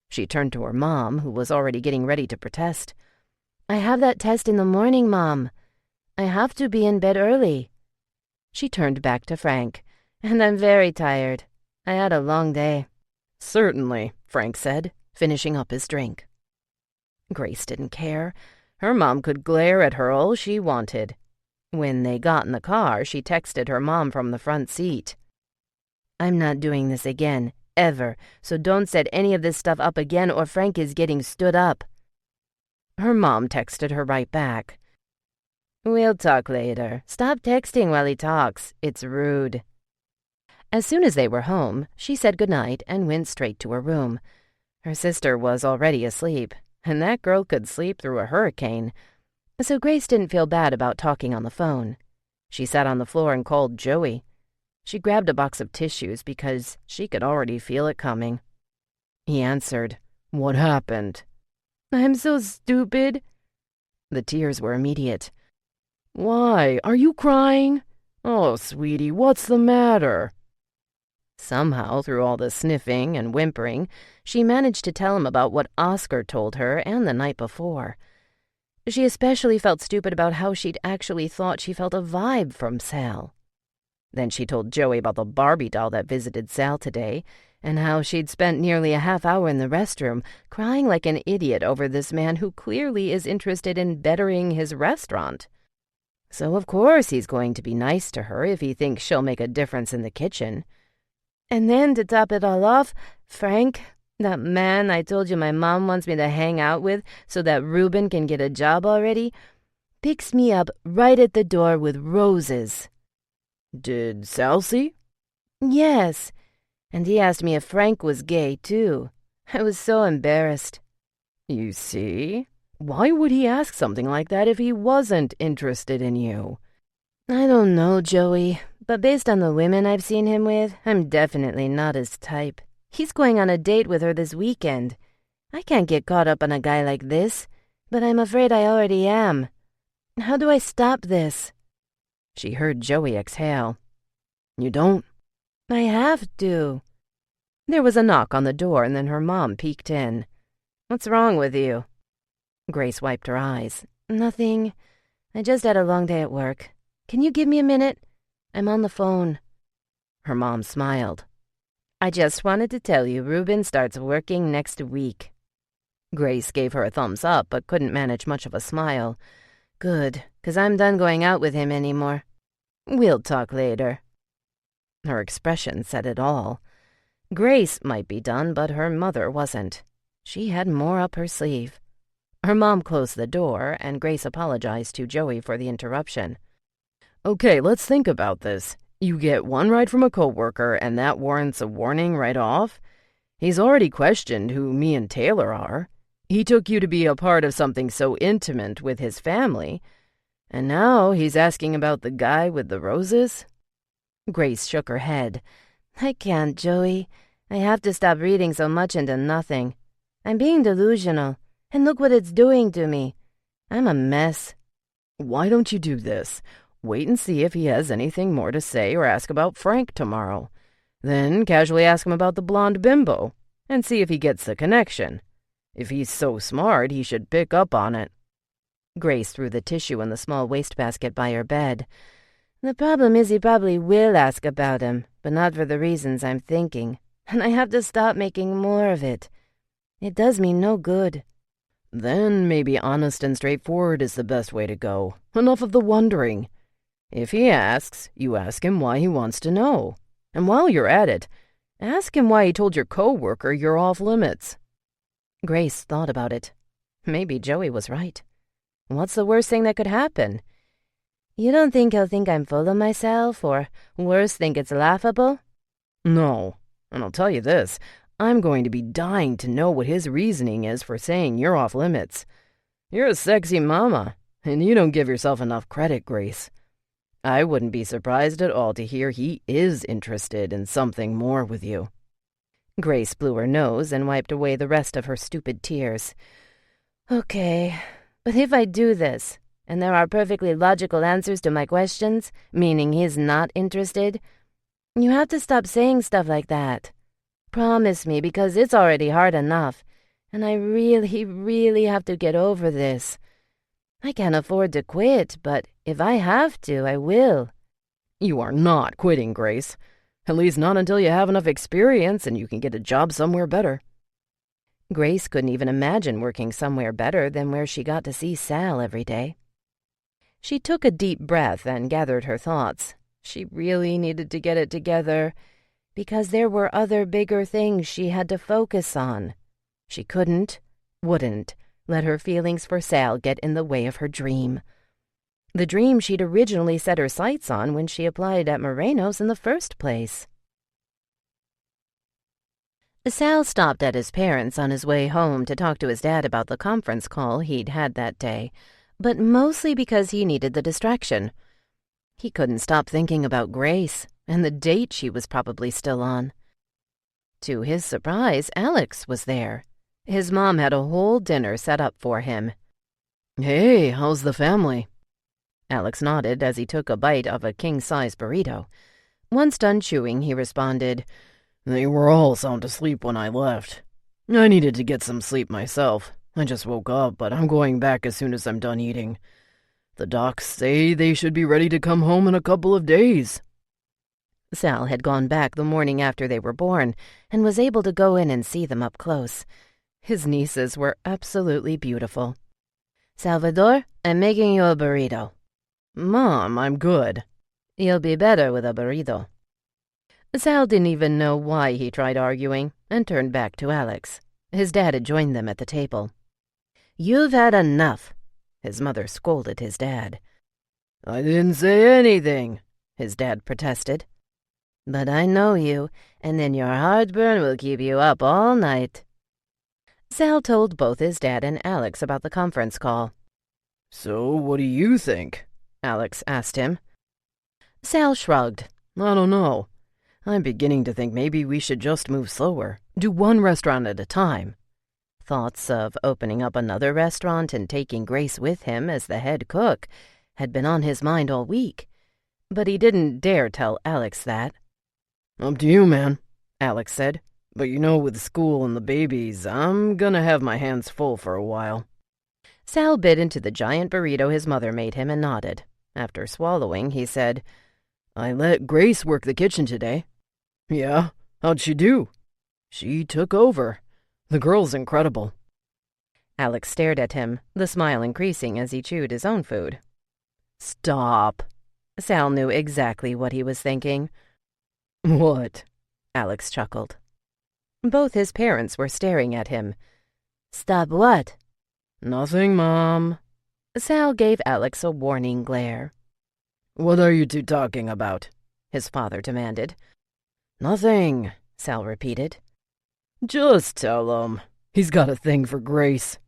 She turned to her mom, who was already getting ready to protest. "I have that test in the morning, Mom. I have to be in bed early." She turned back to Frank. "And I'm very tired. I had a long day." "Certainly," Frank said, finishing up his drink. Grace didn't care. Her mom could glare at her all she wanted. When they got in the car, she texted her mom from the front seat. "I'm not doing this again, ever, so don't set any of this stuff up again or Frank is getting stood up." Her mom texted her right back. "We'll talk later. Stop texting while he talks. It's rude." As soon as they were home, she said goodnight and went straight to her room. Her sister was already asleep, and that girl could sleep through a hurricane. So Grace didn't feel bad about talking on the phone. She sat on the floor and called Joey. She grabbed a box of tissues because she could already feel it coming. He answered, "What happened?" I'm so stupid. The tears were immediate. "Why? Are you crying? Oh, sweetie, what's the matter?" Somehow, through all the sniffing and whimpering, she managed to tell him about what Oscar told her and the night before. She especially felt stupid about how she'd actually thought she felt a vibe from Sal. Then she told Joey about the Barbie doll that visited Sal today, and how she'd spent nearly a half hour in the restroom crying like an idiot over this man who clearly is interested in bettering his restaurant. So of course he's going to be nice to her if he thinks she'll make a difference in the kitchen. And then, to top it all off, Frank, that man I told you my mom wants me to hang out with so that Ruben can get a job already, picks me up right at the door with roses. Did Sal see? Yes, and he asked me if Frank was gay, too. I was so embarrassed. You see? Why would he ask something like that if he wasn't interested in you? I don't know, Joey, but based on the women I've seen him with, I'm definitely not his type. He's going on a date with her this weekend. I can't get caught up on a guy like this, but I'm afraid I already am. How do I stop this? She heard Joey exhale. You don't? I have to. There was a knock on the door, and then her mom peeked in. What's wrong with you? Grace wiped her eyes. Nothing. I just had a long day at work. Can you give me a minute? I'm on the phone. Her mom smiled. I just wanted to tell you Ruben starts working next week. Grace gave her a thumbs up, but couldn't manage much of a smile. Good, 'cause I'm done going out with him anymore. We'll talk later. Her expression said it all. Grace might be done, but her mother wasn't. She had more up her sleeve. Her mom closed the door, and Grace apologized to Joey for the interruption. Okay, let's think about this. You get one ride from a coworker, and that warrants a warning right off? He's already questioned who me and Taylor are. He took you to be a part of something so intimate with his family. And now he's asking about the guy with the roses? Grace shook her head. I can't, Joey. I have to stop reading so much into nothing. I'm being delusional, and look what it's doing to me. I'm a mess. Why don't you do this? Wait and see if he has anything more to say or ask about Frank tomorrow. Then casually ask him about the blonde bimbo, and see if he gets the connection. If he's so smart, he should pick up on it. Grace threw the tissue in the small wastebasket by her bed. The problem is he probably will ask about him, but not for the reasons I'm thinking, and I have to stop making more of it. It does me no good. Then maybe honest and straightforward is the best way to go. Enough of the wondering. If he asks, you ask him why he wants to know. And while you're at it, ask him why he told your coworker you're off limits. Grace thought about it. Maybe Joey was right. What's the worst thing that could happen? You don't think he'll think I'm full of myself, or worse, think it's laughable? No. And I'll tell you this, I'm going to be dying to know what his reasoning is for saying you're off limits. You're a sexy mama, and you don't give yourself enough credit, Grace. I wouldn't be surprised at all to hear he is interested in something more with you. Grace blew her nose and wiped away the rest of her stupid tears. Okay, but if I do this, and there are perfectly logical answers to my questions, meaning he's not interested, you have to stop saying stuff like that. Promise me, because it's already hard enough, and I really, really have to get over this. I can't afford to quit, but if I have to, I will. You are not quitting, Grace. At least not until you have enough experience and you can get a job somewhere better. Grace couldn't even imagine working somewhere better than where she got to see Sal every day. She took a deep breath and gathered her thoughts. She really needed to get it together, because there were other bigger things she had to focus on. She wouldn't let her feelings for Sal get in the way of her dream. The dream she'd originally set her sights on when she applied at Moreno's in the first place. Sal stopped at his parents' on his way home to talk to his dad about the conference call he'd had that day, but mostly because he needed the distraction. He couldn't stop thinking about Grace and the date she was probably still on. To his surprise, Alex was there. His mom had a whole dinner set up for him. "Hey, how's the family?" Alex nodded as he took a bite of a king-size burrito. Once done chewing, he responded, "They were all sound asleep when I left. I needed to get some sleep myself. I just woke up, but I'm going back as soon as I'm done eating. The docs say they should be ready to come home in a couple of days." Sal had gone back the morning after they were born and was able to go in and see them up close. His nieces were absolutely beautiful. "Salvador, I'm making you a burrito." "Mom, I'm good." "You'll be better with a burrito." Sal didn't even know why he tried arguing and turned back to Alex. His dad had joined them at the table. "You've had enough," his mother scolded his dad. "I didn't say anything," his dad protested. "But I know you, and then your heartburn will keep you up all night." Sal told both his dad and Alex about the conference call. "So what do you think?" Alex asked him. Sal shrugged. "I don't know. I'm beginning to think maybe we should just move slower. Do one restaurant at a time." Thoughts of opening up another restaurant and taking Grace with him as the head cook had been on his mind all week, but he didn't dare tell Alex that. "Up to you, man," Alex said. "But with school and the babies, I'm gonna have my hands full for a while." Sal bit into the giant burrito his mother made him and nodded. After swallowing, he said, "I let Grace work the kitchen today." "Yeah? How'd she do?" "She took over. The girl's incredible." Alex stared at him, the smile increasing as he chewed his own food. "Stop." Sal knew exactly what he was thinking. "What?" Alex chuckled. Both his parents were staring at him. "Stop what?" "Nothing, Mom." Sal gave Alex a warning glare. "What are you two talking about?" his father demanded. "Nothing," Sal repeated. "Just tell him. He's got a thing for Grace."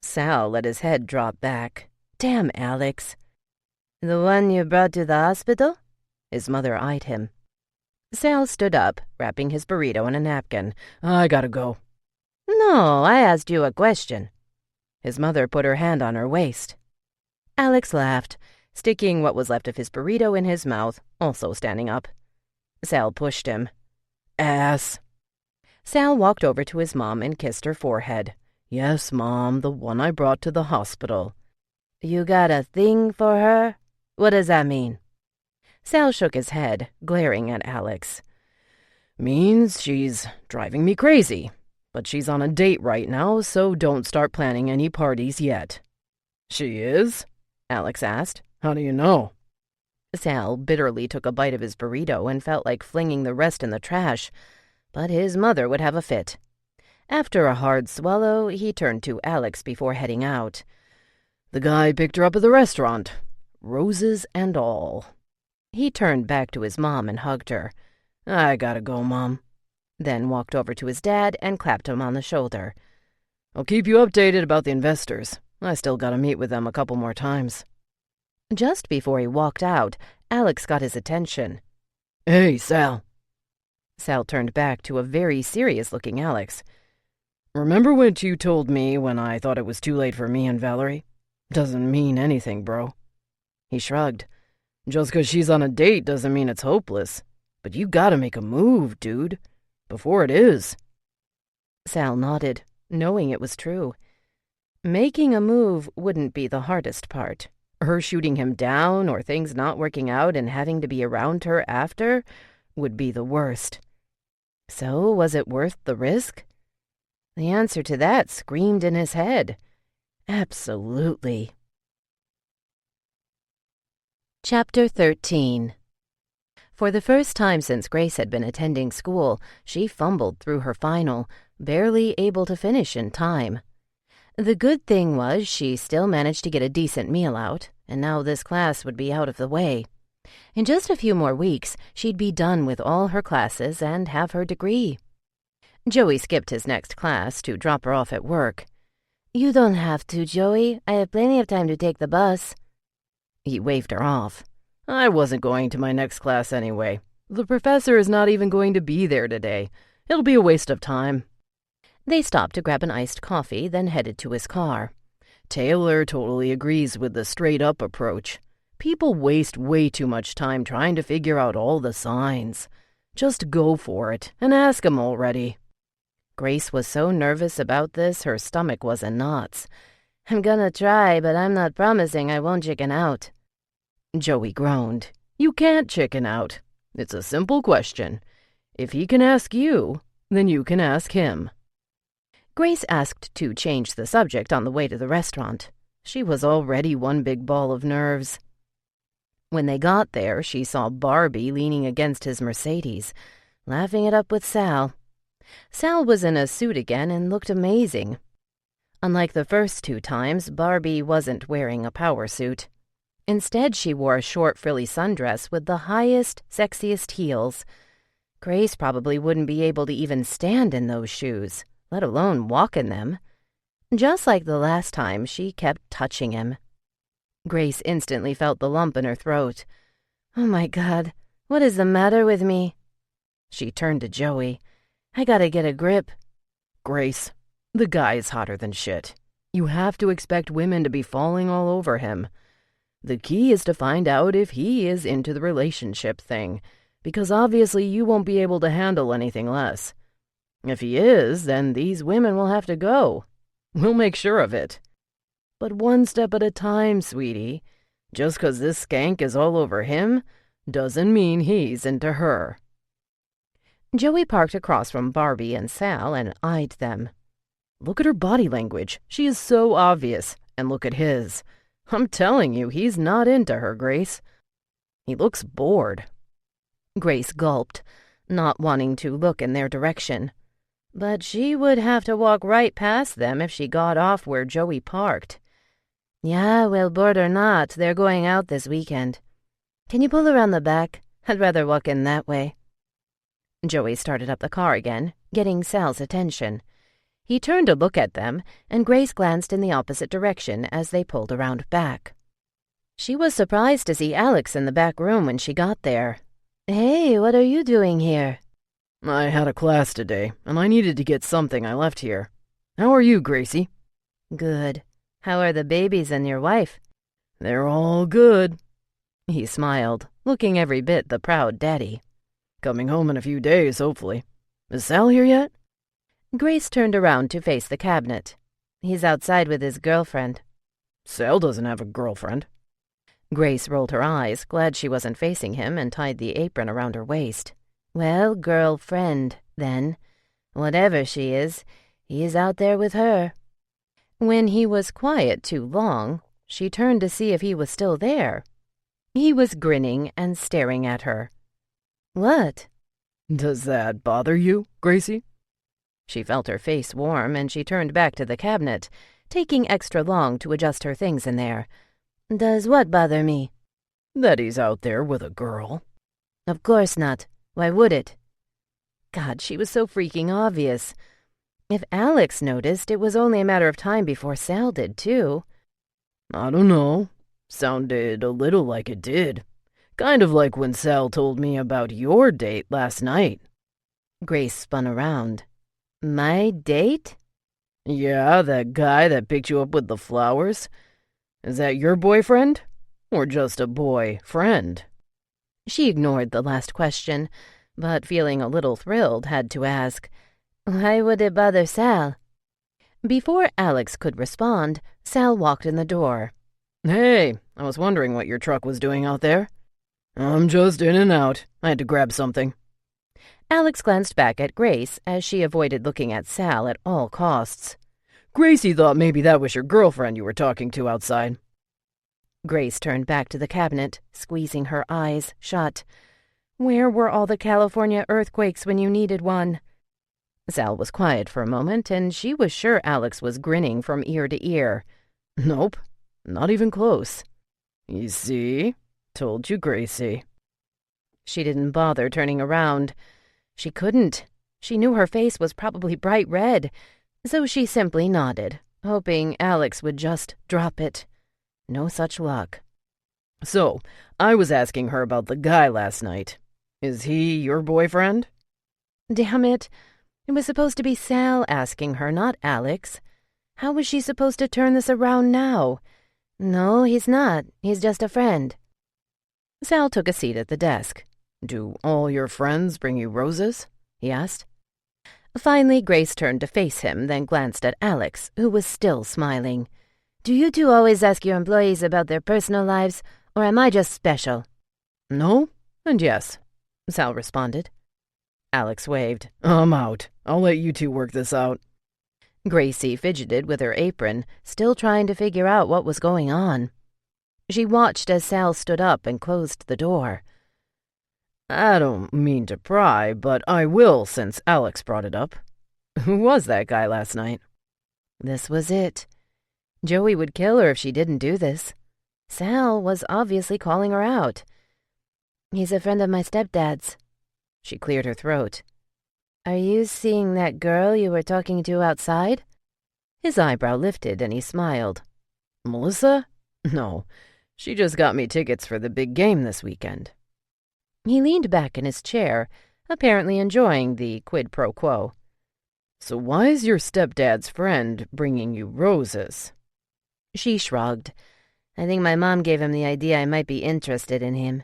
Sal let his head drop back. Damn Alex. "The one you brought to the hospital?" His mother eyed him. Sal stood up, wrapping his burrito in a napkin. "I gotta go." "No, I asked you a question." His mother put her hand on her waist. Alex laughed, sticking what was left of his burrito in his mouth, also standing up. Sal pushed him. "Ass." Sal walked over to his mom and kissed her forehead. "Yes, Mom, the one I brought to the hospital." "You got a thing for her? What does that mean?" Sal shook his head, glaring at Alex. "Means she's driving me crazy. But she's on a date right now, so don't start planning any parties yet." "She is?" Alex asked. "How do you know?" Sal bitterly took a bite of his burrito and felt like flinging the rest in the trash, but his mother would have a fit. After a hard swallow, he turned to Alex before heading out. "The guy picked her up at the restaurant. Roses and all." He turned back to his mom and hugged her. "I gotta go, Mom." Then walked over to his dad and clapped him on the shoulder. "I'll keep you updated about the investors. I still gotta meet with them a couple more times." Just before he walked out, Alex got his attention. "Hey, Sal." Sal turned back to a very serious-looking Alex. "Remember what you told me when I thought it was too late for me and Valerie? Doesn't mean anything, bro." He shrugged. "Just 'cause she's on a date doesn't mean it's hopeless. But you gotta make a move, dude. Before it is." Sal nodded, knowing it was true. Making a move wouldn't be the hardest part. Her shooting him down or things not working out and having to be around her after would be the worst. So was it worth the risk? The answer to that screamed in his head. Absolutely. Chapter 13. For the first time since Grace had been attending school, she fumbled through her final, barely able to finish in time. The good thing was she still managed to get a decent meal out, and now this class would be out of the way. In just a few more weeks, she'd be done with all her classes and have her degree. Joey skipped his next class to drop her off at work. "You don't have to, Joey. I have plenty of time to take the bus." He waved her off. I wasn't going to my next class anyway. The professor is not even going to be there today. It'll be a waste of time." They stopped to grab an iced coffee, then headed to his car. Taylor totally agrees with the straight-up approach. People waste way too much time trying to figure out all the signs. Just go for it and ask him already. Grace was so nervous about this, her stomach was in knots. "I'm gonna try, but I'm not promising I won't chicken out." Joey groaned. "You can't chicken out. It's a simple question. If he can ask you, then you can ask him." Grace asked to change the subject on the way to the restaurant. She was already one big ball of nerves. When they got there, she saw Barbie leaning against his Mercedes, laughing it up with Sal. Sal was in a suit again and looked amazing. Unlike the first 2 times, Barbie wasn't wearing a power suit. Instead, she wore a short, frilly sundress with the highest, sexiest heels. Grace probably wouldn't be able to even stand in those shoes, let alone walk in them. Just like the last time, she kept touching him. Grace instantly felt the lump in her throat. "Oh my God, what is the matter with me?" She turned to Joey. "I gotta get a grip." "Grace, the guy is hotter than shit. You have to expect women to be falling all over him. The key is to find out if he is into the relationship thing, because obviously you won't be able to handle anything less. If he is, then these women will have to go. We'll make sure of it. But one step at a time, sweetie. Just 'cause this skank is all over him doesn't mean he's into her." Joey parked across from Barbie and Sal and eyed them. "Look at her body language. She is so obvious. And look at his. I'm telling you, he's not into her, Grace. He looks bored." Grace gulped, not wanting to look in their direction. But she would have to walk right past them if she got off where Joey parked. "Yeah, well, bored or not, they're going out this weekend. Can you pull around the back? I'd rather walk in that way." Joey started up the car again, getting Sal's attention. He turned to look at them, and Grace glanced in the opposite direction as they pulled around back. She was surprised to see Alex in the back room when she got there. "Hey, what are you doing here?" "I had a class today, and I needed to get something I left here. How are you, Gracie?" "Good. How are the babies and your wife?" "They're all good." He smiled, looking every bit the proud daddy. "Coming home in a few days, hopefully. Is Sal here yet?" Grace turned around to face the cabinet. "He's outside with his girlfriend." "Sal doesn't have a girlfriend." Grace rolled her eyes, glad she wasn't facing him, and tied the apron around her waist. "Well, girlfriend, then. Whatever she is, he's out there with her." When he was quiet too long, she turned to see if he was still there. He was grinning and staring at her. "What?" "Does that bother you, Gracie?" She felt her face warm, and she turned back to the cabinet, taking extra long to adjust her things in there. "Does what bother me?" "That he's out there with a girl." "Of course not. Why would it?" God, she was so freaking obvious. If Alex noticed, it was only a matter of time before Sal did, too. "I don't know. Sounded a little like it did. Kind of like when Sal told me about your date last night." Grace spun around. "My date?" "Yeah, that guy that picked you up with the flowers. Is that your boyfriend? Or just a boy friend?" She ignored the last question, but feeling a little thrilled, had to ask, "Why would it bother Sal?" Before Alex could respond, Sal walked in the door. "Hey, I was wondering what your truck was doing out there." "I'm just in and out. I had to grab something." Alex glanced back at Grace as she avoided looking at Sal at all costs. "Gracie thought maybe that was your girlfriend you were talking to outside." Grace turned back to the cabinet, squeezing her eyes shut. Where were all the California earthquakes when you needed one? Sal was quiet for a moment, and she was sure Alex was grinning from ear to ear. "Nope, not even close. You see? Told you, Gracie." She didn't bother turning around. She couldn't. She knew her face was probably bright red, so she simply nodded, hoping Alex would just drop it. No such luck. So, I was asking her about the guy last night. Is he your boyfriend? Damn it. It was supposed to be Sal asking her, not Alex. How was she supposed to turn this around now? No, he's not. He's just a friend. Sal took a seat at the desk. Do all your friends bring you roses? He asked. Finally, Grace turned to face him, then glanced at Alex, who was still smiling. Do you two always ask your employees about their personal lives, or am I just special? No and yes, Sal responded. Alex waved. I'm out. I'll let you two work this out. Gracie fidgeted with her apron, still trying to figure out what was going on. She watched as Sal stood up and closed the door. I don't mean to pry, but I will since Alex brought it up. Who was that guy last night? This was it. Joey would kill her if she didn't do this. Sal was obviously calling her out. He's a friend of my stepdad's. She cleared her throat. Are you seeing that girl you were talking to outside? His eyebrow lifted and he smiled. Melissa? No, she just got me tickets for the big game this weekend. He leaned back in his chair, apparently enjoying the quid pro quo. So why is your stepdad's friend bringing you roses? She shrugged. I think my mom gave him the idea I might be interested in him.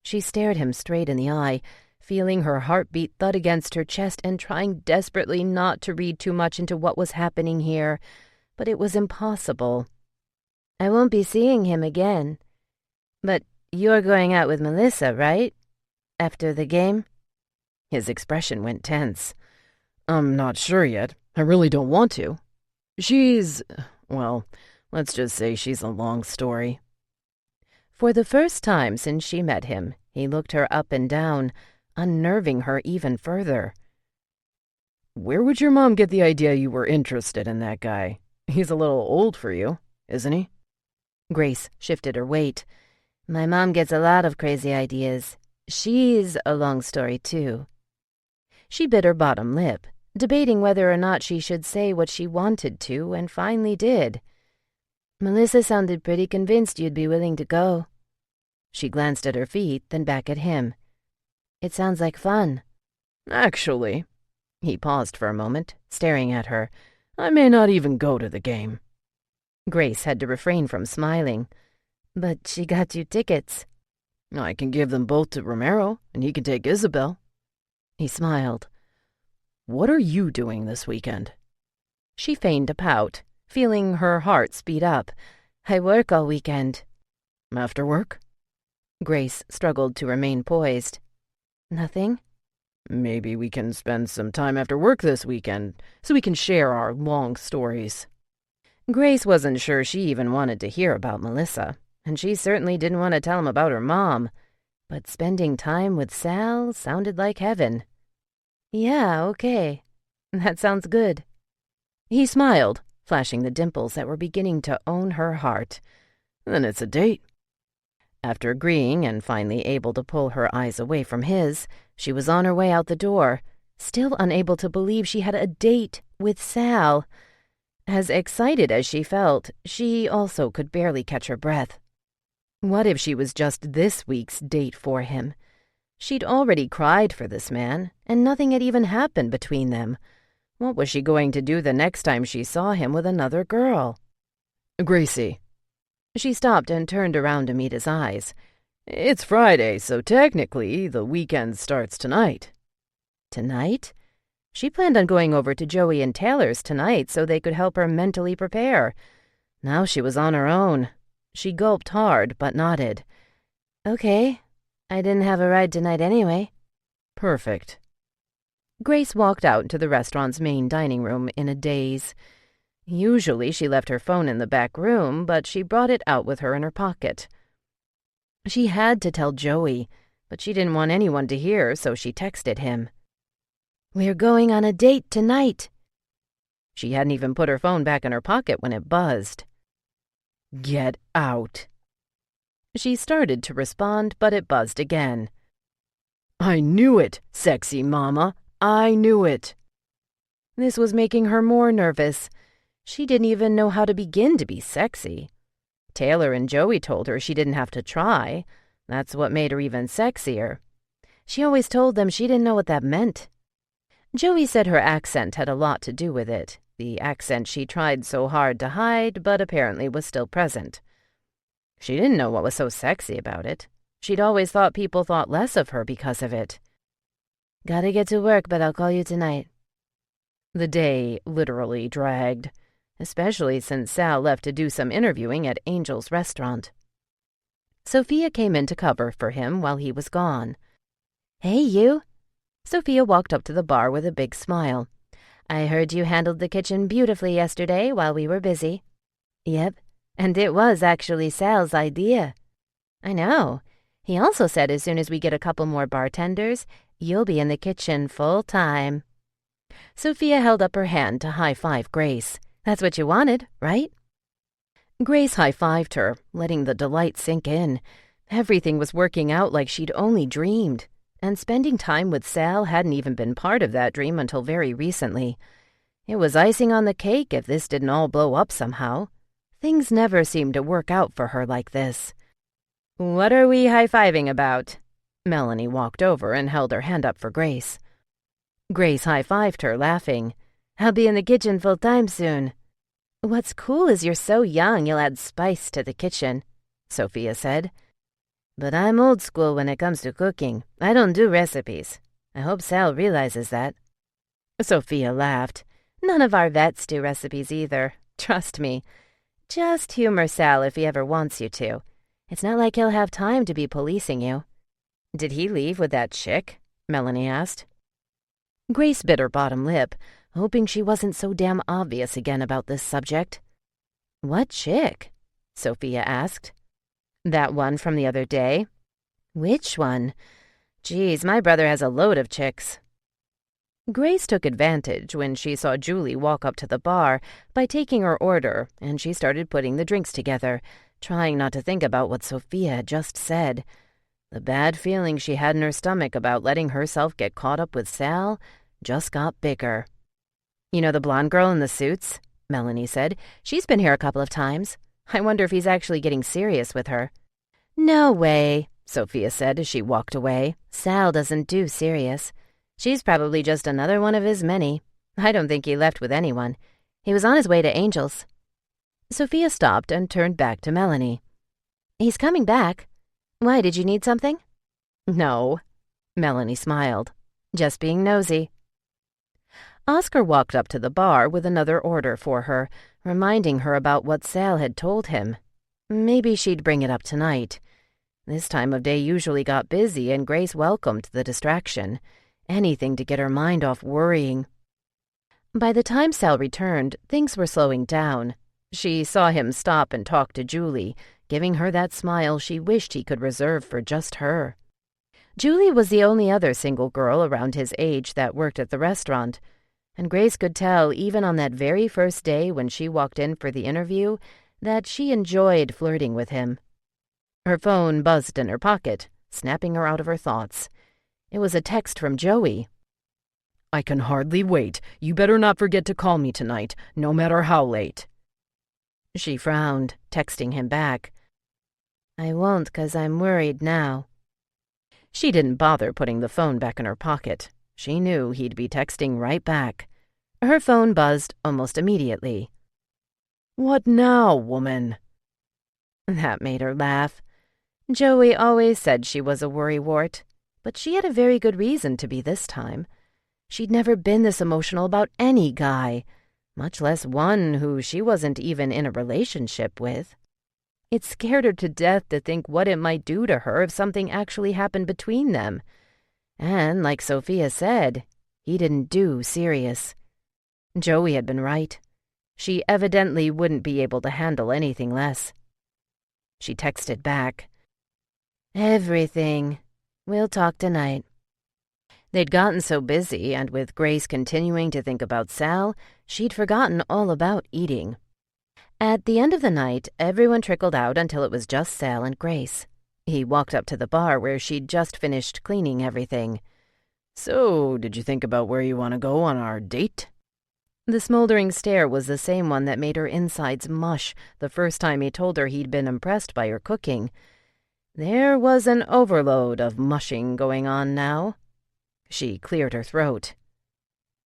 She stared him straight in the eye, feeling her heartbeat thud against her chest and trying desperately not to read too much into what was happening here. But it was impossible. I won't be seeing him again. But you're going out with Melissa, right? After the game? His expression went tense. I'm not sure yet. I really don't want to. Well, let's just say she's a long story. For the first time since she met him, he looked her up and down, unnerving her even further. Where would your mom get the idea you were interested in that guy? He's a little old for you, isn't he? Grace shifted her weight. My mom gets a lot of crazy ideas. She's a long story, too. She bit her bottom lip, debating whether or not she should say what she wanted to, and finally did. Melissa sounded pretty convinced you'd be willing to go. She glanced at her feet, then back at him. It sounds like fun. Actually, he paused for a moment, staring at her. I may not even go to the game. Grace had to refrain from smiling. But she got you tickets. I can give them both to Romero, and he can take Isabel. He smiled. What are you doing this weekend? She feigned a pout, feeling her heart speed up. I work all weekend. After work? Grace struggled to remain poised. Nothing? Maybe we can spend some time after work this weekend, so we can share our long stories. Grace wasn't sure she even wanted to hear about Melissa, and she certainly didn't want to tell him about her mom. But spending time with Sal sounded like heaven. Yeah, okay. That sounds good. He smiled, flashing the dimples that were beginning to own her heart. Then it's a date. After agreeing and finally able to pull her eyes away from his, she was on her way out the door, still unable to believe she had a date with Sal. As excited as she felt, she also could barely catch her breath. What if she was just this week's date for him? She'd already cried for this man, and nothing had even happened between them. What was she going to do the next time she saw him with another girl? Gracie. She stopped and turned around to meet his eyes. It's Friday, so technically the weekend starts tonight. Tonight? She planned on going over to Joey and Taylor's tonight so they could help her mentally prepare. Now she was on her own. She gulped hard, but nodded. Okay. I didn't have a ride tonight anyway. Perfect. Grace walked out into the restaurant's main dining room in a daze. Usually she left her phone in the back room, but she brought it out with her in her pocket. She had to tell Joey, but she didn't want anyone to hear, so she texted him. We're going on a date tonight. She hadn't even put her phone back in her pocket when it buzzed. Get out. She started to respond, but it buzzed again. I knew it, sexy mama. I knew it. This was making her more nervous. She didn't even know how to begin to be sexy. Taylor and Joey told her she didn't have to try. That's what made her even sexier. She always told them she didn't know what that meant. Joey said her accent had a lot to do with it, the accent she tried so hard to hide but apparently was still present. She didn't know what was so sexy about it. She'd always thought people thought less of her because of it. Gotta get to work, but I'll call you tonight. The day literally dragged, especially since Sal left to do some interviewing at Angel's restaurant. Sophia came in to cover for him while he was gone. Hey, you. Sophia walked up to the bar with a big smile. I heard you handled the kitchen beautifully yesterday while we were busy. Yep, and it was actually Sal's idea. I know. He also said as soon as we get a couple more bartenders, you'll be in the kitchen full time. Sophia held up her hand to high-five Grace. That's what you wanted, right? Grace high-fived her, letting the delight sink in. Everything was working out like she'd only dreamed, and spending time with Sal hadn't even been part of that dream until very recently. It was icing on the cake if this didn't all blow up somehow. Things never seemed to work out for her like this. "What are we high-fiving about?" Melanie walked over and held her hand up for Grace. Grace high-fived her, laughing. I'll be in the kitchen full time soon. What's cool is you're so young you'll add spice to the kitchen, Sophia said. But I'm old school when it comes to cooking. I don't do recipes. I hope Sal realizes that. Sophia laughed. None of our vets do recipes either. Trust me. Just humor Sal if he ever wants you to. It's not like he'll have time to be policing you. Did he leave with that chick? Melanie asked. Grace bit her bottom lip, hoping she wasn't so damn obvious again about this subject. What chick? Sophia asked. That one from the other day? Which one? Geez, my brother has a load of chicks. Grace took advantage when she saw Julie walk up to the bar by taking her order, and she started putting the drinks together, trying not to think about what Sophia had just said. The bad feeling she had in her stomach about letting herself get caught up with Sal just got bigger. You know the blonde girl in the suits? Melanie said. She's been here a couple of times. I wonder if he's actually getting serious with her. No way, Sophia said as she walked away. Sal doesn't do serious. She's probably just another one of his many. I don't think he left with anyone. He was on his way to Angel's. Sophia stopped and turned back to Melanie. He's coming back. Why, did you need something? No. Melanie smiled. Just being nosy. Oscar walked up to the bar with another order for her, reminding her about what Sal had told him. Maybe she'd bring it up tonight. This time of day usually got busy, and Grace welcomed the distraction. Anything to get her mind off worrying. By the time Sal returned, things were slowing down. She saw him stop and talk to Julie, giving her that smile she wished he could reserve for just her. Julie was the only other single girl around his age that worked at the restaurant, and Grace could tell even on that very first day when she walked in for the interview that she enjoyed flirting with him. Her phone buzzed in her pocket, snapping her out of her thoughts. It was a text from Joey. "I can hardly wait. You better not forget to call me tonight, no matter how late." She frowned, texting him back. I won't, 'cause I'm worried now. She didn't bother putting the phone back in her pocket. She knew he'd be texting right back. Her phone buzzed almost immediately. "What now, woman?" That made her laugh. Joey always said she was a worrywart, but she had a very good reason to be this time. She'd never been this emotional about any guy, much less one who she wasn't even in a relationship with. It scared her to death to think what it might do to her if something actually happened between them. And, like Sophia said, he didn't do serious. Joey had been right. She evidently wouldn't be able to handle anything less. She texted back. Everything. We'll talk tonight. They'd gotten so busy, and with Grace continuing to think about Sal, she'd forgotten all about eating. At the end of the night, everyone trickled out until it was just Sal and Grace. He walked up to the bar where she'd just finished cleaning everything. "So, did you think about where you want to go on our date?" The smoldering stare was the same one that made her insides mush the first time he told her he'd been impressed by her cooking. There was an overload of mushing going on now. She cleared her throat.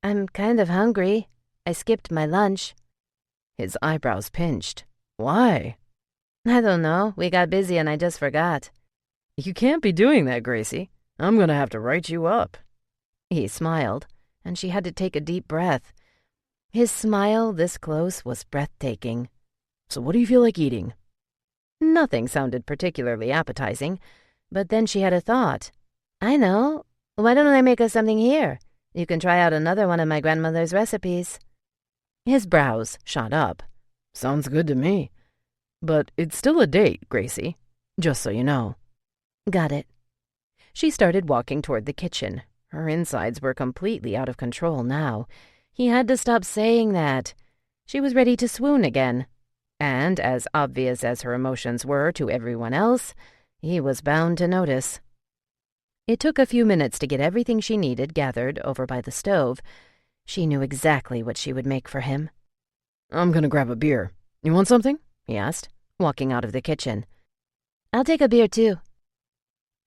I'm kind of hungry. I skipped my lunch. His eyebrows pinched. Why? I don't know. We got busy and I just forgot. You can't be doing that, Gracie. I'm gonna have to write you up. He smiled, and she had to take a deep breath. His smile this close was breathtaking. So what do you feel like eating? Nothing sounded particularly appetizing, but then she had a thought. I know. Why don't I make us something here? You can try out another one of my grandmother's recipes. His brows shot up. Sounds good to me. But it's still a date, Gracie. Just so you know. Got it. She started walking toward the kitchen. Her insides were completely out of control now. He had to stop saying that. She was ready to swoon again. And, as obvious as her emotions were to everyone else, he was bound to notice. It took a few minutes to get everything she needed gathered over by the stove. She knew exactly what she would make for him. I'm gonna grab a beer. You want something? He asked, walking out of the kitchen. I'll take a beer, too.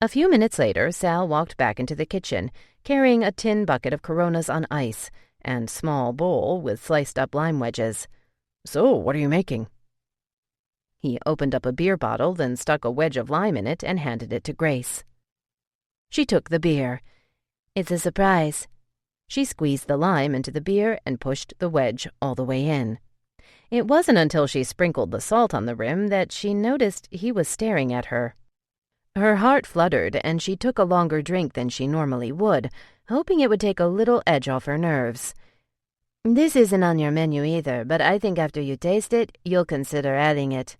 A few minutes later, Sal walked back into the kitchen, carrying a tin bucket of Coronas on ice and small bowl with sliced-up lime wedges. So, what are you making? He opened up a beer bottle, then stuck a wedge of lime in it and handed it to Grace. She took the beer. It's a surprise. She squeezed the lime into the beer and pushed the wedge all the way in. It wasn't until she sprinkled the salt on the rim that she noticed he was staring at her. Her heart fluttered, and she took a longer drink than she normally would, hoping it would take a little edge off her nerves. This isn't on your menu either, but I think after you taste it, you'll consider adding it.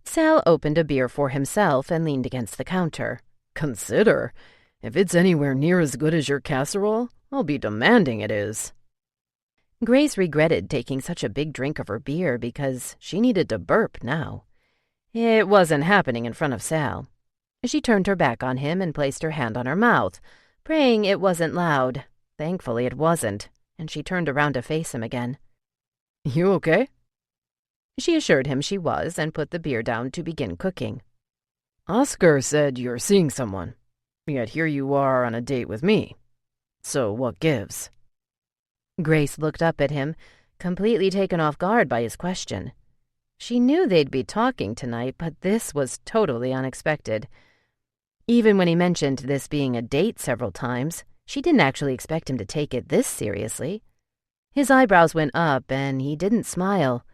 Sal opened a beer for himself and leaned against the counter. Consider? If it's anywhere near as good as your casserole, I'll be demanding it is. Grace regretted taking such a big drink of her beer because she needed to burp now. It wasn't happening in front of Sal. She turned her back on him and placed her hand on her mouth, praying it wasn't loud. Thankfully it wasn't, and she turned around to face him again. You okay? She assured him she was and put the beer down to begin cooking. Oscar said you're seeing someone, yet here you are on a date with me. So what gives? Grace looked up at him, completely taken off guard by his question. She knew they'd be talking tonight, but this was totally unexpected. Even when he mentioned this being a date several times, she didn't actually expect him to take it this seriously. His eyebrows went up, and he didn't smile.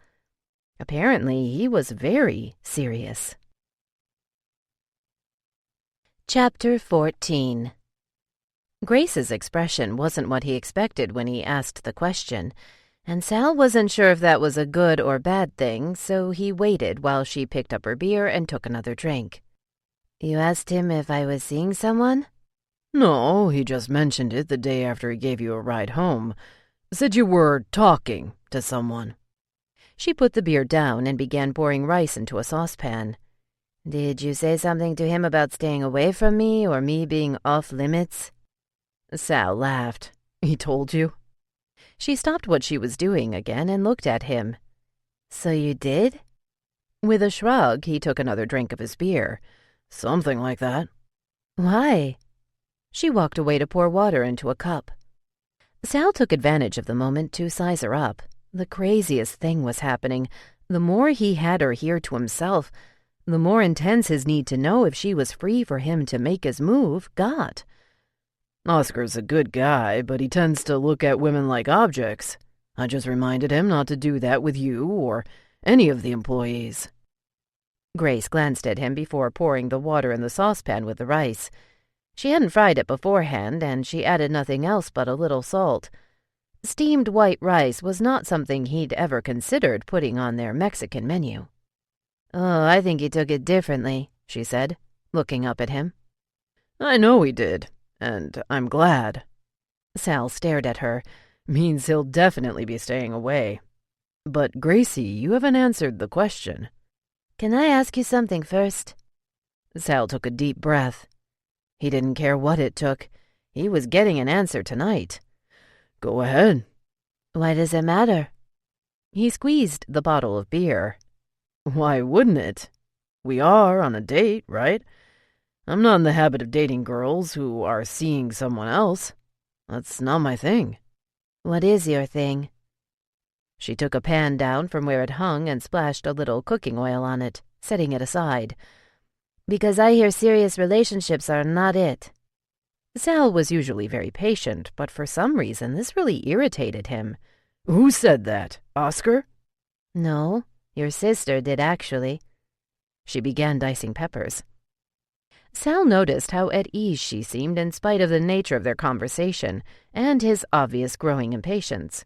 Apparently, he was very serious. Chapter 14. Grace's expression wasn't what he expected when he asked the question, and Sal wasn't sure if that was a good or bad thing, so he waited while she picked up her beer and took another drink. You asked him if I was seeing someone? No, he just mentioned it the day after he gave you a ride home. Said you were talking to someone. She put the beer down and began pouring rice into a saucepan. Did you say something to him about staying away from me or me being off limits? Sal laughed. He told you? She stopped what she was doing again and looked at him. So you did? With a shrug, he took another drink of his beer. Something like that. Why? She walked away to pour water into a cup. Sal took advantage of the moment to size her up. The craziest thing was happening. The more he had her here to himself, the more intense his need to know if she was free for him to make his move got. Oscar's a good guy, but he tends to look at women like objects. I just reminded him not to do that with you or any of the employees. Grace glanced at him before pouring the water in the saucepan with the rice. She hadn't fried it beforehand, and she added nothing else but a little salt. Steamed white rice was not something he'd ever considered putting on their Mexican menu. Oh, I think he took it differently, she said, looking up at him. I know he did, and I'm glad. Sal stared at her. Means he'll definitely be staying away. But, Gracie, you haven't answered the question. Can I ask you something first? Sal took a deep breath. He didn't care what it took. He was getting an answer tonight. Go ahead. Why does it matter? He squeezed the bottle of beer. Why wouldn't it? We are on a date, right? I'm not in the habit of dating girls who are seeing someone else. That's not my thing. What is your thing? She took a pan down from where it hung and splashed a little cooking oil on it, setting it aside. Because I hear serious relationships are not it. Sal was usually very patient, but for some reason this really irritated him. Who said that? Oscar? No, your sister did actually. She began dicing peppers. Sal noticed how at ease she seemed in spite of the nature of their conversation and his obvious growing impatience.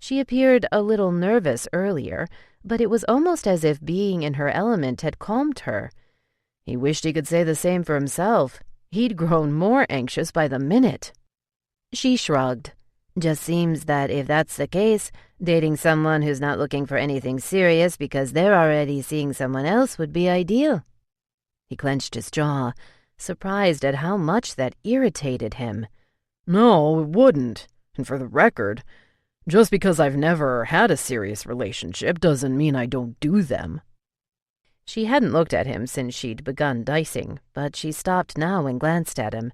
She appeared a little nervous earlier, but it was almost as if being in her element had calmed her. He wished he could say the same for himself. He'd grown more anxious by the minute. She shrugged. Just seems that if that's the case, dating someone who's not looking for anything serious because they're already seeing someone else would be ideal. He clenched his jaw, surprised at how much that irritated him. No, it wouldn't. And for the record, just because I've never had a serious relationship doesn't mean I don't do them. She hadn't looked at him since she'd begun dicing, but she stopped now and glanced at him.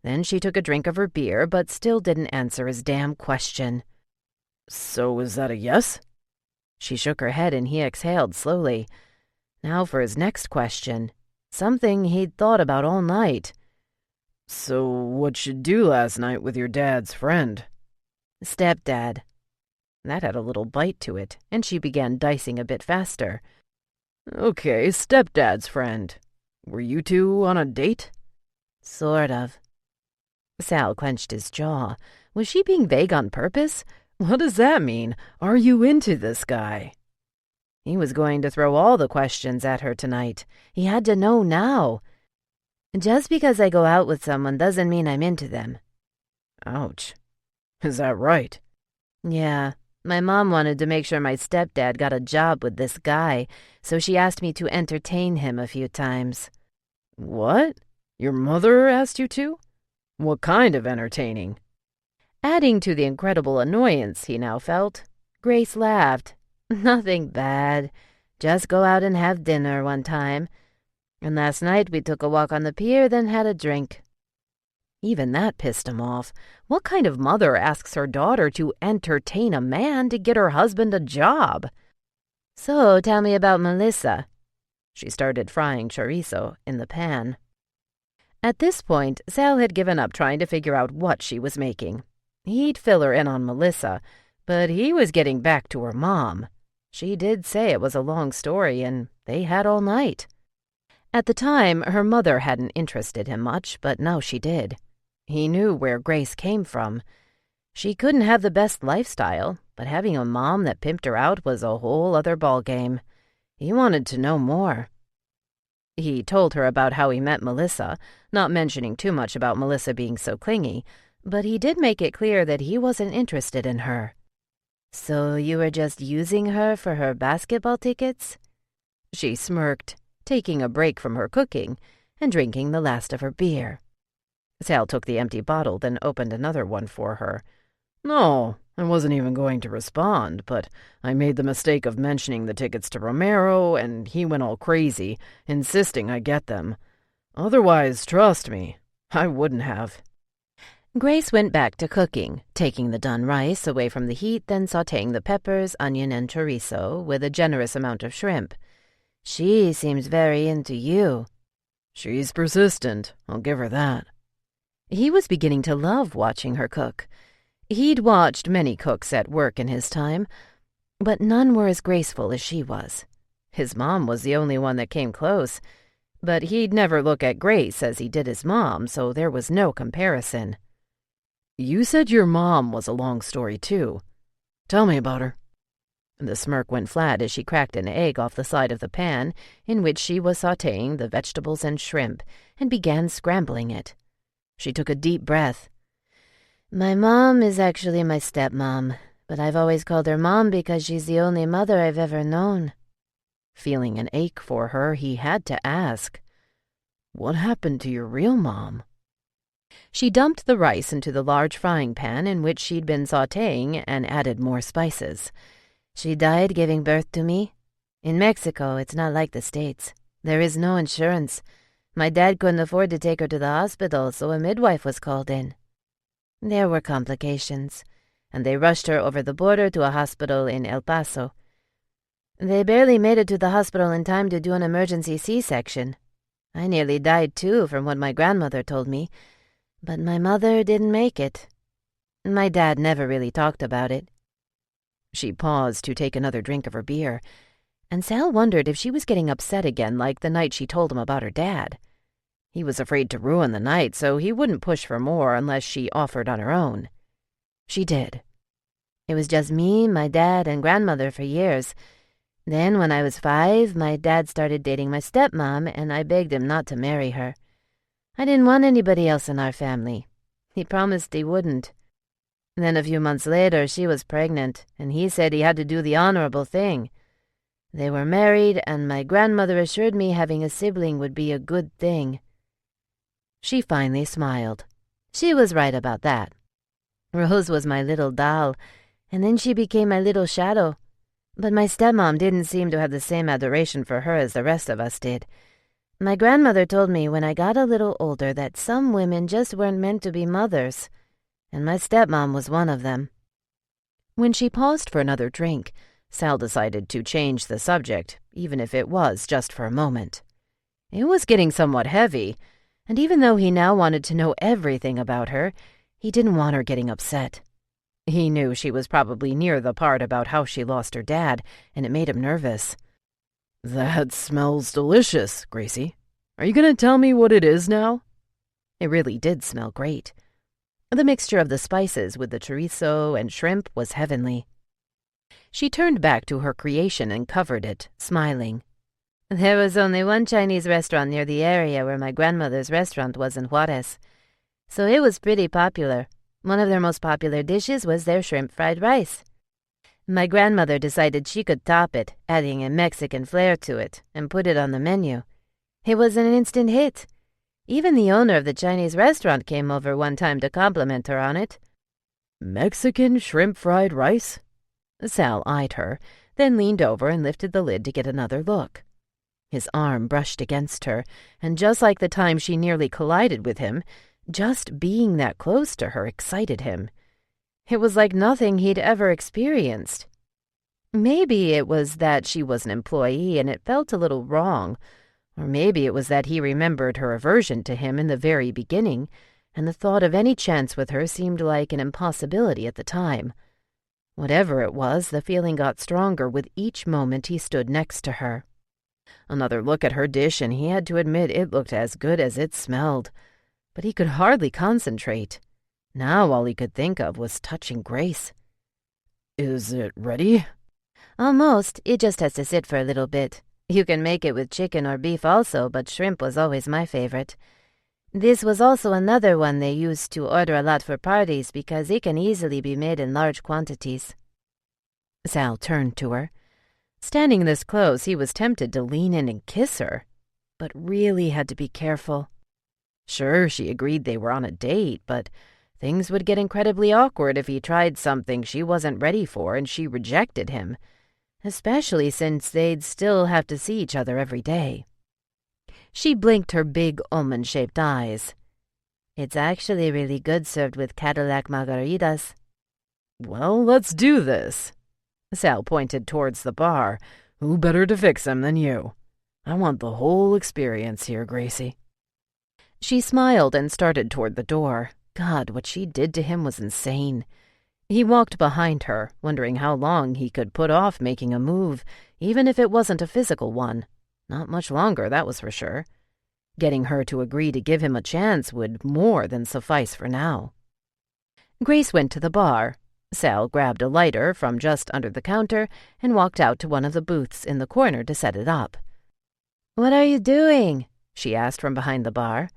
Then she took a drink of her beer, but still didn't answer his damn question. So is that a yes? She shook her head and he exhaled slowly. Now for his next question. Something he'd thought about all night. So what'd you do last night with your dad's friend? Stepdad. That had a little bite to it, and she began dicing a bit faster. Okay, stepdad's friend. Were you two on a date? Sort of. Sal clenched his jaw. Was she being vague on purpose? What does that mean? Are you into this guy? He was going to throw all the questions at her tonight. He had to know now. Just because I go out with someone doesn't mean I'm into them. Ouch. Is that right? Yeah. My mom wanted to make sure my stepdad got a job with this guy, so she asked me to entertain him a few times. What? Your mother asked you to? What kind of entertaining? Adding to the incredible annoyance he now felt, Grace laughed. Nothing bad. Just go out and have dinner one time. And last night we took a walk on the pier, then had a drink. Even that pissed him off. What kind of mother asks her daughter to entertain a man to get her husband a job? So tell me about Melissa. She started frying chorizo in the pan. At this point, Sal had given up trying to figure out what she was making. He'd fill her in on Melissa, but he was getting back to her mom. She did say it was a long story, and they had all night. At the time, her mother hadn't interested him much, but now she did. He knew where Grace came from. She couldn't have the best lifestyle, but having a mom that pimped her out was a whole other ballgame. He wanted to know more. He told her about how he met Melissa, not mentioning too much about Melissa being so clingy, but he did make it clear that he wasn't interested in her. So you were just using her for her basketball tickets? She smirked, taking a break from her cooking and drinking the last of her beer. Sal took the empty bottle, then opened another one for her. No, I wasn't even going to respond, but I made the mistake of mentioning the tickets to Romero, and he went all crazy, insisting I get them. Otherwise, trust me, I wouldn't have. Grace went back to cooking, taking the done rice away from the heat, then sautéing the peppers, onion, and chorizo with a generous amount of shrimp. She seems very into you. She's persistent, I'll give her that. He was beginning to love watching her cook. He'd watched many cooks at work in his time, but none were as graceful as she was. His mom was the only one that came close, but he'd never look at Grace as he did his mom, so there was no comparison. You said your mom was a long story, too. Tell me about her. The smirk went flat as she cracked an egg off the side of the pan in which she was sautéing the vegetables and shrimp and began scrambling it. She took a deep breath. My mom is actually my stepmom, but I've always called her Mom because she's the only mother I've ever known. Feeling an ache for her, he had to ask, what happened to your real mom? She dumped the rice into the large frying pan in which she'd been sautéing and added more spices. She died giving birth to me. In Mexico, it's not like the States. There is no insurance. My dad couldn't afford to take her to the hospital, so a midwife was called in. There were complications, and they rushed her over the border to a hospital in El Paso. They barely made it to the hospital in time to do an emergency C-section. I nearly died too, from what my grandmother told me, but my mother didn't make it. My dad never really talked about it. She paused to take another drink of her beer, and Sal wondered if she was getting upset again like the night she told him about her dad. He was afraid to ruin the night, so he wouldn't push for more unless she offered on her own. She did. It was just me, my dad, and grandmother for years. Then, when I was 5, my dad started dating my stepmom, and I begged him not to marry her. I didn't want anybody else in our family. He promised he wouldn't. Then a few months later, she was pregnant, and he said he had to do the honorable thing. They were married, and my grandmother assured me having a sibling would be a good thing. She finally smiled. She was right about that. Rose was my little doll, and then she became my little shadow. But my stepmom didn't seem to have the same adoration for her as the rest of us did. My grandmother told me when I got a little older that some women just weren't meant to be mothers, and my stepmom was one of them. When she paused for another drink, Sal decided to change the subject, even if it was just for a moment. It was getting somewhat heavy, and even though he now wanted to know everything about her, he didn't want her getting upset. He knew she was probably near the part about how she lost her dad, and it made him nervous. That smells delicious, Gracie. Are you going to tell me what it is now? It really did smell great. The mixture of the spices with the chorizo and shrimp was heavenly. She turned back to her creation and covered it, smiling. There was only one Chinese restaurant near the area where my grandmother's restaurant was in Juarez, so it was pretty popular. One of their most popular dishes was their shrimp fried rice. My grandmother decided she could top it, adding a Mexican flair to it, and put it on the menu. It was an instant hit. Even the owner of the Chinese restaurant came over one time to compliment her on it. Mexican shrimp fried rice? Sal eyed her, then leaned over and lifted the lid to get another look. His arm brushed against her, and just like the time she nearly collided with him, just being that close to her excited him. It was like nothing he'd ever experienced. Maybe it was that she was an employee and it felt a little wrong, or maybe it was that he remembered her aversion to him in the very beginning, and the thought of any chance with her seemed like an impossibility at the time. Whatever it was, the feeling got stronger with each moment he stood next to her. Another look at her dish, and he had to admit it looked as good as it smelled. But he could hardly concentrate. Now all he could think of was touching Grace. Is it ready? Almost. It just has to sit for a little bit. You can make it with chicken or beef also, but shrimp was always my favorite. This was also another one they used to order a lot for parties because it can easily be made in large quantities. Sal turned to her. Standing this close, he was tempted to lean in and kiss her, but really had to be careful. Sure, she agreed they were on a date, but things would get incredibly awkward if he tried something she wasn't ready for and she rejected him, especially since they'd still have to see each other every day. She blinked her big almond-shaped eyes. It's actually really good served with Cadillac margaritas. Well, let's do this. Sal pointed towards the bar. Who better to fix him than you? I want the whole experience here, Gracie. She smiled and started toward the door. God, what she did to him was insane. He walked behind her, wondering how long he could put off making a move, even if it wasn't a physical one. Not much longer, that was for sure. Getting her to agree to give him a chance would more than suffice for now. Grace went to the bar. Sal grabbed a lighter from just under the counter and walked out to one of the booths in the corner to set it up. "What are you doing?" she asked from behind the bar.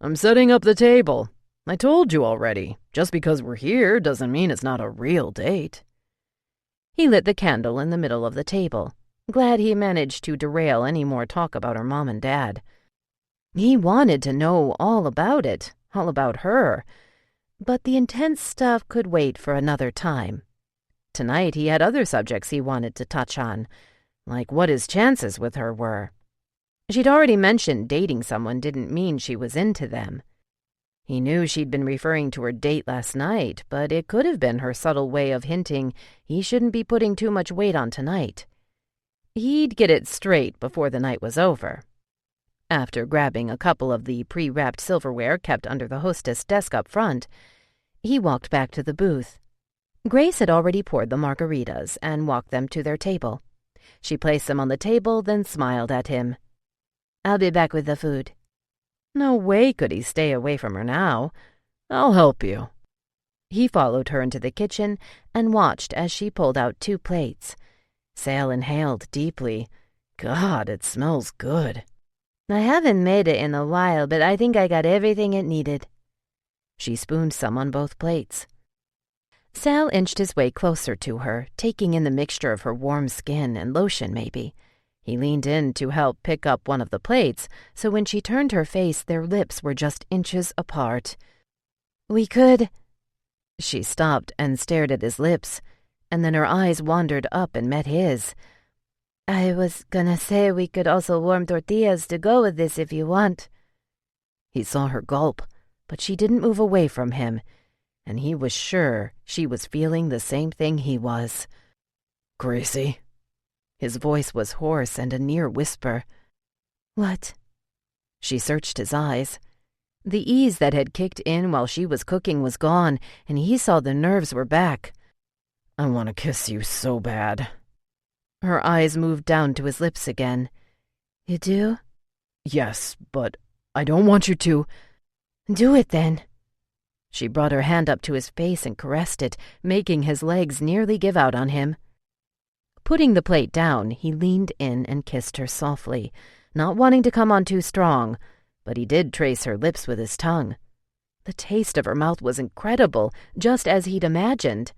"I'm setting up the table. I told you already. Just because we're here doesn't mean it's not a real date." He lit the candle in the middle of the table, glad he managed to derail any more talk about her mom and dad. He wanted to know all about it, all about her. But the intense stuff could wait for another time. Tonight he had other subjects he wanted to touch on, like what his chances with her were. She'd already mentioned dating someone didn't mean she was into them. He knew she'd been referring to her date last night, but it could have been her subtle way of hinting he shouldn't be putting too much weight on tonight. He'd get it straight before the night was over. After grabbing a couple of the pre-wrapped silverware kept under the hostess' desk up front, he walked back to the booth. Grace had already poured the margaritas and walked them to their table. She placed them on the table, then smiled at him. "I'll be back with the food." No way could he stay away from her now. "I'll help you." He followed her into the kitchen and watched as she pulled out 2 plates. Sal inhaled deeply. God, it smells good. "I haven't made it in a while, but I think I got everything it needed." She spooned some on both plates. Sal inched his way closer to her, taking in the mixture of her warm skin and lotion, maybe. He leaned in to help pick up one of the plates, so when she turned her face, their lips were just inches apart. "We could—" She stopped and stared at his lips, and then her eyes wandered up and met his. "I was gonna say we could also warm tortillas to go with this if you want." He saw her gulp, but she didn't move away from him, and he was sure she was feeling the same thing he was. "Gracie." His voice was hoarse and a near whisper. "What?" She searched his eyes. The ease that had kicked in while she was cooking was gone, and he saw the nerves were back. "I want to kiss you so bad." Her eyes moved down to his lips again. "You do?" "Yes, but I don't want you to." "Do it then." She brought her hand up to his face and caressed it, making his legs nearly give out on him. Putting the plate down, he leaned in and kissed her softly, not wanting to come on too strong, but he did trace her lips with his tongue. The taste of her mouth was incredible, just as he'd imagined.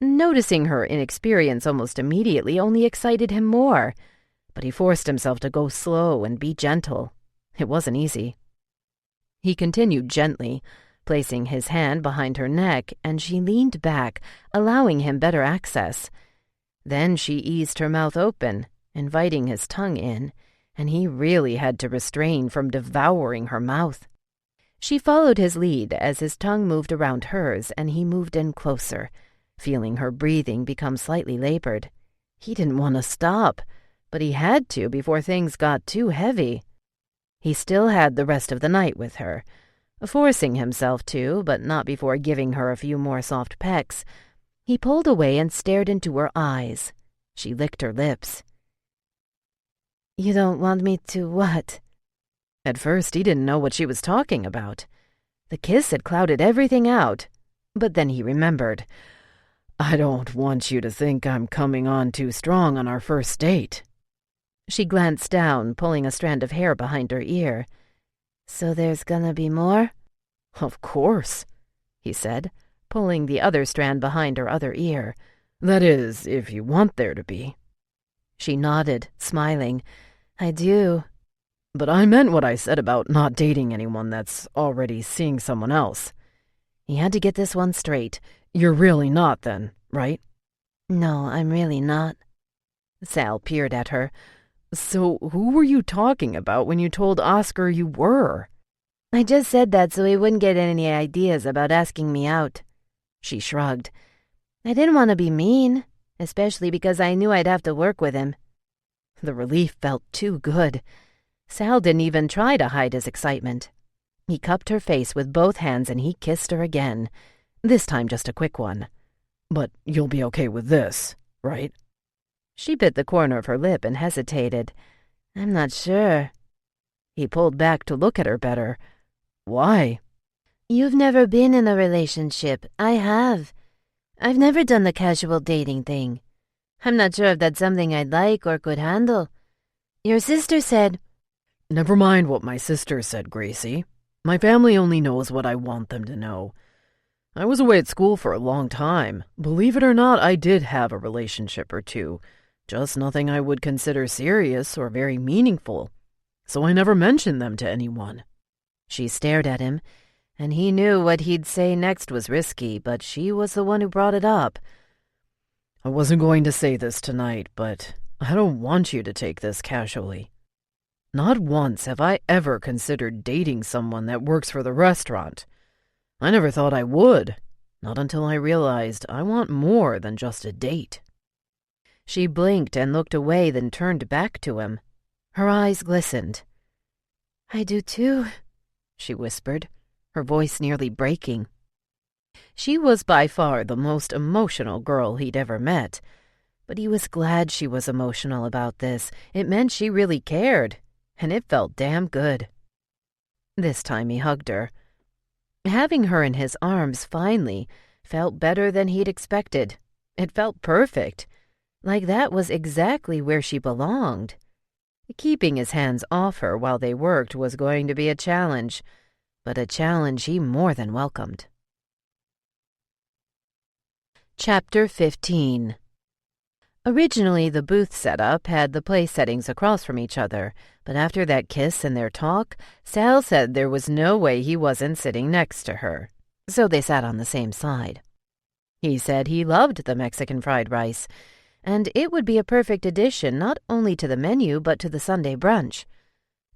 Noticing her inexperience almost immediately only excited him more, but he forced himself to go slow and be gentle. It wasn't easy. He continued gently, placing his hand behind her neck, and she leaned back, allowing him better access. Then she eased her mouth open, inviting his tongue in, and he really had to restrain from devouring her mouth. She followed his lead as his tongue moved around hers, and he moved in closer, feeling her breathing become slightly labored. He didn't want to stop, but he had to before things got too heavy. He still had the rest of the night with her, forcing himself to, but not before giving her a few more soft pecks. He pulled away and stared into her eyes. She licked her lips. "You don't want me to what?" At first, he didn't know what she was talking about. The kiss had clouded everything out, but then he remembered. "I don't want you to think I'm coming on too strong on our first date." She glanced down, pulling a strand of hair behind her ear. "So there's gonna be more?" "Of course," he said, pulling the other strand behind her other ear. "That is, if you want there to be." She nodded, smiling. "I do." "But I meant what I said about not dating anyone that's already seeing someone else." He had to get this one straight. "You're really not, then, right?" "No, I'm really not." Sal peered at her. "So who were you talking about when you told Oscar you were?" "I just said that so he wouldn't get any ideas about asking me out." She shrugged. "I didn't want to be mean, especially because I knew I'd have to work with him." The relief felt too good. Sal didn't even try to hide his excitement. He cupped her face with both hands and he kissed her again, this time just a quick one. "But you'll be okay with this, right?" She bit the corner of her lip and hesitated. "I'm not sure." He pulled back to look at her better. "Why?" "You've never been in a relationship. I have. I've never done the casual dating thing. I'm not sure if that's something I'd like or could handle. Your sister said—" "Never mind what my sister said, Gracie. My family only knows what I want them to know. I was away at school for a long time. Believe it or not, I did have a relationship or two. Just nothing I would consider serious or very meaningful. So I never mentioned them to anyone." She stared at him. and he knew what he'd say next was risky, but she was the one who brought it up. I wasn't going to say this tonight, but I don't want you to take this casually. Not once have I ever considered dating someone that works for the restaurant. I never thought I would, not until I realized I want more than just a date. She blinked and looked away, then turned back to him. Her eyes glistened. I do too, she whispered, her voice nearly breaking. She was by far the most emotional girl he'd ever met, but he was glad she was emotional about this. It meant she really cared, and it felt damn good. This time he hugged her. Having her in his arms finally felt better than he'd expected. It felt perfect, like that was exactly where she belonged. Keeping his hands off her while they worked was going to be a challenge, but a challenge he more than welcomed. Chapter 15. Originally, the booth setup had the place settings across from each other, but after that kiss and their talk, Sal said there was no way he wasn't sitting next to her, so they sat on the same side. He said he loved the Mexican fried rice, and it would be a perfect addition not only to the menu but to the Sunday brunch.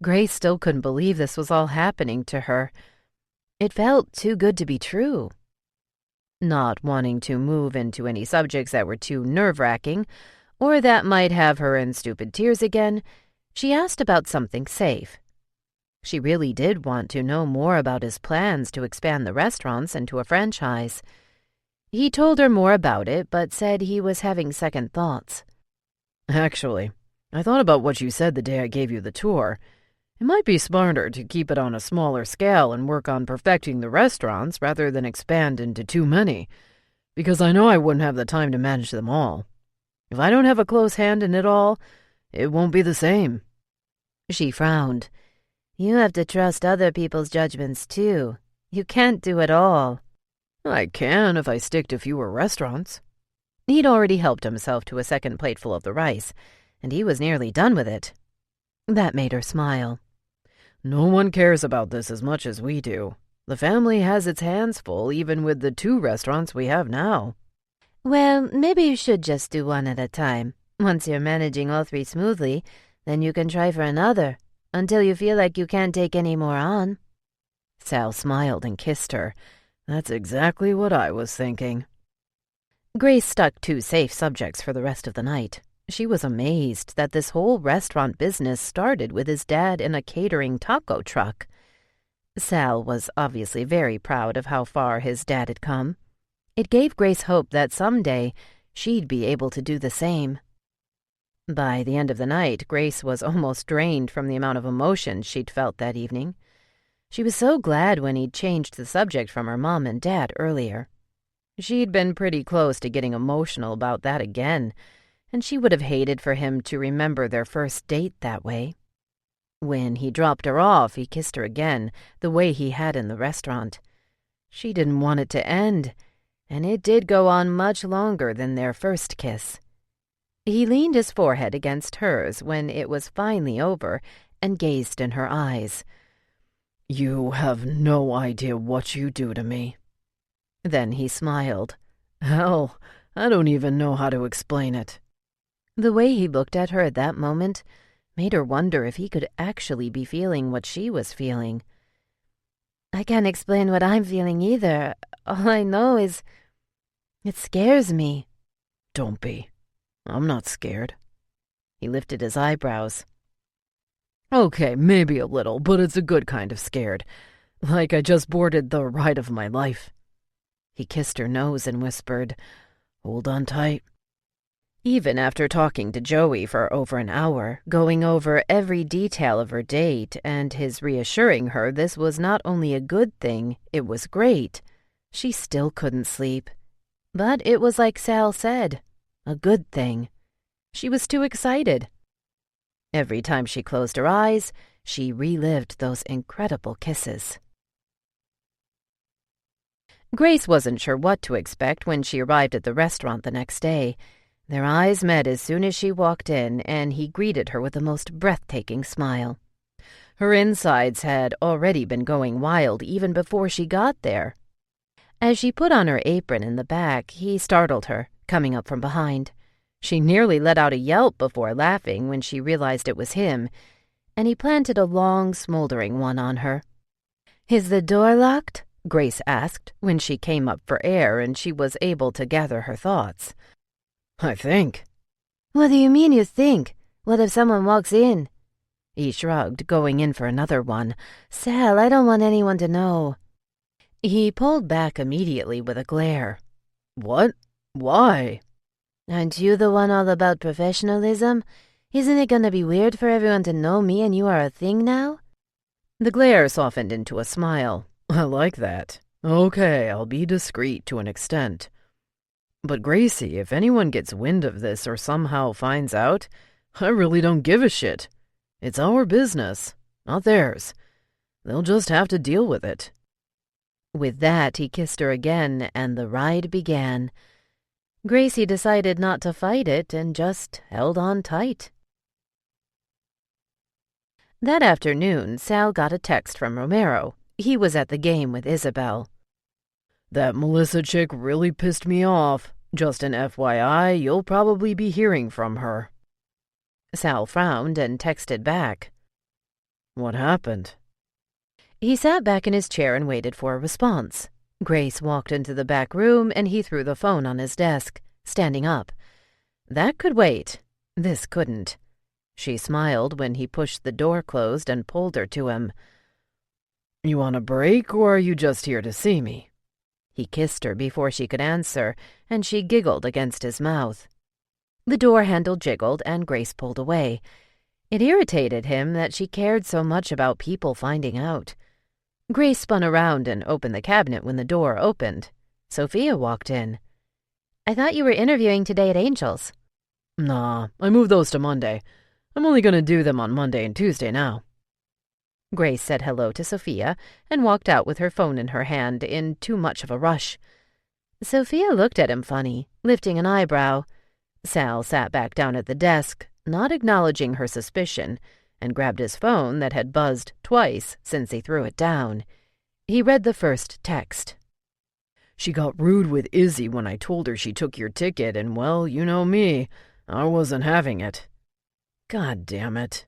Grace still couldn't believe this was all happening to her. It felt too good to be true. Not wanting to move into any subjects that were too nerve-wracking, or that might have her in stupid tears again, she asked about something safe. She really did want to know more about his plans to expand the restaurants into a franchise. He told her more about it, but said he was having second thoughts. Actually, I thought about what you said the day I gave you the tour. It might be smarter to keep it on a smaller scale and work on perfecting the restaurants rather than expand into too many, because I know I wouldn't have the time to manage them all. If I don't have a close hand in it all, it won't be the same. She frowned. You have to trust other people's judgments, too. You can't do it all. I can if I stick to fewer restaurants. He'd already helped himself to a second plateful of the rice, and he was nearly done with it. That made her smile. No one cares about this as much as we do. The family has its hands full even with the 2 restaurants we have now. Well, maybe you should just do one at a time. Once you're managing all 3 smoothly, then you can try for another, until you feel like you can't take any more on. Sal smiled and kissed her. That's exactly what I was thinking. Grace stuck 2 safe subjects for the rest of the night. She was amazed that this whole restaurant business started with his dad in a catering taco truck. Sal was obviously very proud of how far his dad had come. It gave Grace hope that someday she'd be able to do the same. By the end of the night, Grace was almost drained from the amount of emotion she'd felt that evening. She was so glad when he'd changed the subject from her mom and dad earlier. She'd been pretty close to getting emotional about that again, and she would have hated for him to remember their first date that way. When he dropped her off, he kissed her again, the way he had in the restaurant. She didn't want it to end, and it did go on much longer than their first kiss. He leaned his forehead against hers when it was finally over and gazed in her eyes. You have no idea what you do to me. Then he smiled. Hell, I don't even know how to explain it. The way he looked at her at that moment made her wonder if he could actually be feeling what she was feeling. I can't explain what I'm feeling either. All I know is it scares me. Don't be. I'm not scared. He lifted his eyebrows. Okay, maybe a little, but it's a good kind of scared. Like I just boarded the ride of my life. He kissed her nose and whispered, Hold on tight. Even after talking to Joey for over an hour, going over every detail of her date, and his reassuring her this was not only a good thing, it was great, she still couldn't sleep. But it was like Sal said, a good thing. She was too excited. Every time she closed her eyes, she relived those incredible kisses. Grace wasn't sure what to expect when she arrived at the restaurant the next day. Their eyes met as soon as she walked in, and he greeted her with the most breathtaking smile. Her insides had already been going wild even before she got there. As she put on her apron in the back, he startled her, coming up from behind. She nearly let out a yelp before laughing when she realized it was him, and he planted a long, smoldering one on her. "Is the door locked?" Grace asked when she came up for air and she was able to gather her thoughts. "I think." "What do you mean you think? What if someone walks in?" He shrugged, going in for another one. "Sal, I don't want anyone to know." He pulled back immediately with a glare. "What? Why?" "Aren't you the one all about professionalism? Isn't it gonna be weird for everyone to know me and you are a thing now?" The glare softened into a smile. "I like that. Okay, I'll be discreet to an extent. But Gracie, if anyone gets wind of this or somehow finds out, I really don't give a shit. It's our business, not theirs. They'll just have to deal with it." With that, he kissed her again, and the ride began. Gracie decided not to fight it and just held on tight. That afternoon, Sal got a text from Romero. He was at the game with Isabel. "That Melissa chick really pissed me off. Just an FYI, you'll probably be hearing from her." Sal frowned and texted back. "What happened?" He sat back in his chair and waited for a response. Grace walked into the back room and he threw the phone on his desk, standing up. That could wait. This couldn't. She smiled when he pushed the door closed and pulled her to him. "You want a break, or are you just here to see me?" He kissed her before she could answer, and she giggled against his mouth. The door handle jiggled and Grace pulled away. It irritated him that she cared so much about people finding out. Grace spun around and opened the cabinet when the door opened. Sophia walked in. "I thought you were interviewing today at Angel's." "Nah, I moved those to Monday. I'm only going to do them on Monday and Tuesday now." Grace said hello to Sophia and walked out with her phone in her hand in too much of a rush. Sophia looked at him funny, lifting an eyebrow. Sal sat back down at the desk, not acknowledging her suspicion, and grabbed his phone that had buzzed twice since he threw it down. He read the first text. "She got rude with Izzy when I told her she took your ticket, and well, you know me. I wasn't having it." "God damn it."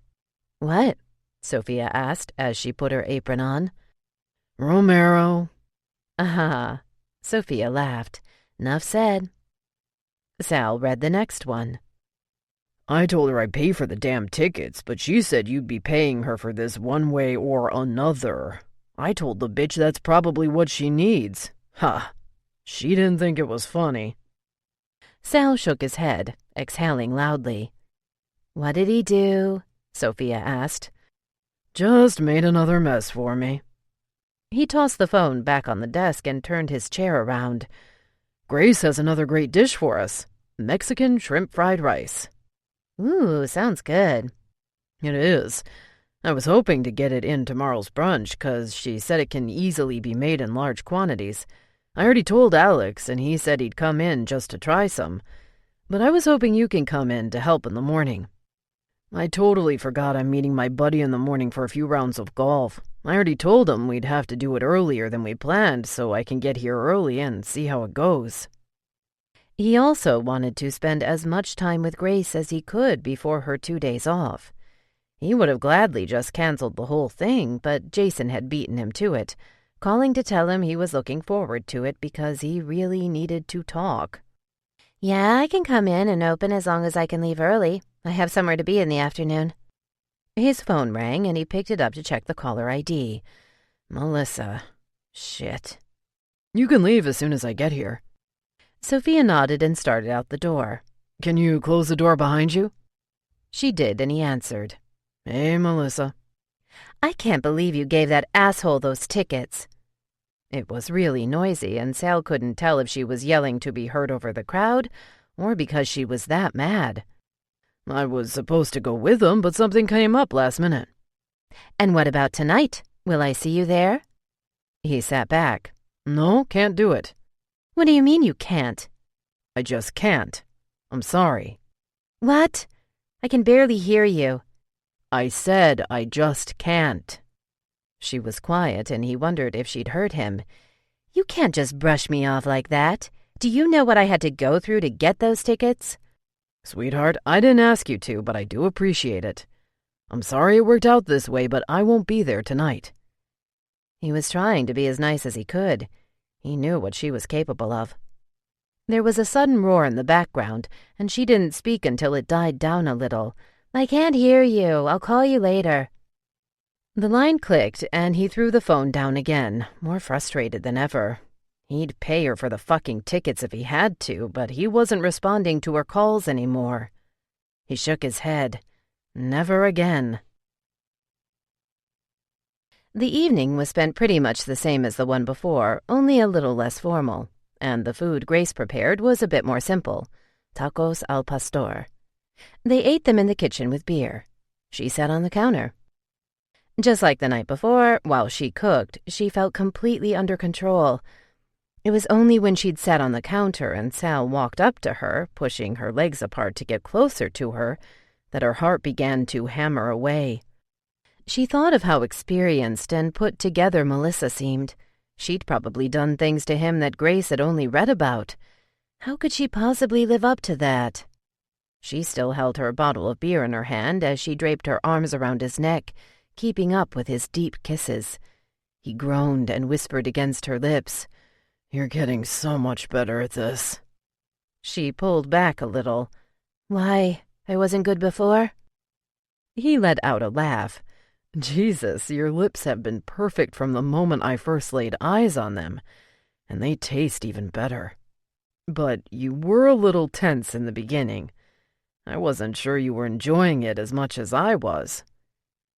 "What?" Sophia asked as she put her apron on. "Romero." "Ah." Sophia laughed. "'Nough said." Sal read the next one. "I told her I'd pay for the damn tickets, but she said you'd be paying her for this one way or another. I told the bitch that's probably what she needs. Ha! She didn't think it was funny." Sal shook his head, exhaling loudly. "What did he do?" Sophia asked. "Just made another mess for me." He tossed the phone back on the desk and turned his chair around. "Grace has another great dish for us. Mexican shrimp fried rice." "Ooh, sounds good." "It is. I was hoping to get it in tomorrow's brunch, 'cause she said it can easily be made in large quantities. I already told Alex, and he said he'd come in just to try some. But I was hoping you can come in to help in the morning. I totally forgot I'm meeting my buddy in the morning for a few rounds of golf. I already told him we'd have to do it earlier than we planned so I can get here early and see how it goes." He also wanted to spend as much time with Grace as he could before her 2 days off. He would have gladly just canceled the whole thing, but Jason had beaten him to it, calling to tell him he was looking forward to it because he really needed to talk. "Yeah, I can come in and open as long as I can leave early. I have somewhere to be in the afternoon." His phone rang and he picked it up to check the caller ID. Melissa. Shit. "You can leave as soon as I get here." Sophia nodded and started out the door. "Can you close the door behind you?" She did, and he answered. "Hey, Melissa." "I can't believe you gave that asshole those tickets." It was really noisy, and Sal couldn't tell if she was yelling to be heard over the crowd or because she was that mad. "I was supposed to go with them, but something came up last minute." "And what about tonight? Will I see you there?" He sat back. "No, can't do it." "What do you mean you can't?" "I just can't. I'm sorry." "What? I can barely hear you." I said I just can't. She was quiet, and he wondered if she'd hurt him. You can't just brush me off like that. Do you know what I had to go through to get those tickets? Sweetheart, I didn't ask you to, but I do appreciate it. I'm sorry it worked out this way, but I won't be there tonight. He was trying to be as nice as he could. He knew what she was capable of. There was a sudden roar in the background, and she didn't speak until it died down a little. I can't hear you. I'll call you later. The line clicked, and he threw the phone down again, more frustrated than ever. He'd pay her for the fucking tickets if he had to, but he wasn't responding to her calls anymore. He shook his head. Never again. The evening was spent pretty much the same as the one before, only a little less formal, and the food Grace prepared was a bit more simple. Tacos al pastor. They ate them in the kitchen with beer. She sat on the counter. Just like the night before, while she cooked, she felt completely under control. It was only when she'd sat on the counter and Sal walked up to her, pushing her legs apart to get closer to her, that her heart began to hammer away. She thought of how experienced and put together Melissa seemed. She'd probably done things to him that Grace had only read about. How could she possibly live up to that? She still held her bottle of beer in her hand as she draped her arms around his neck, keeping up with his deep kisses. He groaned and whispered against her lips, "You're getting so much better at this." She pulled back a little. "Why, I wasn't good before?" He let out a laugh. "Jesus, your lips have been perfect from the moment I first laid eyes on them, and they taste even better. But you were a little tense in the beginning. I wasn't sure you were enjoying it as much as I was."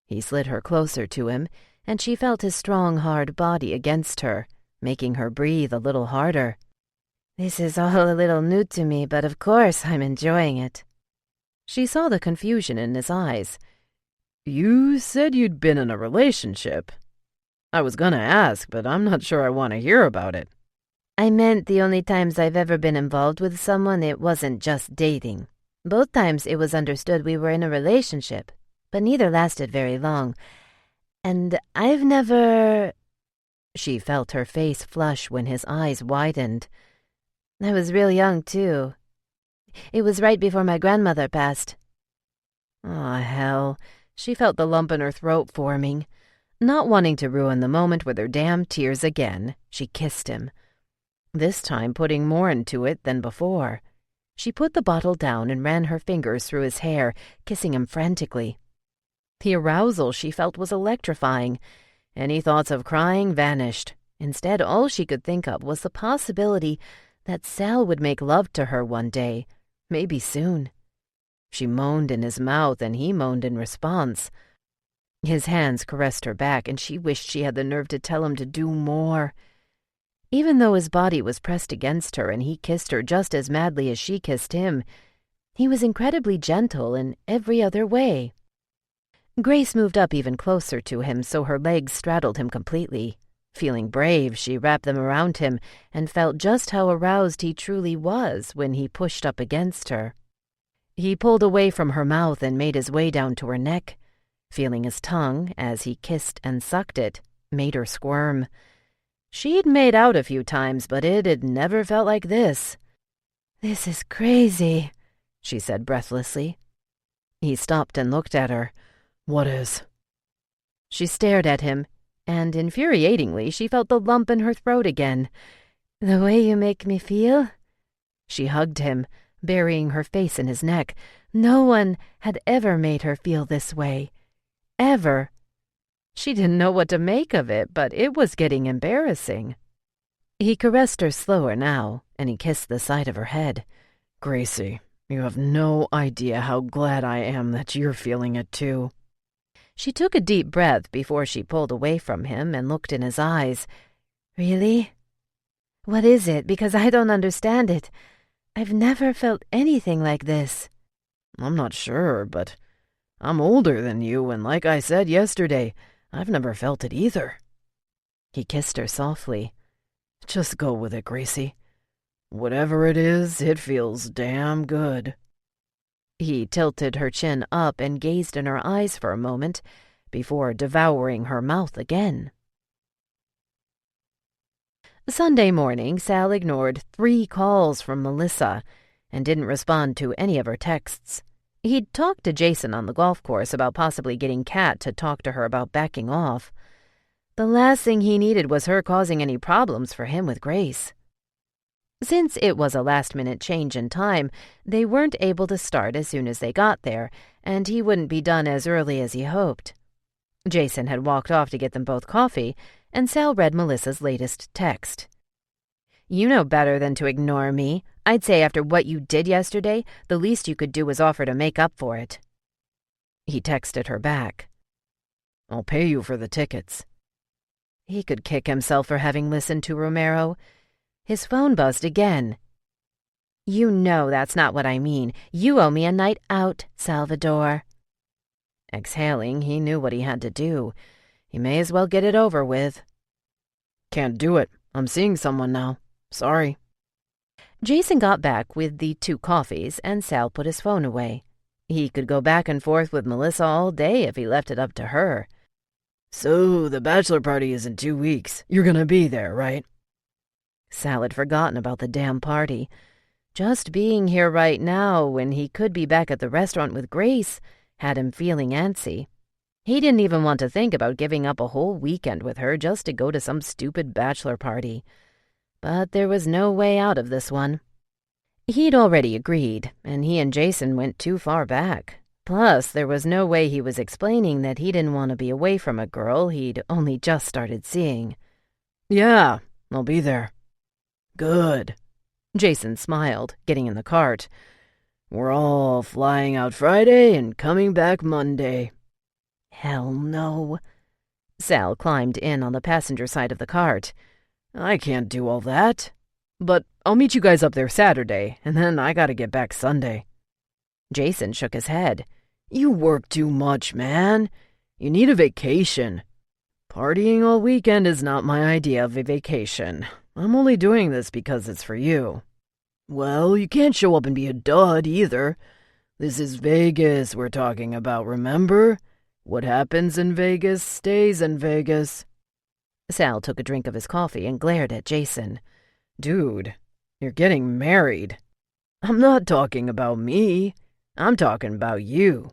He slid her closer to him, and she felt his strong, hard body against her, making her breathe a little harder. "This is all a little new to me, but of course I'm enjoying it." She saw the confusion in his eyes. "You said you'd been in a relationship. I was gonna ask, but I'm not sure I want to hear about it." "I meant the only times I've ever been involved with someone, it wasn't just dating. Both times it was understood we were in a relationship, but neither lasted very long. And I've never—" She felt her face flush when his eyes widened. "I was real young, too. It was right before my grandmother passed." Aw, hell. She felt the lump in her throat forming. Not wanting to ruin the moment with her damn tears again, she kissed him. This time putting more into it than before. She put the bottle down and ran her fingers through his hair, kissing him frantically. The arousal she felt was electrifying. Any thoughts of crying vanished. Instead, all she could think of was the possibility that Sal would make love to her one day, maybe soon. She moaned in his mouth, and he moaned in response. His hands caressed her back, and she wished she had the nerve to tell him to do more. Even though his body was pressed against her and he kissed her just as madly as she kissed him, he was incredibly gentle in every other way. Grace moved up even closer to him so her legs straddled him completely. Feeling brave, she wrapped them around him and felt just how aroused he truly was when he pushed up against her. He pulled away from her mouth and made his way down to her neck. Feeling his tongue, as he kissed and sucked it, made her squirm. She'd made out a few times, but it had never felt like this. "This is crazy," she said breathlessly. He stopped and looked at her. "What is?" She stared at him, and infuriatingly she felt the lump in her throat again. "The way you make me feel?" She hugged him, burying her face in his neck. No one had ever made her feel this way. Ever. She didn't know what to make of it, but it was getting embarrassing. He caressed her slower now, and he kissed the side of her head. "Gracie, you have no idea how glad I am that you're feeling it too." She took a deep breath before she pulled away from him and looked in his eyes. "Really? What is it? Because I don't understand it. I've never felt anything like this." "I'm not sure, but I'm older than you, and like I said yesterday, I've never felt it either." He kissed her softly. "Just go with it, Gracie. Whatever it is, it feels damn good." He tilted her chin up and gazed in her eyes for a moment before devouring her mouth again. Sunday morning, Sal ignored 3 calls from Melissa and didn't respond to any of her texts. He'd talked to Jason on the golf course about possibly getting Kat to talk to her about backing off. The last thing he needed was her causing any problems for him with Grace. Since it was a last-minute change in time, they weren't able to start as soon as they got there, and he wouldn't be done as early as he hoped. Jason had walked off to get them both coffee, and Sal read Melissa's latest text. "You know better than to ignore me. I'd say after what you did yesterday, the least you could do was offer to make up for it." He texted her back. "I'll pay you for the tickets." He could kick himself for having listened to Romero. His phone buzzed again. "You know that's not what I mean. You owe me a night out, Salvador." Exhaling, he knew what he had to do. He may as well get it over with. "Can't do it. I'm seeing someone now. Sorry." Jason got back with the 2 coffees, and Sal put his phone away. He could go back and forth with Melissa all day if he left it up to her. "So, the bachelor party is in 2 weeks. You're gonna be there, right?" Sal had forgotten about the damn party. Just being here right now, when he could be back at the restaurant with Grace, had him feeling antsy. He didn't even want to think about giving up a whole weekend with her just to go to some stupid bachelor party. But there was no way out of this one. He'd already agreed, and he and Jason went too far back. Plus, there was no way he was explaining that he didn't want to be away from a girl he'd only just started seeing. "Yeah, I'll be there." "Good." Jason smiled, getting in the cart. "We're all flying out Friday and coming back Monday." "Hell no." Sal climbed in on the passenger side of the cart. "I can't do all that. But I'll meet you guys up there Saturday, and then I gotta get back Sunday." Jason shook his head. "You work too much, man. You need a vacation. Partying all weekend is not my idea of a vacation. I'm only doing this because it's for you." "Well, you can't show up and be a dud either. This is Vegas we're talking about, remember? What happens in Vegas stays in Vegas." Sal took a drink of his coffee and glared at Jason. "Dude, you're getting married." "I'm not talking about me. I'm talking about you."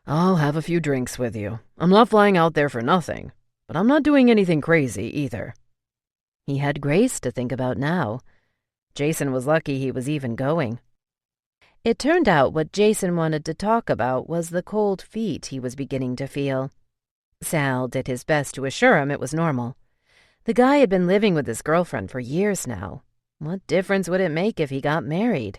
"I'll have a few drinks with you. I'm not flying out there for nothing, but I'm not doing anything crazy either." He had Grace to think about now. Jason was lucky he was even going. It turned out what Jason wanted to talk about was the cold feet he was beginning to feel. Sal did his best to assure him it was normal. The guy had been living with his girlfriend for years now. What difference would it make if he got married?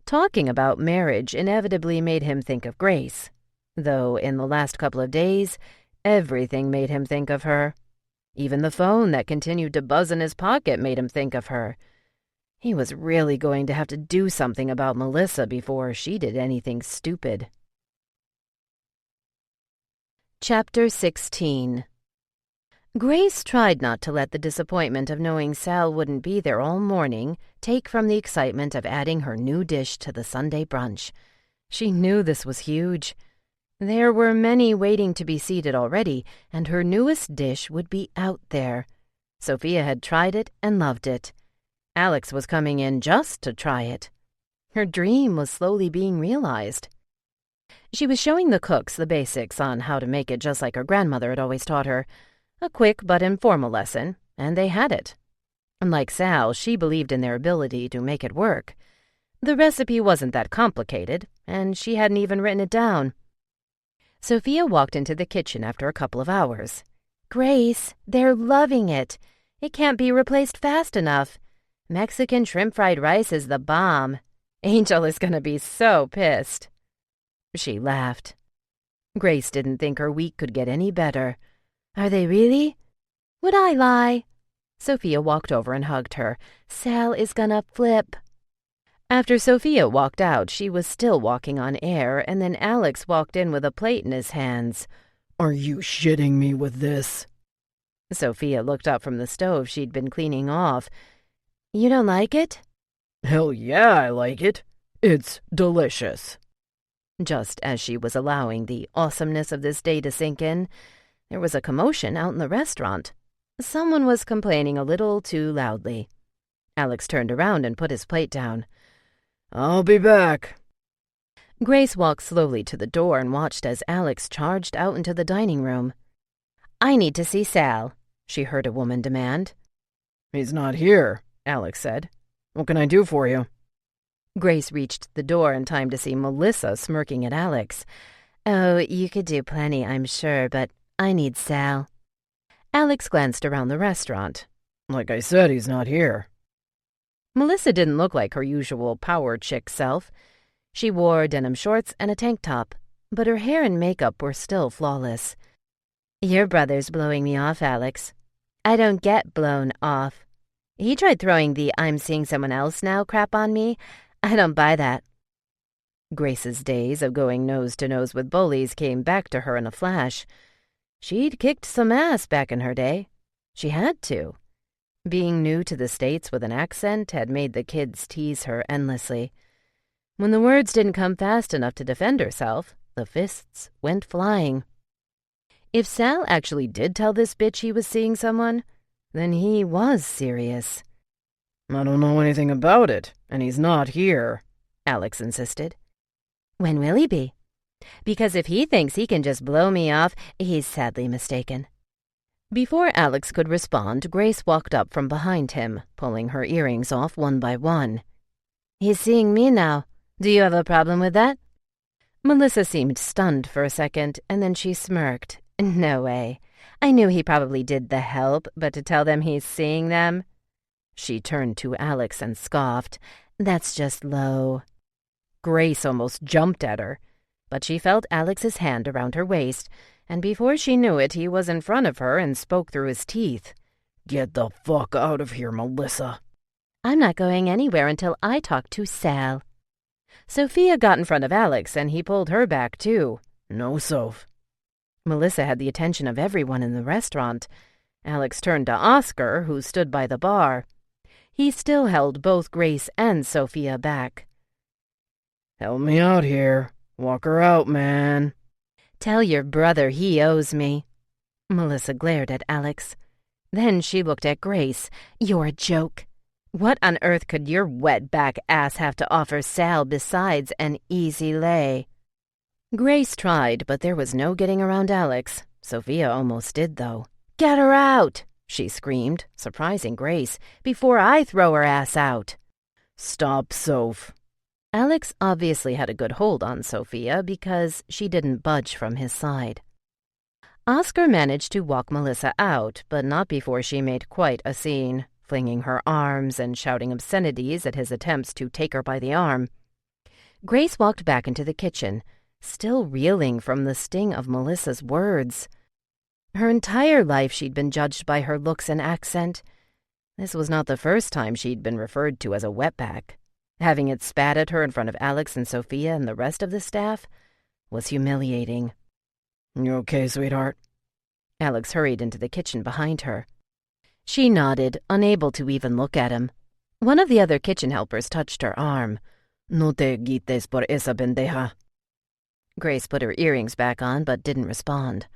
Talking about marriage inevitably made him think of Grace, though in the last couple of days, everything made him think of her. Even the phone that continued to buzz in his pocket made him think of her. He was really going to have to do something about Melissa before she did anything stupid. Chapter 16. Grace tried not to let the disappointment of knowing Sal wouldn't be there all morning take from the excitement of adding her new dish to the Sunday brunch. She knew this was huge. There were many waiting to be seated already, and her newest dish would be out there. Sophia had tried it and loved it. Alex was coming in just to try it. Her dream was slowly being realized. She was showing the cooks the basics on how to make it just like her grandmother had always taught her. A quick but informal lesson, and they had it. Unlike Sal, she believed in their ability to make it work. The recipe wasn't that complicated, and she hadn't even written it down. Sophia walked into the kitchen after a couple of hours. "Grace, they're loving it. It can't be replaced fast enough. Mexican shrimp fried rice is the bomb. Angel is going to be so pissed." She laughed. Grace didn't think her week could get any better. "Are they really?" "Would I lie?" Sophia walked over and hugged her. "Sal is gonna flip." After Sophia walked out, she was still walking on air, and then Alex walked in with a plate in his hands. "Are you shitting me with this?" Sophia looked up from the stove she'd been cleaning off. "You don't like it?" "Hell yeah, I like it. It's delicious." Just as she was allowing the awesomeness of this day to sink in, there was a commotion out in the restaurant. Someone was complaining a little too loudly. Alex turned around and put his plate down. "I'll be back." Grace walked slowly to the door and watched as Alex charged out into the dining room. "I need to see Sal," she heard a woman demand. "He's not here," Alex said. "What can I do for you?" Grace reached the door in time to see Melissa smirking at Alex. "Oh, you could do plenty, I'm sure, but I need Sal." Alex glanced around the restaurant. "Like I said, he's not here." Melissa didn't look like her usual power chick self. She wore denim shorts and a tank top, but her hair and makeup were still flawless. "Your brother's blowing me off, Alex." "I don't get blown off. He tried throwing the 'I'm seeing someone else now' crap on me. I don't buy that." Grace's days of going nose-to-nose with bullies came back to her in a flash. She'd kicked some ass back in her day. She had to. Being new to the States with an accent had made the kids tease her endlessly. When the words didn't come fast enough to defend herself, the fists went flying. If Sal actually did tell this bitch he was seeing someone, then he was serious. "I don't know anything about it, and he's not here," Alex insisted. "When will he be? Because if he thinks he can just blow me off, he's sadly mistaken." Before Alex could respond, Grace walked up from behind him, pulling her earrings off one by one. "He's seeing me now. Do you have a problem with that?" Melissa seemed stunned for a second, and then she smirked. "No way. I knew he probably did the help, but to tell them he's seeing them?" She turned to Alex and scoffed. "That's just low." Grace almost jumped at her, but she felt Alex's hand around her waist, and before she knew it, he was in front of her and spoke through his teeth. "Get the fuck out of here, Melissa." "I'm not going anywhere until I talk to Sal." Sophia got in front of Alex, and he pulled her back, too. "No, Soph." Melissa had the attention of everyone in the restaurant. Alex turned to Oscar, who stood by the bar. He still held both Grace and Sophia back. "Help me out here. Walk her out, man." "Tell your brother he owes me." Melissa glared at Alex. Then she looked at Grace. "You're a joke. What on earth could your wet-back ass have to offer Sal besides an easy lay?" Grace tried, but there was no getting around Alex. Sophia almost did, though. "Get her out!" she screamed, surprising Grace, "before I throw her ass out." "Stop, Soph." Alex obviously had a good hold on Sophia because she didn't budge from his side. Oscar managed to walk Melissa out, but not before she made quite a scene, flinging her arms and shouting obscenities at his attempts to take her by the arm. Grace walked back into the kitchen, still reeling from the sting of Melissa's words. Her entire life she'd been judged by her looks and accent. This was not the first time she'd been referred to as a wetback. Having it spat at her in front of Alex and Sophia and the rest of the staff was humiliating. "You okay, sweetheart?" Alex hurried into the kitchen behind her. She nodded, unable to even look at him. One of the other kitchen helpers touched her arm. "No te quites por esa pendeja." Grace put her earrings back on but didn't respond.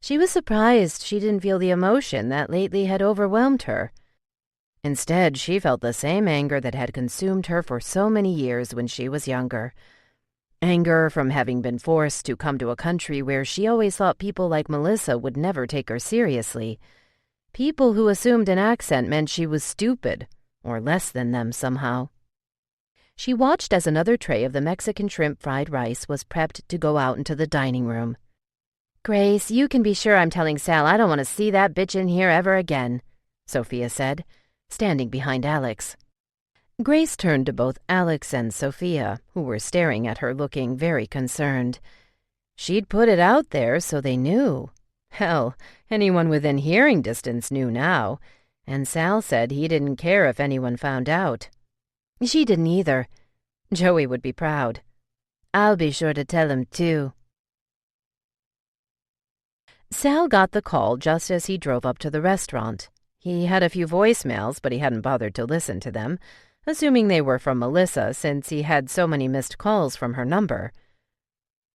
She was surprised she didn't feel the emotion that lately had overwhelmed her. Instead, she felt the same anger that had consumed her for so many years when she was younger. Anger from having been forced to come to a country where she always thought people like Melissa would never take her seriously. People who assumed an accent meant she was stupid, or less than them somehow. She watched as another tray of the Mexican shrimp fried rice was prepped to go out into the dining room. "Grace, you can be sure I'm telling Sal I don't want to see that bitch in here ever again," Sophia said, standing behind Alex. Grace turned to both Alex and Sophia, who were staring at her looking very concerned. She'd put it out there so they knew. Hell, anyone within hearing distance knew now, and Sal said he didn't care if anyone found out. She didn't either. Joey would be proud. "I'll be sure to tell him, too." Sal got the call just as he drove up to the restaurant. He had a few voicemails, but he hadn't bothered to listen to them, assuming they were from Melissa since he had so many missed calls from her number.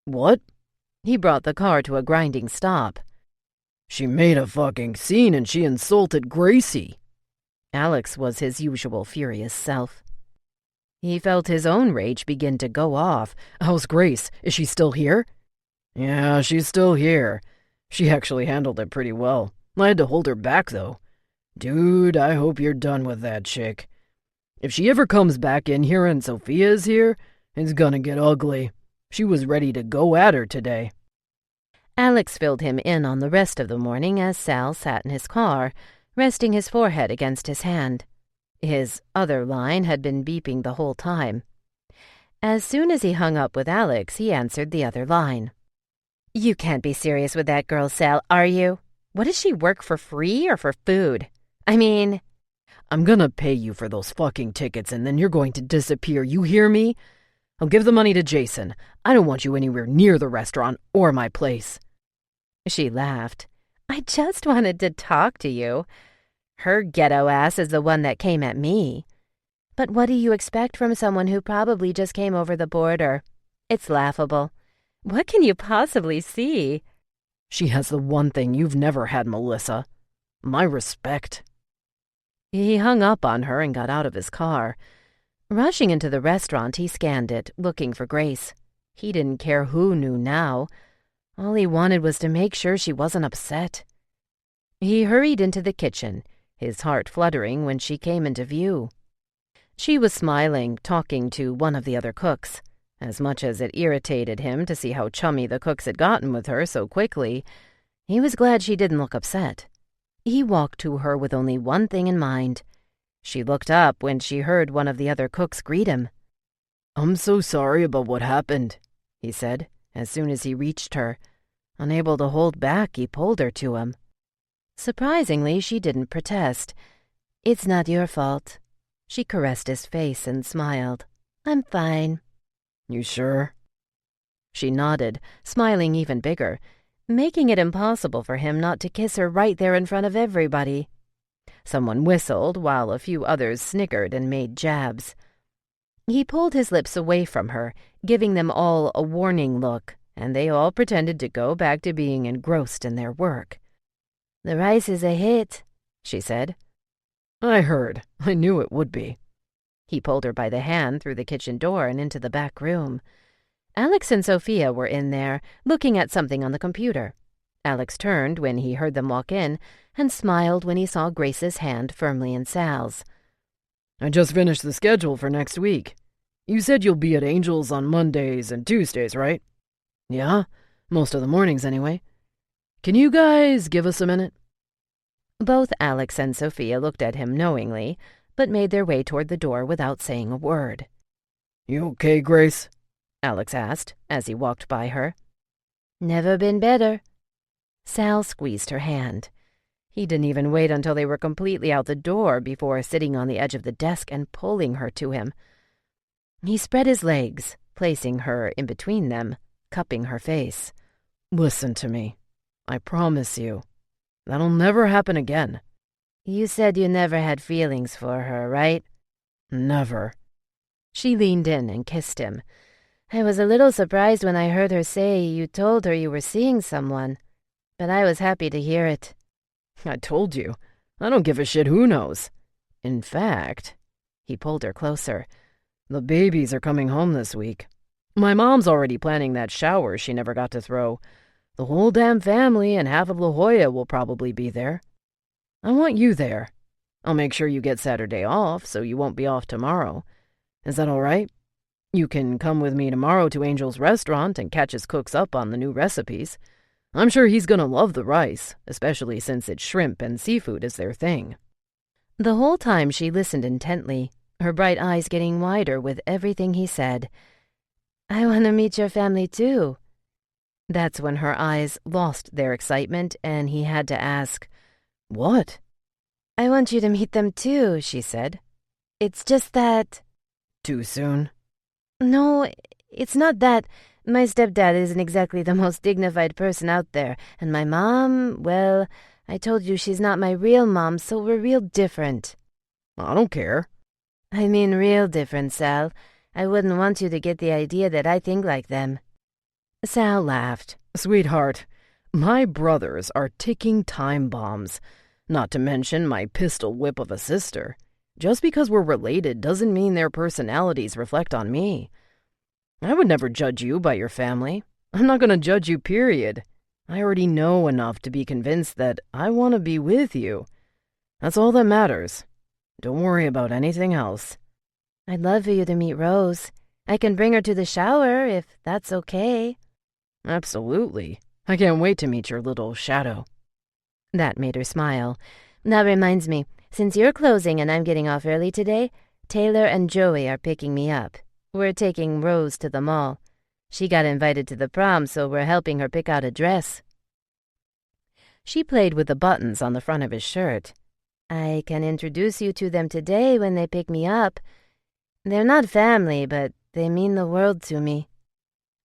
What? He brought the car to a grinding stop. She made a fucking scene and she insulted Gracie. Alex was his usual furious self. He felt his own rage begin to go off. How's Grace? Is she still here? Yeah, she's still here. She actually handled it pretty well. I had to hold her back, though. Dude, I hope you're done with that chick. If she ever comes back in here and Sophia's here, it's gonna get ugly. She was ready to go at her today. Alex filled him in on the rest of the morning as Sal sat in his car, resting his forehead against his hand. His other line had been beeping the whole time. As soon as he hung up with Alex, he answered the other line. "You can't be serious with that girl, Sal, are you? What does she work for free or for food? I mean..." I'm gonna pay you for those fucking tickets and then you're going to disappear, you hear me? I'll give the money to Jason. I don't want you anywhere near the restaurant or my place. She laughed. "I just wanted to talk to you. Her ghetto ass is the one that came at me. But what do you expect from someone who probably just came over the border? It's laughable. What can you possibly see?" She has the one thing you've never had, Melissa. My respect. He hung up on her and got out of his car. Rushing into the restaurant, he scanned it, looking for Grace. He didn't care who knew now. All he wanted was to make sure she wasn't upset. He hurried into the kitchen, his heart fluttering when she came into view. She was smiling, talking to one of the other cooks. As much as it irritated him to see how chummy the cooks had gotten with her so quickly, he was glad she didn't look upset. He walked to her with only one thing in mind. She looked up when she heard one of the other cooks greet him. "I'm so sorry about what happened," he said, as soon as he reached her. Unable to hold back, he pulled her to him. Surprisingly, she didn't protest. "It's not your fault." She caressed his face and smiled. "I'm fine." "You sure?" She nodded, smiling even bigger, making it impossible for him not to kiss her right there in front of everybody. Someone whistled, while a few others snickered and made jabs. He pulled his lips away from her, giving them all a warning look, and they all pretended to go back to being engrossed in their work. "The rice is a hit," she said. "I heard. I knew it would be." He pulled her by the hand through the kitchen door and into the back room. Alex and Sophia were in there, looking at something on the computer. Alex turned when he heard them walk in and smiled when he saw Grace's hand firmly in Sal's. "I just finished the schedule for next week. You said you'll be at Angel's on Mondays and Tuesdays, right?" "Yeah, most of the mornings anyway. Can you guys give us a minute?" Both Alex and Sophia looked at him knowingly, but made their way toward the door without saying a word. "You okay, Grace?" Alex asked as he walked by her. "Never been better." Sal squeezed her hand. He didn't even wait until they were completely out the door before sitting on the edge of the desk and pulling her to him. He spread his legs, placing her in between them, cupping her face. "Listen to me. I promise you. That'll never happen again." "You said you never had feelings for her, right?" "Never." She leaned in and kissed him. "I was a little surprised when I heard her say you told her you were seeing someone, but I was happy to hear it." "I told you. I don't give a shit who knows. In fact," he pulled her closer, "the babies are coming home this week. My mom's already planning that shower she never got to throw. The whole damn family and half of La Jolla will probably be there. I want you there. I'll make sure you get Saturday off so you won't be off tomorrow. Is that all right? You can come with me tomorrow to Angel's restaurant and catch his cooks up on the new recipes. I'm sure he's gonna love the rice, especially since it's shrimp and seafood is their thing." The whole time she listened intently, her bright eyes getting wider with everything he said. "I want to meet your family too." That's when her eyes lost their excitement and he had to ask, "What?" "I want you to meet them too," she said. "It's just that..." "Too soon?" "No, it's not that. My stepdad isn't exactly the most dignified person out there, and my mom, well, I told you she's not my real mom, so we're real different." "I don't care." "I mean real different, Sal. I wouldn't want you to get the idea that I think like them." Sal laughed. Sweetheart, my brothers are ticking time bombs, not to mention my pistol whip of a sister. Just because we're related doesn't mean their personalities reflect on me. I would never judge you by your family. I'm not going to judge you, period. I already know enough to be convinced that I want to be with you. That's all that matters. Don't worry about anything else. I'd love for you to meet Rose. I can bring her to the shower, if that's okay. Absolutely. I can't wait to meet your little shadow. That made her smile. That reminds me, since you're closing and I'm getting off early today, Taylor and Joey are picking me up. We're taking Rose to the mall. She got invited to the prom, so we're helping her pick out a dress. She played with the buttons on the front of his shirt. I can introduce you to them today when they pick me up. They're not family, but they mean the world to me.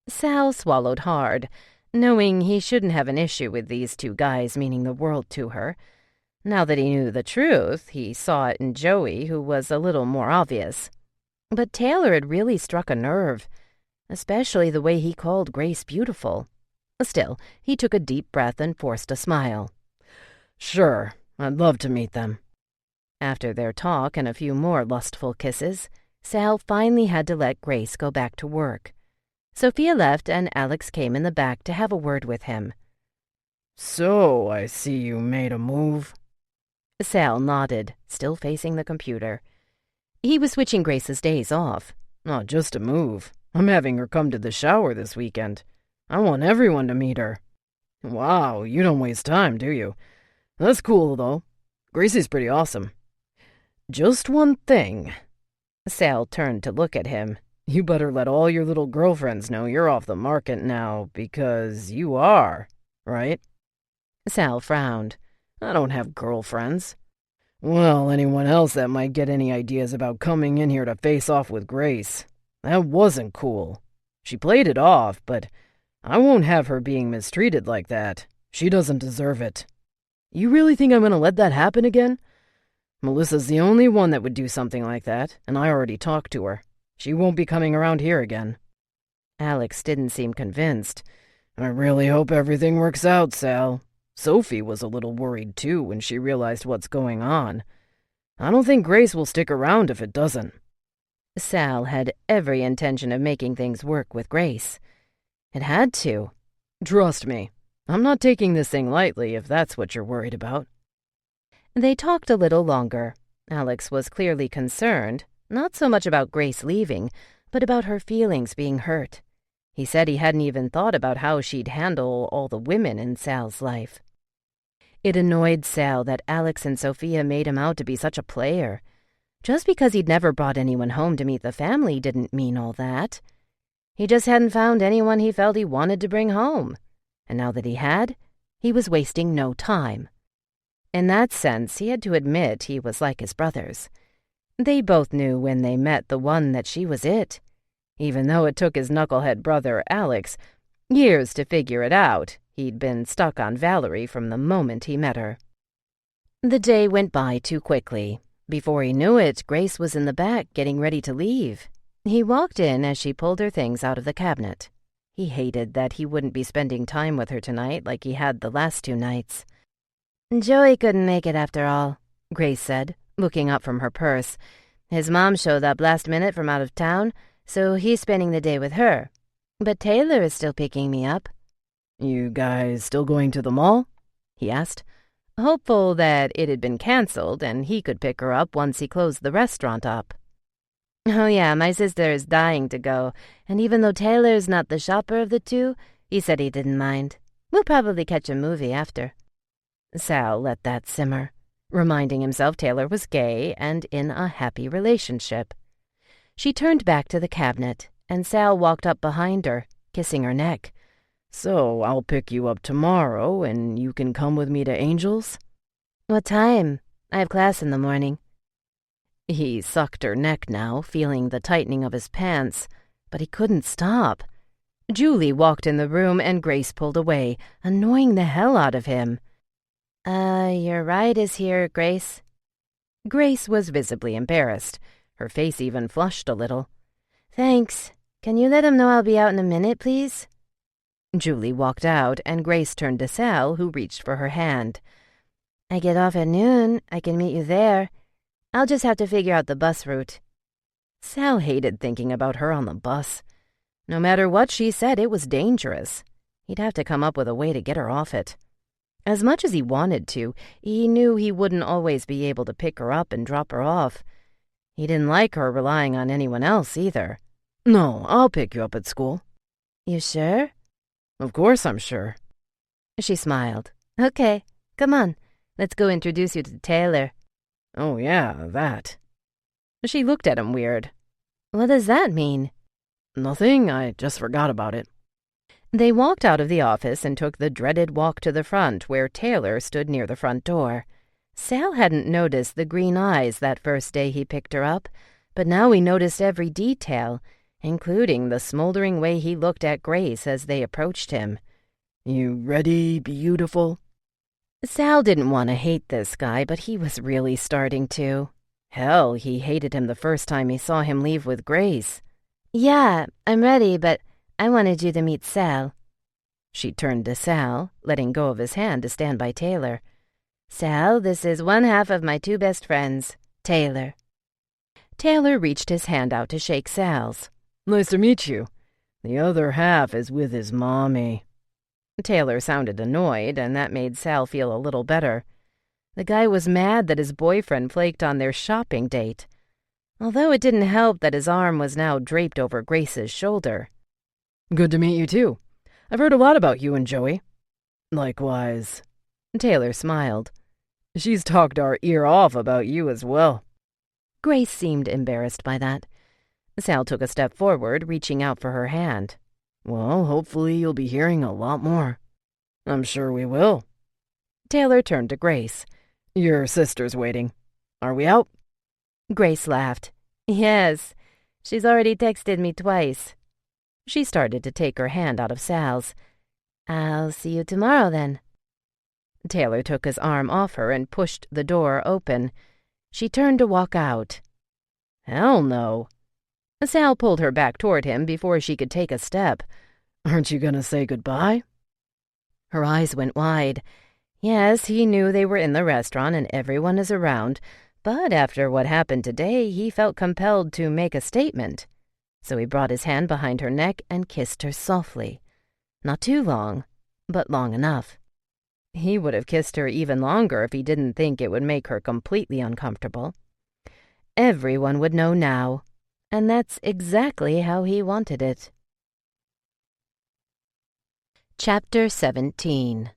Sal swallowed hard, knowing he shouldn't have an issue with these two guys meaning the world to her. Now that he knew the truth, he saw it in Joey, who was a little more obvious. But Taylor had really struck a nerve, especially the way he called Grace beautiful. Still, he took a deep breath and forced a smile. Sure, I'd love to meet them. After their talk and a few more lustful kisses, Sal finally had to let Grace go back to work. Sophia left and Alex came in the back to have a word with him. So, I see you made a move. Sal nodded, still facing the computer. He was switching Grace's days off. Not just a move. I'm having her come to the shower this weekend. I want everyone to meet her. Wow, you don't waste time, do you? That's cool, though. Gracie's pretty awesome. Just one thing. Sal turned to look at him. You better let all your little girlfriends know you're off the market now, because you are, right? Sal frowned. I don't have girlfriends. Well, anyone else that might get any ideas about coming in here to face off with Grace. That wasn't cool. She played it off, but I won't have her being mistreated like that. She doesn't deserve it. You really think I'm going to let that happen again? Melissa's the only one that would do something like that, and I already talked to her. She won't be coming around here again. Alex didn't seem convinced. I really hope everything works out, Sal. Sophie was a little worried, too, when she realized what's going on. I don't think Grace will stick around if it doesn't. Sal had every intention of making things work with Grace. It had to. Trust me, I'm not taking this thing lightly if that's what you're worried about. They talked a little longer. Alex was clearly concerned, not so much about Grace leaving, but about her feelings being hurt. He said he hadn't even thought about how she'd handle all the women in Sal's life. It annoyed Sal that Alex and Sophia made him out to be such a player. Just because he'd never brought anyone home to meet the family didn't mean all that. He just hadn't found anyone he felt he wanted to bring home. And now that he had, he was wasting no time. In that sense, he had to admit he was like his brothers. They both knew when they met the one that she was it. Even though it took his knucklehead brother, Alex, years to figure it out, he'd been stuck on Valerie from the moment he met her. The day went by too quickly. Before he knew it, Grace was in the back getting ready to leave. He walked in as she pulled her things out of the cabinet. He hated that he wouldn't be spending time with her tonight like he had the last 2 nights. Joey couldn't make it after all, Grace said, looking up from her purse. His mom showed up last minute from out of town, so he's spending the day with her. But Taylor is still picking me up. You guys still going to the mall? He asked, hopeful that it had been canceled and he could pick her up once he closed the restaurant up. Oh yeah, my sister is dying to go, and even though Taylor's not the shopper of the two, he said he didn't mind. We'll probably catch a movie after. Sal let that simmer, reminding himself Taylor was gay and in a happy relationship. She turned back to the cabinet, and Sal walked up behind her, kissing her neck. So I'll pick you up tomorrow, and you can come with me to Angel's? What time? I have class in the morning. He sucked her neck now, feeling the tightening of his pants, but he couldn't stop. Julie walked in the room, and Grace pulled away, annoying the hell out of him. Your ride is here, Grace. Grace was visibly embarrassed. Her face even flushed a little. Thanks. Can you let him know I'll be out in a minute, please? Julie walked out, and Grace turned to Sal, who reached for her hand. I get off at noon. I can meet you there. I'll just have to figure out the bus route. Sal hated thinking about her on the bus. No matter what she said, it was dangerous. He'd have to come up with a way to get her off it. As much as he wanted to, he knew he wouldn't always be able to pick her up and drop her off. He didn't like her relying on anyone else either. No, I'll pick you up at school. You sure? Of course I'm sure. She smiled. Okay, come on. Let's go introduce you to Taylor. Oh yeah, that. She looked at him weird. What does that mean? Nothing, I just forgot about it. They walked out of the office and took the dreaded walk to the front, where Taylor stood near the front door. Sal hadn't noticed the green eyes that first day he picked her up, but now he noticed every detail, including the smoldering way he looked at Grace as they approached him. You ready, beautiful? Sal didn't want to hate this guy, but he was really starting to. Hell, he hated him the first time he saw him leave with Grace. Yeah, I'm ready, but I wanted you to meet Sal. She turned to Sal, letting go of his hand to stand by Taylor. Sal, this is one half of my two best friends, Taylor. Taylor reached his hand out to shake Sal's. Nice to meet you. The other half is with his mommy. Taylor sounded annoyed, and that made Sal feel a little better. The guy was mad that his boyfriend flaked on their shopping date, although it didn't help that his arm was now draped over Grace's shoulder. Good to meet you, too. I've heard a lot about you and Joey. Likewise. Taylor smiled. She's talked our ear off about you as well. Grace seemed embarrassed by that. Sal took a step forward, reaching out for her hand. Well, hopefully you'll be hearing a lot more. I'm sure we will. Taylor turned to Grace. Your sister's waiting. Are we out? Grace laughed. Yes, she's already texted me twice. She started to take her hand out of Sal's. I'll see you tomorrow, then. Taylor took his arm off her and pushed the door open. She turned to walk out. Hell no. Sal pulled her back toward him before she could take a step. Aren't you gonna say goodbye? Her eyes went wide. Yes, he knew they were in the restaurant and everyone is around, but after what happened today, he felt compelled to make a statement. So he brought his hand behind her neck and kissed her softly. Not too long, but long enough. He would have kissed her even longer if he didn't think it would make her completely uncomfortable. Everyone would know now, and that's exactly how he wanted it. Chapter 17.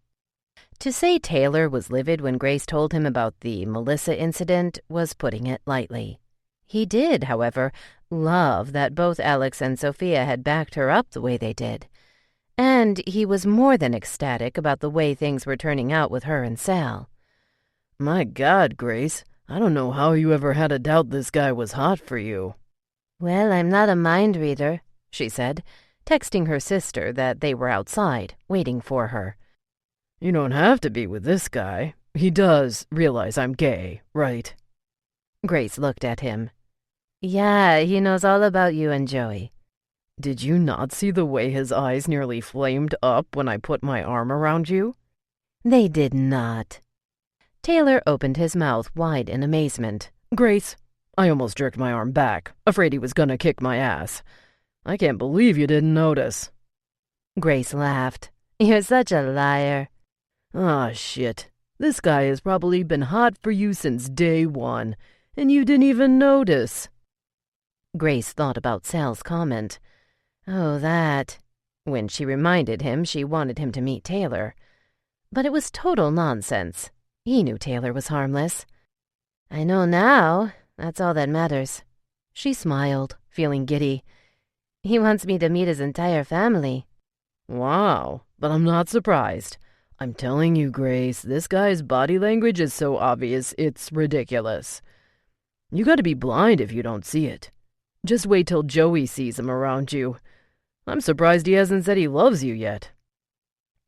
To say Taylor was livid when Grace told him about the Melissa incident was putting it lightly. He did, however, love that both Alex and Sophia had backed her up the way they did. And he was more than ecstatic about the way things were turning out with her and Sal. My God, Grace, I don't know how you ever had a doubt this guy was hot for you. Well, I'm not a mind reader, she said, texting her sister that they were outside, waiting for her. You don't have to be with this guy. He does realize I'm gay, right? Grace looked at him. Yeah, he knows all about you and Joey. Did you not see the way his eyes nearly flamed up when I put my arm around you? They did not. Taylor opened his mouth wide in amazement. Grace, I almost jerked my arm back, afraid he was gonna kick my ass. I can't believe you didn't notice. Grace laughed. You're such a liar. Ah, shit. This guy has probably been hot for you since day one, and you didn't even notice. Grace thought about Sal's comment. Oh, that. When she reminded him she wanted him to meet Taylor. But it was total nonsense. He knew Taylor was harmless. I know now. That's all that matters. She smiled, feeling giddy. He wants me to meet his entire family. Wow, but I'm not surprised. I'm telling you, Grace, this guy's body language is so obvious, it's ridiculous. You gotta be blind if you don't see it. Just wait till Joey sees him around you. I'm surprised he hasn't said he loves you yet.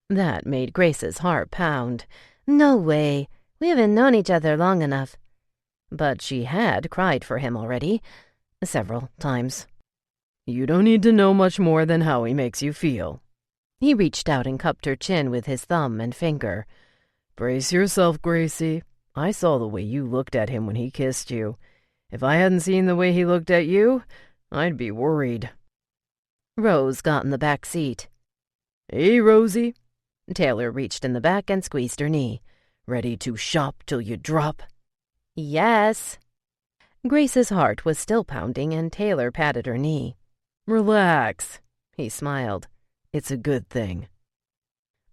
That made Grace's heart pound. No way. We haven't known each other long enough. But she had cried for him already, several times. You don't need to know much more than how he makes you feel. He reached out and cupped her chin with his thumb and finger. "Brace yourself, Gracie. I saw the way you looked at him when he kissed you. If I hadn't seen the way he looked at you, I'd be worried." Rose got in the back seat. "Hey, Rosie." Taylor reached in the back and squeezed her knee. "Ready to shop till you drop?" "Yes." Grace's heart was still pounding, and Taylor patted her knee. "Relax," he smiled. "It's a good thing."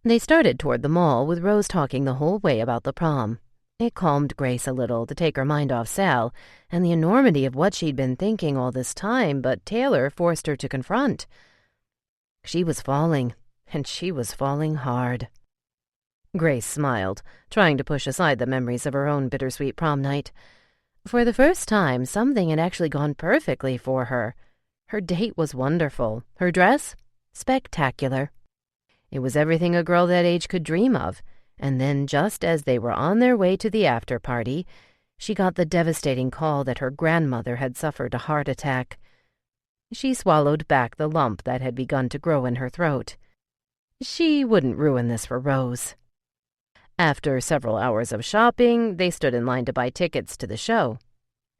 They started toward the mall, with Rose talking the whole way about the prom. It calmed Grace a little to take her mind off Sal and the enormity of what she'd been thinking all this time, but Taylor forced her to confront. She was falling, and she was falling hard. Grace smiled, trying to push aside the memories of her own bittersweet prom night. For the first time, something had actually gone perfectly for her. Her date was wonderful. Her dress? Spectacular. It was everything a girl that age could dream of. And then, just as they were on their way to the after-party, she got the devastating call that her grandmother had suffered a heart attack. She swallowed back the lump that had begun to grow in her throat. She wouldn't ruin this for Rose. After several hours of shopping, they stood in line to buy tickets to the show.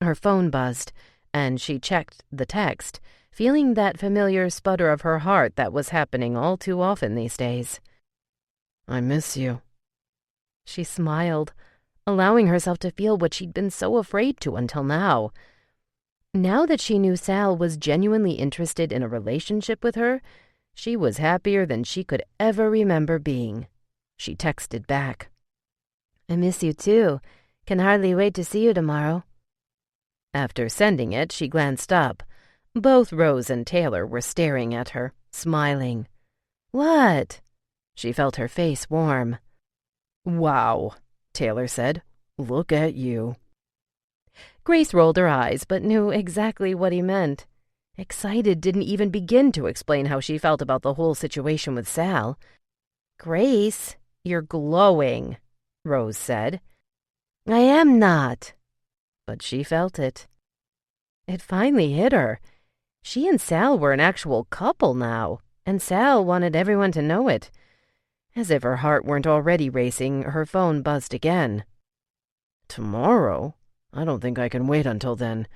Her phone buzzed, and she checked the text, feeling that familiar sputter of her heart that was happening all too often these days. "I miss you." She smiled, allowing herself to feel what she'd been so afraid to until now. Now that she knew Sal was genuinely interested in a relationship with her, she was happier than she could ever remember being. She texted back. "I miss you too. Can hardly wait to see you tomorrow." After sending it, she glanced up. Both Rose and Taylor were staring at her, smiling. "What?" She felt her face warm. "Wow," Taylor said. "Look at you." Grace rolled her eyes, but knew exactly what he meant. Excited didn't even begin to explain how she felt about the whole situation with Sal. "Grace, you're glowing," Rose said. "I am not." But she felt it. It finally hit her. She and Sal were an actual couple now, and Sal wanted everyone to know it. As if her heart weren't already racing, her phone buzzed again. "Tomorrow? I don't think I can wait until then.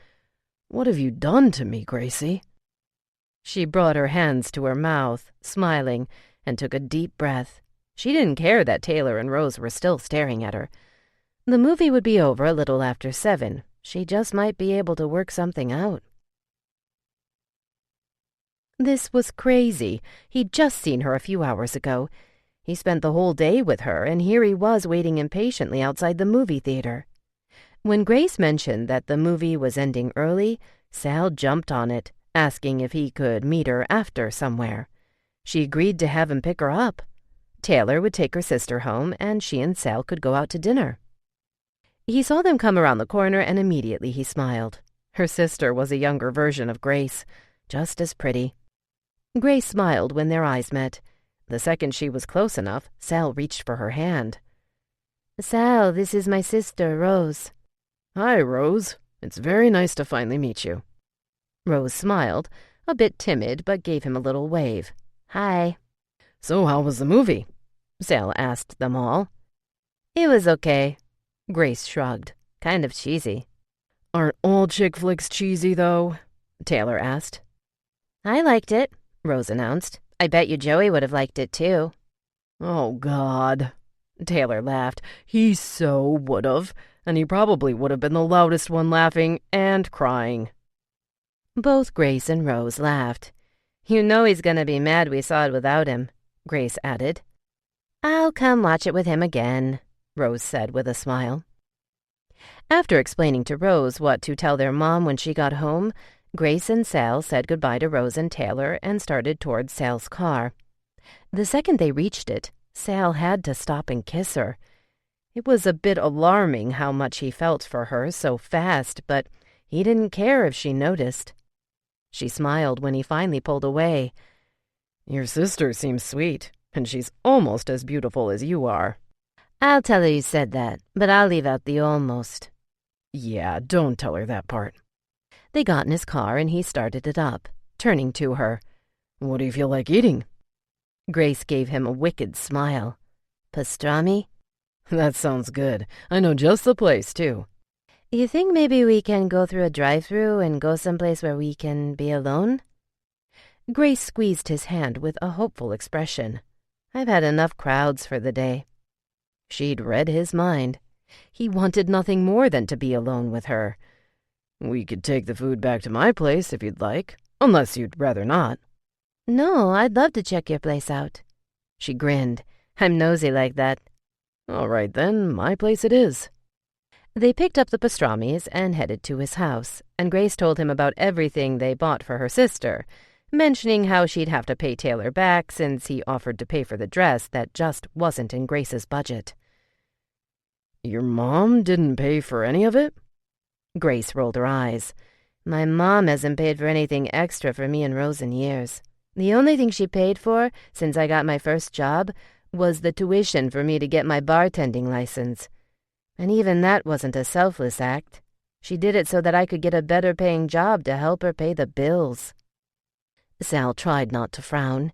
What have you done to me, Gracie?" She brought her hands to her mouth, smiling, and took a deep breath. She didn't care that Taylor and Rose were still staring at her. The movie would be over a little after 7. She just might be able to work something out. This was crazy. He'd just seen her a few hours ago. He spent the whole day with her, and here he was waiting impatiently outside the movie theater. When Grace mentioned that the movie was ending early, Sal jumped on it, asking if he could meet her after somewhere. She agreed to have him pick her up. Taylor would take her sister home, and she and Sal could go out to dinner. He saw them come around the corner, and immediately he smiled. Her sister was a younger version of Grace, just as pretty. Grace smiled when their eyes met. The second she was close enough, Sal reached for her hand. "Sal, this is my sister, Rose." "Hi, Rose. It's very nice to finally meet you." Rose smiled, a bit timid, but gave him a little wave. "Hi." "So how was the movie?" Sal asked them all. "It was okay." Grace shrugged. "Kind of cheesy." "Aren't all chick flicks cheesy, though?" Taylor asked. "I liked it," Rose announced. "I bet you Joey would have liked it, too." "Oh, God." Taylor laughed. "He so would have. And he probably would have been the loudest one laughing and crying." Both Grace and Rose laughed. "You know he's gonna be mad we saw it without him," Grace added. "I'll come watch it with him again," Rose said with a smile. After explaining to Rose what to tell their mom when she got home, Grace and Sal said goodbye to Rose and Taylor and started toward Sal's car. The second they reached it, Sal had to stop and kiss her. It was a bit alarming how much he felt for her so fast, but he didn't care if she noticed. She smiled when he finally pulled away. "Your sister seems sweet, and she's almost as beautiful as you are." "I'll tell her you said that, but I'll leave out the almost." "Yeah, don't tell her that part." They got in his car and he started it up, turning to her. "What do you feel like eating?" Grace gave him a wicked smile. Pastrami? That sounds good. I know just the place, too. You think maybe we can go through a drive-thru and go someplace where we can be alone? Grace squeezed his hand with a hopeful expression. I've had enough crowds for the day. She'd read his mind. He wanted nothing more than to be alone with her. We could take the food back to my place if you'd like, unless you'd rather not. No, I'd love to check your place out. She grinned. I'm nosy like that. All right, then, my place it is. They picked up the pastrami's and headed to his house, and Grace told him about everything they bought for her sister, mentioning how she'd have to pay Taylor back since he offered to pay for the dress that just wasn't in Grace's budget. Your mom didn't pay for any of it? Grace rolled her eyes. My mom hasn't paid for anything extra for me and Rose in years. The only thing she paid for, since I got my first job, was the tuition for me to get my bartending license. And even that wasn't a selfless act. She did it so that I could get a better-paying job to help her pay the bills. Sal tried not to frown.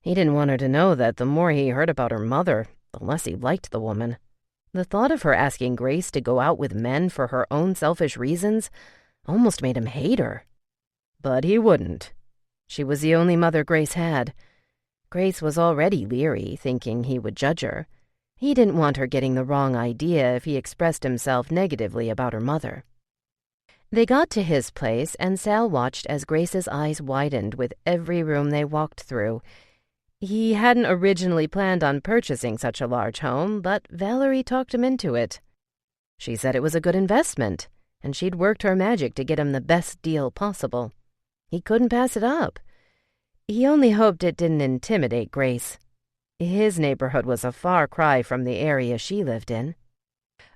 He didn't want her to know that the more he heard about her mother, the less he liked the woman. The thought of her asking Grace to go out with men for her own selfish reasons almost made him hate her. But he wouldn't. She was the only mother Grace had. Grace was already leery, thinking he would judge her. He didn't want her getting the wrong idea if he expressed himself negatively about her mother. They got to his place, and Sal watched as Grace's eyes widened with every room they walked through. He hadn't originally planned on purchasing such a large home, but Valerie talked him into it. She said it was a good investment, and she'd worked her magic to get him the best deal possible. He couldn't pass it up. He only hoped it didn't intimidate Grace. His neighborhood was a far cry from the area she lived in.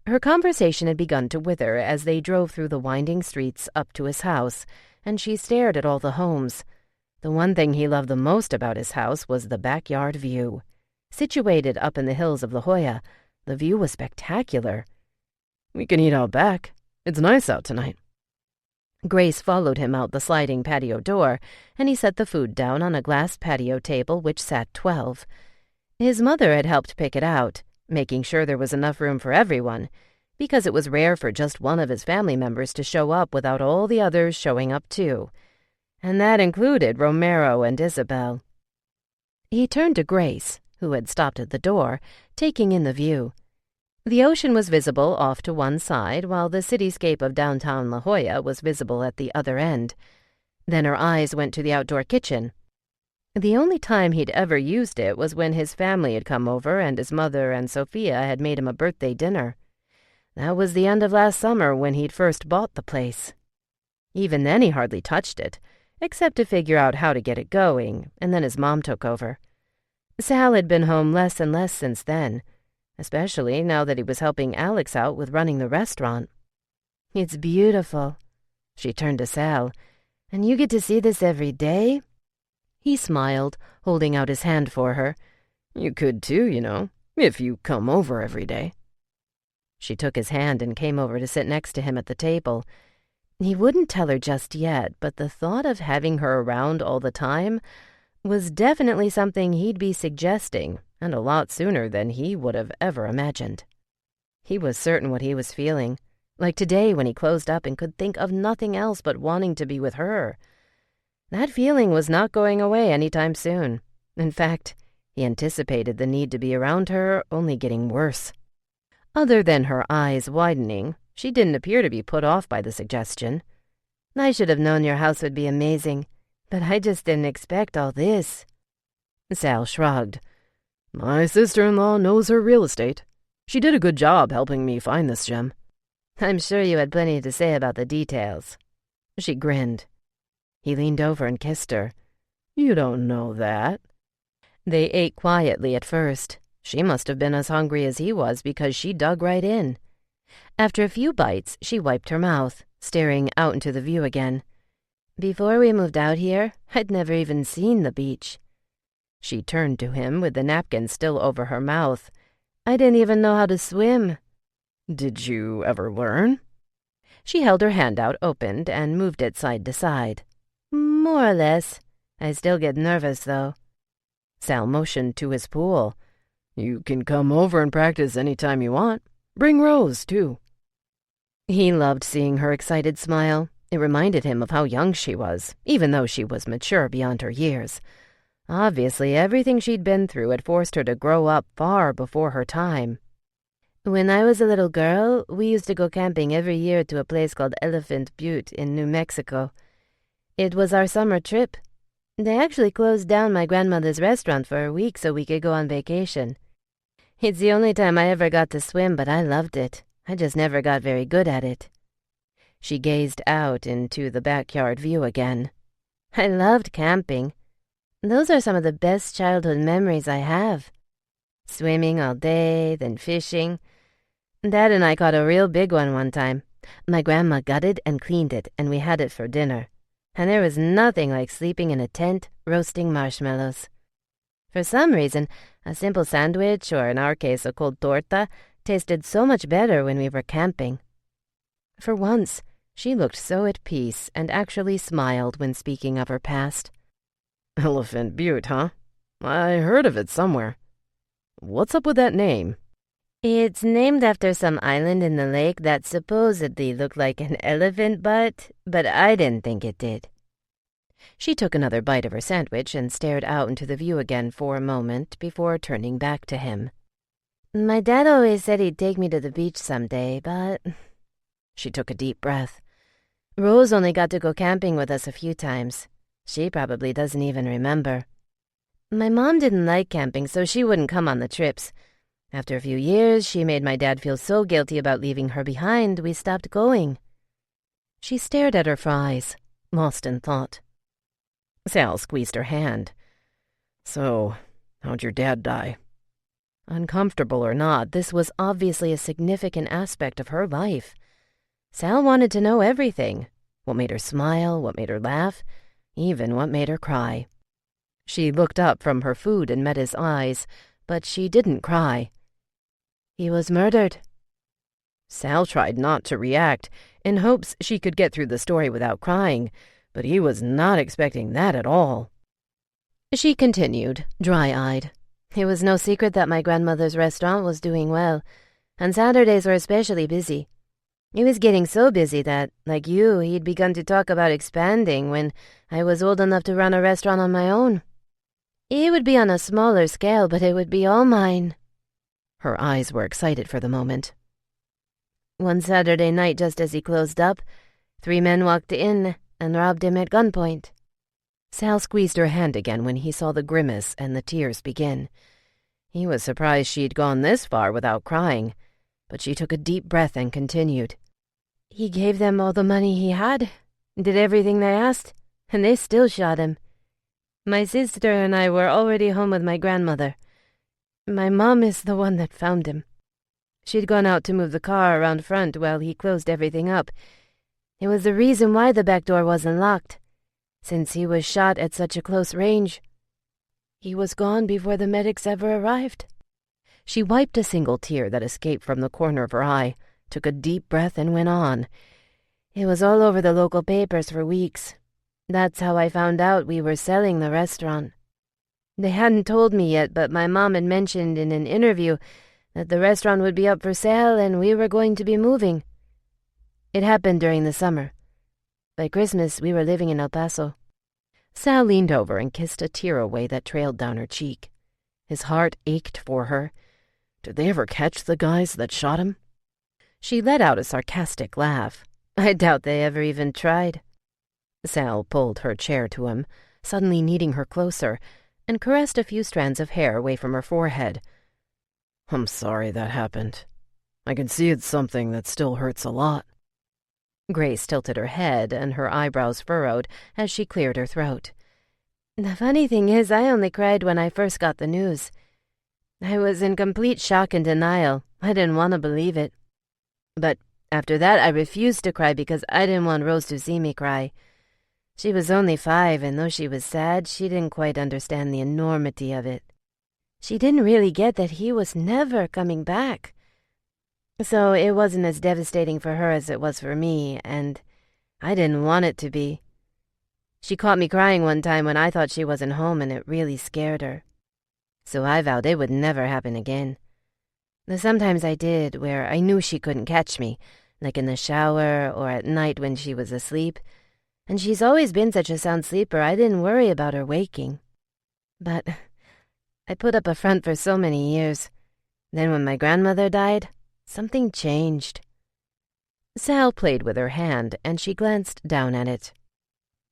Her conversation had begun to wither as they drove through the winding streets up to his house, and she stared at all the homes. The one thing he loved the most about his house was the backyard view. Situated up in the hills of La Jolla, the view was spectacular. We can eat out back. It's nice out tonight. Grace followed him out the sliding patio door, and he set the food down on a glass patio table which sat 12. His mother had helped pick it out, making sure there was enough room for everyone, because it was rare for just one of his family members to show up without all the others showing up too. And that included Romero and Isabel. He turned to Grace, who had stopped at the door, taking in the view. The ocean was visible off to one side, while the cityscape of downtown La Jolla was visible at the other end. Then her eyes went to the outdoor kitchen. The only time he'd ever used it was when his family had come over and his mother and Sophia had made him a birthday dinner. That was the end of last summer when he'd first bought the place. Even then he hardly touched it, except to figure out how to get it going, and then his mom took over. Sal had been home less and less since then, especially now that he was helping Alex out with running the restaurant. It's beautiful. She turned to Sal. And you get to see this every day? He smiled, holding out his hand for her. You could too, you know, if you come over every day. She took his hand and came over to sit next to him at the table. He wouldn't tell her just yet, but the thought of having her around all the time was definitely something he'd be suggesting, and a lot sooner than he would have ever imagined. He was certain what he was feeling, like today when he closed up and could think of nothing else but wanting to be with her. That feeling was not going away anytime soon. In fact, he anticipated the need to be around her only getting worse. Other than her eyes widening, she didn't appear to be put off by the suggestion. I should have known your house would be amazing, but I just didn't expect all this. Sal shrugged. My sister-in-law knows her real estate. She did a good job helping me find this gem. I'm sure you had plenty to say about the details. She grinned. He leaned over and kissed her. You don't know that. They ate quietly at first. She must have been as hungry as he was because she dug right in. After a few bites, she wiped her mouth, staring out into the view again. Before we moved out here, I'd never even seen the beach. She turned to him with the napkin still over her mouth. I didn't even know how to swim. Did you ever learn? She held her hand out opened and moved it side to side. More or less. I still get nervous, though. Sal motioned to his pool. "You can come over and practice any time you want. Bring Rose, too." He loved seeing her excited smile. It reminded him of how young she was, even though she was mature beyond her years. Obviously, everything she'd been through had forced her to grow up far before her time. When I was a little girl, we used to go camping every year to a place called Elephant Butte in New Mexico. It was our summer trip. They actually closed down my grandmother's restaurant for a week so we could go on vacation. It's the only time I ever got to swim, but I loved it. I just never got very good at it. She gazed out into the backyard view again. I loved camping. Those are some of the best childhood memories I have. Swimming all day, then fishing. Dad and I caught a real big one time. My grandma gutted and cleaned it, and we had it for dinner. And there was nothing like sleeping in a tent, roasting marshmallows. For some reason, a simple sandwich, or in our case a cold torta, tasted so much better when we were camping. For once, she looked so at peace and actually smiled when speaking of her past. "Elephant Butte, huh? I heard of it somewhere. What's up with that name?" It's named after some island in the lake that supposedly looked like an elephant butt, but I didn't think it did. She took another bite of her sandwich and stared out into the view again for a moment before turning back to him. My dad always said he'd take me to the beach someday, but... She took a deep breath. Rose only got to go camping with us a few times. She probably doesn't even remember. My mom didn't like camping, so she wouldn't come on the trips. After a few years, she made my dad feel so guilty about leaving her behind, we stopped going. She stared at her fries, lost in thought. Sal squeezed her hand. "So, how'd your dad die?" Uncomfortable or not, this was obviously a significant aspect of her life. Sal wanted to know everything. What made her smile, what made her laugh, even what made her cry. She looked up from her food and met his eyes, but she didn't cry. "He was murdered." Sal tried not to react, in hopes she could get through the story without crying, but he was not expecting that at all. She continued, dry-eyed. It was no secret that my grandmother's restaurant was doing well, and Saturdays were especially busy. He was getting so busy that, like you, he'd begun to talk about expanding when I was old enough to run a restaurant on my own. It would be on a smaller scale, but it would be all mine. Her eyes were excited for the moment. One Saturday night, just as he closed up, 3 men walked in and robbed him at gunpoint. Sal squeezed her hand again when he saw the grimace and the tears begin. He was surprised she'd gone this far without crying, but she took a deep breath and continued. He gave them all the money he had, did everything they asked, and they still shot him. My sister and I were already home with my grandmother. My mom is the one that found him. She'd gone out to move the car around front while he closed everything up. It was the reason why the back door wasn't locked, since he was shot at such a close range. He was gone before the medics ever arrived. She wiped a single tear that escaped from the corner of her eye, took a deep breath, and went on. It was all over the local papers for weeks. That's how I found out we were selling the restaurant. They hadn't told me yet, but my mom had mentioned in an interview that the restaurant would be up for sale and we were going to be moving. It happened during the summer. By Christmas, we were living in El Paso. Sal leaned over and kissed a tear away that trailed down her cheek. His heart ached for her. Did they ever catch the guys that shot him? She let out a sarcastic laugh. I doubt they ever even tried. Sal pulled her chair to him, suddenly kneading her closer, and caressed a few strands of hair away from her forehead. "I'm sorry that happened. I can see it's something that still hurts a lot." Grace tilted her head and her eyebrows furrowed as she cleared her throat. The funny thing is, I only cried when I first got the news. I was in complete shock and denial. I didn't want to believe it. But after that, I refused to cry because I didn't want Rose to see me cry. She was only 5, and though she was sad, she didn't quite understand the enormity of it. She didn't really get that he was never coming back. So it wasn't as devastating for her as it was for me, and I didn't want it to be. She caught me crying one time when I thought she wasn't home, and it really scared her. so I vowed it would never happen again. Though sometimes I did, where I knew she couldn't catch me, like in the shower or at night when she was asleep. And she's always been such a sound sleeper, I didn't worry about her waking. But I put up a front for so many years. Then when my grandmother died, something changed. Sal played with her hand, and she glanced down at it.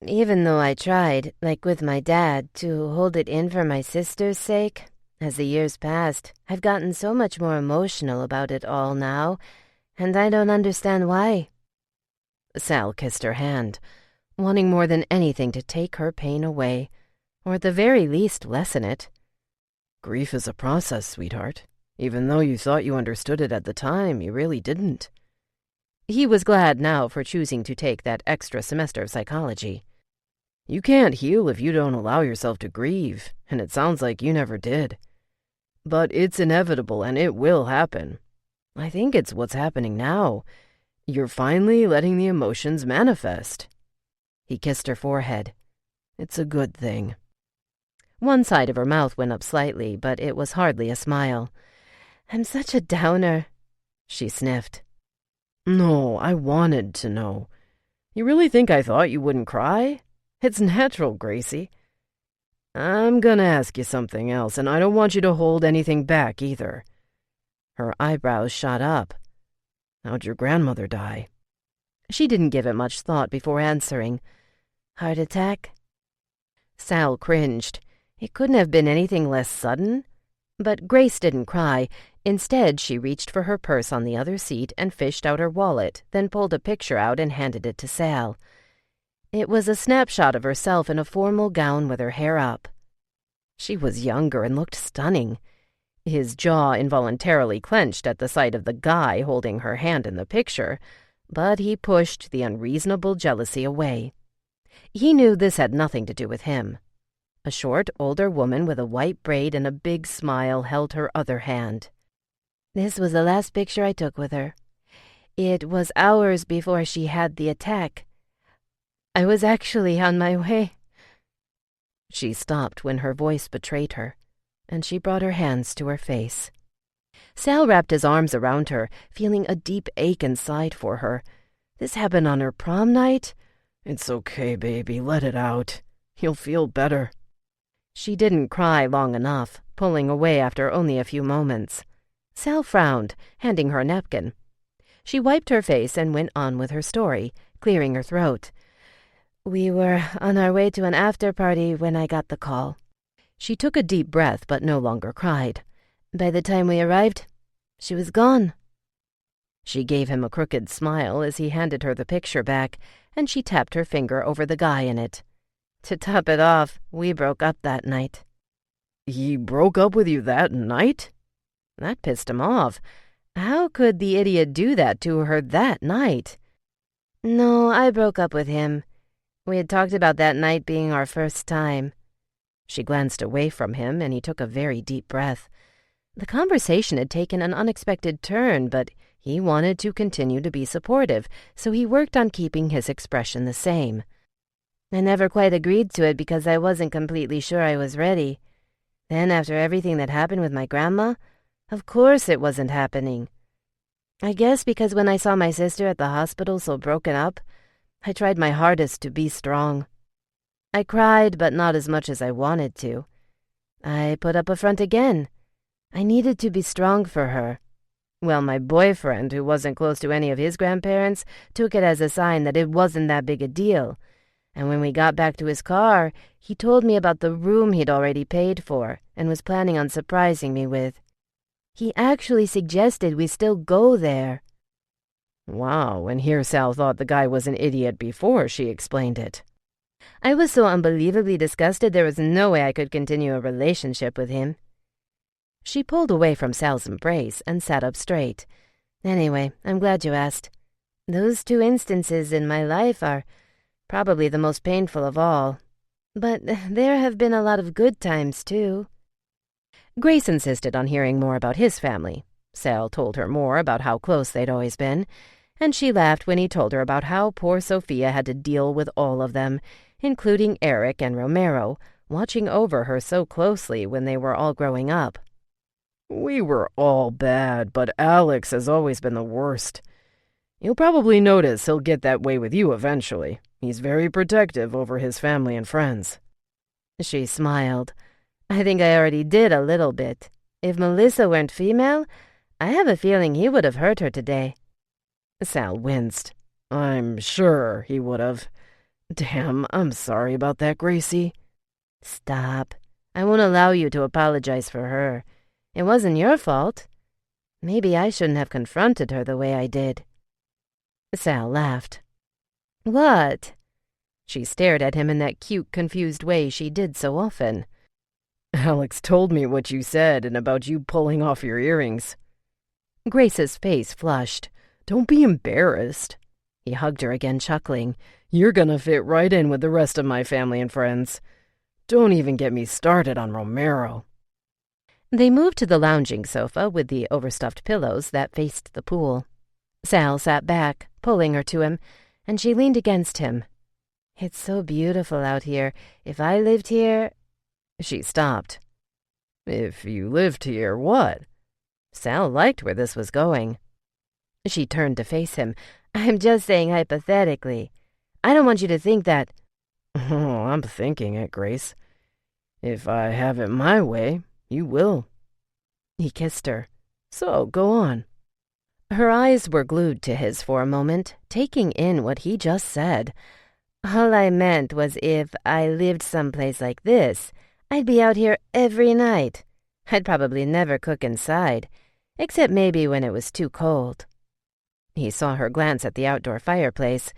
Even though I tried, like with my dad, to hold it in for my sister's sake, as the years passed, I've gotten so much more emotional about it all now, and I don't understand why. Sal kissed her hand, wanting more than anything to take her pain away, or at the very least lessen it. Grief is a process, sweetheart. Even though you thought you understood it at the time, you really didn't. He was glad now for choosing to take that extra semester of psychology. You can't heal if you don't allow yourself to grieve, and it sounds like you never did. But it's inevitable, and it will happen. I think it's what's happening now. You're finally letting the emotions manifest. He kissed her forehead. It's a good thing. One side of her mouth went up slightly, but it was hardly a smile. I'm such a downer, she sniffed. No, I wanted to know. You really think I thought you wouldn't cry? It's natural, Gracie. I'm gonna ask you something else, and I don't want you to hold anything back either. Her eyebrows shot up. How'd your grandmother die? She didn't give it much thought before answering. Heart attack? Sal cringed. It couldn't have been anything less sudden. But Grace didn't cry. Instead, she reached for her purse on the other seat and fished out her wallet, then pulled a picture out and handed it to Sal. It was a snapshot of herself in a formal gown with her hair up. She was younger and looked stunning. His jaw involuntarily clenched at the sight of the guy holding her hand in the picture, but he pushed the unreasonable jealousy away. He knew this had nothing to do with him. A short, older woman with a white braid and a big smile held her other hand. This was the last picture I took with her. It was hours before she had the attack. I was actually on my way. She stopped when her voice betrayed her, and she brought her hands to her face. Sal wrapped his arms around her, feeling a deep ache inside for her. This happened on her prom night? It's okay, baby. Let it out. You'll feel better. She didn't cry long enough, pulling away after only a few moments. Sal frowned, handing her a napkin. She wiped her face and went on with her story, clearing her throat. We were on our way to an after-party when I got the call. She took a deep breath but no longer cried. By the time we arrived, she was gone. She gave him a crooked smile as he handed her the picture back, and she tapped her finger over the guy in it. To top it off, we broke up that night. He broke up with you that night? That pissed him off. How could the idiot do that to her that night? No, I broke up with him. We had talked about that night being our first time. She glanced away from him, and he took a very deep breath. The conversation had taken an unexpected turn, but he wanted to continue to be supportive, so he worked on keeping his expression the same. I never quite agreed to it because I wasn't completely sure I was ready. Then after everything that happened with my grandma, of course it wasn't happening. I guess because when I saw my sister at the hospital so broken up, I tried my hardest to be strong. I cried, but not as much as I wanted to. I put up a front again. I needed to be strong for her. Well, my boyfriend, who wasn't close to any of his grandparents, took it as a sign that it wasn't that big a deal. And when we got back to his car, he told me about the room he'd already paid for and was planning on surprising me with. He actually suggested we still go there. Wow, and here Sal thought the guy was an idiot before she explained it. I was so unbelievably disgusted there was no way I could continue a relationship with him. She pulled away from Sal's embrace and sat up straight. Anyway, I'm glad you asked. Those two instances in my life are probably the most painful of all. But there have been a lot of good times, too. Grace insisted on hearing more about his family. Sal told her more about how close they'd always been, and she laughed when he told her about how poor Sophia had to deal with all of them, including Eric and Romero, watching over her so closely when they were all growing up. We were all bad, but Alex has always been the worst. You'll probably notice he'll get that way with you eventually. He's very protective over his family and friends. She smiled. I think I already did a little bit. If Melissa weren't female, I have a feeling he would have hurt her today. Sal winced. I'm sure he would have. Damn, I'm sorry about that, Gracie. Stop. I won't allow you to apologize for her. It wasn't your fault. Maybe I shouldn't have confronted her the way I did. Sal laughed. What? She stared at him in that cute, confused way she did so often. Alex told me what you said and about you pulling off your earrings. Grace's face flushed. Don't be embarrassed. He hugged her again, chuckling. You're gonna fit right in with the rest of my family and friends. Don't even get me started on Romero. They moved to the lounging sofa with the overstuffed pillows that faced the pool. Sal sat back, pulling her to him, and she leaned against him. It's so beautiful out here. If I lived here... She stopped. If you lived here, what? Sal liked where this was going. She turned to face him. I'm just saying hypothetically. I don't want you to think that... Oh, I'm thinking it, Grace. If I have it my way, you will. He kissed her. So, go on. Her eyes were glued to his for a moment, taking in what he just said. All I meant was if I lived someplace like this, I'd be out here every night. I'd probably never cook inside, except maybe when it was too cold. He saw her glance at the outdoor fireplace.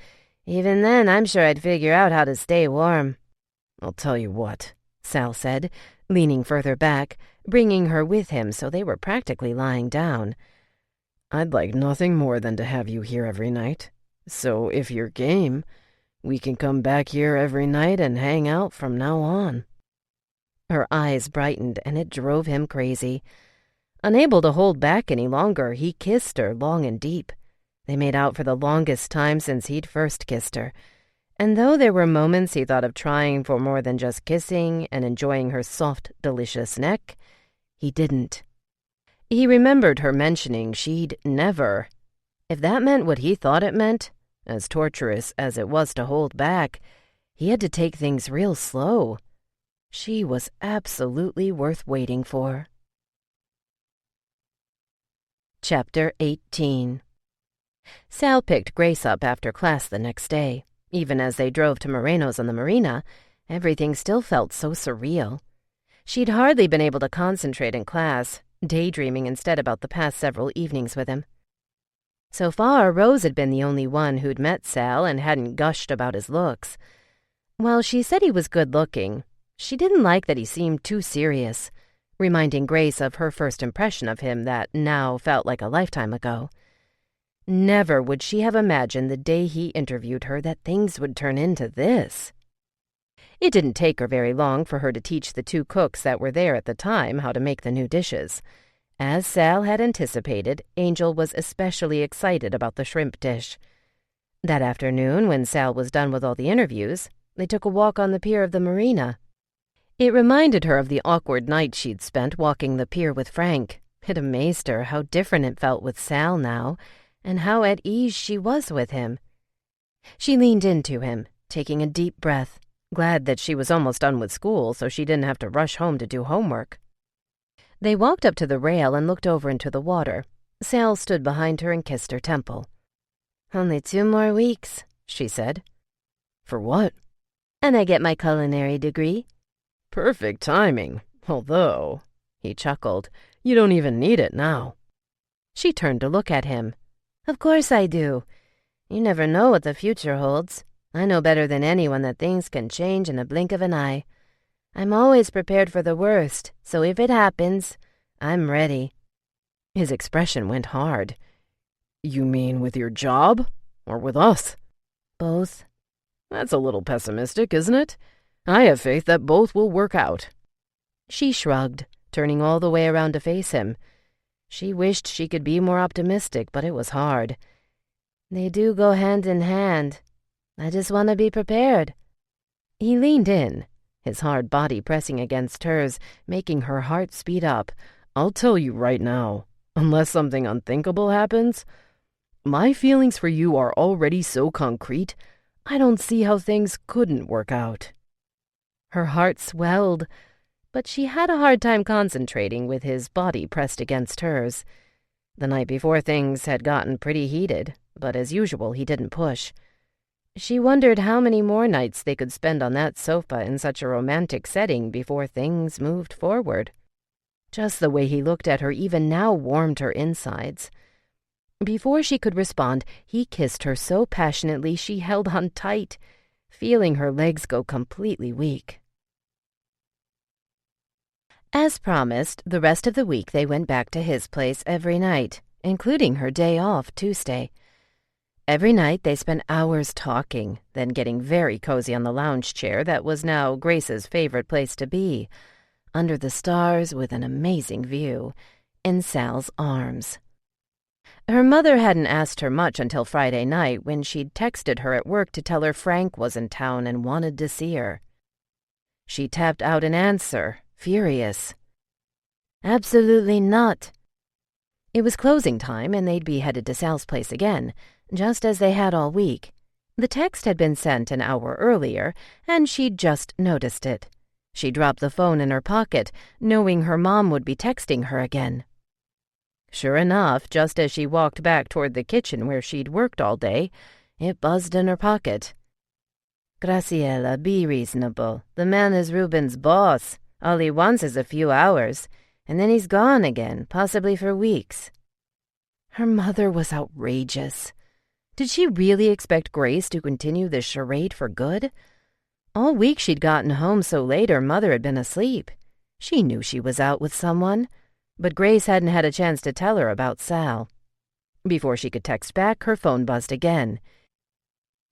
Even then, I'm sure I'd figure out how to stay warm. I'll tell you what, Sal said, leaning further back, bringing her with him so they were practically lying down. I'd like nothing more than to have you here every night. So if you're game, we can come back here every night and hang out from now on. Her eyes brightened, and it drove him crazy. Unable to hold back any longer, he kissed her long and deep. They made out for the longest time since he'd first kissed her. And though there were moments he thought of trying for more than just kissing and enjoying her soft, delicious neck, he didn't. He remembered her mentioning she'd never. If that meant what he thought it meant, as torturous as it was to hold back, he had to take things real slow. She was absolutely worth waiting for. Chapter 18. Sal picked Grace up after class the next day. Even as they drove to Moreno's on the marina, everything still felt so surreal. She'd hardly been able to concentrate in class, daydreaming instead about the past several evenings with him. So far, Rose had been the only one who'd met Sal and hadn't gushed about his looks. While she said he was good-looking, she didn't like that he seemed too serious, reminding Grace of her first impression of him that now felt like a lifetime ago. Never would she have imagined the day he interviewed her that things would turn into this. It didn't take her very long for her to teach the two cooks that were there at the time how to make the new dishes. As Sal had anticipated, Angel was especially excited about the shrimp dish. That afternoon, when Sal was done with all the interviews, they took a walk on the pier of the marina. It reminded her of the awkward night she'd spent walking the pier with Frank. It amazed her how different it felt with Sal now, and how at ease she was with him. She leaned into him, taking a deep breath, glad that she was almost done with school so she didn't have to rush home to do homework. They walked up to the rail and looked over into the water. Sal stood behind her and kissed her temple. Only 2 more weeks, she said. For what? And I get my culinary degree. Perfect timing, although, he chuckled, you don't even need it now. She turned to look at him. Of course I do. You never know what the future holds. I know better than anyone that things can change in a blink of an eye. I'm always prepared for the worst, so if it happens, I'm ready. His expression went hard. You mean with your job? Or with us? Both. That's a little pessimistic, isn't it? I have faith that both will work out. She shrugged, turning all the way around to face him. She wished she could be more optimistic, but it was hard. They do go hand in hand. I just want to be prepared. He leaned in. his hard body pressing against hers, making her heart speed up. "I'll tell you right now, unless something unthinkable happens, my feelings for you are already so concrete, I don't see how things couldn't work out." Her heart swelled, but she had a hard time concentrating with his body pressed against hers. The night before things had gotten pretty heated, but as usual he didn't push. She wondered how many more nights they could spend on that sofa in such a romantic setting before things moved forward. Just the way he looked at her even now warmed her insides. Before she could respond, he kissed her so passionately she held on tight, feeling her legs go completely weak. As promised, the rest of the week they went back to his place every night, including her day off, Tuesday. Every night they spent hours talking, then getting very cozy on the lounge chair that was now Grace's favorite place to be, under the stars with an amazing view, in Sal's arms. Her mother hadn't asked her much until Friday night when she'd texted her at work to tell her Frank was in town and wanted to see her. She tapped out an answer, furious. "Absolutely not." It was closing time and they'd be headed to Sal's place again, just as they had all week. The text had been sent an hour earlier, and she'd just noticed it. She dropped the phone in her pocket, knowing her mom would be texting her again. Sure enough, just as she walked back toward the kitchen where she'd worked all day, it buzzed in her pocket. "Graciela, be reasonable. The man is Ruben's boss. All he wants is a few hours, and then he's gone again, possibly for weeks." Her mother was outrageous. Did she really expect Grace to continue this charade for good? All week she'd gotten home so late her mother had been asleep. She knew she was out with someone, but Grace hadn't had a chance to tell her about Sal. Before she could text back, her phone buzzed again.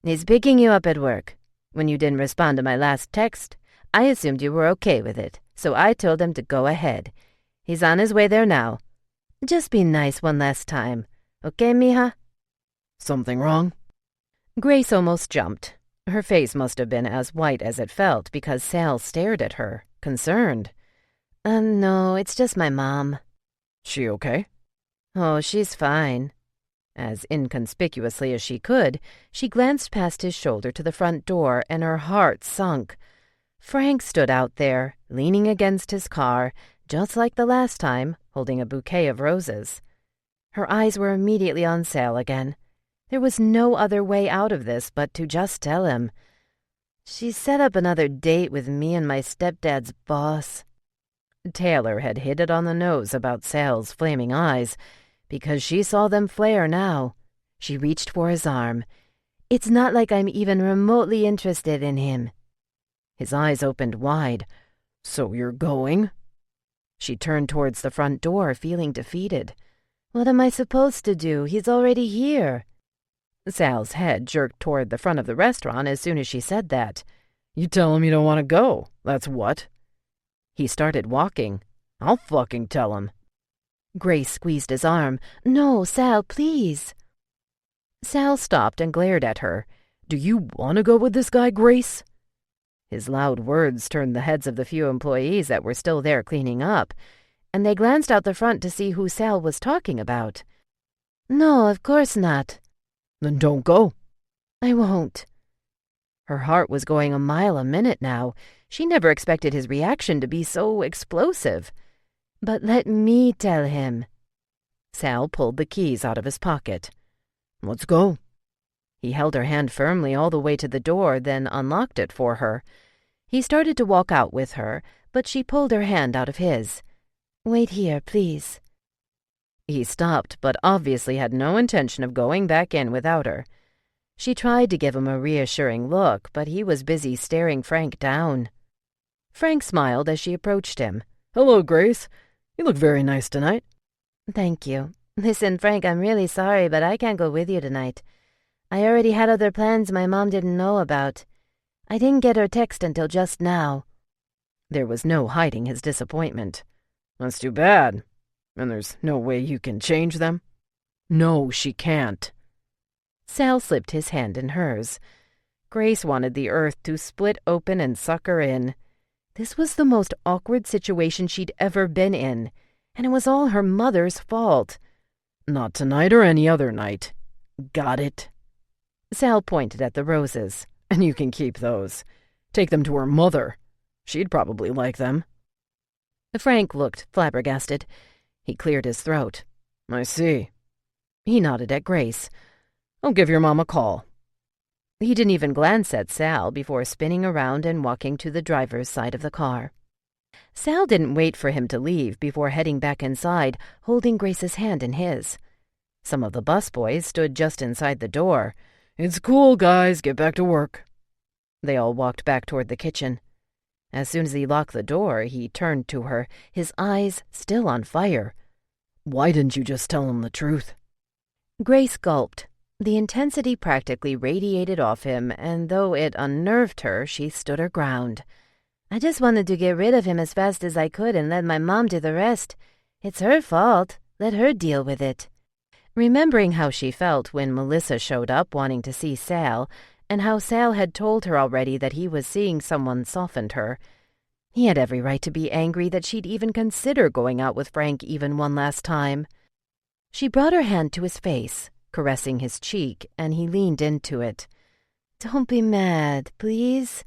"He's picking you up at work. When you didn't respond to my last text, I assumed you were okay with it, so I told him to go ahead. He's on his way there now. Just be nice one last time. Okay, mija?" "Something wrong?" Grace almost jumped. Her face must have been as white as it felt because Sal stared at her, concerned. No, it's just my mom." "She okay?" "Oh, she's fine." As inconspicuously as she could, she glanced past his shoulder to the front door, and her heart sunk. Frank stood out there, leaning against his car, just like the last time, holding a bouquet of roses. Her eyes were immediately on Sal again. There was no other way out of this but to just tell him. "She set up another date with me and my stepdad's boss." Taylor had hit it on the nose about Sal's flaming eyes, because she saw them flare now. She reached for his arm. "It's not like I'm even remotely interested in him." His eyes opened wide. "So you're going?" She turned towards the front door, feeling defeated. "What am I supposed to do? He's already here." Sal's head jerked toward the front of the restaurant as soon as she said that. "You tell him you don't want to go, that's what." He started walking. "I'll fucking tell him." Grace squeezed his arm. "No, Sal, please." Sal stopped and glared at her. "Do you want to go with this guy, Grace?" His loud words turned the heads of the few employees that were still there cleaning up, and they glanced out the front to see who Sal was talking about. "No, of course not." "Then don't go." "I won't." Her heart was going a mile a minute now. She never expected his reaction to be so explosive. "But let me tell him." Sal pulled the keys out of his pocket. "Let's go." He held her hand firmly all the way to the door, then unlocked it for her. He started to walk out with her, but she pulled her hand out of his. "Wait here, please." He stopped, but obviously had no intention of going back in without her. She tried to give him a reassuring look, but he was busy staring Frank down. Frank smiled as she approached him. "Hello, Grace. You look very nice tonight." "Thank you. Listen, Frank, I'm really sorry, but I can't go with you tonight. I already had other plans my mom didn't know about. I didn't get her text until just now." There was no hiding his disappointment. "That's too bad. And there's no way you can change them?" "No, she can't." Sal slipped his hand in hers. Grace wanted the earth to split open and suck her in. This was the most awkward situation she'd ever been in, and it was all her mother's fault. Not tonight or any other night. Got it? Sal pointed at the roses. And you can keep those. Take them to her mother. She'd probably like them. Frank looked flabbergasted. He cleared his throat. I see. He nodded at Grace. I'll give your mom a call. He didn't even glance at Sal before spinning around and walking to the driver's side of the car. Sal didn't wait for him to leave before heading back inside, holding Grace's hand in his. Some of the busboys stood just inside the door. It's cool, guys. Get back to work. They all walked back toward the kitchen. As soon as he locked the door, he turned to her, his eyes still on fire. Why didn't you just tell him the truth? Grace gulped. The intensity practically radiated off him, and though it unnerved her, she stood her ground. I just wanted to get rid of him as fast as I could and let my mom do the rest. It's her fault. Let her deal with it. Remembering how she felt when Melissa showed up wanting to see Sal, and how Sal had told her already that he was seeing someone softened her, he had every right to be angry that she'd even consider going out with Frank even one last time. She brought her hand to his face, caressing his cheek, and he leaned into it. Don't be mad, please.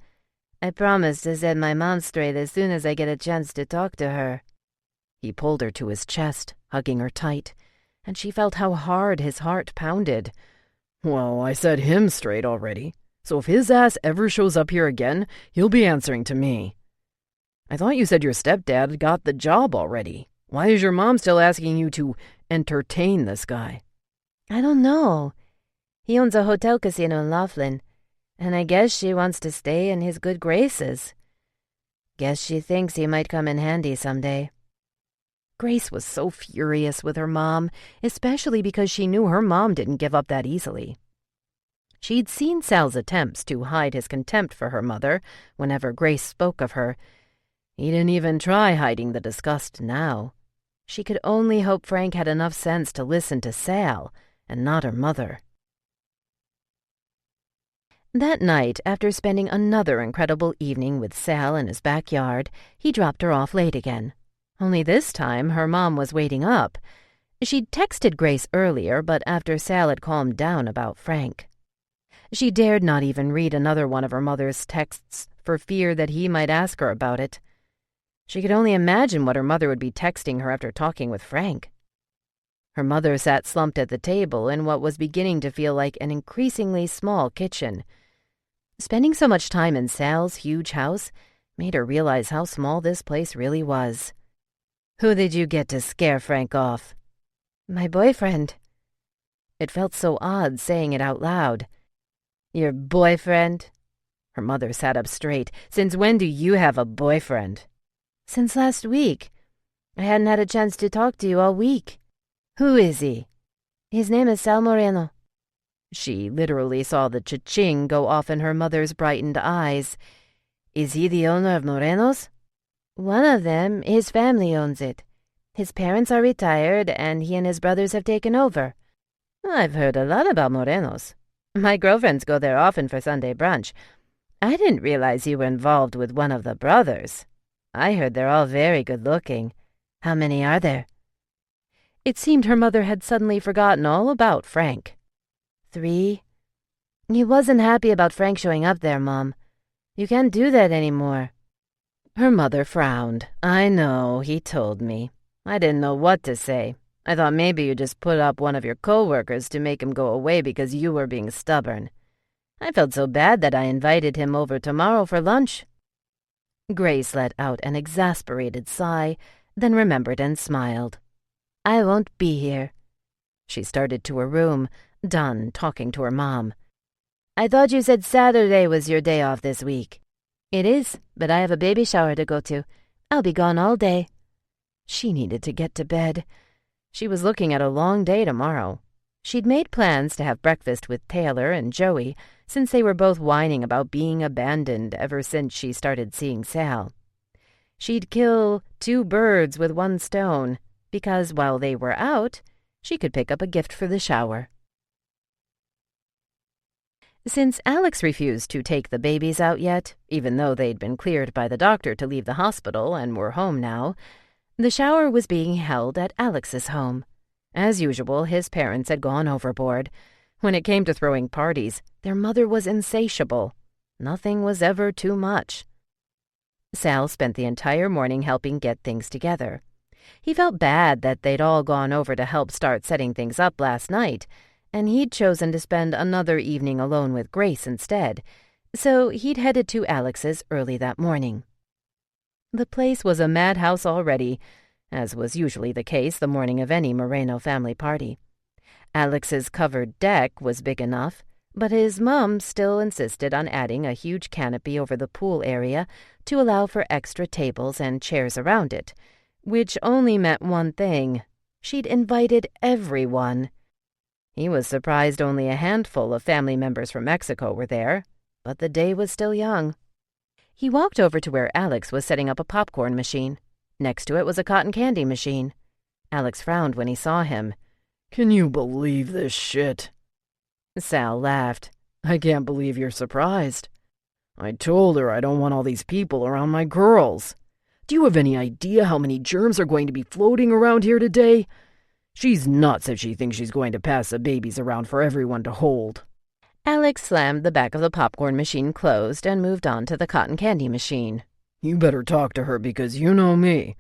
I promise to set my mom straight as soon as I get a chance to talk to her. He pulled her to his chest, hugging her tight, and she felt how hard his heart pounded. Well, I set him straight already, so if his ass ever shows up here again, he'll be answering to me. I thought you said your stepdad got the job already. Why is your mom still asking you to entertain this guy? I don't know. He owns a hotel casino in Laughlin, and I guess she wants to stay in his good graces. Guess she thinks he might come in handy someday. Grace was so furious with her mom, especially because she knew her mom didn't give up that easily. She'd seen Sal's attempts to hide his contempt for her mother whenever Grace spoke of her. He didn't even try hiding the disgust now. She could only hope Frank had enough sense to listen to Sal and not her mother. That night, after spending another incredible evening with Sal in his backyard, he dropped her off late again. Only this time, her mom was waiting up. She'd texted Grace earlier, but after Sal had calmed down about Frank. She dared not even read another one of her mother's texts for fear that he might ask her about it. She could only imagine what her mother would be texting her after talking with Frank. Her mother sat slumped at the table in what was beginning to feel like an increasingly small kitchen. Spending so much time in Sal's huge house made her realize how small this place really was. Who did you get to scare Frank off? My boyfriend. It felt so odd saying it out loud. Your boyfriend? Her mother sat up straight. Since when do you have a boyfriend? Since last week. I hadn't had a chance to talk to you all week. Who is he? His name is Sal Moreno. She literally saw the cha-ching go off in her mother's brightened eyes. Is he the owner of Moreno's? One of them. His family owns it. His parents are retired, and he and his brothers have taken over. I've heard a lot about Moreno's. My girlfriends go there often for Sunday brunch. I didn't realize you were involved with one of the brothers. I heard they're all very good-looking. How many are there? It seemed her mother had suddenly forgotten all about Frank. 3. He wasn't happy about Frank showing up there, Mom. You can't do that anymore. Her mother frowned. I know, he told me. I didn't know what to say. I thought maybe you just put up one of your co-workers to make him go away because you were being stubborn. I felt so bad that I invited him over tomorrow for lunch. Grace let out an exasperated sigh, then remembered and smiled. I won't be here. She started to her room, done talking to her mom. I thought you said Saturday was your day off this week. It is, but I have a baby shower to go to. I'll be gone all day. She needed to get to bed. She was looking at a long day tomorrow. She'd made plans to have breakfast with Taylor and Joey, since they were both whining about being abandoned ever since she started seeing Sal. She'd kill 2 birds with 1 stone, because while they were out, she could pick up a gift for the shower. Since Alex refused to take the babies out yet, even though they'd been cleared by the doctor to leave the hospital and were home now, the shower was being held at Alex's home. As usual, his parents had gone overboard. When it came to throwing parties, their mother was insatiable. Nothing was ever too much. Sal spent the entire morning helping get things together. He felt bad that they'd all gone over to help start setting things up last night, and he'd chosen to spend another evening alone with Grace instead, so he'd headed to Alex's early that morning. The place was a madhouse already, as was usually the case the morning of any Moreno family party. Alex's covered deck was big enough, but his mom still insisted on adding a huge canopy over the pool area to allow for extra tables and chairs around it, which only meant one thing: she'd invited everyone. He was surprised only a handful of family members from Mexico were there, but the day was still young. He walked over to where Alex was setting up a popcorn machine. Next to it was a cotton candy machine. Alex frowned when he saw him. "Can you believe this shit?" Sal laughed. "I can't believe you're surprised. I told her I don't want all these people around my girls. Do you have any idea how many germs are going to be floating around here today? She's nuts if she thinks she's going to pass the babies around for everyone to hold." Alex slammed the back of the popcorn machine closed and moved on to the cotton candy machine. "You better talk to her because you know me.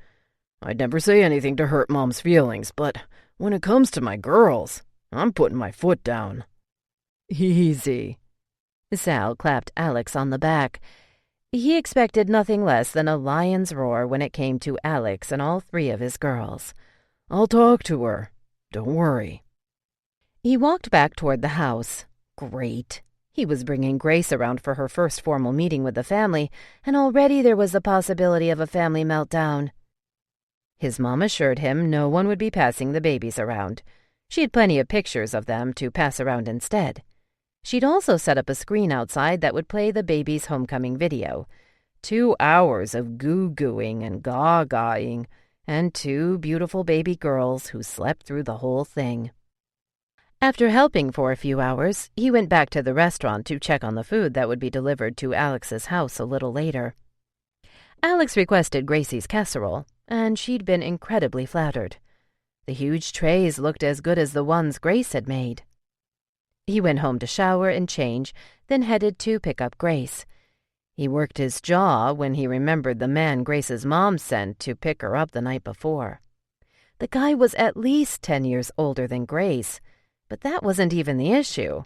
I'd never say anything to hurt Mom's feelings, but when it comes to my girls, I'm putting my foot down." "Easy." Sal clapped Alex on the back. He expected nothing less than a lion's roar when it came to Alex and all three of his girls. "I'll talk to her. Don't worry." He walked back toward the house. Great. He was bringing Grace around for her first formal meeting with the family, and already there was the possibility of a family meltdown. His mom assured him no one would be passing the babies around. She had plenty of pictures of them to pass around instead. She'd also set up a screen outside that would play the baby's homecoming video. 2 hours of goo-gooing and gaw-gawing, and 2 beautiful baby girls who slept through the whole thing. After helping for a few hours, he went back to the restaurant to check on the food that would be delivered to Alex's house a little later. Alex requested Gracie's casserole, and she'd been incredibly flattered. The huge trays looked as good as the ones Grace had made. He went home to shower and change, then headed to pick up Grace. He worked his jaw when he remembered the man Grace's mom sent to pick her up the night before. The guy was at least 10 years older than Grace, but that wasn't even the issue.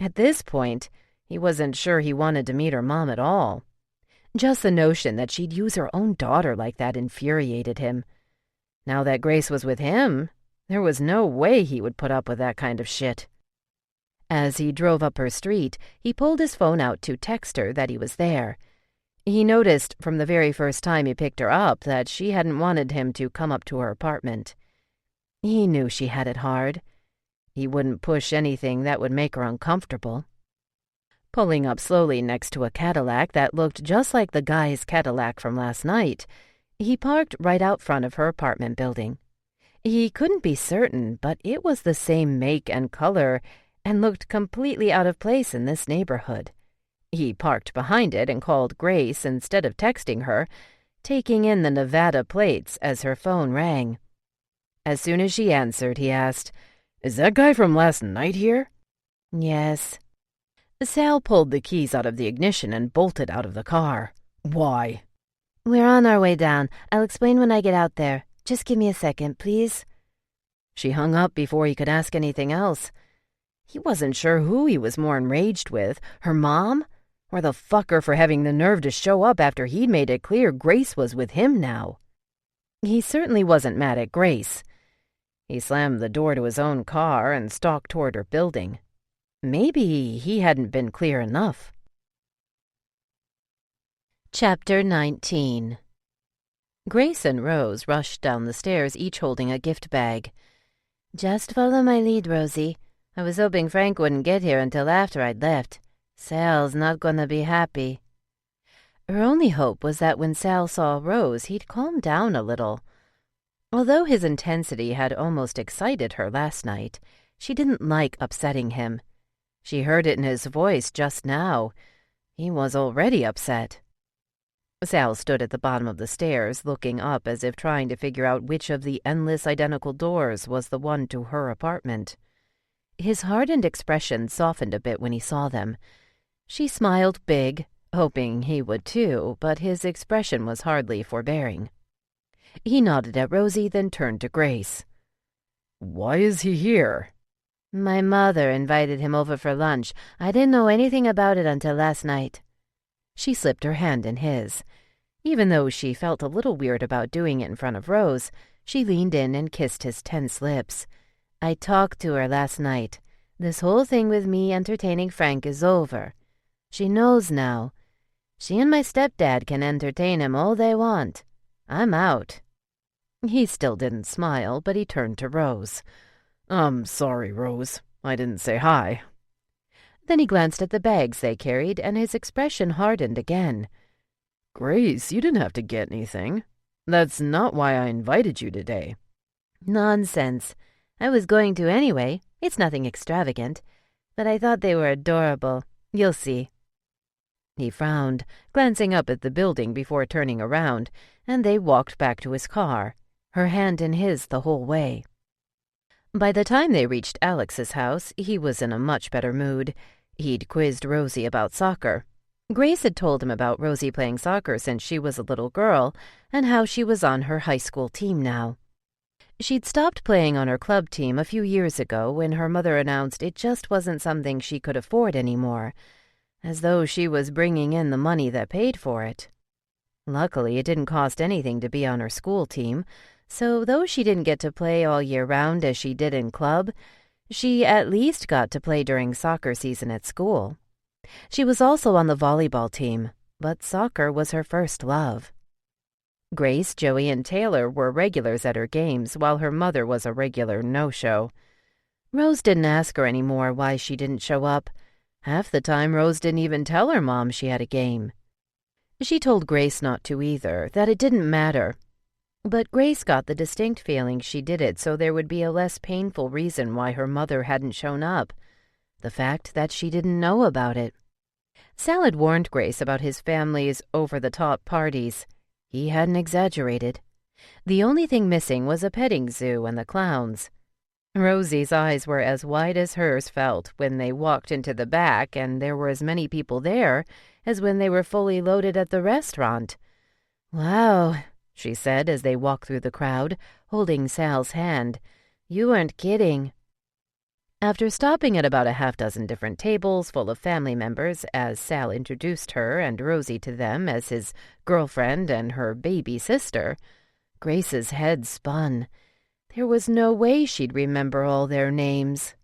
At this point, he wasn't sure he wanted to meet her mom at all. Just the notion that she'd use her own daughter like that infuriated him. Now that Grace was with him, there was no way he would put up with that kind of shit. As he drove up her street, he pulled his phone out to text her that he was there. He noticed from the very first time he picked her up that she hadn't wanted him to come up to her apartment. He knew she had it hard. He wouldn't push anything that would make her uncomfortable. Pulling up slowly next to a Cadillac that looked just like the guy's Cadillac from last night, he parked right out front of her apartment building. He couldn't be certain, but it was the same make and color and looked completely out of place in this neighborhood. He parked behind it and called Grace instead of texting her, taking in the Nevada plates as her phone rang. As soon as she answered, he asked, "Is that guy from last night here?" "Yes." Sal pulled the keys out of the ignition and bolted out of the car. "Why?" "We're on our way down. I'll explain when I get out there. Just give me a second, please." She hung up before he could ask anything else. He wasn't sure who he was more enraged with, her mom, or the fucker for having the nerve to show up after he'd made it clear Grace was with him now. He certainly wasn't mad at Grace. He slammed the door to his own car and stalked toward her building. Maybe he hadn't been clear enough. Chapter 19. Grace and Rose rushed down the stairs, each holding a gift bag. "Just follow my lead, Rosie. I was hoping Frank wouldn't get here until after I'd left. Sal's not gonna be happy." Her only hope was that when Sal saw Rose, he'd calm down a little. Although his intensity had almost excited her last night, she didn't like upsetting him. She heard it in his voice just now. He was already upset. Sal stood at the bottom of the stairs, looking up as if trying to figure out which of the endless identical doors was the one to her apartment. His hardened expression softened a bit when he saw them. She smiled big, hoping he would too, but his expression was hardly forbearing. He nodded at Rosie, then turned to Grace. "Why is he here?" My mother invited him over for lunch. I didn't know anything about it until last night. She slipped her hand in his. Even though she felt a little weird about doing it in front of Rose, she leaned in and kissed his tense lips. I talked to her last night. This whole thing with me entertaining Frank is over. She knows now. She and my stepdad can entertain him all they want. I'm out. He still didn't smile, but he turned to Rose. "I'm sorry, Rose. I didn't say hi." Then he glanced at the bags they carried, and his expression hardened again. "Grace, you didn't have to get anything. That's not why I invited you today." Nonsense. I was going to anyway. It's nothing extravagant. But I thought they were adorable. You'll see." He frowned, glancing up at the building before turning around, and they walked back to his car, her hand in his the whole way. By the time they reached Alex's house, he was in a much better mood. He'd quizzed Rosie about soccer. Grace had told him about Rosie playing soccer since she was a little girl, and how she was on her high school team now. She'd stopped playing on her club team a few years ago when her mother announced it just wasn't something she could afford anymore, as though she was bringing in the money that paid for it. Luckily, it didn't cost anything to be on her school team, so though she didn't get to play all year round as she did in club, she at least got to play during soccer season at school. She was also on the volleyball team, but soccer was her first love. Grace, Joey, and Taylor were regulars at her games, while her mother was a regular no-show. Rose didn't ask her anymore why she didn't show up. Half the time, Rose didn't even tell her mom she had a game. She told Grace not to either, that it didn't matter. But Grace got the distinct feeling she did it so there would be a less painful reason why her mother hadn't shown up. The fact that she didn't know about it. Sal had warned Grace about his family's over-the-top parties. He hadn't exaggerated. The only thing missing was a petting zoo and the clowns. Rosie's eyes were as wide as hers felt when they walked into the back, and there were as many people there as when they were fully loaded at the restaurant. "Wow," she said as they walked through the crowd, holding Sal's hand. "You weren't kidding." After stopping at about a half-dozen different tables full of family members as Sal introduced her and Rosie to them as his girlfriend and her baby sister, Grace's head spun. There was no way she'd remember all their names.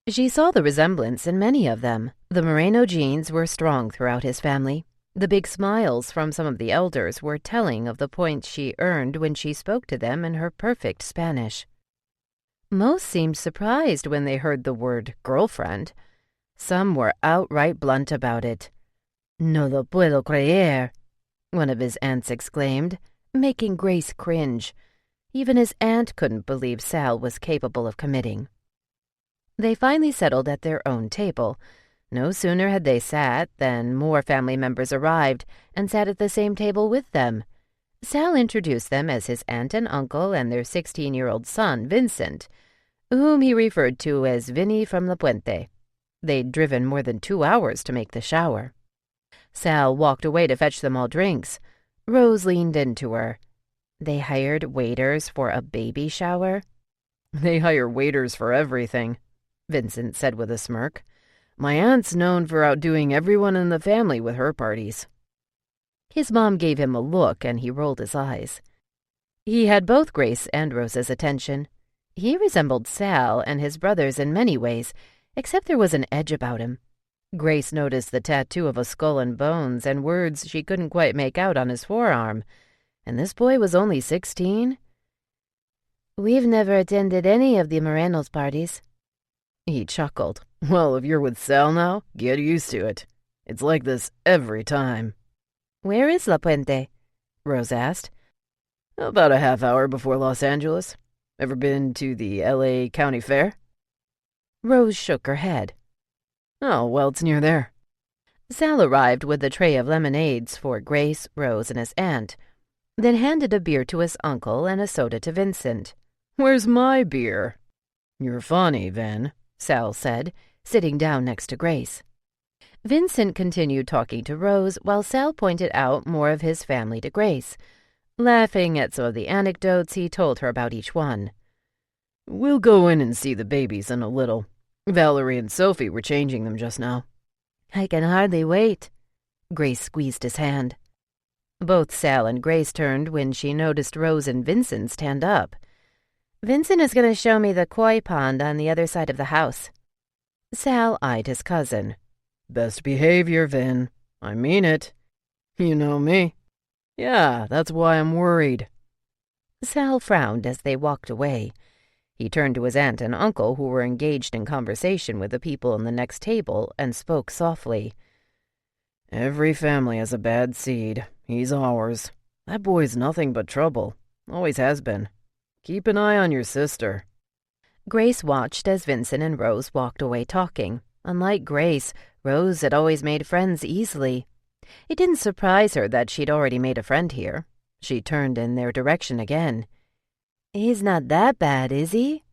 She saw the resemblance in many of them. The Moreno genes were strong throughout his family. The big smiles from some of the elders were telling of the points she earned when she spoke to them in her perfect Spanish. Most seemed surprised when they heard the word girlfriend. Some were outright blunt about it. "No lo puedo creer," one of his aunts exclaimed, making Grace cringe. Even his aunt couldn't believe Sal was capable of committing. They finally settled at their own table. No sooner had they sat than more family members arrived and sat at the same table with them. Sal introduced them as his aunt and uncle and their 16-year-old son, Vincent, whom he referred to as Vinny from La Puente. They'd driven more than 2 hours to make the shower. Sal walked away to fetch them all drinks. Rose leaned into her. They hired waiters for a baby shower? "They hire waiters for everything," Vincent said with a smirk. "My aunt's known for outdoing everyone in the family with her parties." His mom gave him a look, and he rolled his eyes. He had both Grace and Rose's attention. He resembled Sal and his brothers in many ways, except there was an edge about him. Grace noticed the tattoo of a skull and bones and words she couldn't quite make out on his forearm. And this boy was only 16? "We've never attended any of the Moreno's parties." He chuckled. "Well, if you're with Sal now, get used to it. It's like this every time." "Where is La Puente?" Rose asked. "About a half hour before Los Angeles. Ever been to the L.A. County Fair?" Rose shook her head. Oh, well, it's near there. Sal arrived with a tray of lemonades for Grace, Rose, and his aunt, then handed a beer to his uncle and a soda to Vincent. Where's my beer? You're funny, Vin, Sal said, sitting down next to Grace. Vincent continued talking to Rose while Sal pointed out more of his family to Grace, laughing at some of the anecdotes he told her about each one. We'll go in and see the babies in a little. Valerie and Sophie were changing them just now. I can hardly wait. Grace squeezed his hand. Both Sal and Grace turned when she noticed Rose and Vincent stand up. Vincent is going to show me the koi pond on the other side of the house. Sal eyed his cousin. Best behavior, Vin. I mean it. You know me. Yeah, that's why I'm worried. Sal frowned as they walked away. He turned to his aunt and uncle, who were engaged in conversation with the people in the next table, and spoke softly. Every family has a bad seed. He's ours. That boy's nothing but trouble. Always has been. Keep an eye on your sister. Grace watched as Vincent and Rose walked away talking. Unlike Grace, Rose had always made friends easily. It didn't surprise her that she'd already made a friend here. She turned in their direction again. He's not that bad, is he?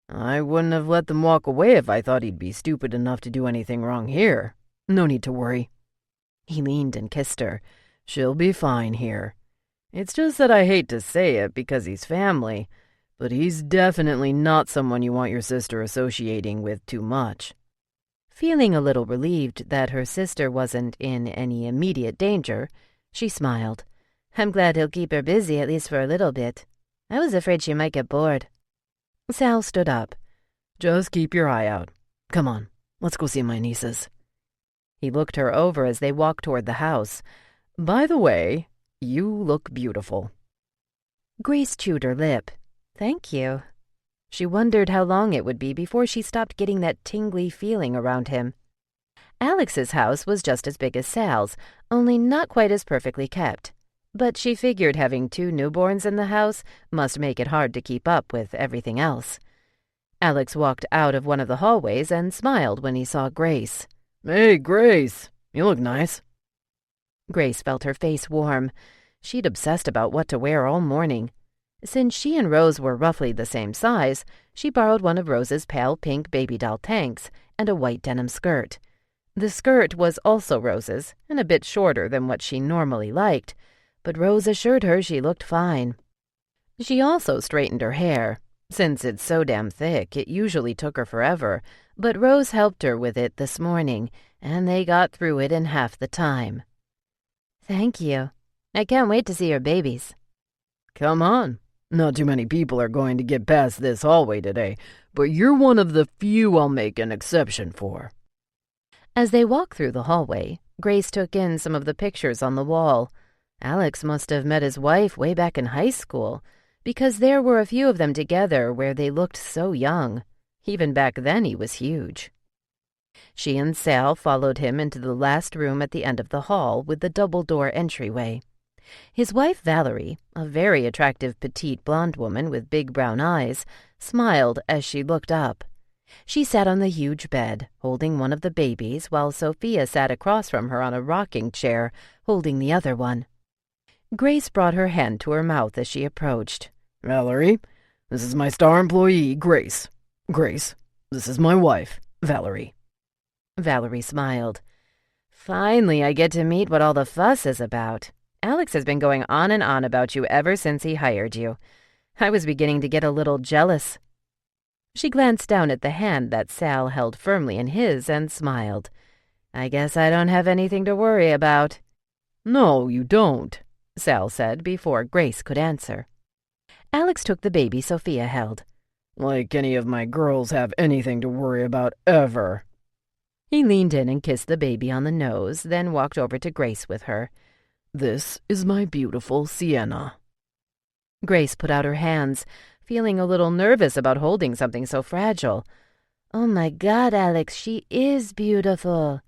I wouldn't have let them walk away if I thought he'd be stupid enough to do anything wrong here. No need to worry. He leaned and kissed her. She'll be fine here. It's just that I hate to say it because he's family, but he's definitely not someone you want your sister associating with too much. Feeling a little relieved that her sister wasn't in any immediate danger, she smiled. I'm glad he'll keep her busy at least for a little bit. I was afraid she might get bored. Sal stood up. Just keep your eye out. Come on, let's go see my nieces. He looked her over as they walked toward the house. By the way, you look beautiful. Grace chewed her lip. Thank you. She wondered how long it would be before she stopped getting that tingly feeling around him. Alex's house was just as big as Sal's, only not quite as perfectly kept. But she figured having 2 newborns in the house must make it hard to keep up with everything else. Alex walked out of one of the hallways and smiled when he saw Grace. Hey, Grace, you look nice. Grace felt her face warm. She'd obsessed about what to wear all morning. Since she and Rose were roughly the same size, she borrowed one of Rose's pale pink baby doll tanks and a white denim skirt. The skirt was also Rose's and a bit shorter than what she normally liked, but Rose assured her she looked fine. She also straightened her hair. Since it's so damn thick, it usually took her forever, but Rose helped her with it this morning, and they got through it in half the time. Thank you. I can't wait to see your babies. Come on. Not too many people are going to get past this hallway today, but you're one of the few I'll make an exception for. As they walked through the hallway, Grace took in some of the pictures on the wall. Alex must have met his wife way back in high school, because there were a few of them together where they looked so young. Even back then he was huge. She and Sal followed him into the last room at the end of the hall with the double-door entryway. His wife Valerie, a very attractive petite blonde woman with big brown eyes, smiled as she looked up. She sat on the huge bed, holding one of the babies, while Sophia sat across from her on a rocking chair, holding the other one. Grace brought her hand to her mouth as she approached. Valerie, this is my star employee, Grace. Grace, this is my wife, Valerie. Valerie smiled. Finally, I get to meet what all the fuss is about. Alex has been going on and on about you ever since he hired you. I was beginning to get a little jealous. She glanced down at the hand that Sal held firmly in his and smiled. I guess I don't have anything to worry about. No, you don't, Sal said before Grace could answer. Alex took the baby Sophia held. Like any of my girls have anything to worry about ever. He leaned in and kissed the baby on the nose, then walked over to Grace with her. This is my beautiful Sienna. Grace put out her hands, feeling a little nervous about holding something so fragile. Oh my God, Alex, she is beautiful.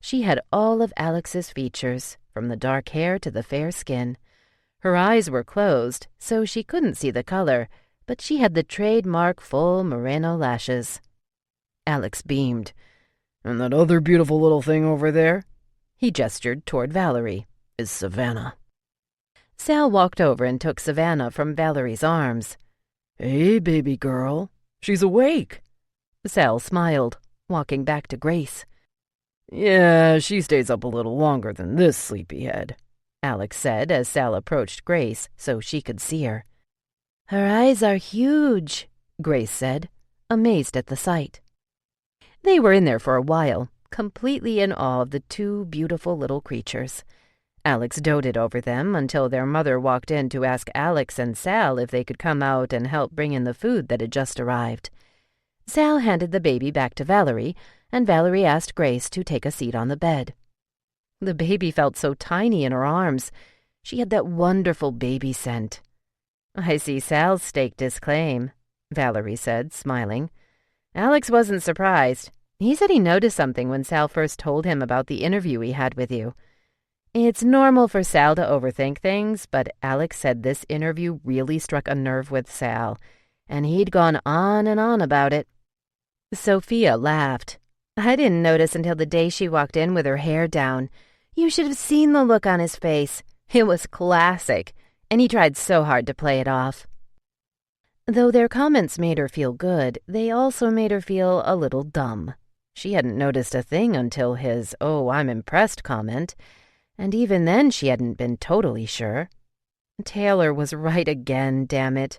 She had all of Alex's features, from the dark hair to the fair skin. Her eyes were closed, so she couldn't see the color, but she had the trademark full Moreno lashes. Alex beamed. And that other beautiful little thing over there," he gestured toward Valerie, "is Savannah." Sal walked over and took Savannah from Valerie's arms. "Hey, baby girl. She's awake." Sal smiled, walking back to Grace. "Yeah, she stays up a little longer than this sleepyhead," Alex said as Sal approached Grace so she could see her. "Her eyes are huge," Grace said, amazed at the sight. They were in there for a while, completely in awe of the two beautiful little creatures. Alex doted over them until their mother walked in to ask Alex and Sal if they could come out and help bring in the food that had just arrived. Sal handed the baby back to Valerie, and Valerie asked Grace to take a seat on the bed. The baby felt so tiny in her arms. She had that wonderful baby scent. "I see Sal staked his claim," Valerie said, smiling. Alex wasn't surprised. He said he noticed something when Sal first told him about the interview he had with you. It's normal for Sal to overthink things, but Alex said this interview really struck a nerve with Sal, and he'd gone on and on about it. Sophia laughed. "I didn't notice until the day she walked in with her hair down. You should have seen the look on his face. It was classic, and he tried so hard to play it off." Though their comments made her feel good, they also made her feel a little dumb. She hadn't noticed a thing until his "oh, I'm impressed" comment, and even then she hadn't been totally sure. Taylor was right again, damn it.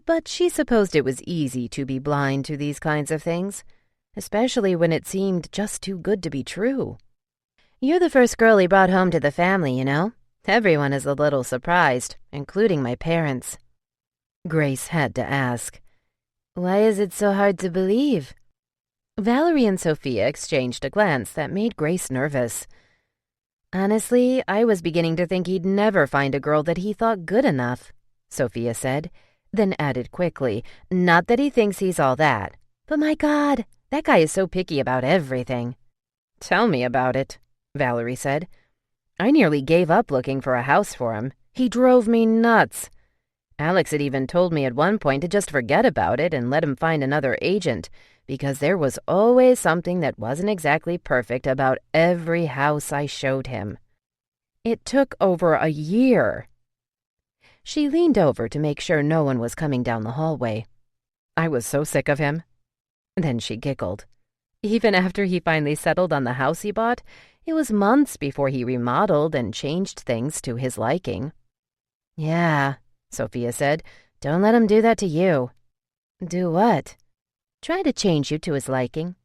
But she supposed it was easy to be blind to these kinds of things, especially when it seemed just too good to be true. "You're the first girl he brought home to the family, you know. Everyone is a little surprised, including my parents." Grace had to ask, "Why is it so hard to believe?" Valerie and Sophia exchanged a glance that made Grace nervous. "Honestly, I was beginning to think he'd never find a girl that he thought good enough," Sophia said, then added quickly, "Not that he thinks he's all that, but my God, that guy is so picky about everything." "Tell me about it," Valerie said. "I nearly gave up looking for a house for him. He drove me nuts. Alex had even told me at one point to just forget about it and let him find another agent, because there was always something that wasn't exactly perfect about every house I showed him. It took over a year." She leaned over to make sure no one was coming down the hallway. "I was so sick of him." Then she giggled. Even after he finally settled on the house he bought, it was months before he remodeled and changed things to his liking. "Yeah," Sophia said. "Don't let him do that to you." "Do what?" "Try to change you to his liking."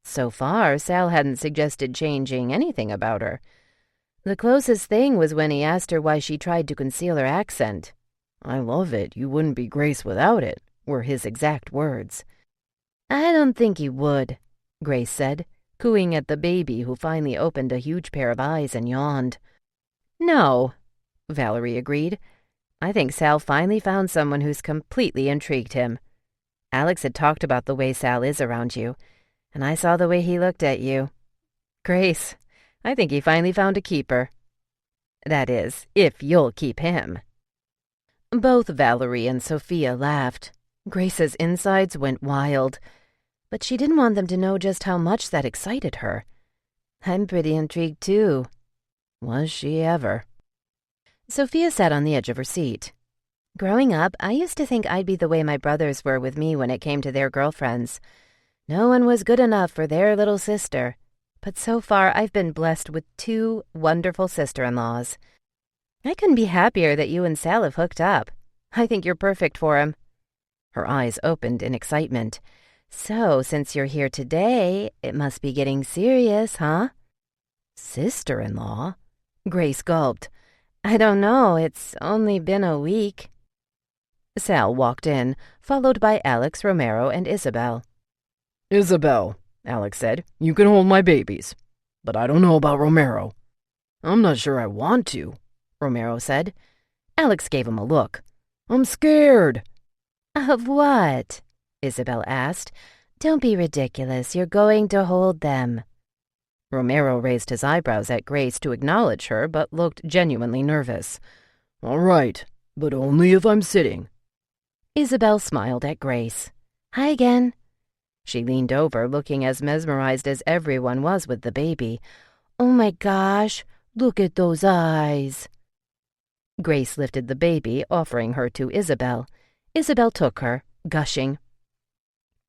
So far, Sal hadn't suggested changing anything about her. The closest thing was when he asked her why she tried to conceal her accent. "I love it. You wouldn't be Grace without it," were his exact words. "I don't think he would," Grace said, cooing at the baby who finally opened a huge pair of eyes and yawned. "No," Valerie agreed. "I think Sal finally found someone who's completely intrigued him. Alex had talked about the way Sal is around you, and I saw the way he looked at you. Grace, I think he finally found a keeper. That is, if you'll keep him." Both Valerie and Sophia laughed. Grace's insides went wild, but she didn't want them to know just how much that excited her. "I'm pretty intrigued, too." Was she ever? Sophia sat on the edge of her seat. "Growing up, I used to think I'd be the way my brothers were with me when it came to their girlfriends. No one was good enough for their little sister. But so far, I've been blessed with 2 wonderful sister-in-laws. I couldn't be happier that you and Sal have hooked up. I think you're perfect for him." Her eyes opened in excitement. "So, since you're here today, it must be getting serious, huh?" "Sister-in-law?" Grace gulped. "I don't know. It's only been a week." Sal walked in, followed by Alex, Romero, and Isabel. "Isabel," Alex said, "you can hold my babies. But I don't know about Romero." "I'm not sure I want to," Romero said. Alex gave him a look. "I'm scared." "Of what?" Isabel asked. "Don't be ridiculous. You're going to hold them." Romero raised his eyebrows at Grace to acknowledge her, but looked genuinely nervous. "All right, but only if I'm sitting." Isabel smiled at Grace. "Hi again." She leaned over, looking as mesmerized as everyone was with the baby. "Oh my gosh, look at those eyes." Grace lifted the baby, offering her to Isabel. Isabel took her, gushing.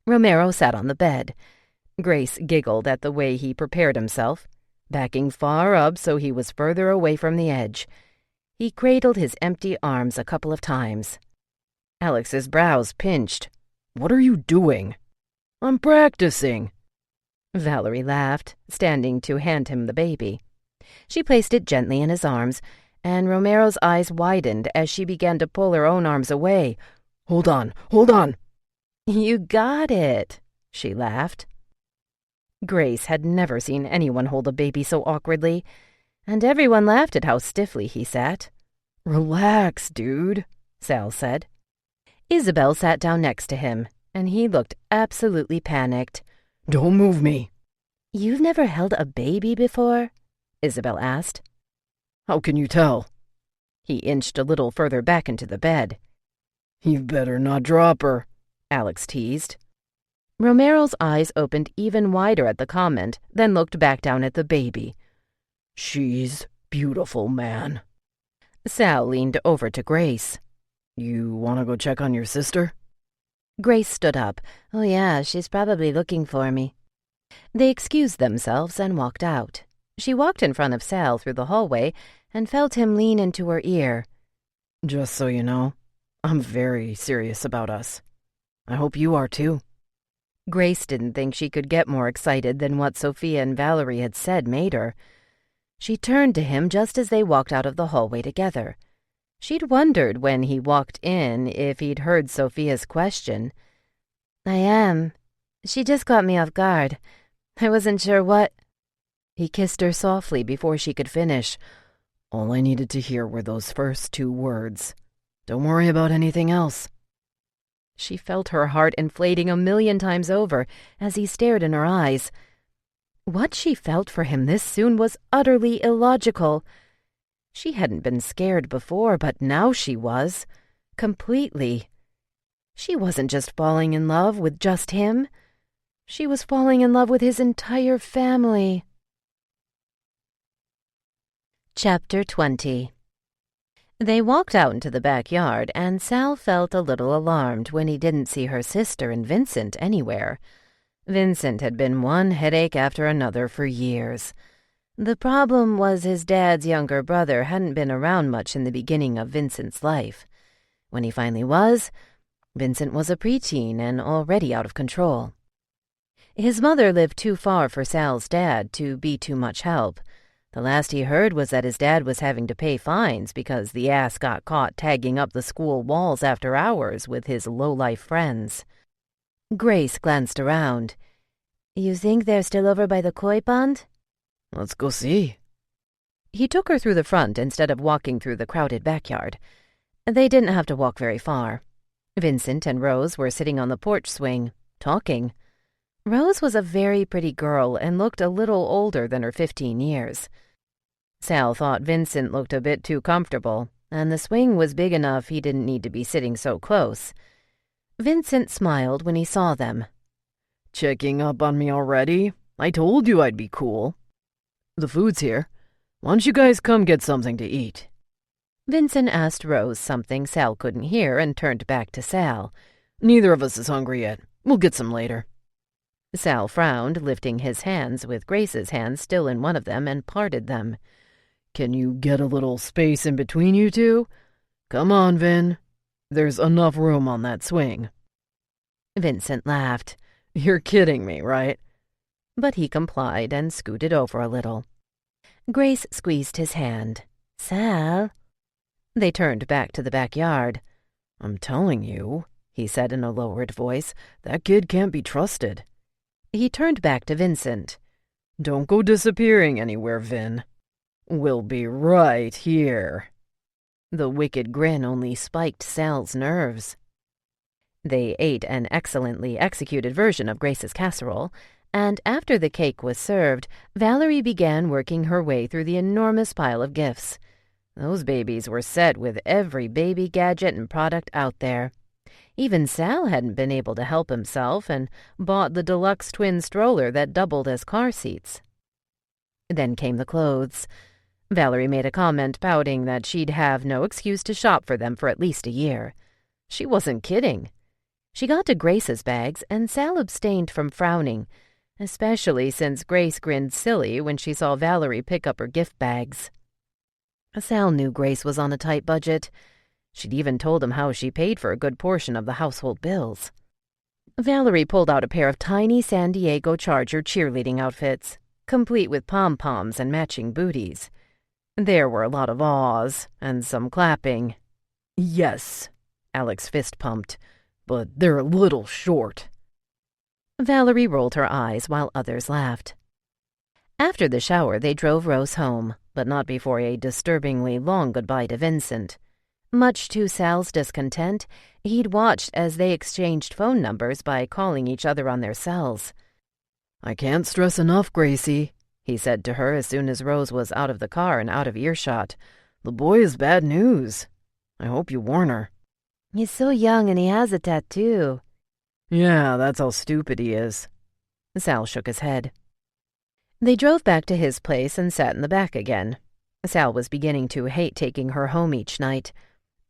Romero sat on the bed. Grace giggled at the way he prepared himself, backing far up so he was further away from the edge. He cradled his empty arms a couple of times. Alex's brows pinched. "What are you doing?" "I'm practicing." Valerie laughed, standing to hand him the baby. She placed it gently in his arms, and Romero's eyes widened as she began to pull her own arms away. Hold on, hold on." "You got it," she laughed. Grace had never seen anyone hold a baby so awkwardly, and everyone laughed at how stiffly he sat. "Relax, dude," Sal said. Isabel sat down next to him, and he looked absolutely panicked. "Don't move me." "You've never held a baby before?" Isabel asked. "How can you tell?" He inched a little further back into the bed. "You better not drop her," Alex teased. Romero's eyes opened even wider at the comment, then looked back down at the baby. "She's beautiful, man." Sal leaned over to Grace. "You want to go check on your sister?" Grace stood up. "Oh yeah, she's probably looking for me." They excused themselves and walked out. She walked in front of Sal through the hallway and felt him lean into her ear. "Just so you know, I'm very serious about us. I hope you are too." Grace didn't think she could get more excited than what Sophia and Valerie had said made her. She turned to him just as they walked out of the hallway together. She'd wondered when he walked in if he'd heard Sophia's question. "I am. She just caught me off guard. I wasn't sure what—" He kissed her softly before she could finish. "All I needed to hear were those first 2 words. Don't worry about anything else." She felt her heart inflating 1,000,000 times over as he stared in her eyes. What she felt for him this soon was utterly illogical. She hadn't been scared before, but now she was. Completely. She wasn't just falling in love with just him. She was falling in love with his entire family. Chapter 20. They walked out into the backyard, and Sal felt a little alarmed when he didn't see her sister and Vincent anywhere. Vincent had been one headache after another for years. The problem was his dad's younger brother hadn't been around much in the beginning of Vincent's life. When he finally was, Vincent was a preteen and already out of control. His mother lived too far for Sal's dad to be too much help. The last he heard was that his dad was having to pay fines because the ass got caught tagging up the school walls after hours with his low-life friends. Grace glanced around. "You think they're still over by the koi pond?" "Let's go see." He took her through the front instead of walking through the crowded backyard. They didn't have to walk very far. Vincent and Rose were sitting on the porch swing, talking. Rose was a very pretty girl and looked a little older than her 15 years. Sal thought Vincent looked a bit too comfortable, and the swing was big enough he didn't need to be sitting so close. Vincent smiled when he saw them. "Checking up on me already? I told you I'd be cool. The food's here. Why don't you guys come get something to eat?" Vincent asked Rose something Sal couldn't hear and turned back to Sal. "Neither of us is hungry yet. We'll get some later." Sal frowned, lifting his hands with Grace's hand still in one of them, and parted them. "Can you get a little space in between you two? Come on, Vin. There's enough room on that swing." Vincent laughed. "You're kidding me, right?" But he complied and scooted over a little. Grace squeezed his hand. "Sal?" They turned back to the backyard. "I'm telling you," he said in a lowered voice, "that kid can't be trusted." He turned back to Vincent. "Don't go disappearing anywhere, Vin. We'll be right here." The wicked grin only spiked Sal's nerves. They ate an excellently executed version of Grace's casserole, and after the cake was served, Valerie began working her way through the enormous pile of gifts. Those babies were set with every baby gadget and product out there. Even Sal hadn't been able to help himself and bought the deluxe twin stroller that doubled as car seats. Then came the clothes. Valerie made a comment pouting that she'd have no excuse to shop for them for at least a year. She wasn't kidding. She got to Grace's bags, and Sal abstained from frowning, especially since Grace grinned silly when she saw Valerie pick up her gift bags. Sal knew Grace was on a tight budget. She'd even told him how she paid for a good portion of the household bills. Valerie pulled out a pair of tiny San Diego Charger cheerleading outfits, complete with pom-poms and matching booties. There were a lot of ahs and some clapping. Yes, Alex fist-pumped, but they're a little short. Valerie rolled her eyes while others laughed. After the shower, they drove Rose home, but not before a disturbingly long goodbye to Vincent. Much to Sal's discontent, he'd watched as they exchanged phone numbers by calling each other on their cells. "I can't stress enough, Gracie," he said to her as soon as Rose was out of the car and out of earshot. "The boy is bad news. I hope you warn her." He's so young and he has a tattoo. "Yeah, that's how stupid he is." Sal shook his head. They drove back to his place and sat in the back again. Sal was beginning to hate taking her home each night.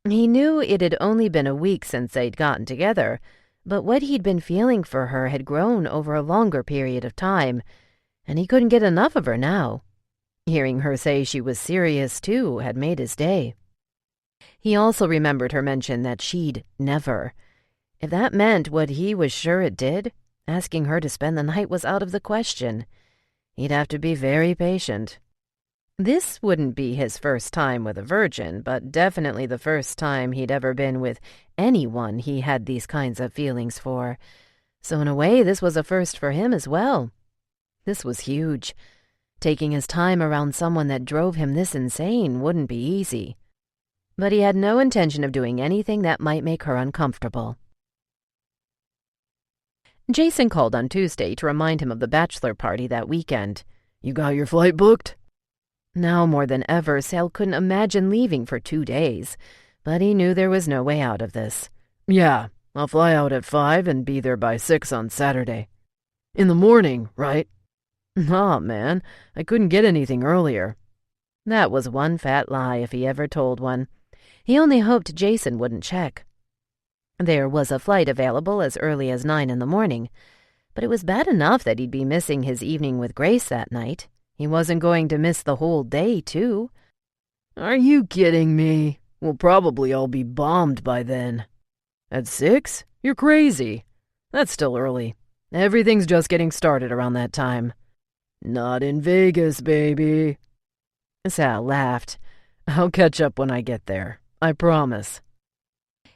He knew it had only been a week since they'd gotten together, but what he'd been feeling for her had grown over a longer period of time, and he couldn't get enough of her now. Hearing her say she was serious, too, had made his day. He also remembered her mention that she'd never. If that meant what he was sure it did, asking her to spend the night was out of the question. He'd have to be very patient. This wouldn't be his first time with a virgin, but definitely the first time he'd ever been with anyone he had these kinds of feelings for. So in a way, this was a first for him as well. This was huge. Taking his time around someone that drove him this insane wouldn't be easy. But he had no intention of doing anything that might make her uncomfortable. Jason called on Tuesday to remind him of the bachelor party that weekend. "You got your flight booked?" Now more than ever, Sal couldn't imagine leaving for 2 days, but he knew there was no way out of this. "Yeah, I'll fly out at 5 and be there by 6 on Saturday. In the morning, right?" "Nah, man, I couldn't get anything earlier." That was one fat lie if he ever told one. He only hoped Jason wouldn't check. There was a flight available as early as 9 in the morning, but it was bad enough that he'd be missing his evening with Grace that night. He wasn't going to miss the whole day, too. "Are you kidding me? We'll probably all be bombed by then." "At 6? You're crazy. That's still early. Everything's just getting started around that time." "Not in Vegas, baby." Sal laughed. "I'll catch up when I get there. I promise."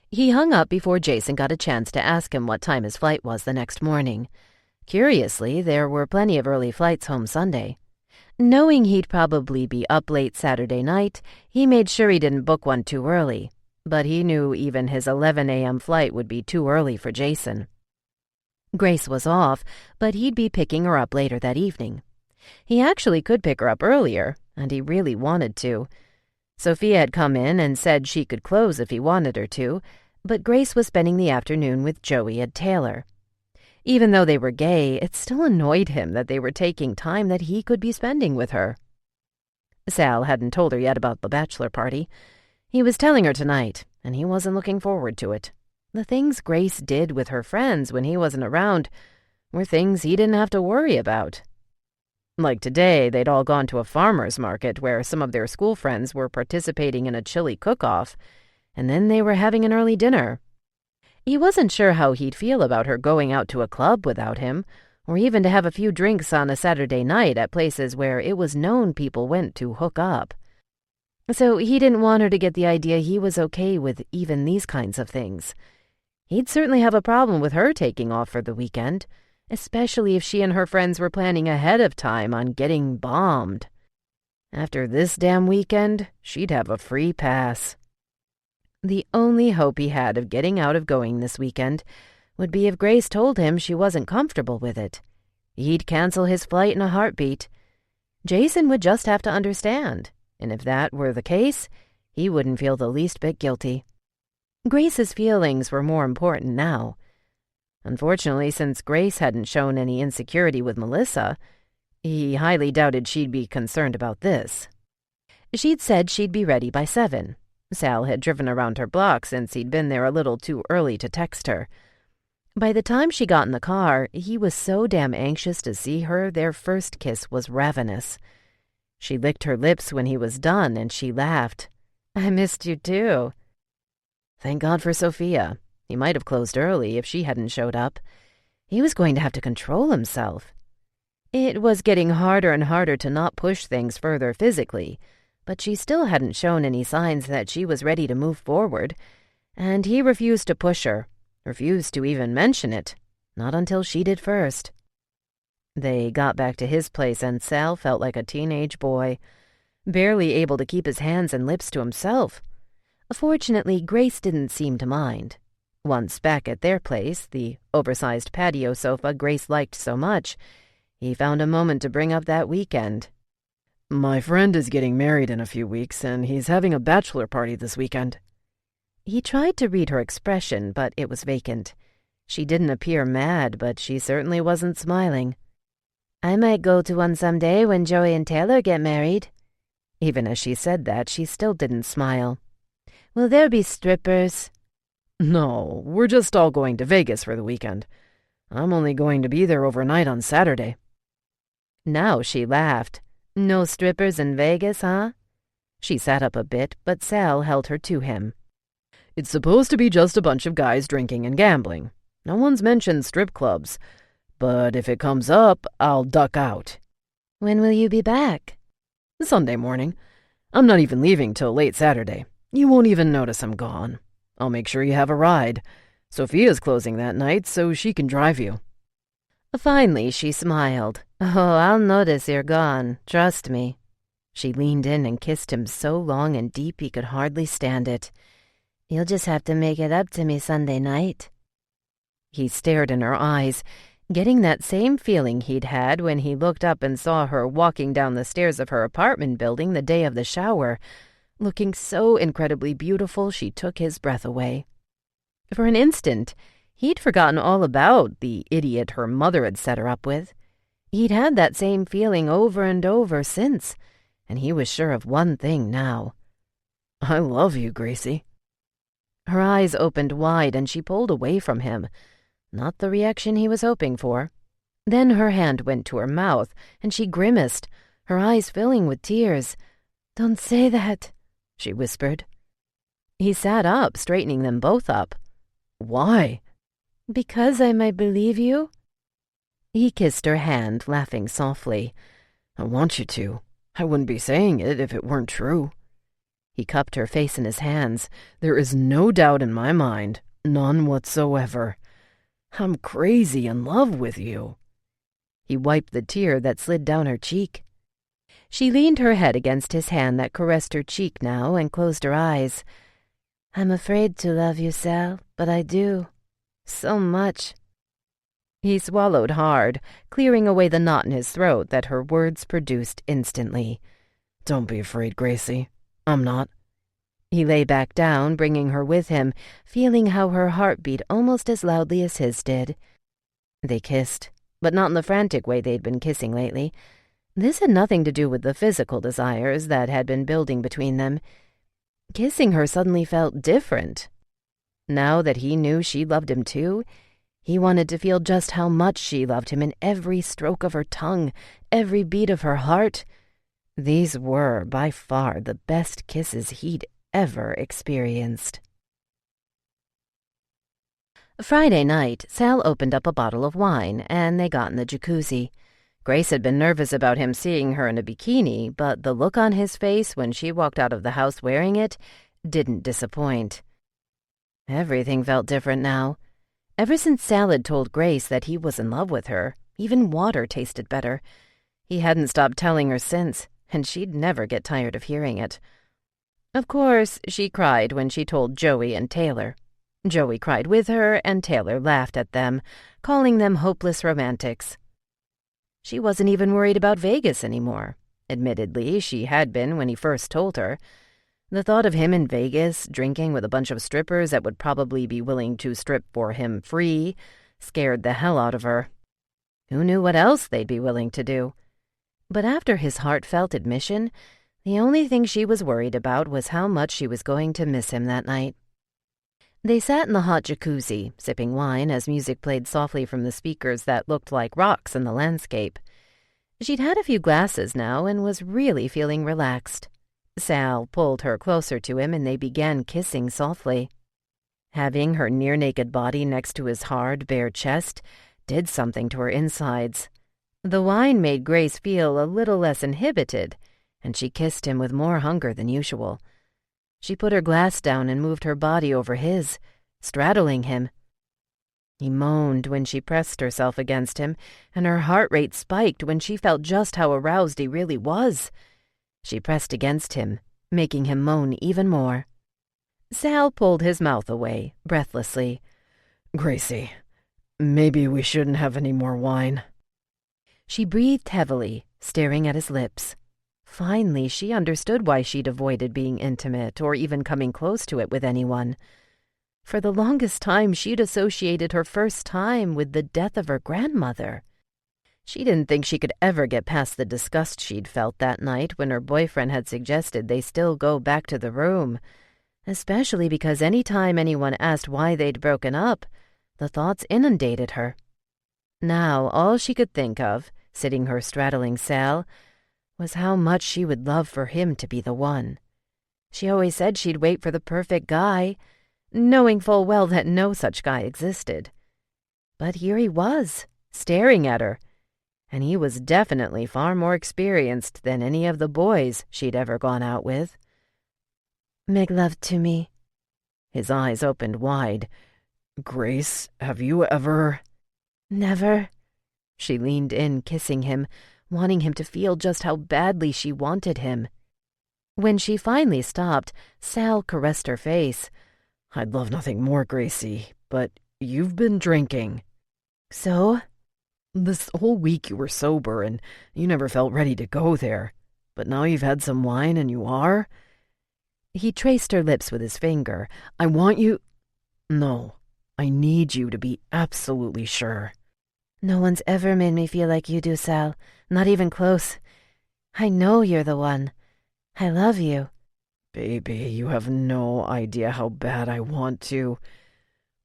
He hung up before Jason got a chance to ask him what time his flight was the next morning. Curiously, there were plenty of early flights home Sunday. Knowing he'd probably be up late Saturday night, he made sure he didn't book one too early, but he knew even his 11 a.m. flight would be too early for Jason. Grace was off, but he'd be picking her up later that evening. He actually could pick her up earlier, and he really wanted to. Sophia had come in and said she could close if he wanted her to, but Grace was spending the afternoon with Joey and Taylor. Even though they were gay, it still annoyed him that they were taking time that he could be spending with her. Sal hadn't told her yet about the bachelor party. He was telling her tonight, and he wasn't looking forward to it. The things Grace did with her friends when he wasn't around were things he didn't have to worry about. Like today, they'd all gone to a farmer's market where some of their school friends were participating in a chili cook-off, and then they were having an early dinner. He wasn't sure how he'd feel about her going out to a club without him, or even to have a few drinks on a Saturday night at places where it was known people went to hook up. So he didn't want her to get the idea he was okay with even these kinds of things. He'd certainly have a problem with her taking off for the weekend, especially if she and her friends were planning ahead of time on getting bombed. After this damn weekend, she'd have a free pass. The only hope he had of getting out of going this weekend would be if Grace told him she wasn't comfortable with it. He'd cancel his flight in a heartbeat. Jason would just have to understand, and if that were the case, he wouldn't feel the least bit guilty. Grace's feelings were more important now. Unfortunately, since Grace hadn't shown any insecurity with Melissa, he highly doubted she'd be concerned about this. She'd said she'd be ready by 7. Sal had driven around her block since he'd been there a little too early to text her. By the time she got in the car, he was so damn anxious to see her, their first kiss was ravenous. She licked her lips when he was done, and she laughed. "I missed you too." Thank God for Sophia. He might have closed early if she hadn't showed up. He was going to have to control himself. It was getting harder and harder to not push things further physically, but she still hadn't shown any signs that she was ready to move forward, and he refused to push her, refused to even mention it, not until she did first. They got back to his place, and Sal felt like a teenage boy, barely able to keep his hands and lips to himself. Fortunately, Grace didn't seem to mind. Once back at their place, the oversized patio sofa Grace liked so much, he found a moment to bring up that weekend. My friend is getting married in a few weeks, and he's having a bachelor party this weekend. He tried to read her expression, but it was vacant. She didn't appear mad, but she certainly wasn't smiling. "I might go to one someday when Joey and Taylor get married." Even as she said that, she still didn't smile. "Will there be strippers?" No, we're just all going to Vegas for the weekend. I'm only going to be there overnight on Saturday. Now she laughed. "No strippers in Vegas, huh?" She sat up a bit, but Sal held her to him. It's supposed to be just a bunch of guys drinking and gambling. No one's mentioned strip clubs. But if it comes up, I'll duck out. "When will you be back?" "Sunday morning. I'm not even leaving till late Saturday. You won't even notice I'm gone. I'll make sure you have a ride. Sophia's closing that night, so she can drive you." Finally, she smiled. "Oh, I'll notice you're gone. Trust me." She leaned in and kissed him so long and deep he could hardly stand it. "You'll just have to make it up to me Sunday night." He stared in her eyes, getting that same feeling he'd had when he looked up and saw her walking down the stairs of her apartment building the day of the shower, looking so incredibly beautiful she took his breath away. For an instant, he'd forgotten all about the idiot her mother had set her up with. He'd had that same feeling over and over since, and he was sure of one thing now. "I love you, Gracie." Her eyes opened wide and she pulled away from him. Not the reaction he was hoping for. Then her hand went to her mouth and she grimaced, her eyes filling with tears. "Don't say that," she whispered. He sat up, straightening them both up. "Why?" "Because I might believe you." He kissed her hand, laughing softly. "I want you to. I wouldn't be saying it if it weren't true." He cupped her face in his hands. "There is no doubt in my mind, none whatsoever. I'm crazy in love with you." He wiped the tear that slid down her cheek. She leaned her head against his hand that caressed her cheek now and closed her eyes. "I'm afraid to love you, Sal, but I do. So much." He swallowed hard, clearing away the knot in his throat that her words produced instantly. "Don't be afraid, Gracie. I'm not." He lay back down, bringing her with him, feeling how her heart beat almost as loudly as his did. They kissed, but not in the frantic way they'd been kissing lately. This had nothing to do with the physical desires that had been building between them. Kissing her suddenly felt different. Now that he knew she loved him too, he wanted to feel just how much she loved him in every stroke of her tongue, every beat of her heart. These were, by far, the best kisses he'd ever experienced. Friday night, Sal opened up a bottle of wine, and they got in the jacuzzi. Grace had been nervous about him seeing her in a bikini, but the look on his face when she walked out of the house wearing it didn't disappoint. Everything felt different now. Ever since Sal had told Grace that he was in love with her, even water tasted better. He hadn't stopped telling her since, and she'd never get tired of hearing it. Of course, she cried when she told Joey and Taylor. Joey cried with her, and Taylor laughed at them, calling them hopeless romantics. She wasn't even worried about Vegas anymore. Admittedly, she had been when he first told her. The thought of him in Vegas, drinking with a bunch of strippers that would probably be willing to strip for him free, scared the hell out of her. Who knew what else they'd be willing to do? But after his heartfelt admission, the only thing she was worried about was how much she was going to miss him that night. They sat in the hot jacuzzi, sipping wine as music played softly from the speakers that looked like rocks in the landscape. She'd had a few glasses now and was really feeling relaxed. Sal pulled her closer to him and they began kissing softly. Having her near-naked body next to his hard, bare chest did something to her insides. The wine made Grace feel a little less inhibited, and she kissed him with more hunger than usual. She put her glass down and moved her body over his, straddling him. He moaned when she pressed herself against him, and her heart rate spiked when she felt just how aroused he really was. She pressed against him, making him moan even more. Sal pulled his mouth away, breathlessly. "Gracie, maybe we shouldn't have any more wine." She breathed heavily, staring at his lips. Finally, she understood why she'd avoided being intimate or even coming close to it with anyone. For the longest time, she'd associated her first time with the death of her grandmother. She didn't think she could ever get past the disgust she'd felt that night when her boyfriend had suggested they still go back to the room, especially because any time anyone asked why they'd broken up, the thoughts inundated her. Now, all she could think of, sitting her straddling Sal, was how much she would love for him to be the one. She always said she'd wait for the perfect guy, knowing full well that no such guy existed. But here he was, staring at her, and he was definitely far more experienced than any of the boys she'd ever gone out with. "Make love to me." His eyes opened wide. "Grace, have you ever—" "Never." She leaned in, kissing him, wanting him to feel just how badly she wanted him. When she finally stopped, Sal caressed her face. "I'd love nothing more, Gracie, but you've been drinking." "So?" "This whole week you were sober and you never felt ready to go there. But now you've had some wine and you are?" He traced her lips with his finger. "I want you— No, I need you to be absolutely sure." "No one's ever made me feel like you do, Sal. Not even close. I know you're the one. I love you." "Baby, you have no idea how bad I want to.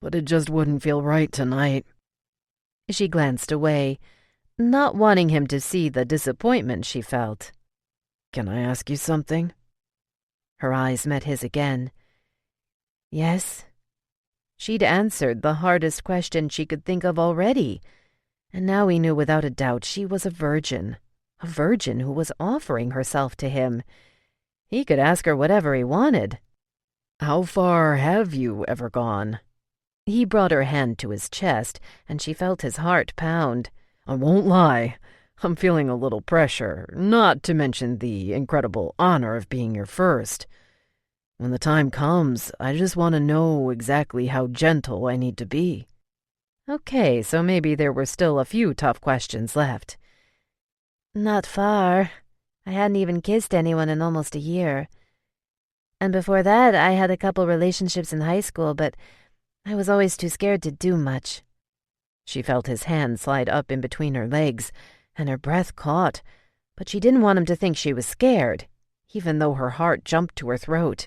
But it just wouldn't feel right tonight." She glanced away, not wanting him to see the disappointment she felt. "Can I ask you something?" Her eyes met his again. "Yes?" She'd answered the hardest question she could think of already, and now he knew without a doubt she was a virgin who was offering herself to him. He could ask her whatever he wanted. "How far have you ever gone?" He brought her hand to his chest, and she felt his heart pound. "I won't lie. I'm feeling a little pressure, not to mention the incredible honor of being your first. When the time comes, I just want to know exactly how gentle I need to be." Okay, so maybe there were still a few tough questions left. "Not far. I hadn't even kissed anyone in almost a year. And before that, I had a couple relationships in high school, but I was always too scared to do much." She felt his hand slide up in between her legs, and her breath caught, but she didn't want him to think she was scared, even though her heart jumped to her throat.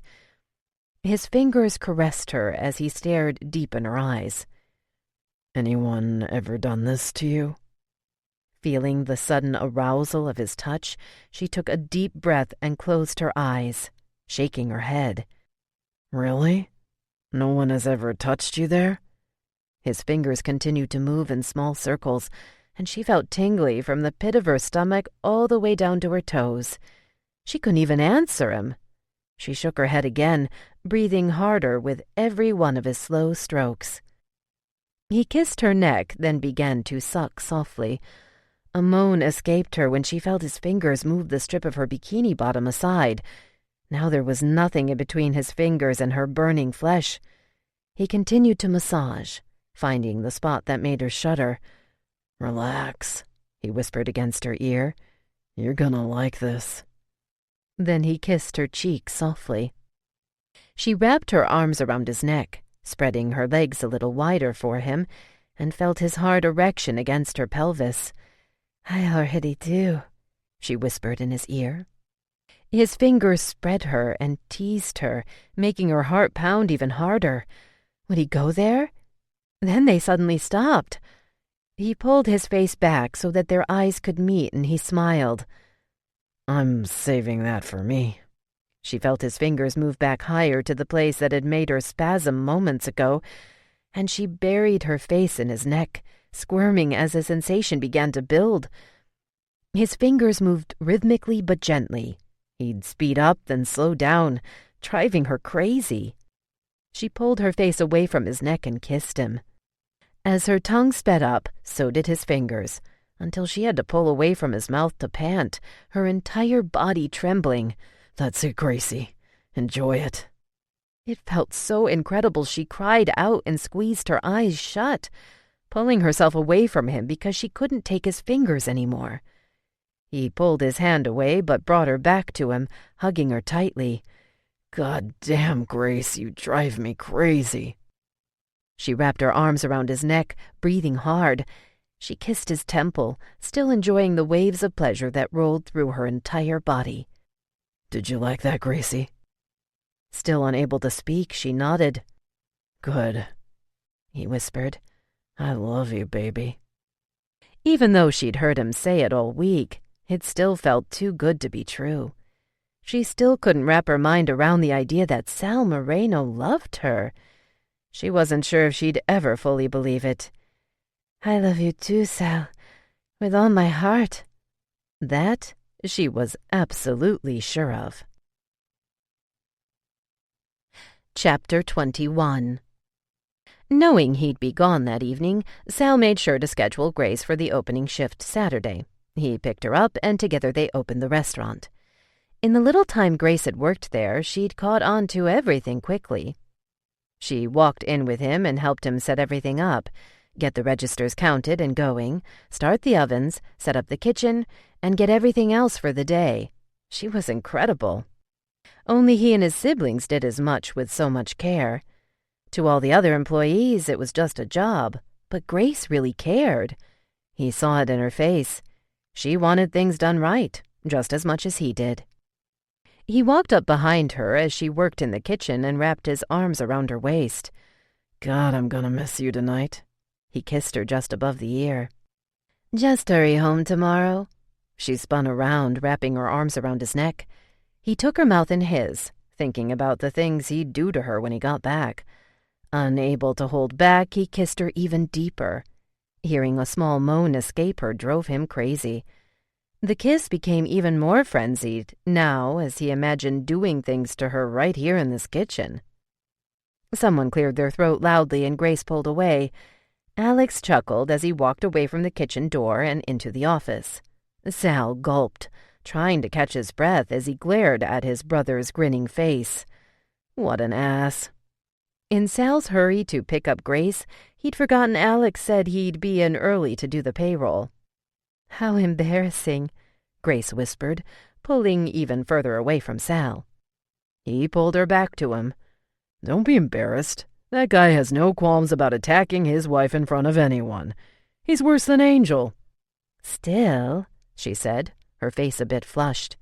His fingers caressed her as he stared deep in her eyes. "Anyone ever done this to you?" Feeling the sudden arousal of his touch, she took a deep breath and closed her eyes, shaking her head. "Really? No one has ever touched you there?" His fingers continued to move in small circles, and she felt tingly from the pit of her stomach all the way down to her toes. She couldn't even answer him. She shook her head again, breathing harder with every one of his slow strokes. He kissed her neck, then began to suck softly. A moan escaped her when she felt his fingers move the strip of her bikini bottom aside. Now there was nothing in between his fingers and her burning flesh. He continued to massage, finding the spot that made her shudder. "Relax," he whispered against her ear. "You're gonna like this." Then he kissed her cheek softly. She wrapped her arms around his neck, spreading her legs a little wider for him, and felt his hard erection against her pelvis. "I already do," she whispered in his ear. His fingers spread her and teased her, making her heart pound even harder. Would he go there? Then they suddenly stopped. He pulled his face back so that their eyes could meet, and he smiled. "I'm saving that for me." She felt his fingers move back higher to the place that had made her spasm moments ago, and she buried her face in his neck, squirming as the sensation began to build. His fingers moved rhythmically but gently. He'd speed up, then slow down, driving her crazy. She pulled her face away from his neck and kissed him. As her tongue sped up, so did his fingers, until she had to pull away from his mouth to pant, her entire body trembling. "That's it, Gracie. Enjoy it." It felt so incredible she cried out and squeezed her eyes shut, pulling herself away from him because she couldn't take his fingers anymore. He pulled his hand away but brought her back to him, hugging her tightly. "God damn, Grace, you drive me crazy." She wrapped her arms around his neck, breathing hard. She kissed his temple, still enjoying the waves of pleasure that rolled through her entire body. "Did you like that, Gracie?" Still unable to speak, she nodded. "Good," he whispered. "I love you, baby." Even though she'd heard him say it all week, it still felt too good to be true. She still couldn't wrap her mind around the idea that Sal Moreno loved her. She wasn't sure if she'd ever fully believe it. "I love you too, Sal, with all my heart." That she was absolutely sure of. Chapter 21. Knowing he'd be gone that evening, Sal made sure to schedule Grace for the opening shift Saturday. He picked her up, and together they opened the restaurant. In the little time Grace had worked there, she'd caught on to everything quickly. She walked in with him and helped him set everything up, get the registers counted and going, start the ovens, set up the kitchen, and get everything else for the day. She was incredible. Only he and his siblings did as much with so much care. To all the other employees, it was just a job, but Grace really cared. He saw it in her face. She wanted things done right, just as much as he did. He walked up behind her as she worked in the kitchen and wrapped his arms around her waist. "God, I'm gonna miss you tonight." He kissed her just above the ear. "Just hurry home tomorrow." She spun around, wrapping her arms around his neck. He took her mouth in his, thinking about the things he'd do to her when he got back. Unable to hold back, he kissed her even deeper. Hearing a small moan escape her drove him crazy. The kiss became even more frenzied now as he imagined doing things to her right here in this kitchen. Someone cleared their throat loudly and Grace pulled away. Alex chuckled as he walked away from the kitchen door and into the office. Sal gulped, trying to catch his breath as he glared at his brother's grinning face. What an ass. In Sal's hurry to pick up Grace, he'd forgotten Alex said he'd be in early to do the payroll. "How embarrassing," Grace whispered, pulling even further away from Sal. He pulled her back to him. "Don't be embarrassed. That guy has no qualms about attacking his wife in front of anyone. He's worse than Angel." "Still," she said, her face a bit flushed.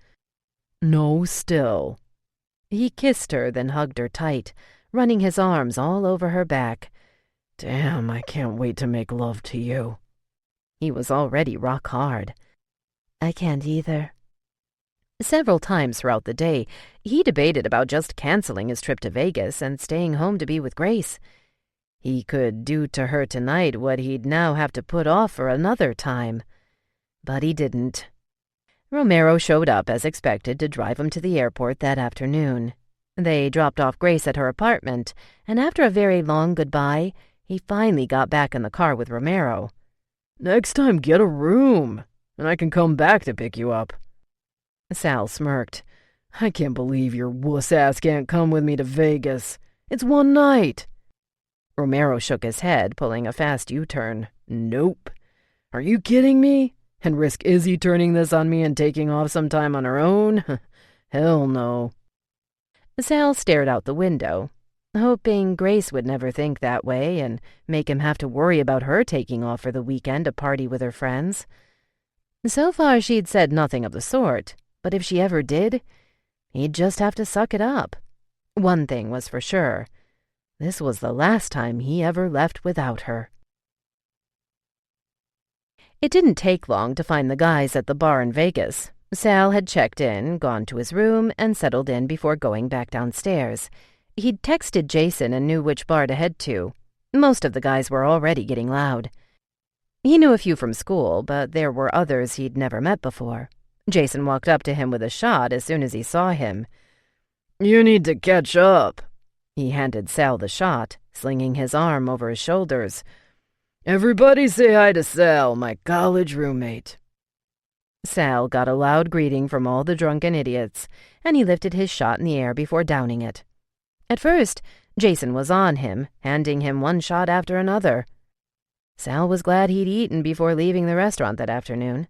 "No, still." He kissed her, then hugged her tight, running his arms all over her back. "Damn, I can't wait to make love to you." He was already rock hard. "I can't either." Several times throughout the day, he debated about just canceling his trip to Vegas and staying home to be with Grace. He could do to her tonight what he'd now have to put off for another time. But he didn't. Romero showed up as expected to drive him to the airport that afternoon. They dropped off Grace at her apartment, and after a very long goodbye, he finally got back in the car with Romero. "Next time, get a room, and I can come back to pick you up." Sal smirked. "I can't believe your wuss ass can't come with me to Vegas. It's one night." Romero shook his head, pulling a fast U-turn. "Nope. Are you kidding me? And risk Izzy turning this on me and taking off some time on her own? Hell no." Sal stared out the window, hoping Grace would never think that way and make him have to worry about her taking off for the weekend to party with her friends. So far she'd said nothing of the sort, but if she ever did, he'd just have to suck it up. One thing was for sure. This was the last time he ever left without her. It didn't take long to find the guys at the bar in Vegas. Sal had checked in, gone to his room, and settled in before going back downstairs. He'd texted Jason and knew which bar to head to. Most of the guys were already getting loud. He knew a few from school, but there were others he'd never met before. Jason walked up to him with a shot as soon as he saw him. "You need to catch up." He handed Sal the shot, slinging his arm over his shoulders. "Everybody say hi to Sal, my college roommate." Sal got a loud greeting from all the drunken idiots, and he lifted his shot in the air before downing it. At first, Jason was on him, handing him one shot after another. Sal was glad he'd eaten before leaving the restaurant that afternoon.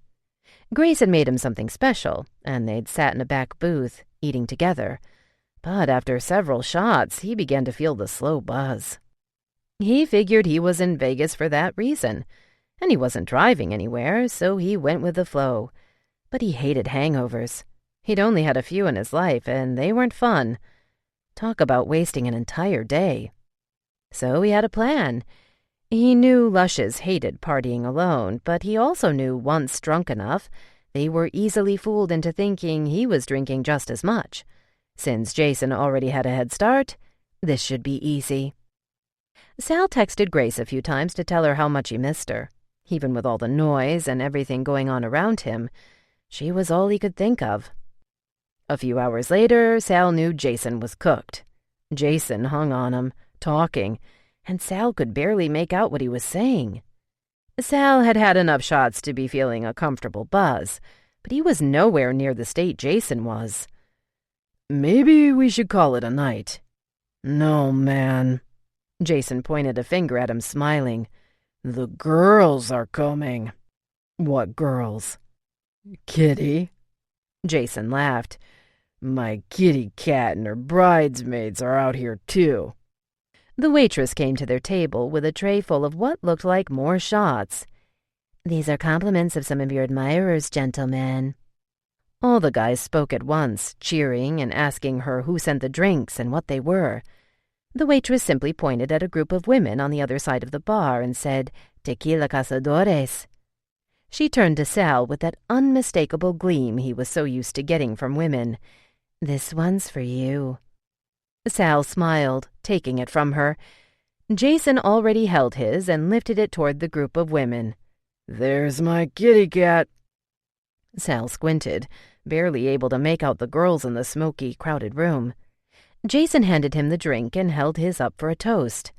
Grace had made him something special, and they'd sat in a back booth, eating together. But after several shots, he began to feel the slow buzz. He figured he was in Vegas for that reason, and he wasn't driving anywhere, so he went with the flow. But he hated hangovers. He'd only had a few in his life, and they weren't fun. Talk about wasting an entire day. So he had a plan. He knew lushes hated partying alone, but he also knew once drunk enough, they were easily fooled into thinking he was drinking just as much. Since Jason already had a head start, this should be easy. Sal texted Grace a few times to tell her how much he missed her. Even with all the noise and everything going on around him, she was all he could think of. A few hours later, Sal knew Jason was cooked. Jason hung on him, talking, and Sal could barely make out what he was saying. Sal had had enough shots to be feeling a comfortable buzz, but he was nowhere near the state Jason was. "Maybe we should call it a night." "No, man." Jason pointed a finger at him, smiling. "The girls are coming." "What girls?" "Kitty." Jason laughed. "My kitty cat and her bridesmaids are out here too." The waitress came to their table with a tray full of what looked like more shots. "These are compliments of some of your admirers, gentlemen." All the guys spoke at once, cheering and asking her who sent the drinks and what they were. The waitress simply pointed at a group of women on the other side of the bar and said, "Tequila cazadores." She turned to Sal with that unmistakable gleam he was so used to getting from women. "This one's for you." Sal smiled, taking it from her. Jason already held his and lifted it toward the group of women. "There's my kitty cat." Sal squinted, barely able to make out the girls in the smoky, crowded room. Jason handed him the drink and held his up for a toast.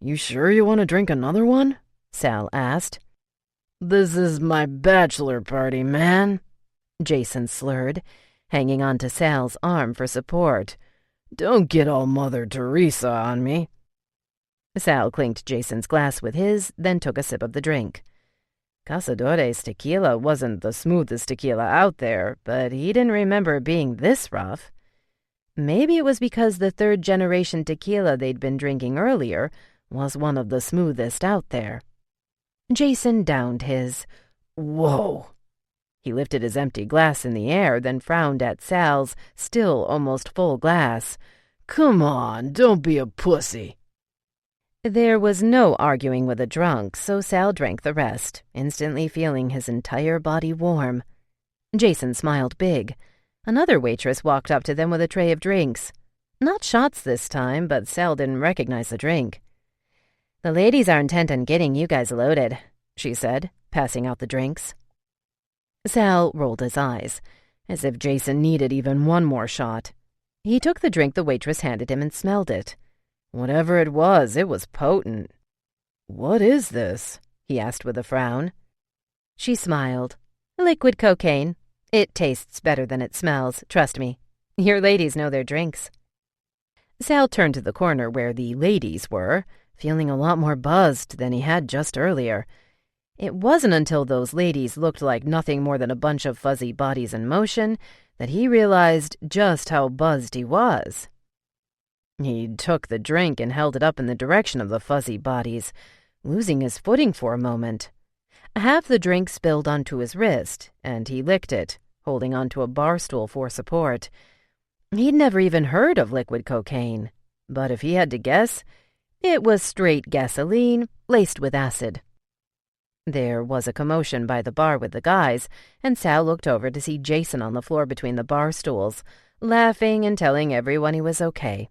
"You sure you want to drink another one?" Sal asked. "This is my bachelor party, man," Jason slurred, hanging on to Sal's arm for support. "Don't get all Mother Teresa on me." Sal clinked Jason's glass with his, then took a sip of the drink. Cazadores tequila wasn't the smoothest tequila out there, but he didn't remember it being this rough. Maybe it was because the third-generation tequila they'd been drinking earlier was one of the smoothest out there. Jason downed his. "Whoa." He lifted his empty glass in the air, then frowned at Sal's still almost full glass. "Come on, don't be a pussy." There was no arguing with a drunk, so Sal drank the rest, instantly feeling his entire body warm. Jason smiled big. Another waitress walked up to them with a tray of drinks. Not shots this time, but Sal didn't recognize the drink. "The ladies are intent on getting you guys loaded," she said, passing out the drinks. Sal rolled his eyes, as if Jason needed even one more shot. He took the drink the waitress handed him and smelled it. Whatever it was potent. "What is this?" he asked with a frown. She smiled. "Liquid cocaine. It tastes better than it smells, trust me. Your ladies know their drinks." Sal turned to the corner where the ladies were, feeling a lot more buzzed than he had just earlier. It wasn't until those ladies looked like nothing more than a bunch of fuzzy bodies in motion that he realized just how buzzed he was. He took the drink and held it up in the direction of the fuzzy bodies, losing his footing for a moment. Half the drink spilled onto his wrist, and he licked it, holding onto a bar stool for support. He'd never even heard of liquid cocaine, but if he had to guess, it was straight gasoline laced with acid. There was a commotion by the bar with the guys, and Sal looked over to see Jason on the floor between the bar stools, laughing and telling everyone he was okay.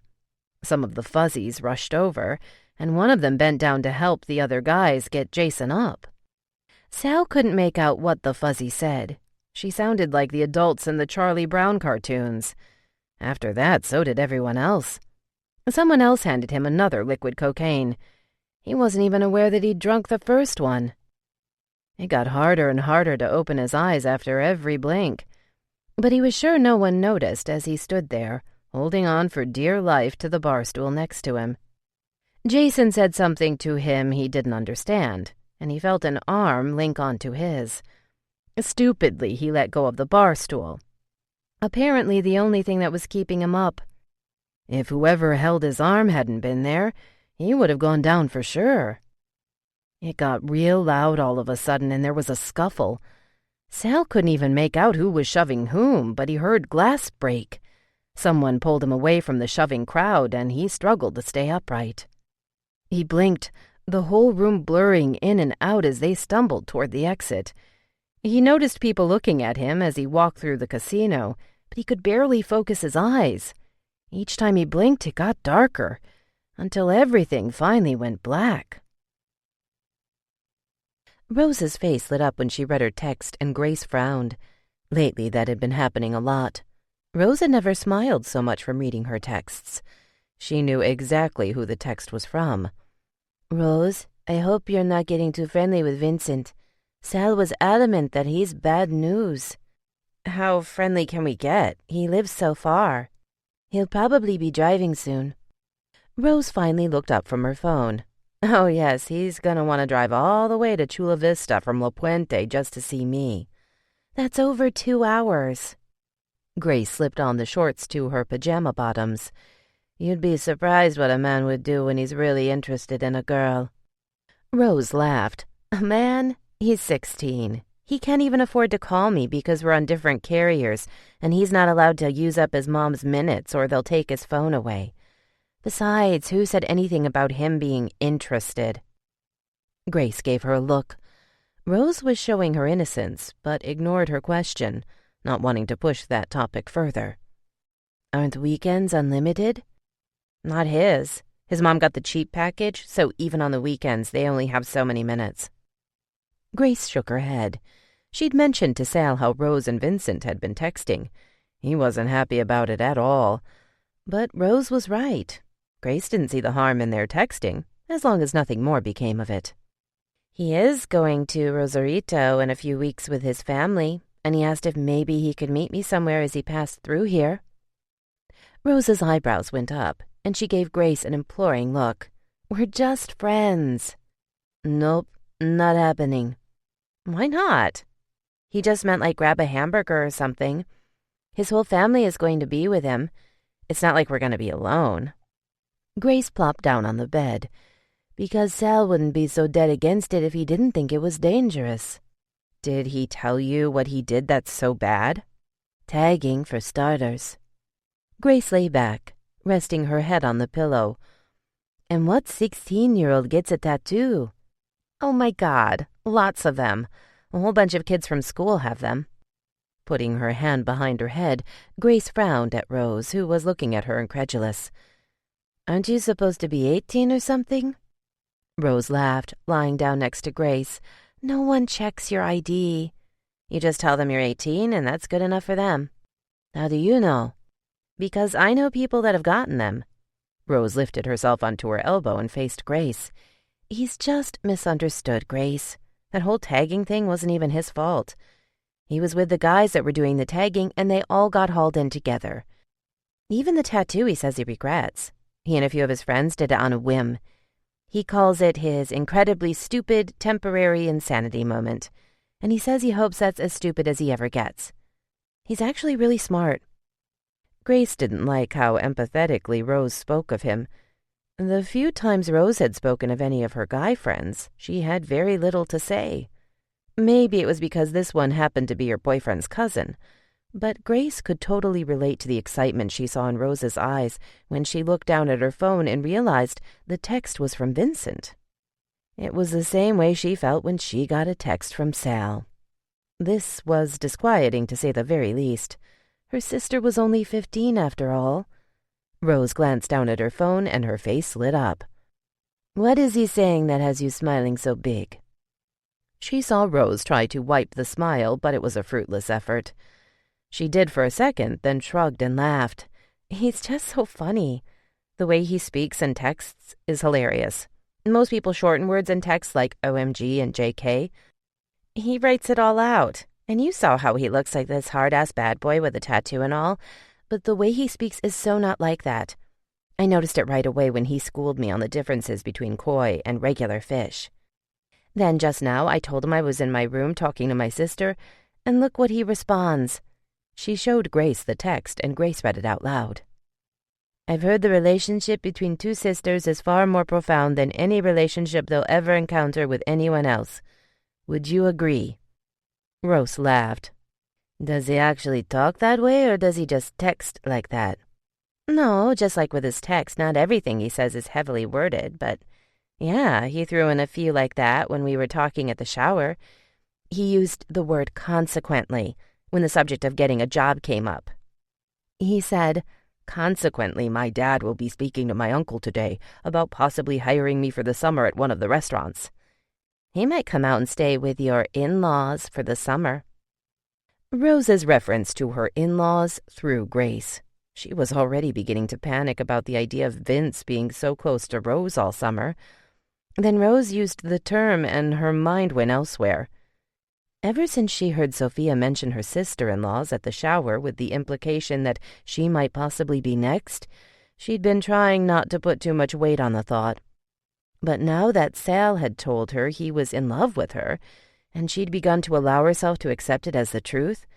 Some of the fuzzies rushed over, and one of them bent down to help the other guys get Jason up. Sal couldn't make out what the fuzzy said. She sounded like the adults in the Charlie Brown cartoons. After that, so did everyone else. Someone else handed him another liquid cocaine. He wasn't even aware that he'd drunk the first one. It got harder and harder to open his eyes after every blink, but he was sure no one noticed as he stood there, holding on for dear life to the bar stool next to him. Jason said something to him he didn't understand, and he felt an arm link onto his. Stupidly, he let go of the bar stool. Apparently the only thing that was keeping him up. If whoever held his arm hadn't been there, he would have gone down for sure. It got real loud all of a sudden, and there was a scuffle. Sal couldn't even make out who was shoving whom, but he heard glass break. Someone pulled him away from the shoving crowd, and he struggled to stay upright. He blinked, the whole room blurring in and out as they stumbled toward the exit. He noticed people looking at him as he walked through the casino, but he could barely focus his eyes. Each time he blinked, it got darker, until everything finally went black. Rose's face lit up when she read her text, and Grace frowned. Lately, that had been happening a lot. Rose had never smiled so much from reading her texts. She knew exactly who the text was from. Rose, I hope you're not getting too friendly with Vincent. Sal was adamant that he's bad news. How friendly can we get? He lives so far. He'll probably be driving soon. Rose finally looked up from her phone. Oh, yes, he's gonna want to drive all the way to Chula Vista from La Puente just to see me. That's over 2 hours. Grace slipped on the shorts to her pajama bottoms. You'd be surprised what a man would do when he's really interested in a girl. Rose laughed. A man? He's 16. He can't even afford to call me because we're on different carriers, and he's not allowed to use up his mom's minutes or they'll take his phone away. Besides, who said anything about him being interested? Grace gave her a look. Rose was showing her innocence, but ignored her question, not wanting to push that topic further. Aren't weekends unlimited? Not his. His mom got the cheap package, so even on the weekends they only have so many minutes. Grace shook her head. She'd mentioned to Sal how Rose and Vincent had been texting. He wasn't happy about it at all. But Rose was right. Grace didn't see the harm in their texting, as long as nothing more became of it. He is going to Rosarito in a few weeks with his family, and he asked if maybe he could meet me somewhere as he passed through here. Rose's eyebrows went up, and she gave Grace an imploring look. We're just friends. Nope, not happening. Why not? He just meant like grab a hamburger or something. His whole family is going to be with him. It's not like we're going to be alone. Grace plopped down on the bed. Because Sal wouldn't be so dead against it if he didn't think it was dangerous. Did he tell you what he did that's so bad? Tagging, for starters. Grace lay back, resting her head on the pillow. And what 16-year-old gets a tattoo? Oh my God, lots of them. A whole bunch of kids from school have them. Putting her hand behind her head, Grace frowned at Rose, who was looking at her incredulous. Aren't you supposed to be 18 or something? Rose laughed, lying down next to Grace. No one checks your ID. You just tell them you're 18, and that's good enough for them. How do you know? Because I know people that have gotten them. Rose lifted herself onto her elbow and faced Grace. He's just misunderstood, Grace. That whole tagging thing wasn't even his fault. He was with the guys that were doing the tagging, and they all got hauled in together. Even the tattoo he says he regrets. He and a few of his friends did it on a whim. He calls it his incredibly stupid, temporary insanity moment, and he says he hopes that's as stupid as he ever gets. He's actually really smart. Grace didn't like how empathetically Rose spoke of him. The few times Rose had spoken of any of her guy friends, she had very little to say. Maybe it was because this one happened to be her boyfriend's cousin, but Grace could totally relate to the excitement she saw in Rose's eyes when she looked down at her phone and realized the text was from Vincent. It was the same way she felt when she got a text from Sal. This was disquieting, to say the very least. Her sister was only 15 after all. Rose glanced down at her phone and her face lit up. "What is he saying that has you smiling so big?" She saw Rose try to wipe the smile, but it was a fruitless effort. She did for a second, then shrugged and laughed. "He's just so funny. The way he speaks and texts is hilarious. Most people shorten words in text like OMG and JK. He writes it all out, and you saw how he looks like this hard-ass bad boy with a tattoo and all, but the way he speaks is so not like that. I noticed it right away when he schooled me on the differences between koi and regular fish. Then just now I told him I was in my room talking to my sister, and look what he responds." She showed Grace the text, and Grace read it out loud. "I've heard the relationship between two sisters is far more profound than any relationship they'll ever encounter with anyone else. Would you agree?" Rose laughed. "Does he actually talk that way, or does he just text like that?" "No, just like with his text, not everything he says is heavily worded, but yeah, he threw in a few like that when we were talking at the shower. He used the word consequently when the subject of getting a job came up. He said, 'Consequently, my dad will be speaking to my uncle today about possibly hiring me for the summer at one of the restaurants. He might come out and stay with your in-laws for the summer.'" Rose's reference to her in-laws threw Grace. She was already beginning to panic about the idea of Vince being so close to Rose all summer. Then Rose used the term, and her mind went elsewhere. Ever since she heard Sophia mention her sister-in-laws at the shower with the implication that she might possibly be next, she'd been trying not to put too much weight on the thought. But now that Sal had told her he was in love with her, and she'd begun to allow herself to accept it as the truth,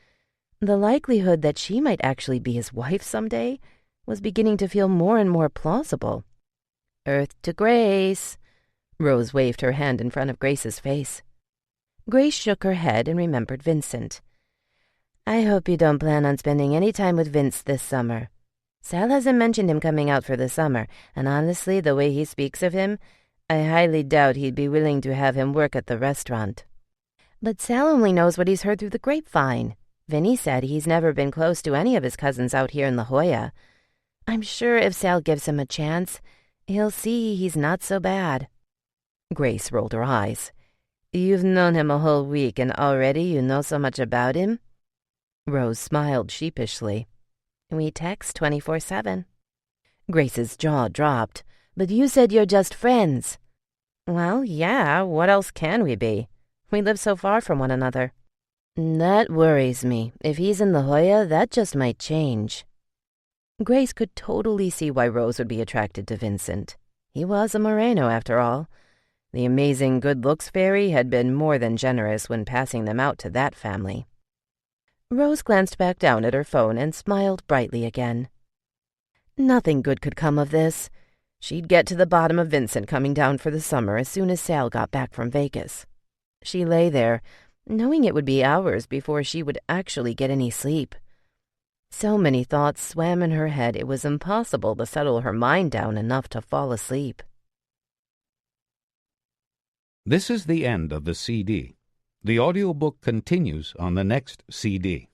the likelihood that she might actually be his wife someday was beginning to feel more and more plausible. "Earth to Grace." Rose waved her hand in front of Grace's face. Grace shook her head and remembered Vincent. "I hope you don't plan on spending any time with Vince this summer. Sal hasn't mentioned him coming out for the summer, and honestly, the way he speaks of him, I highly doubt he'd be willing to have him work at the restaurant." "But Sal only knows what he's heard through the grapevine. Vinny said he's never been close to any of his cousins out here in La Jolla. I'm sure if Sal gives him a chance, he'll see he's not so bad." Grace rolled her eyes. "You've known him a whole week, and already you know so much about him?" Rose smiled sheepishly. "We text 24/7. Grace's jaw dropped. "But you said you're just friends." "Well, yeah, what else can we be? We live so far from one another." "That worries me. If he's in La Jolla, that just might change." Grace could totally see why Rose would be attracted to Vincent. He was a Moreno, after all. The amazing good-looks fairy had been more than generous when passing them out to that family. Rose glanced back down at her phone and smiled brightly again. Nothing good could come of this. She'd get to the bottom of Vincent coming down for the summer as soon as Sal got back from Vegas. She lay there, knowing it would be hours before she would actually get any sleep. So many thoughts swam in her head it was impossible to settle her mind down enough to fall asleep. This is the end of the CD. The audiobook continues on the next CD.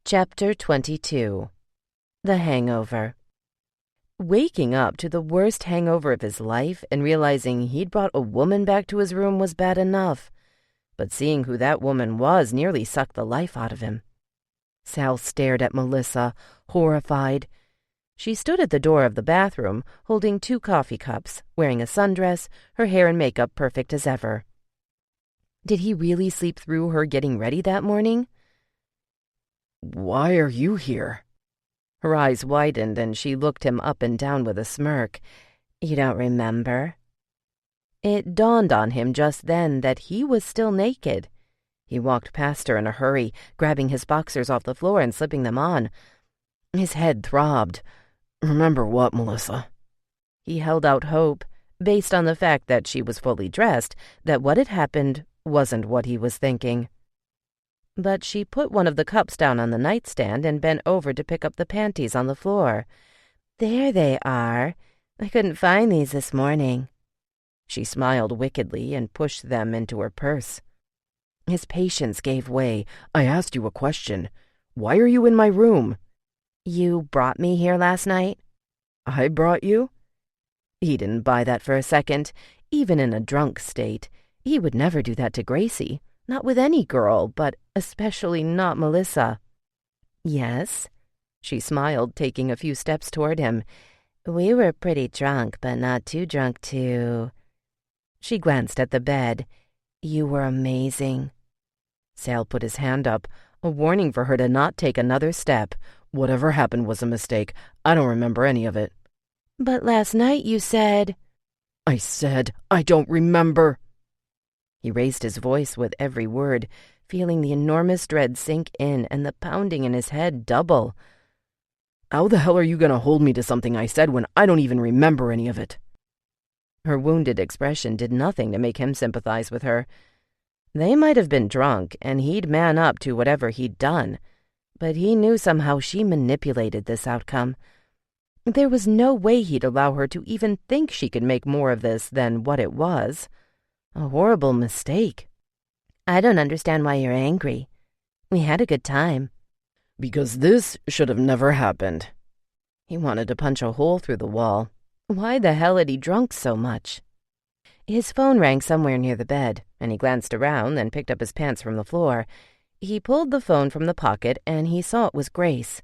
Chapter 22. The Hangover. Waking up to the worst hangover of his life and realizing he'd brought a woman back to his room was bad enough, but seeing who that woman was nearly sucked the life out of him. Sal stared at Melissa, horrified. She stood at the door of the bathroom, holding 2 coffee cups, wearing a sundress, her hair and makeup perfect as ever. Did he really sleep through her getting ready that morning? "Why are you here?" Her eyes widened and she looked him up and down with a smirk. You don't remember? It dawned on him just then that he was still naked. He walked past her in a hurry, grabbing his boxers off the floor and slipping them on. His head throbbed. Remember what, Melissa? He held out hope, based on the fact that she was fully dressed, that what had happened wasn't what he was thinking. But she put one of the cups down on the nightstand and bent over to pick up the panties on the floor. There they are. I couldn't find these this morning. She smiled wickedly and pushed them into her purse. His patience gave way. I asked you a question. Why are you in my room? You brought me here last night? I brought you? He didn't buy that for a second. Even in a drunk state, he would never do that to Gracie. Not with any girl, but especially not Melissa. Yes, she smiled, taking a few steps toward him. We were pretty drunk, but not too drunk to... She glanced at the bed. You were amazing. Sal put his hand up, a warning for her to not take another step. Whatever happened was a mistake. I don't remember any of it. But last night you said... I said, I don't remember. He raised his voice with every word, feeling the enormous dread sink in and the pounding in his head double. How the hell are you going to hold me to something I said when I don't even remember any of it? Her wounded expression did nothing to make him sympathize with her. They might have been drunk, and he'd man up to whatever he'd done, but he knew somehow she manipulated this outcome. There was no way he'd allow her to even think she could make more of this than what it was. A horrible mistake. I don't understand why you're angry. We had a good time. Because this should have never happened. He wanted to punch a hole through the wall. Why the hell had he drunk so much? His phone rang somewhere near the bed, and he glanced around, then picked up his pants from the floor. He pulled the phone from the pocket, and he saw it was Grace.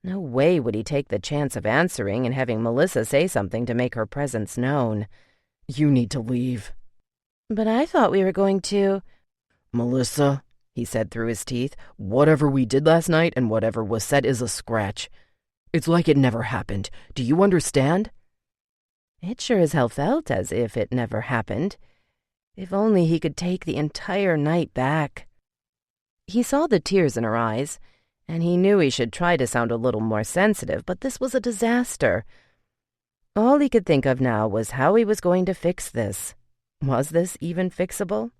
No way would he take the chance of answering and having Melissa say something to make her presence known. You need to leave. But I thought we were going to... Melissa, he said through his teeth, whatever we did last night and whatever was said is a scratch. It's like it never happened. Do you understand? It sure as hell felt as if it never happened. If only he could take the entire night back. He saw the tears in her eyes, and he knew he should try to sound a little more sensitive, but this was a disaster. All he could think of now was how he was going to fix this. Was this even fixable?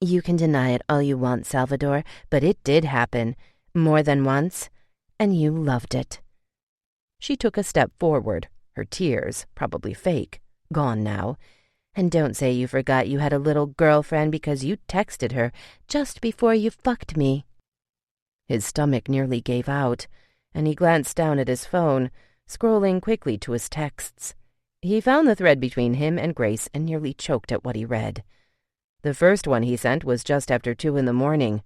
You can deny it all you want, Salvador, but it did happen, more than once, and you loved it. She took a step forward, her tears, probably fake, gone now. And don't say you forgot you had a little girlfriend because you texted her just before you fucked me. His stomach nearly gave out, and he glanced down at his phone, scrolling quickly to his texts. He found the thread between him and Grace and nearly choked at what he read. The first one he sent was just after 2 a.m.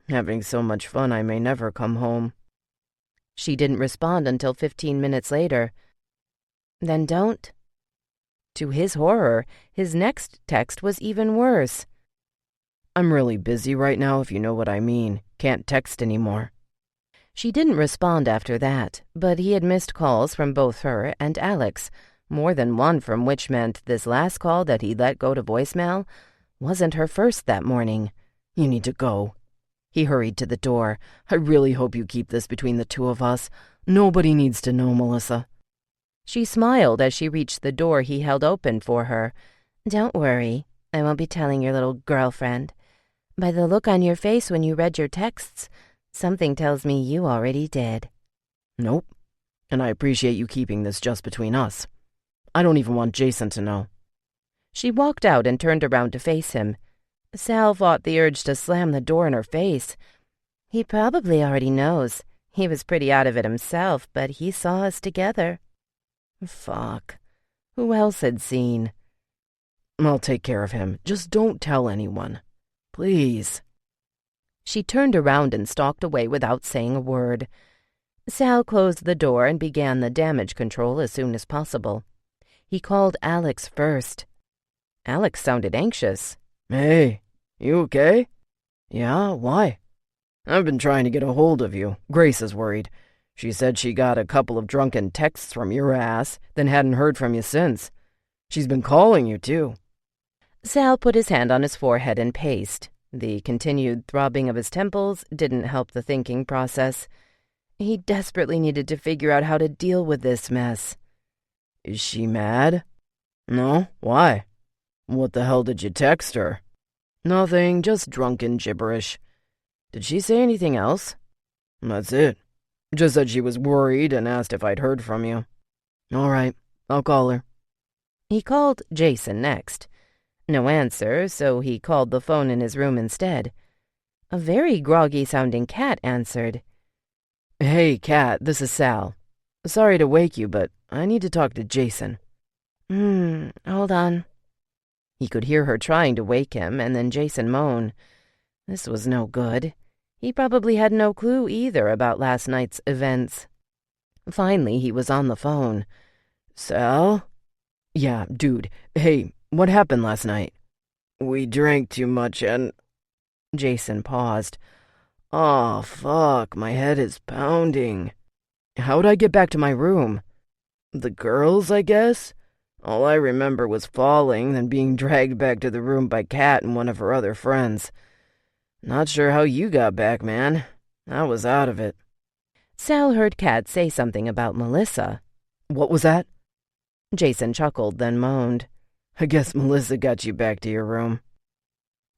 Having so much fun I may never come home. She didn't respond until 15 minutes later. Then don't. To his horror, his next text was even worse. I'm really busy right now, if you know what I mean. Can't text anymore. She didn't respond after that, but he had missed calls from both her and Alex, more than one from which meant this last call that he let go to voicemail wasn't her first that morning. You need to go. He hurried to the door. I really hope you keep this between the two of us. Nobody needs to know, Melissa. She smiled as she reached the door he held open for her. Don't worry. I won't be telling your little girlfriend. By the look on your face when you read your texts, something tells me you already did. Nope. And I appreciate you keeping this just between us. I don't even want Jason to know. She walked out and turned around to face him. Sal fought the urge to slam the door in her face. He probably already knows. He was pretty out of it himself, but he saw us together. Fuck. Who else had seen? I'll take care of him. Just don't tell anyone. Please. She turned around and stalked away without saying a word. Sal closed the door and began the damage control as soon as possible. He called Alex first. Alex sounded anxious. Hey, you okay? Yeah, why? I've been trying to get a hold of you. Grace is worried. She said she got a couple of drunken texts from your ass, then hadn't heard from you since. She's been calling you, too." Sal put his hand on his forehead and paced. The continued throbbing of his temples didn't help the thinking process. He desperately needed to figure out how to deal with this mess. "Is she mad?" "No, why? What the hell did you text her?" "Nothing, just drunken gibberish." "Did she say anything else?" "That's it. Just that she was worried and asked if I'd heard from you." "All right, I'll call her." He called Jason next. No answer, so he called the phone in his room instead. A very groggy-sounding Cat answered. "Hey, Cat, this is Sal. Sorry to wake you, but I need to talk to Jason." Hold on." He could hear her trying to wake him, and then Jason moan. This was no good. He probably had no clue either about last night's events. Finally, he was on the phone. "Sal?" "Yeah, dude. Hey, what happened last night?" "We drank too much and—" Jason paused. "Oh, fuck, my head is pounding." "How'd I get back to my room?" "The girls, I guess. All I remember was falling, then being dragged back to the room by Kat and one of her other friends. Not sure how you got back, man. I was out of it." Sal heard Kat say something about Melissa. "What was that?" Jason chuckled, then moaned. "I guess Melissa got you back to your room."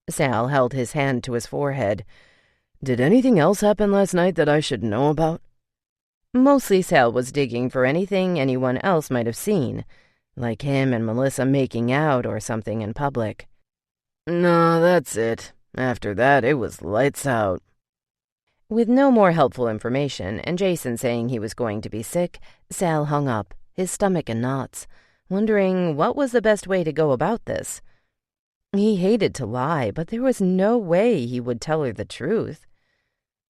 Sal held his hand to his forehead. "Did anything else happen last night that I should know about?" Mostly Sal was digging for anything anyone else might have seen, like him and Melissa making out or something in public. "No, that's it. After that, it was lights out." With no more helpful information, and Jason saying he was going to be sick, Sal hung up, his stomach in knots, wondering what was the best way to go about this. He hated to lie, but there was no way he would tell her the truth.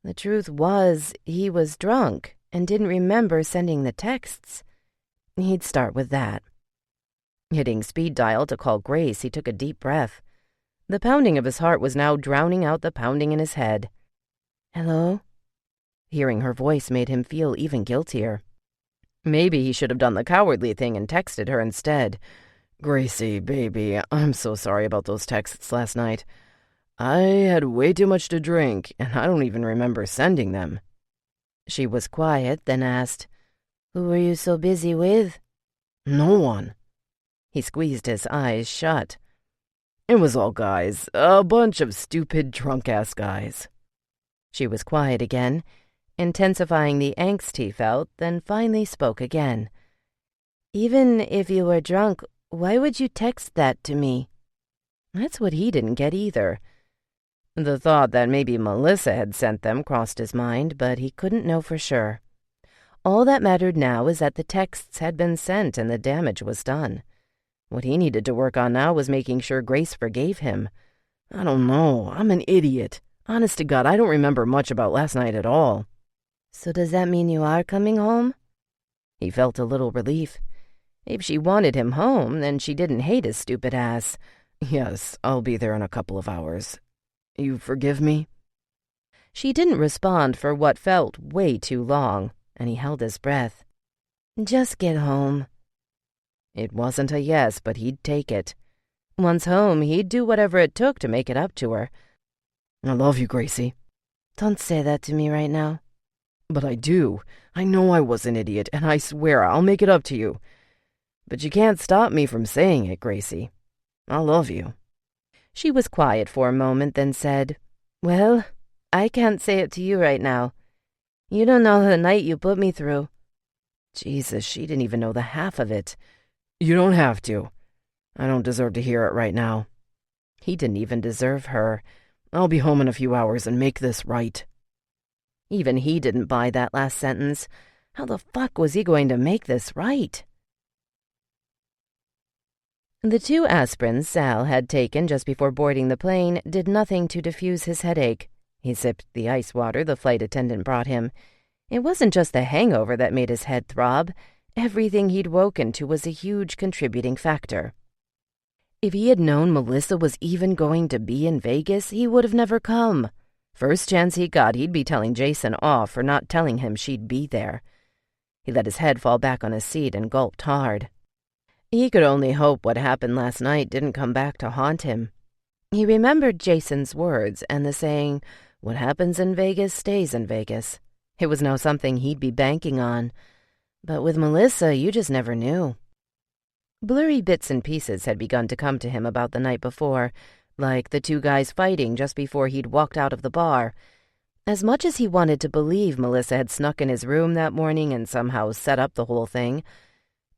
The truth was, he was drunk and didn't remember sending the texts. He'd start with that. Hitting speed dial to call Grace, he took a deep breath. The pounding of his heart was now drowning out the pounding in his head. "Hello?" Hearing her voice made him feel even guiltier. Maybe he should have done the cowardly thing and texted her instead. "Gracie, baby, I'm so sorry about those texts last night. I had way too much to drink, and I don't even remember sending them." She was quiet, then asked, "Who were you so busy with?" "No one." He squeezed his eyes shut. "It was all guys. A bunch of stupid, drunk-ass guys." She was quiet again, intensifying the angst he felt, then finally spoke again. "Even if you were drunk, why would you text that to me?" That's what he didn't get either. The thought that maybe Melissa had sent them crossed his mind, but he couldn't know for sure. All that mattered now is that the texts had been sent and the damage was done. What he needed to work on now was making sure Grace forgave him. "I don't know. I'm an idiot. Honest to God, I don't remember much about last night at all." "So does that mean you are coming home?" He felt a little relief. If she wanted him home, then she didn't hate his stupid ass. "Yes, I'll be there in a couple of hours. You forgive me?" She didn't respond for what felt way too long, and he held his breath. "Just get home." It wasn't a yes, but he'd take it. Once home, he'd do whatever it took to make it up to her. "I love you, Gracie." "Don't say that to me right now." "But I do. I know I was an idiot, and I swear I'll make it up to you. But you can't stop me from saying it, Gracie. I love you." She was quiet for a moment, then said, "Well, I can't say it to you right now. You don't know the night you put me through." Jesus, she didn't even know the half of it. "You don't have to. I don't deserve to hear it right now." He didn't even deserve her. "I'll be home in a few hours and make this right." Even he didn't buy that last sentence. How the fuck was he going to make this right? The 2 aspirins Sal had taken just before boarding the plane did nothing to diffuse his headache. He sipped the ice water the flight attendant brought him. It wasn't just the hangover that made his head throb. Everything he'd woken to was a huge contributing factor. If he had known Melissa was even going to be in Vegas, he would have never come. First chance he got, he'd be telling Jason off for not telling him she'd be there. He let his head fall back on his seat and gulped hard. He could only hope what happened last night didn't come back to haunt him. He remembered Jason's words and the saying, "What happens in Vegas stays in Vegas." It was now something he'd be banking on. But with Melissa, you just never knew. Blurry bits and pieces had begun to come to him about the night before, like the two guys fighting just before he'd walked out of the bar. As much as he wanted to believe Melissa had snuck in his room that morning and somehow set up the whole thing,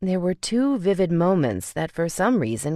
there were two vivid moments that for some reason